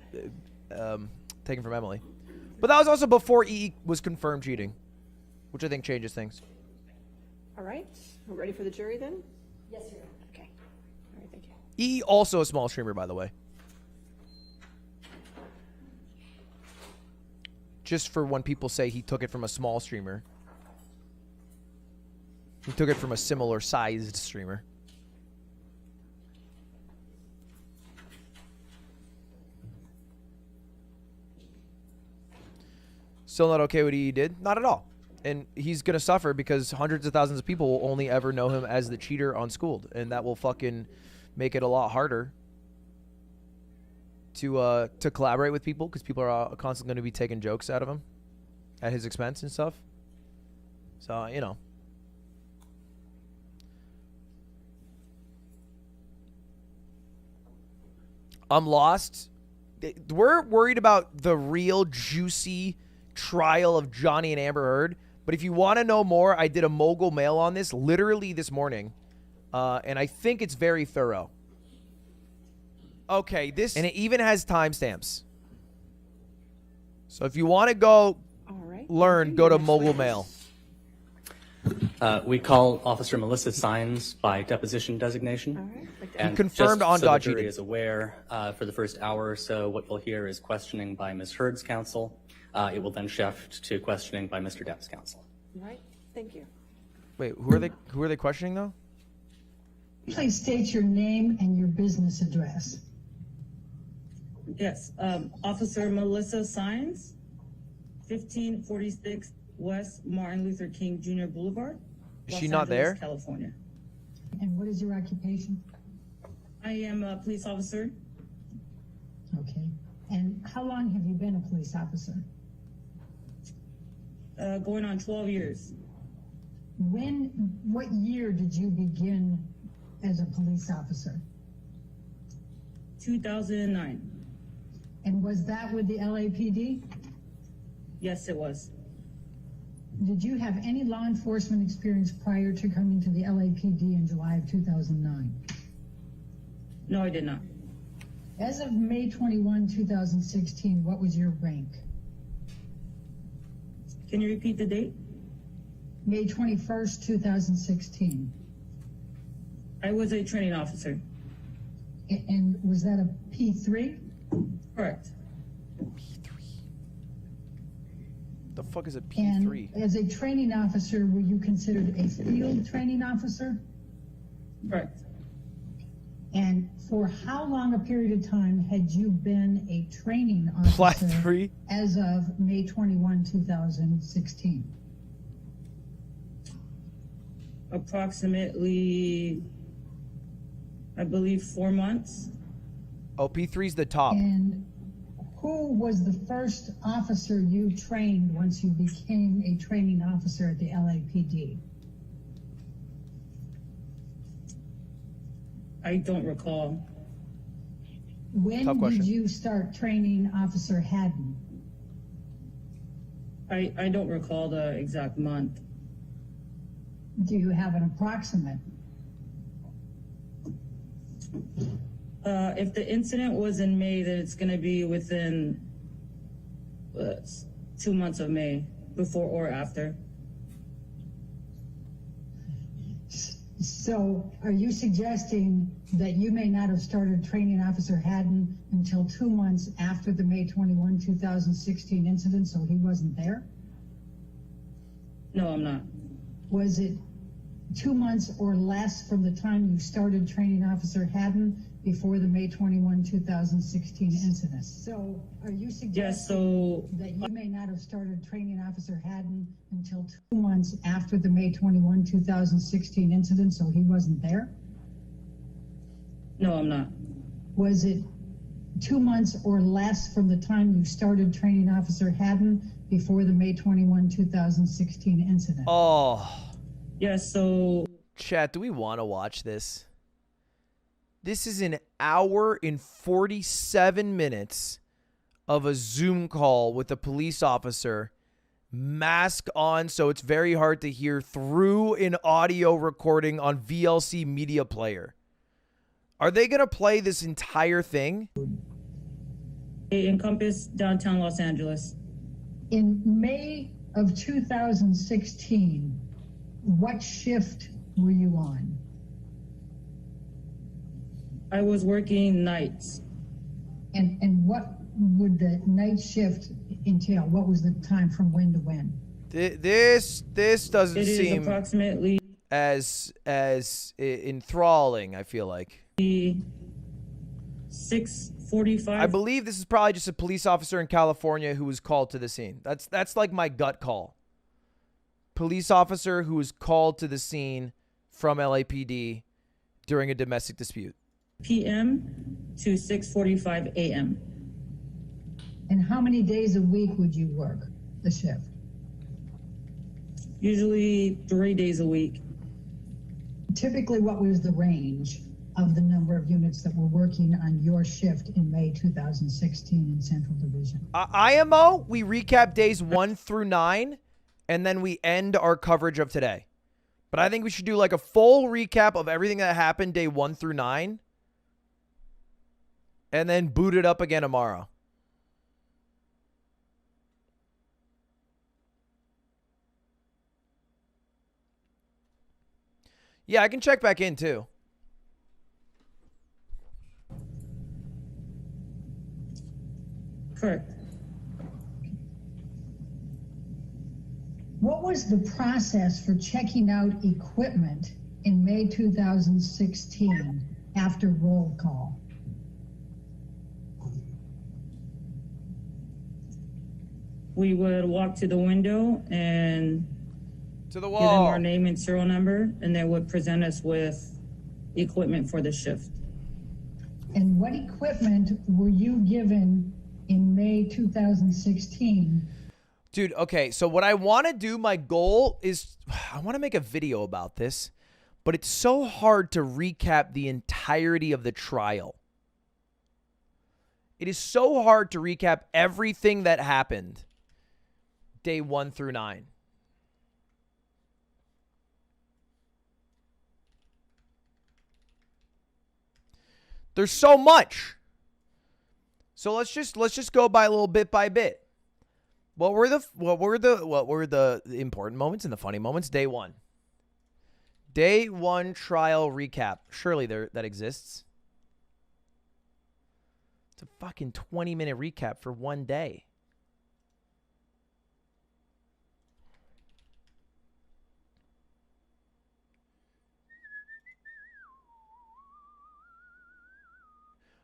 taken from Emily. But that was also before EE was confirmed cheating, which I think changes things. All right. We're ready for the jury then? Yes, sir. Okay. All right, thank you. EE also a small streamer, by the way. Just for when people say he took it from a small streamer. He took it from a similar sized streamer. Still not okay what he did? Not at all. And he's going to suffer because hundreds of thousands of people will only ever know him as the cheater on Schooled. And that will fucking make it a lot harder to collaborate with people because people are constantly going to be taking jokes out of him at his expense and stuff. So, you know. I'm lost. We're worried about the real juicy trial of Johnny and Amber Heard. But if you want to know more, I did a mogul mail on this literally this morning. And I think it's very thorough. Okay, this... And it even has timestamps. So if you want to go learn, go to mogul mail. We call Officer Melissa Sines by deposition designation. All right. And confirmed just on so the Dodge jury cheated. is aware, for the first hour or so, what we'll hear is questioning by Ms. Heard's counsel. It will then shift to questioning by Mr. Depp's counsel. All right. Thank you. Wait, who are they questioning though? Please state your name and your business address. Yes, Officer Melissa Sines, 1546 West Martin Luther King Jr. Boulevard. Is Los she not Angeles, there? California. And what is your occupation? I am a police officer. Okay. And how long have you been a police officer? Going on 12 years. What year did you begin as a police officer? 2009. And was that with the LAPD? Yes, it was. Did you have any law enforcement experience prior to coming to the LAPD in July of 2009? No, I did not. As of May 21, 2016, what was your rank? Can you repeat the date? May 21st, 2016. I was a training officer. And was that a P3? Correct. The fuck is a P3? And as a training officer, were you considered a field training officer? Correct. And for how long a period of time had you been a training officer Plat 3? as of May 21, 2016? Approximately, I believe, 4 months. Oh, P3's the top. And who was the first officer you trained once you became a training officer at the LAPD? I don't recall. When did you start training Officer Haddon? I don't recall the exact month. Do you have an approximate? If the incident was in May, then it's going to be within 2 months of May, before or after. So are you suggesting that you may not have started training Officer Haddon until 2 months after the May 21, 2016 incident, so he wasn't there? No, I'm not. Was it 2 months or less from the time you started training Officer Haddon before the May 21, 2016 incident? So are you suggesting that you may not have started training Officer Haddon until 2 months after the May 21, 2016 incident, so he wasn't there? No, I'm not. Was it 2 months or less from the time you started training Officer Haddon before the May 21, 2016 incident? Oh. Yes, so... Chat, do we want to watch this? This is an hour and 47 minutes of a Zoom call with a police officer, mask on, so it's very hard to hear, through an audio recording on VLC Media Player. Are they going to play this entire thing? It encompassed downtown Los Angeles. In May of 2016, what shift were you on? I was working nights. And what would the night shift entail? What was the time from when to when? This doesn't It is seem approximately as enthralling, I feel like. 6:45. I believe this is probably just a police officer in California who was called to the scene. That's like my gut call. Police officer who was called to the scene from LAPD during a domestic dispute. p.m. to 6:45 a.m. And how many days a week would you work the shift? Usually 3 days a week. Typically, what was the range of the number of units that were working on your shift in May 2016 in Central Division? IMO, we recap days 1 through 9, and then we end our coverage of today. But I think we should do like a full recap of everything that happened day 1 through 9, and then boot it up again tomorrow. Yeah, I can check back in too. Correct. What was the process for checking out equipment in May 2016 after roll call? We would walk to the window and to the give them wall. our name and serial number, and they would present us with equipment for the shift. And what equipment were you given in May 2016? Dude, okay, so what I want to do, my goal is, I want to make a video about this, but it's so hard to recap the entirety of the trial. It is so hard to recap everything that happened day 1 through 9. There's so much. So let's just go by a little bit by bit. What were the important moments and the funny moments? Day 1. Day 1 trial recap. Surely that exists. It's a fucking 20-minute recap for one day.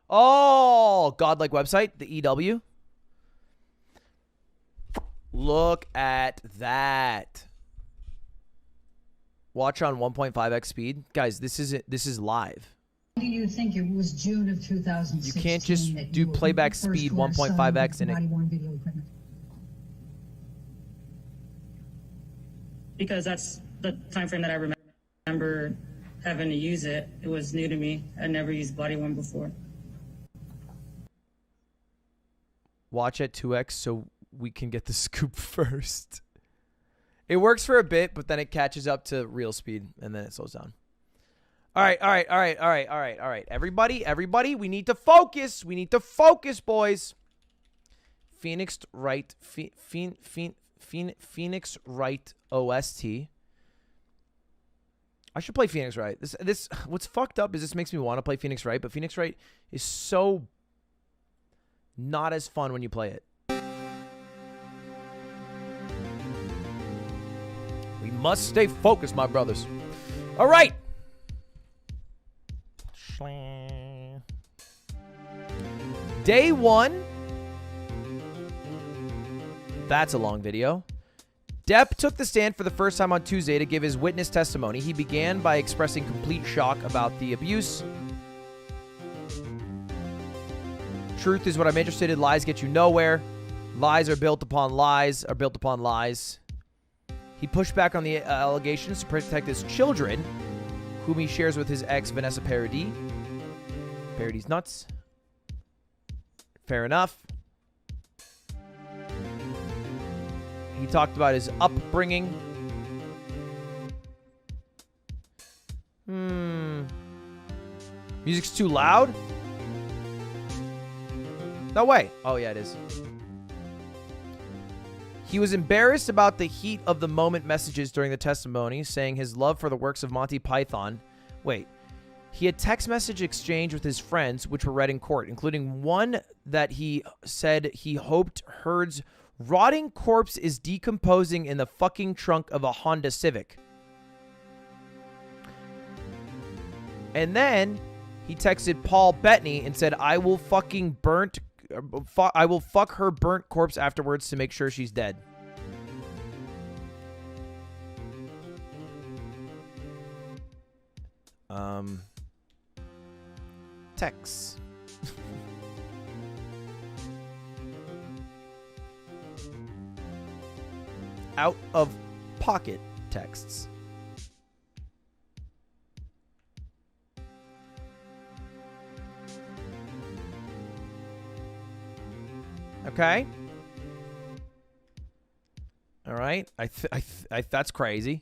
Oh, godlike website, the EW. Look at that. Watch on 1.5x speed. Guys, this is live. Do you think it was June of 2016? You can't just do playback speed 1.5x and it. Because that's the time frame that I remember having to use it. It was new to me. I'd never used body worn before. Watch at 2x so we can get the scoop first. It works for a bit, but then it catches up to real speed and then it slows down. All right. Everybody, we need to focus. We need to focus, boys. Phoenix Wright, Phoenix Wright OST. I should play Phoenix Wright. This what's fucked up is this makes me want to play Phoenix Wright, but Phoenix Wright is so not as fun when you play it. We must stay focused, my brothers. All right. Day 1. That's a long video. Depp took the stand for the first time on Tuesday to give his witness testimony. He began by expressing complete shock about the abuse. Truth is what I'm interested in. Lies get you nowhere. Lies are built upon lies are built upon lies. He pushed back on the allegations to protect his children, whom he shares with his ex, Vanessa Paradis. Paradis nuts. Fair enough. He talked about his upbringing. Music's too loud? No way. Oh, yeah, it is. He was embarrassed about the heat of the moment messages during the testimony, saying his love for the works of Monty Python. Wait. He had text message exchange with his friends, which were read in court, including one that he said he hoped Heard's rotting corpse is decomposing in the fucking trunk of a Honda Civic. And then he texted Paul Bettany and said, I will fuck her burnt corpse afterwards to make sure she's dead. Texts. Out of pocket texts. Okay. All right. That's crazy.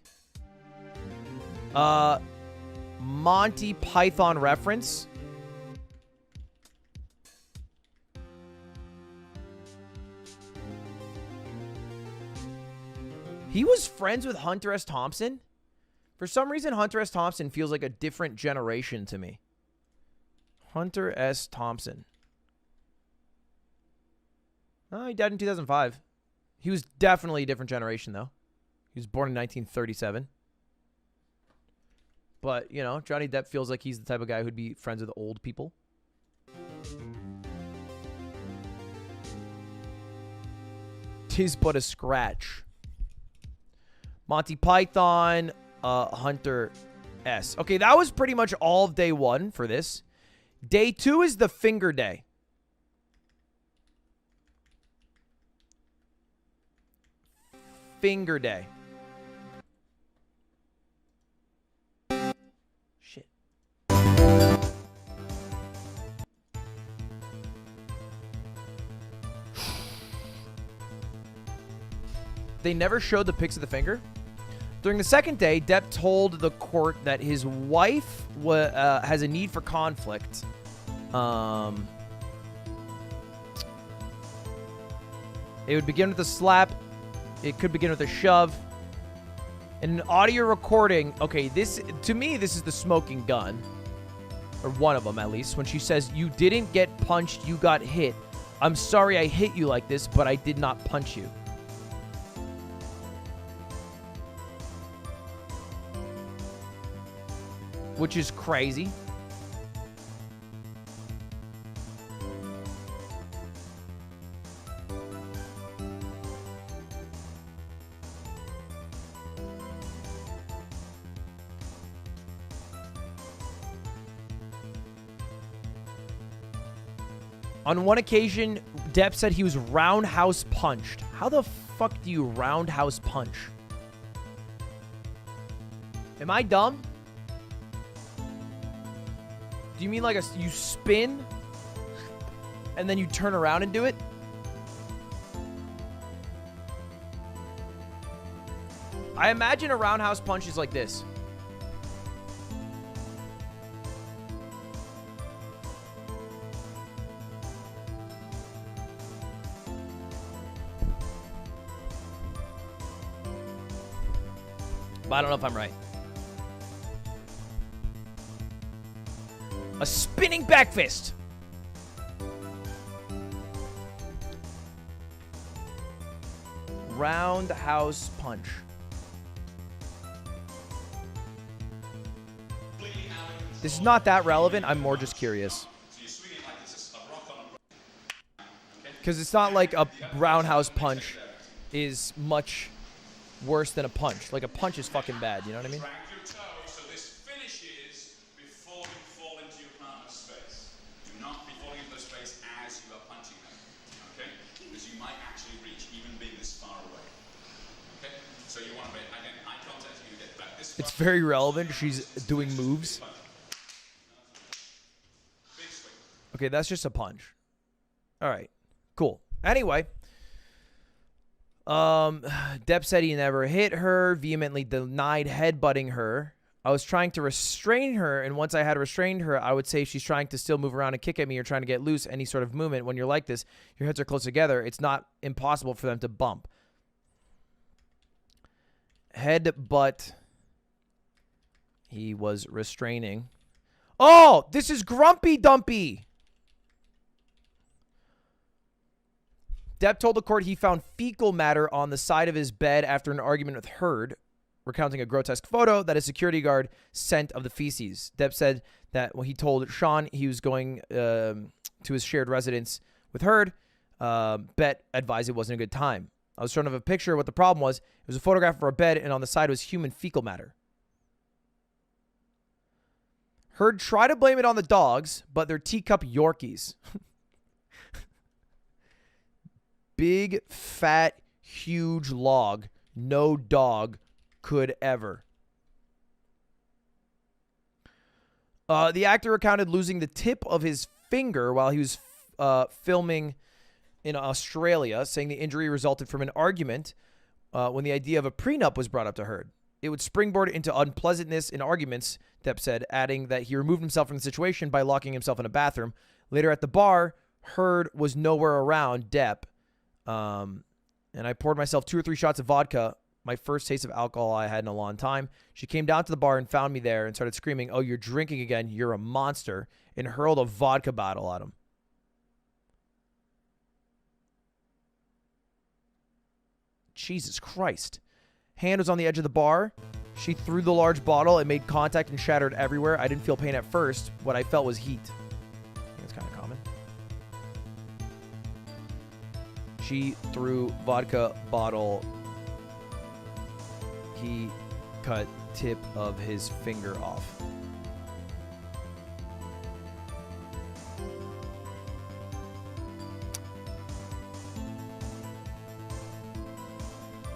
Monty Python reference. He was friends with Hunter S. Thompson. For some reason, Hunter S. Thompson feels like a different generation to me. Hunter S. Thompson. Oh, he died in 2005. He was definitely a different generation, though. He was born in 1937. But, you know, Johnny Depp feels like he's the type of guy who'd be friends with old people. Tis but a scratch. Monty Python, Hunter S. Okay, that was pretty much all of day one for this. Day two is the finger day. Finger day. Shit. They never showed the pics of the finger. During the second day, Depp told the court that his wife has a need for conflict. It would begin with a slap. It could begin with a shove. In an audio recording, okay, this, to me, this is the smoking gun. Or one of them, at least. When she says, you didn't get punched, you got hit. I'm sorry I hit you like this, but I did not punch you. Which is crazy. On one occasion, Depp said he was roundhouse punched. How the fuck do you roundhouse punch? Am I dumb? Do you mean like you spin and then you turn around and do it? I imagine a roundhouse punch is like this. But I don't know if I'm right. A spinning back fist. Roundhouse punch. This is not that relevant. I'm more just curious. Because it's not like a roundhouse punch is much worse than a punch. Like a punch is fucking bad. You know what I mean? It's very relevant. She's doing moves. Okay, that's just a punch. All right, cool. Anyway, Depp said he never hit her, vehemently denied headbutting her. I was trying to restrain her, and once I had restrained her, I would say she's trying to still move around and kick at me or trying to get loose. Any sort of movement, when you're like this, your heads are close together. It's not impossible for them to bump. Headbutt. He was restraining. Oh, this is Grumpy Dumpy. Depp told the court he found fecal matter on the side of his bed after an argument with Heard, recounting a grotesque photo that a security guard sent of the feces. Depp said that when he told Sean he was going to his shared residence with Heard, Bet advised it wasn't a good time. I was shown a picture of what the problem was. It was a photograph of our bed, and on the side was human fecal matter. Heard tried to blame it on the dogs, but they're teacup Yorkies. Big, fat, huge log. No dog could ever. The actor recounted losing the tip of his finger while he was filming in Australia, saying the injury resulted from an argument when the idea of a prenup was brought up to Heard. It would springboard into unpleasantness in arguments, Depp said, adding that he removed himself from the situation by locking himself in a bathroom. Later at the bar, Heard was nowhere around Depp. And I poured myself 2 or 3 shots of vodka, my first taste of alcohol I had in a long time. She came down to the bar and found me there and started screaming, "Oh, you're drinking again. You're a monster," and hurled a vodka bottle at him. Jesus Christ. hand was on the edge of the bar. She threw the large bottle. It made contact and shattered everywhere. I didn't feel pain at first. What I felt was heat. I think it's kind of common. She threw vodka bottle. He cut tip of his finger off.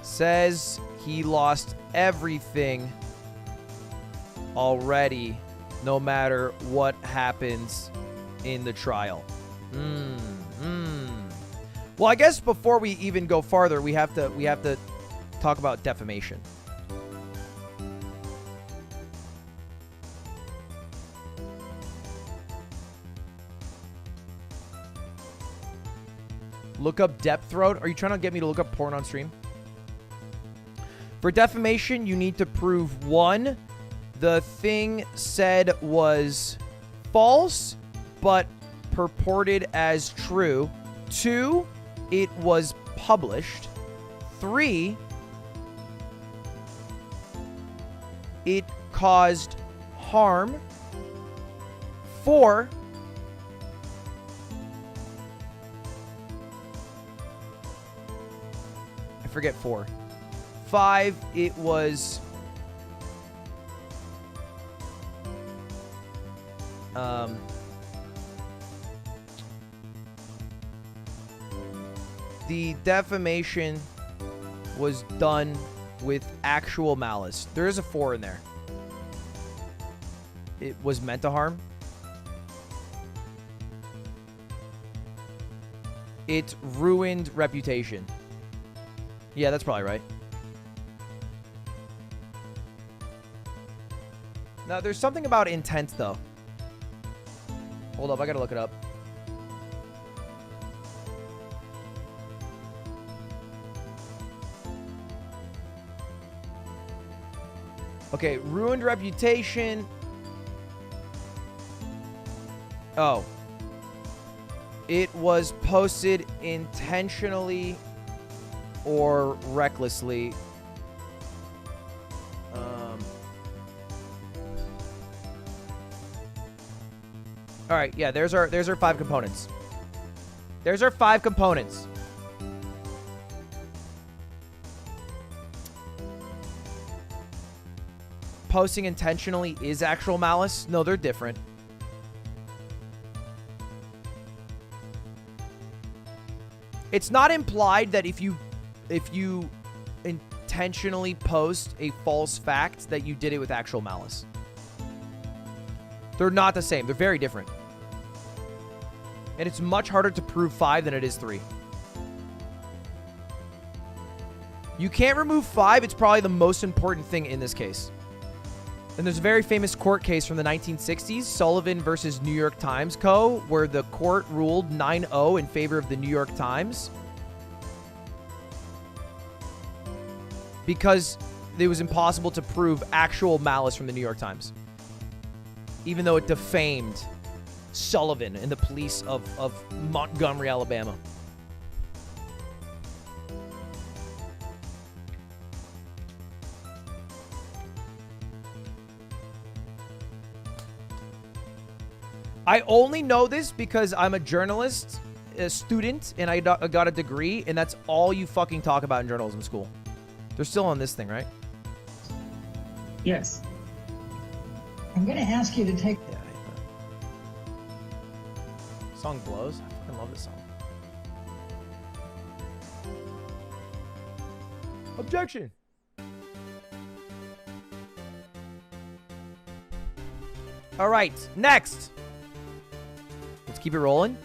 Says he lost everything already, no matter what happens in the trial. Well, I guess before we even go farther, we have to talk about defamation. Look up Depp throat. Are you trying to get me to look up porn on stream? For defamation, you need to prove 1, the thing said was false, but purported as true. 2, it was published. 3, it caused harm. 4, I forget 4. 5, it was the defamation was done with actual malice. There is a 4 in there. It was meant to harm. It ruined reputation. Yeah, that's probably right. Now, there's something about intent, though. Hold up, I gotta look it up. Okay, ruined reputation. Oh. It was posted intentionally or recklessly. All right, yeah, there's our 5 components. There's our 5 components. Posting intentionally is actual malice? No, they're different. It's not implied that if you intentionally post a false fact that you did it with actual malice. They're not the same. They're very different. And it's much harder to prove 5 than it is 3. You can't remove 5. It's probably the most important thing in this case. And there's a very famous court case from the 1960s, Sullivan versus New York Times Co., where the court ruled 9-0 in favor of the New York Times because it was impossible to prove actual malice from the New York Times, even though it defamed Sullivan and the police of Montgomery, Alabama. I only know this because I'm a journalist, a student, and I got a degree, and that's all you fucking talk about in journalism school. They're still on this thing, right? Yes. I'm going to ask you to take... Yeah, I hate that. Song blows. I fucking love this song. Objection! All right, next. Let's keep it rolling.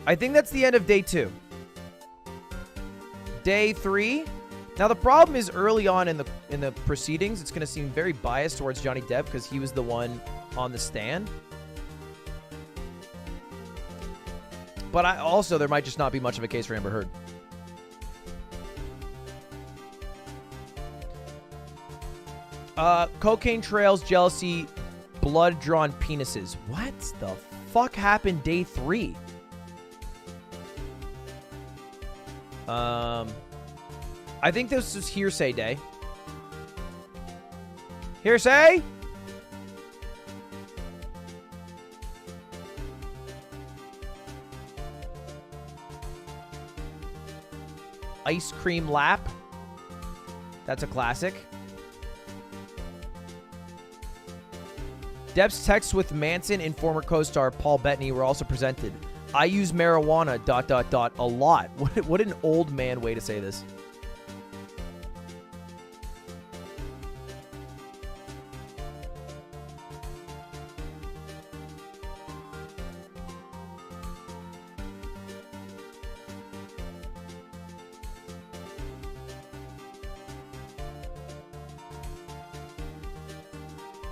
I think that's the end of day 2. Day 3. Now the problem is early on in the proceedings, it's going to seem very biased towards Johnny Depp because he was the one on the stand. But also there might just not be much of a case for Amber Heard. Cocaine trails, jealousy, blood-drawn penises. What the fuck happened day 3? I think this was hearsay day. Hearsay? Ice cream lap. That's a classic. Depp's texts with Manson and former co-star Paul Bettany were also presented. I use marijuana ... a lot. What an old man way to say this.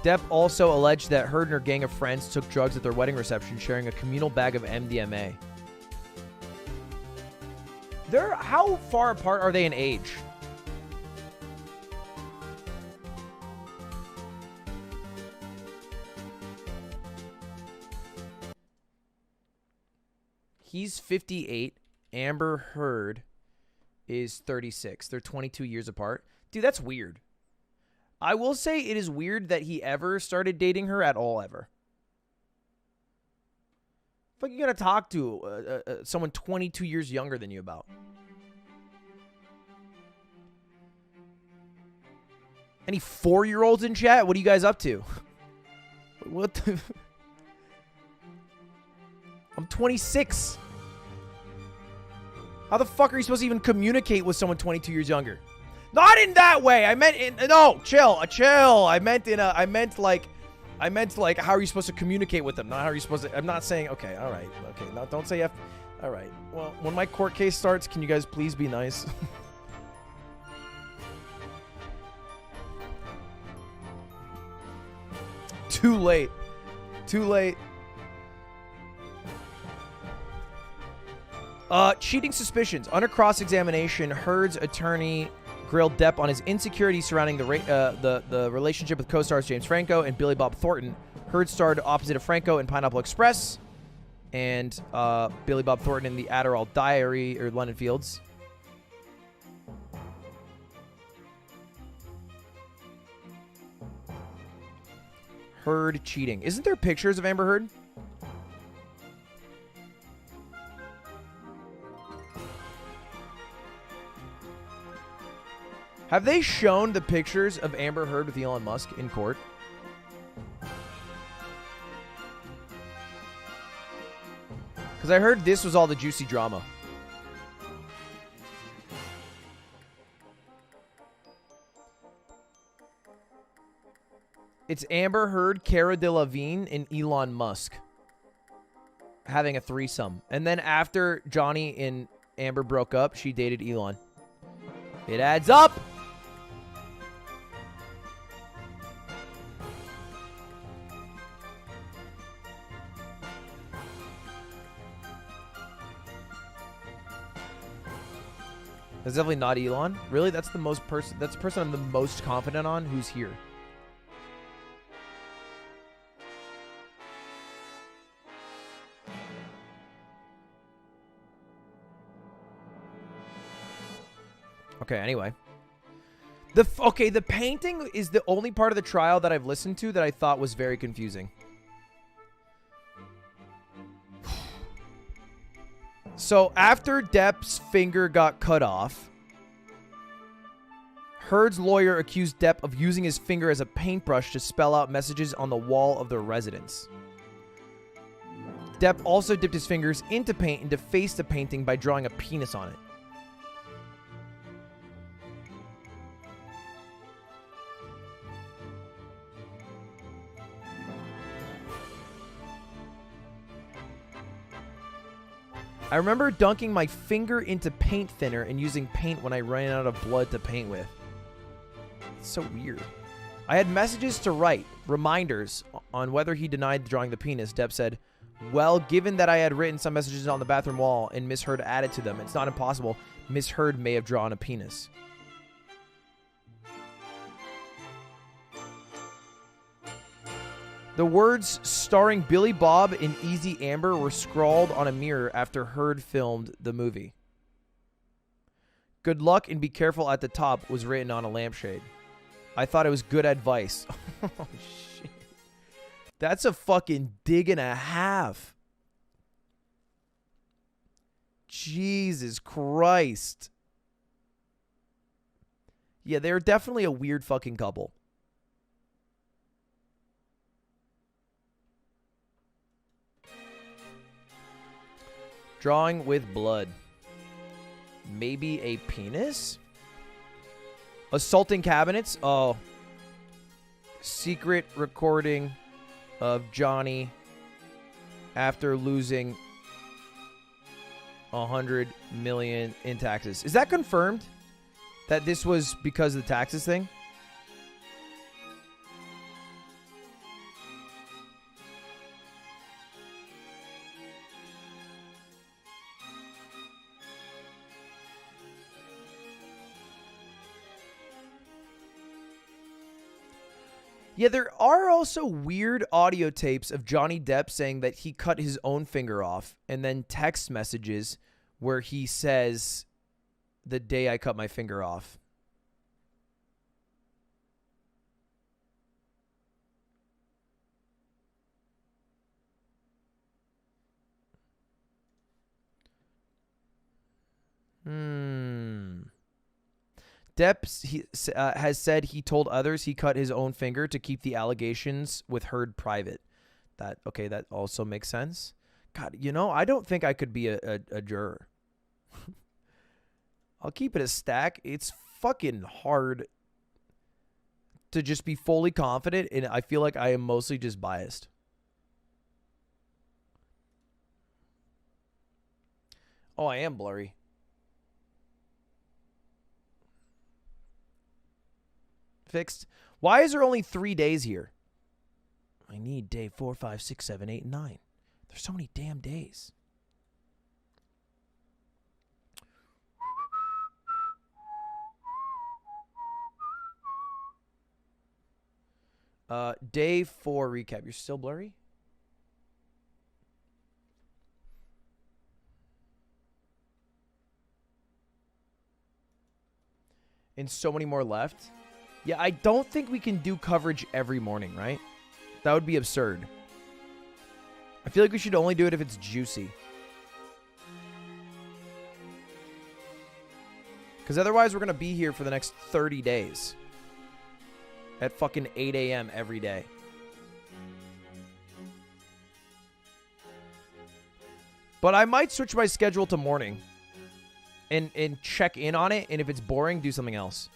Depp also alleged that Heard and her gang of friends took drugs at their wedding reception, sharing a communal bag of MDMA. How far apart are they in age? He's 58. Amber Heard is 36. They're 22 years apart. Dude, that's weird. I will say it is weird that he ever started dating her at all, ever. What you gonna talk to someone 22 years younger than you about? Any 4-year-olds in chat? What are you guys up to? What the... I'm 26. How the fuck are you supposed to even communicate with someone 22 years younger? Not in that way. I meant in no, chill. I meant like how are you supposed to communicate with them? Not how are you supposed to. I'm not saying okay, all right. Okay, no, don't say F. All right. Well, when my court case starts, can you guys please be nice? Too late. Too late. Cheating suspicions. Under cross-examination, Heard's attorney grilled Depp on his insecurities surrounding the relationship with co-stars James Franco and Billy Bob Thornton. Heard starred opposite of Franco in Pineapple Express and Billy Bob Thornton in the Adderall Diary or London Fields. Heard cheating. Isn't there pictures of Amber Heard? Have they shown the pictures of Amber Heard with Elon Musk in court? Because I heard this was all the juicy drama. It's Amber Heard, Cara Delevingne, and Elon Musk having a threesome. And then after Johnny and Amber broke up, she dated Elon. It adds up! That's definitely not Elon. Really? That's the that's the person I'm the most confident on who's here. Okay, anyway. The painting is the only part of the trial that I've listened to that I thought was very confusing. So, after Depp's finger got cut off, Heard's lawyer accused Depp of using his finger as a paintbrush to spell out messages on the wall of their residence. Depp also dipped his fingers into paint and defaced the painting by drawing a penis on it. I remember dunking my finger into paint thinner and using paint when I ran out of blood to paint with. It's so weird. I had messages to write, reminders on whether he denied drawing the penis. Depp said, well, given that I had written some messages on the bathroom wall and Miss Heard added to them, it's not impossible. Miss Heard may have drawn a penis. The words starring Billy Bob and Easy Amber were scrawled on a mirror after Heard filmed the movie. Good luck and be careful at the top was written on a lampshade. I thought it was good advice. Oh, shit. That's a fucking dig and a half. Jesus Christ. Yeah, they're definitely a weird fucking couple. Drawing with blood. Maybe a penis? Assaulting cabinets? Oh. Secret recording of Johnny after losing 100 million in taxes. Is that confirmed? That this was because of the taxes thing? Yeah, there are also weird audio tapes of Johnny Depp saying that he cut his own finger off, and then text messages where he says, "The day I cut my finger off." Depp has said he told others he cut his own finger to keep the allegations with Heard private. That also makes sense. God, I don't think I could be a juror. I'll keep it a stack. It's fucking hard to just be fully confident, and I feel like I am mostly just biased. Oh, I am blurry. Fixed. Why is there only 3 days here? I need day 4, 5, 6, 7, 8, and 9. There's so many damn days. Day 4 recap. You're still blurry? And so many more left. Yeah, I don't think we can do coverage every morning, right? That would be absurd. I feel like we should only do it if it's juicy. Because otherwise we're going to be here for the next 30 days. At fucking 8 a.m. every day. But I might switch my schedule to morning. And check in on it. And if it's boring, do something else.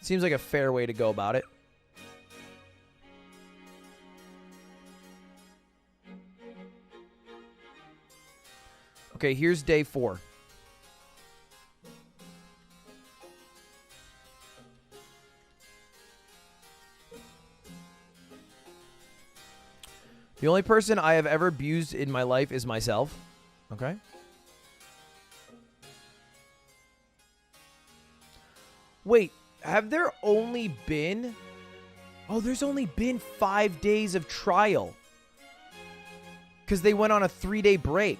Seems like a fair way to go about it. Okay, here's day 4. The only person I have ever abused in my life is myself. Okay. Wait. Have there only been... Oh, there's only been 5 days of trial. Because they went on a 3-day break.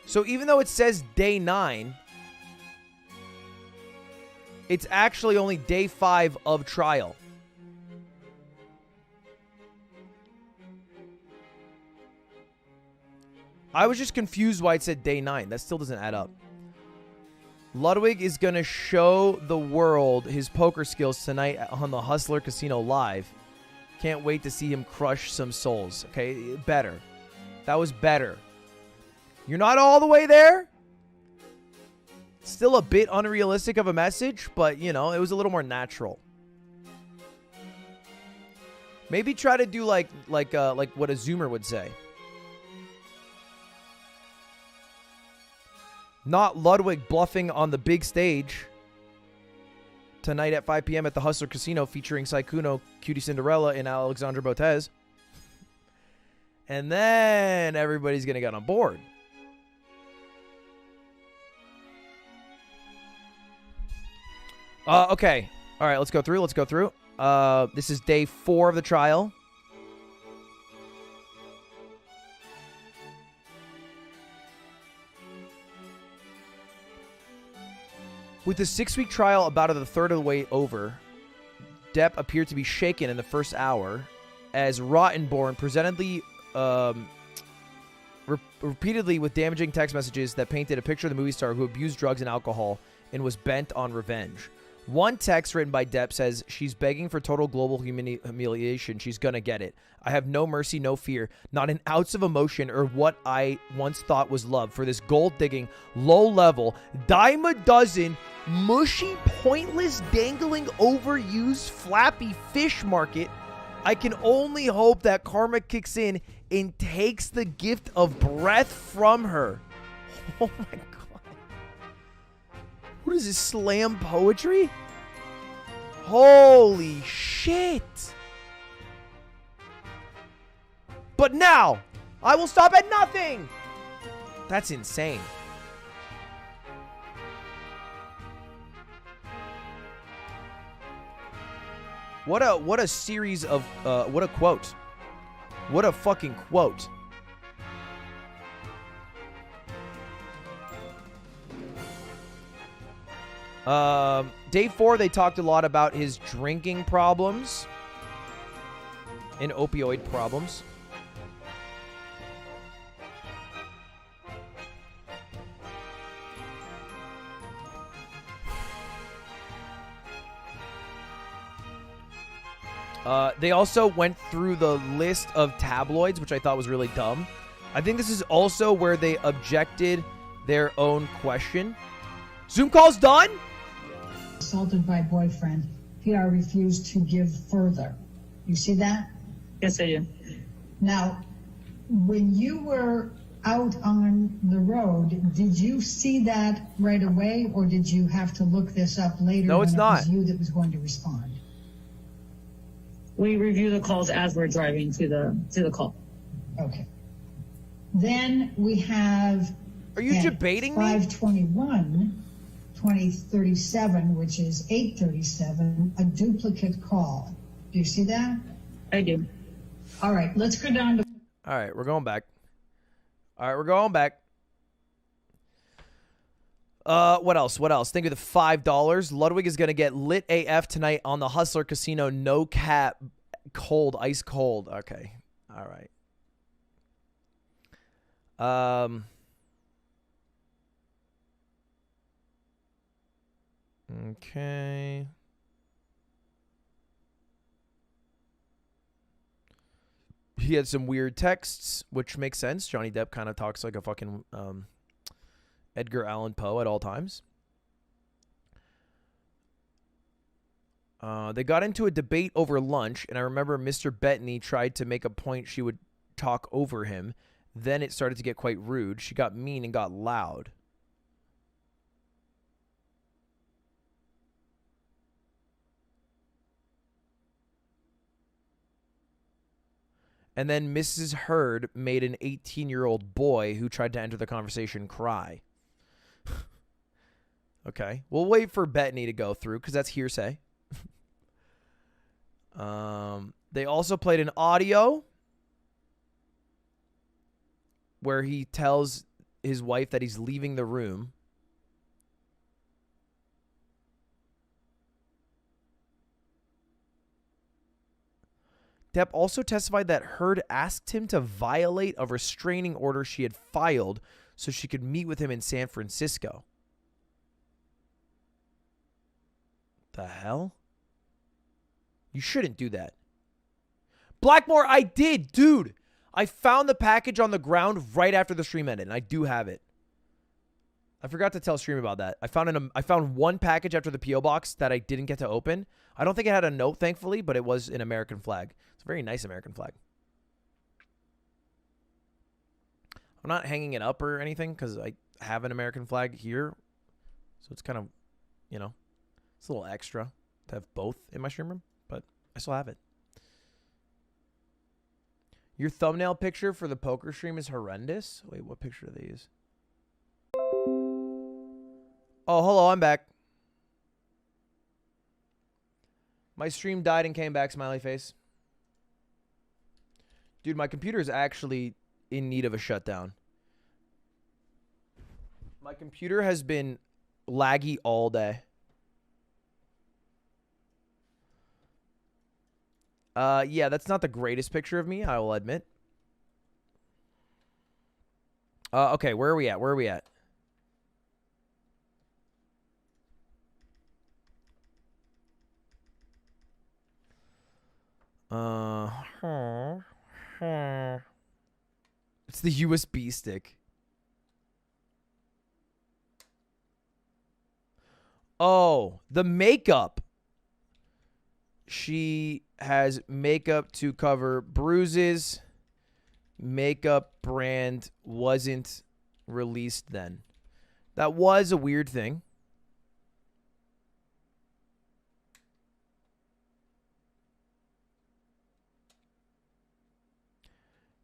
So even though it says day 9, it's actually only day 5 of trial. I was just confused why it said day 9. That still doesn't add up. Ludwig is going to show the world his poker skills tonight on the Hustler Casino Live. Can't wait to see him crush some souls. Okay, better. That was better. You're not all the way there? Still a bit unrealistic of a message, but, it was a little more natural. Maybe try to do like what a Zoomer would say. Not Ludwig bluffing on the big stage tonight at 5 p.m. at the Hustler Casino featuring Saikuno, Cutie Cinderella, and Alexandra Botez. And then everybody's going to get on board. Okay. All right, let's go through. This is day 4 of the trial. With the 6-week trial about a third of the way over, Depp appeared to be shaken in the first hour as Rottenborn presentedly repeatedly with damaging text messages that painted a picture of the movie star who abused drugs and alcohol and was bent on revenge. One text written by Depp says, she's begging for total global humiliation. She's gonna get it. I have no mercy, no fear, not an ounce of emotion or what I once thought was love for this gold-digging, low-level, dime-a-dozen, mushy, pointless, dangling, overused, flappy fish market. I can only hope that karma kicks in and takes the gift of breath from her. Oh my God. What is this, slam poetry? Holy shit. But now, I will stop at nothing. That's insane. What a series of, what a quote. What a fucking quote. Day 4, they talked a lot about his drinking problems and opioid problems. They also went through the list of tabloids, which I thought was really dumb. I think this is also where they objected their own question. Zoom call's done? Assaulted by boyfriend. PR refused to give further. You see that? Yes, I do. Now, when you were out on the road, did you see that right away, or did you have to look this up later? No, it's when not. It was you that was going to respond. We review the calls as we're driving to the call. Okay. Then we have. Are you debating me? 521, 2037, which is 837, a duplicate call. Do you see that? I do. All right, let's go down to. All right, we're going back. All right, we're going back. What else? What else? Think of the $5. Ludwig is going to get lit AF tonight on the Hustler Casino. No cap. Cold. Ice cold. Okay. All right. Okay. He had some weird texts, which makes sense. Johnny Depp kind of talks like a fucking Edgar Allan Poe at all times. They got into a debate over lunch, and I remember Mr. Bettany tried to make a point she would talk over him. Then it started to get quite rude. She got mean and got loud. And then Mrs. Heard made an 18-year-old boy who tried to enter the conversation cry. Okay. We'll wait for Bettany to go through because that's hearsay. They also played an audio where he tells his wife that he's leaving the room. Depp also testified that Heard asked him to violate a restraining order she had filed so she could meet with him in San Francisco. The hell? You shouldn't do that. Blackmore, I did, dude. I found the package on the ground right after the stream ended, and I do have it. I forgot to tell Stream about that. I found one package after the P.O. box that I didn't get to open. I don't think it had a note, thankfully, but it was an American flag. It's a very nice American flag. I'm not hanging it up or anything because I have an American flag here. So it's kind of, you know, it's a little extra to have both in my stream room, but I still have it. Your thumbnail picture for the poker stream is horrendous. Wait, what picture do they use? Oh, hello, I'm back. My stream died and came back, smiley face. Dude, my computer is actually in need of a shutdown. My computer has been Laggy all day. Yeah, that's not the greatest picture of me, I will admit. Okay, where are we at? Where are we at? It's the USB stick. Oh, the makeup. She has makeup to cover bruises. Makeup brand wasn't released then. That was a weird thing.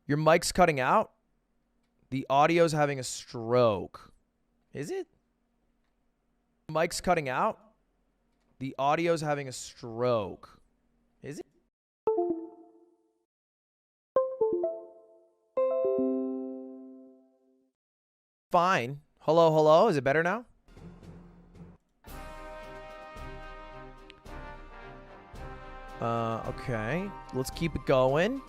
Your mic's cutting out. The audio's having a stroke. Is it? Mic's cutting out. The audio's having a stroke. Is it? Fine. Hello, hello. Is it better now? Okay. Let's keep it going.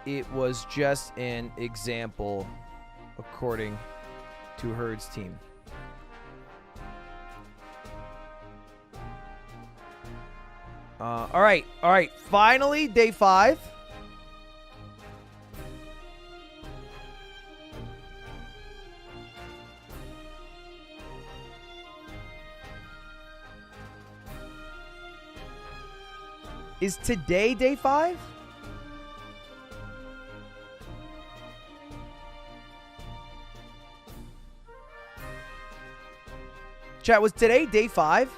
It was just an example, according to Heard's team. All right. Finally, day 5. Is today day 5? Chat, was today day 5?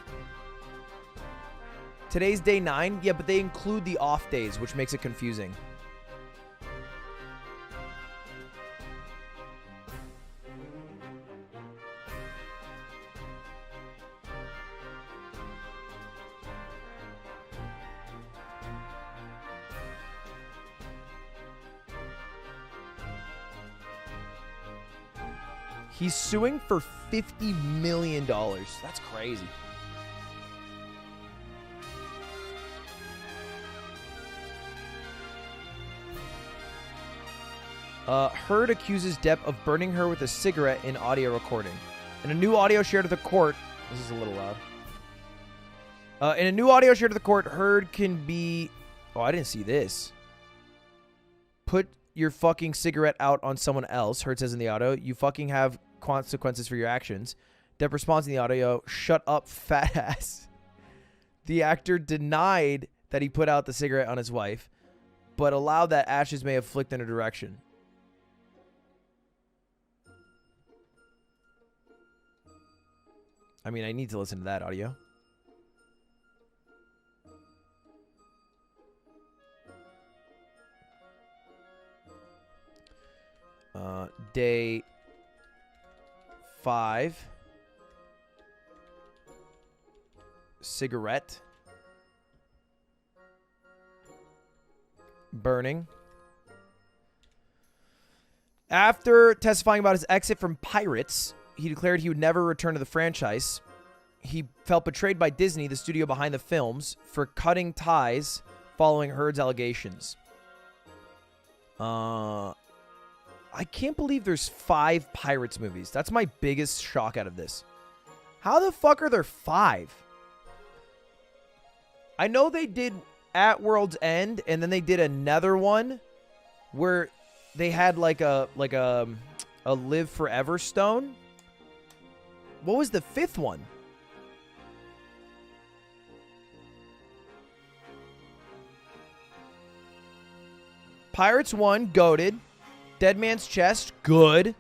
Today's day 9? Yeah, but they include the off days, which makes it confusing. He's suing for $50 million. That's crazy. Heard accuses Depp of burning her with a cigarette in audio recording. In a new audio shared to the court, this is a little loud. In a new audio shared to the court, Heard can be... Oh, I didn't see this. Put your fucking cigarette out on someone else, Heard says in the audio. You fucking have consequences for your actions. Depp responds in the audio, shut up, fat ass. The actor denied that he put out the cigarette on his wife, but allowed that ashes may have flicked in a direction. I mean, I need to listen to that audio. Day 5. Cigarette. Burning. After testifying about his exit from Pirates, he declared he would never return to the franchise. He felt betrayed by Disney, the studio behind the films, for cutting ties following Heard's allegations. I can't believe there's 5 Pirates movies. That's my biggest shock out of this. How the fuck are there 5? I know they did At World's End, and then they did another one where they had like a Live Forever stone. What was the 5th one? Pirates 1, goated. Dead Man's Chest, good.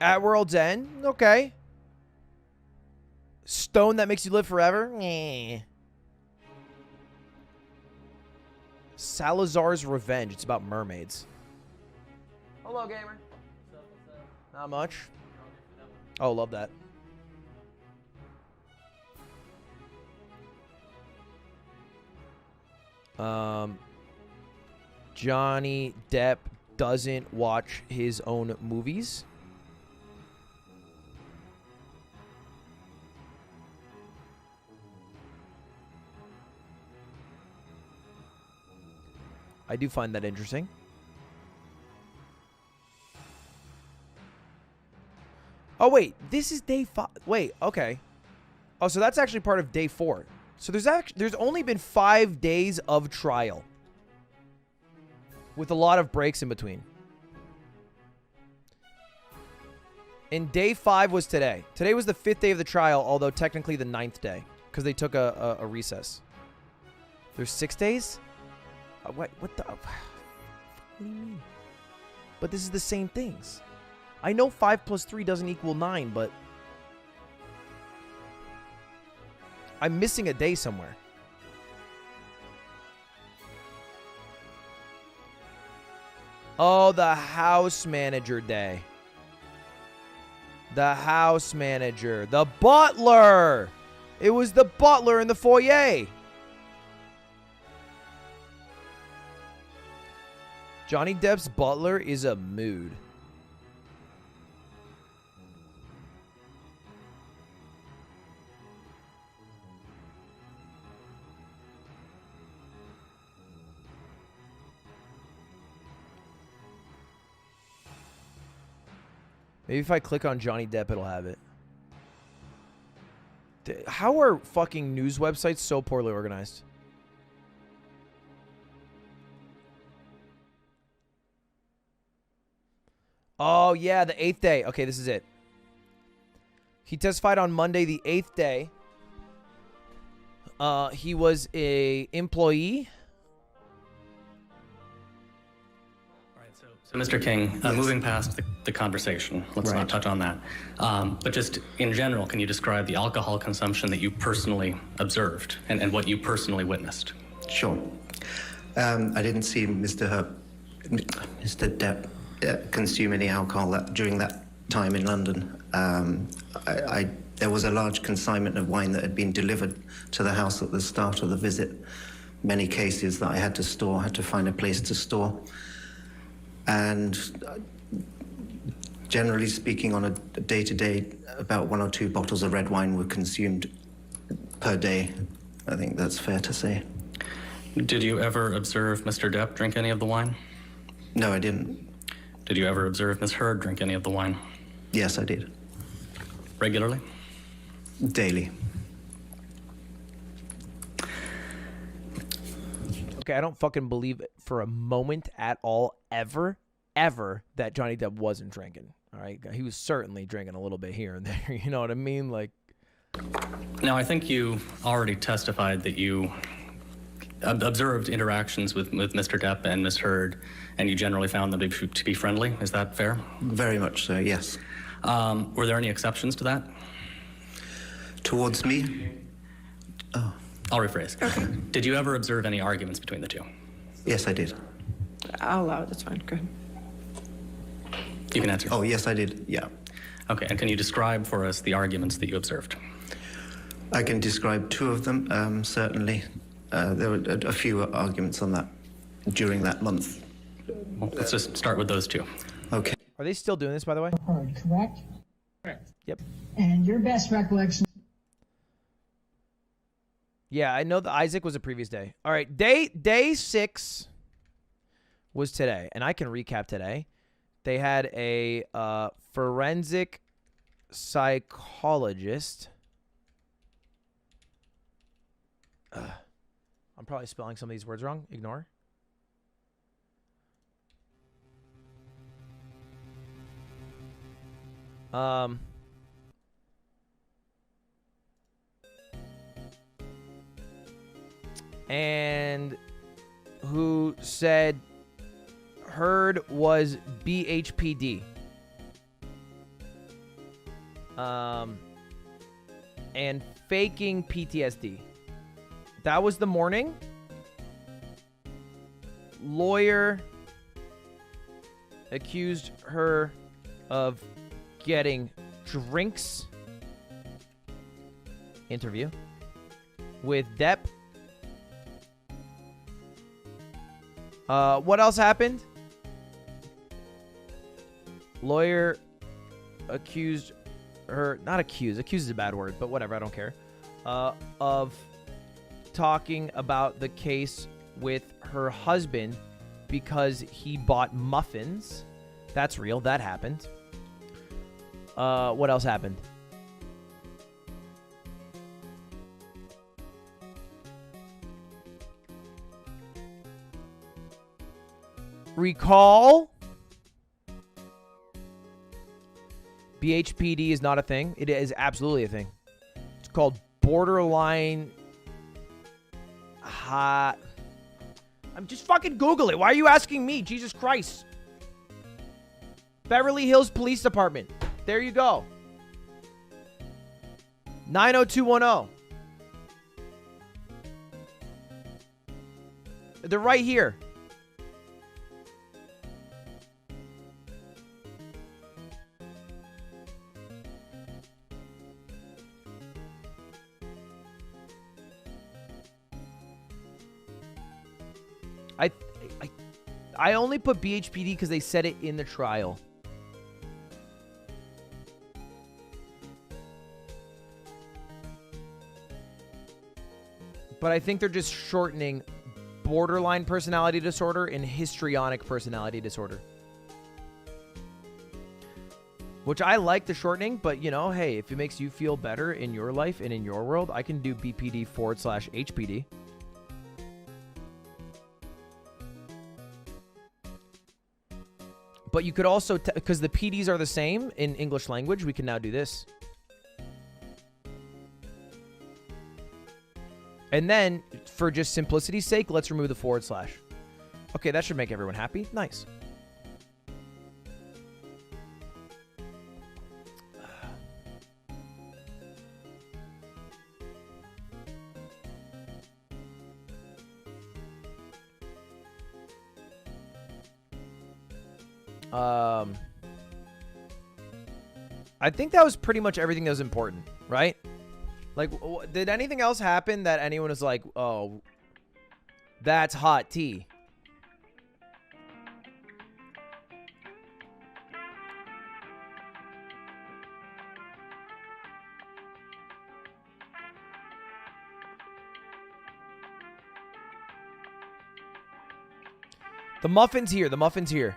At World's End, okay. Stone that makes you live forever, eh. Salazar's Revenge, it's about mermaids. Hello, gamer. Not much. Oh, love that. Johnny Depp doesn't watch his own movies. I do find that interesting. Oh, wait. This is day 5. Wait, okay. Oh, so that's actually part of day 4. So there's only been 5 days of trial, with a lot of breaks in between. And day 5 was today. Today was the 5th day of the trial, although technically the 9th day, because they took a recess. There's 6 days? What the... What do you mean? But this is the same things. I know 5 plus 3 doesn't equal 9, but... I'm missing a day somewhere. Oh, the house manager day. The house manager. The butler! It was the butler in the foyer. Johnny Depp's butler is a mood. Maybe if I click on Johnny Depp, it'll have it. How are fucking news websites so poorly organized? Oh, yeah, the 8th day. Okay, this is it. He testified on Monday, the 8th day. He was a employee. So, Mr. King, moving past the conversation, let's not touch on that. But just in general, can you describe the alcohol consumption that you personally observed and what you personally witnessed? Sure. I didn't see Mr. Depp consume any alcohol during that time in London. There was a large consignment of wine that had been delivered to the house at the start of the visit. Many cases that I had to store, had to find a place to store. And generally speaking, on a day-to-day, about 1 or 2 bottles of red wine were consumed per day. I think that's fair to say. Did you ever observe Mr. Depp drink any of the wine? No, I didn't. Did you ever observe Ms. Heard drink any of the wine? Yes, I did. Regularly? Daily. Okay, I don't fucking believe it for a moment at all, ever, that Johnny Depp wasn't drinking. All right, he was certainly drinking a little bit here and there. You know what I mean? Like, now I think you already testified that you observed interactions with Mr. Depp and Ms. Heard, and you generally found them to be friendly. Is that fair? Very much so, yes. Were there any exceptions to that? Towards me? Oh. I'll rephrase. Okay. Did you ever observe any arguments between the two? Yes, I did. I'll allow it. That's fine. Go ahead. You can answer. Oh, yes, I did. Yeah. Okay, and can you describe for us the arguments that you observed? I can describe 2 of them, certainly. There were a few arguments on that during that month. Well, let's just start with those 2. Okay. Are they still doing this, by the way? Correct? Correct. Yep. And your best recollection? Yeah, I know that Isaac was a previous day. All right, day 6 was today, and I can recap today. They had a forensic psychologist. I'm probably spelling some of these words wrong. Ignore. And who said Heard was BHPD. And faking PTSD. That was the morning. Lawyer accused her of getting drinks. Interview with Depp. What else happened? Lawyer accused her, not accused is a bad word, but whatever, I don't care, of talking about the case with her husband because he bought muffins. That's real, that happened. What else happened? Recall. BHPD is not a thing. It is absolutely a thing. It's called borderline hot. I'm just fucking Google it. Why are you asking me? Jesus Christ. Beverly Hills Police Department. There you go. 90210. They're right here. I only put BHPD because they said it in the trial. But I think they're just shortening borderline personality disorder and histrionic personality disorder. Which I like the shortening, but you know, hey, if it makes you feel better in your life and in your world, I can do BPD/HPD. But you could also, because the PDs are the same in English language, we can now do this. And then, for just simplicity's sake, let's remove the /. Okay, that should make everyone happy. Nice. I think that was pretty much everything that was important, right? Like, did anything else happen that anyone was like, oh, that's hot tea? The muffin's here. The muffin's here.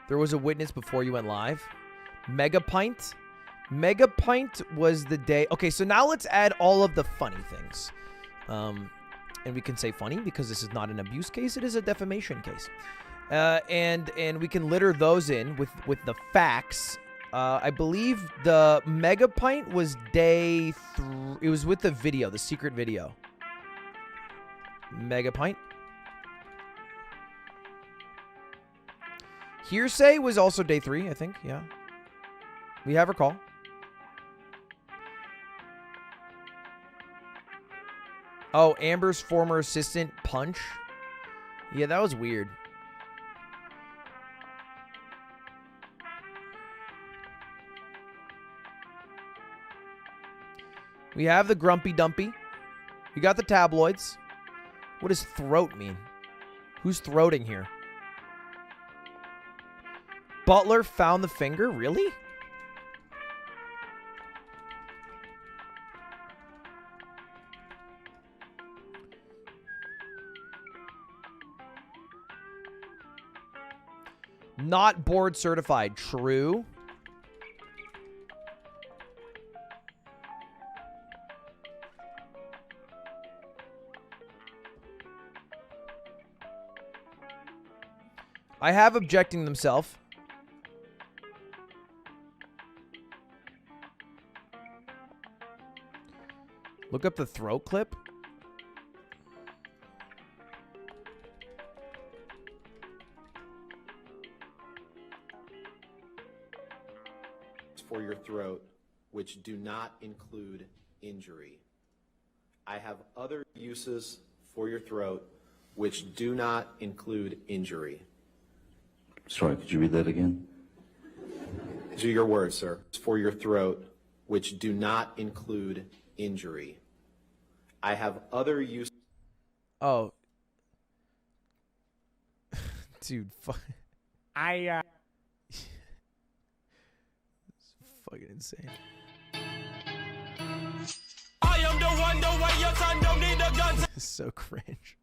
There was a witness before you went live. Mega pint. Mega pint was the day. Okay, so now let's add all of the funny things. And we can say funny because this is not an abuse case. It is a defamation case. And we can litter those in with the facts. I believe the mega pint was day 3. It was with the video, the secret video. Mega pint. Hearsay was also day 3, I think. Yeah. We have her call. Oh, Amber's former assistant, Punch. Yeah, that was weird. We have the Grumpy Dumpy. We got the tabloids. What does throat mean? Who's throating here? Butler found the finger? Really? Not board certified. True. I have objecting themselves. Look up the throat clip. For your throat, which do not include injury. I have other uses for your throat, which do not include injury. Sorry, could you read that again? These are your words, sir. For your throat, which do not include injury. I have other use. Oh. Dude, I It's fucking insane. I am the one, the way your son don't need a gun. This is so cringe.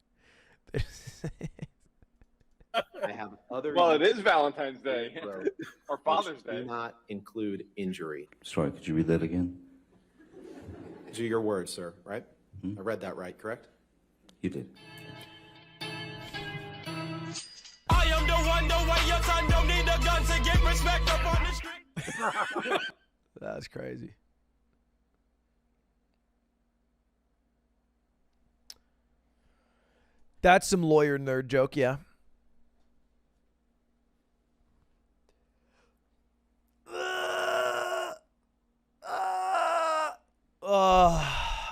I have other. Well, it is Valentine's Day or Father's which Day. Do not include injury. Sorry, could you read that again? These are your words, sir, right? I read that right, correct? You did. I am the one, the way your son don't need a gun to get respect up on the street. That's crazy. That's some lawyer nerd joke, yeah.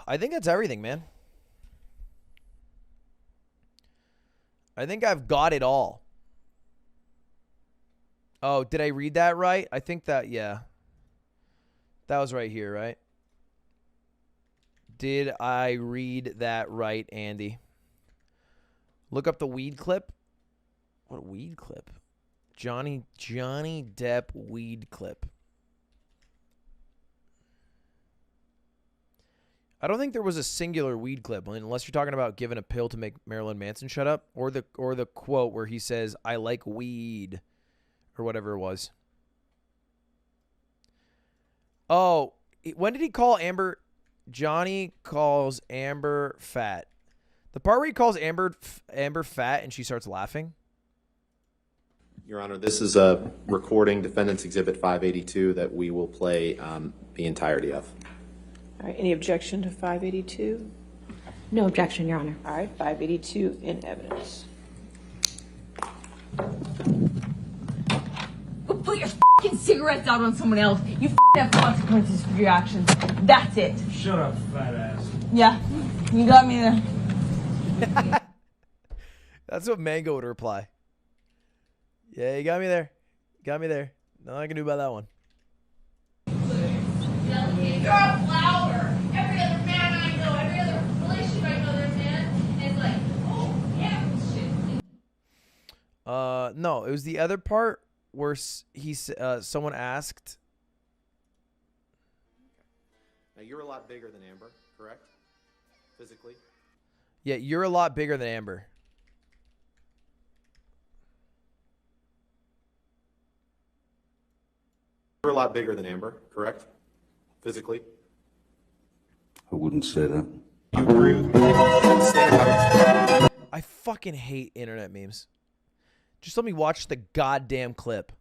I think that's everything, man. I think I've got it all. Oh, did I read that right? I think that, yeah. That was right here, right? Did I read that right, Andy? Look up the weed clip. What weed clip? Johnny Depp weed clip. I don't think there was a singular weed clip, unless you're talking about giving a pill to make Marilyn Manson shut up, or the quote where he says, "I like weed," or whatever it was. Oh, when did he call Amber? Johnny calls Amber fat. The part where he calls Amber fat and she starts laughing. Your Honor, this is a recording, Defendant's Exhibit 582, that we will play the entirety of. All right, any objection to 582? No objection, Your Honor. All right, 582 in evidence. Go put your fucking cigarettes out on someone else. You have consequences for your actions. That's it. Shut up, fat ass. Yeah, you got me there. That's what Mango would reply. Yeah, you got me there. Got me there. Nothing I can do about that one. You're a flower. Every other man I know, every other relationship I know, there's man, is like, oh, yeah, shit. No, it was the other part where someone asked. Now, you're a lot bigger than Amber, correct? Physically? Yeah, you're a lot bigger than Amber. You're a lot bigger than Amber, correct? Physically? I wouldn't say that. You agree with me? I fucking hate internet memes. Just let me watch the goddamn clip.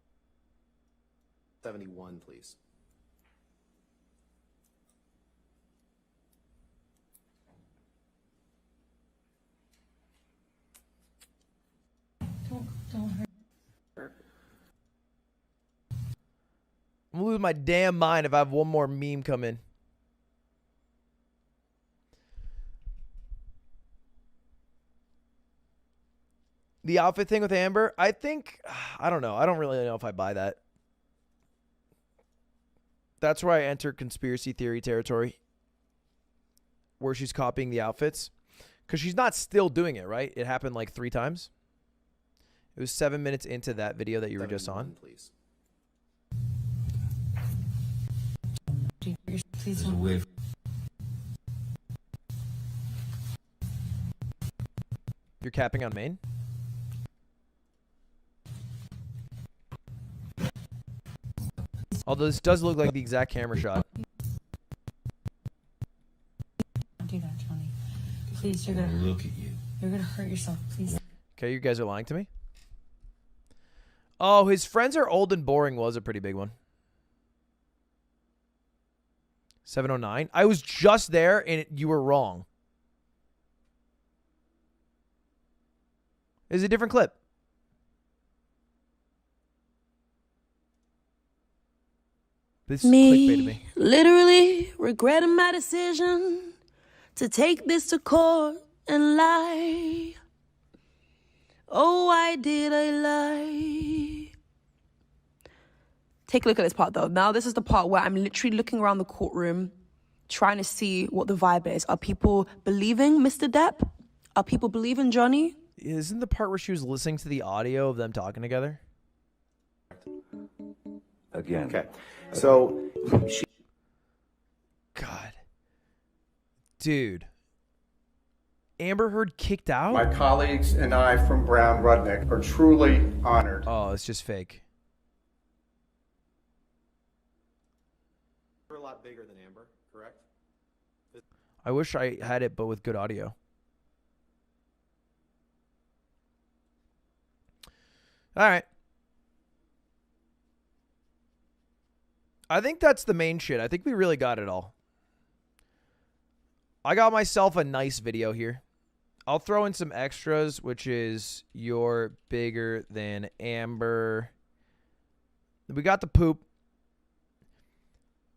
71, please. Don't hurt. I'm gonna lose my damn mind if I have one more meme come in. The outfit thing with Amber, I think, I don't know. I don't really know if I buy that. That's where I enter conspiracy theory territory, where she's copying the outfits. Because she's not still doing it, right? It happened like 3 times. It was 7 minutes into that video that you were just on. Please. Please wave. You're capping on Maine? Although this does look like the exact camera shot. Don't do that, Johnny. Please, you're gonna Look at you. You're gonna hurt yourself. Please. Okay, you guys are lying to me. Oh, his friends are old and boring was a pretty big one. 709. I was just there and you were wrong. It's a different clip. This clickbaited me. Literally regretting my decision to take this to court and lie. Oh, why did I lie? take a look at this part though. Now this is the part where I'm literally looking around the courtroom, trying to see what the vibe is. Are people believing Mr. Depp? Are people believing Johnny? Isn't the part where she was listening to the audio of them talking together? Again. Okay. So, God. Dude. Amber Heard kicked out? My colleagues and I from Brown Rudnick are truly honored. Oh, it's just fake. You're a lot bigger than Amber, correct? I wish I had it, but with good audio. All right. I think that's the main shit. I think we really got it all. I got myself a nice video here. I'll throw in some extras, which is you're bigger than Amber. We got the poop.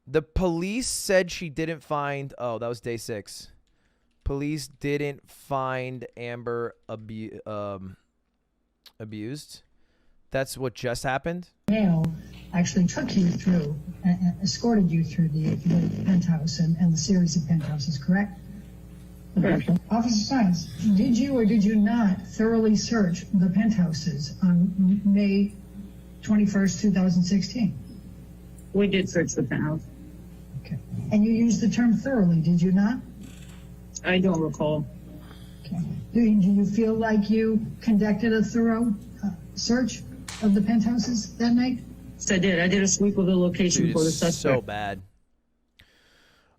The police said she didn't find... Oh, that was day 6. Police didn't find Amber abused. That's what just happened? Dale actually took you through, escorted you through the penthouse and the series of penthouses, correct? Correct. Officer Science, did you or did you not thoroughly search the penthouses on May 21st, 2016? We did search the penthouse. Okay. And you used the term thoroughly, did you not? I don't recall. Okay. Do you feel like you conducted a thorough search of the penthouses that night? Yes, I did. I did a sweep of the location for the suspect. So bad.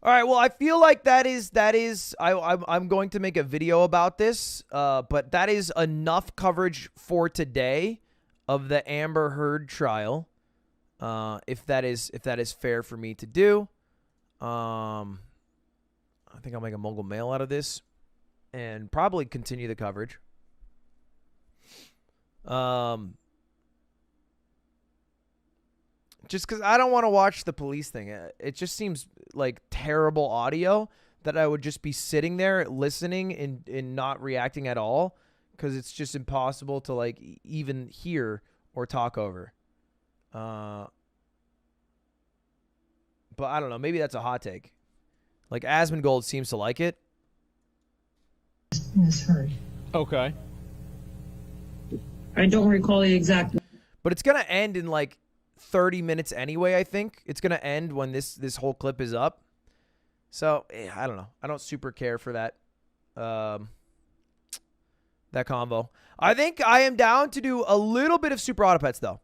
All right, well, I feel like I'm going to make a video about this, but that is enough coverage for today of the Amber Heard trial. If that is fair for me to do. I think I'll make a mogul mail out of this and probably continue the coverage. Just because I don't want to watch the police thing. It just seems like terrible audio that I would just be sitting there listening and not reacting at all because it's just impossible to like even hear or talk over. But I don't know. Maybe that's a hot take. Like Asmongold seems to like it. Misheard. Okay. I don't recall the exact. But it's going to end in like 30 minutes anyway, I think. It's going to end when this whole clip is up. So, I don't know. I don't super care for that that convo. I think I am down to do a little bit of Super Auto Pets, though.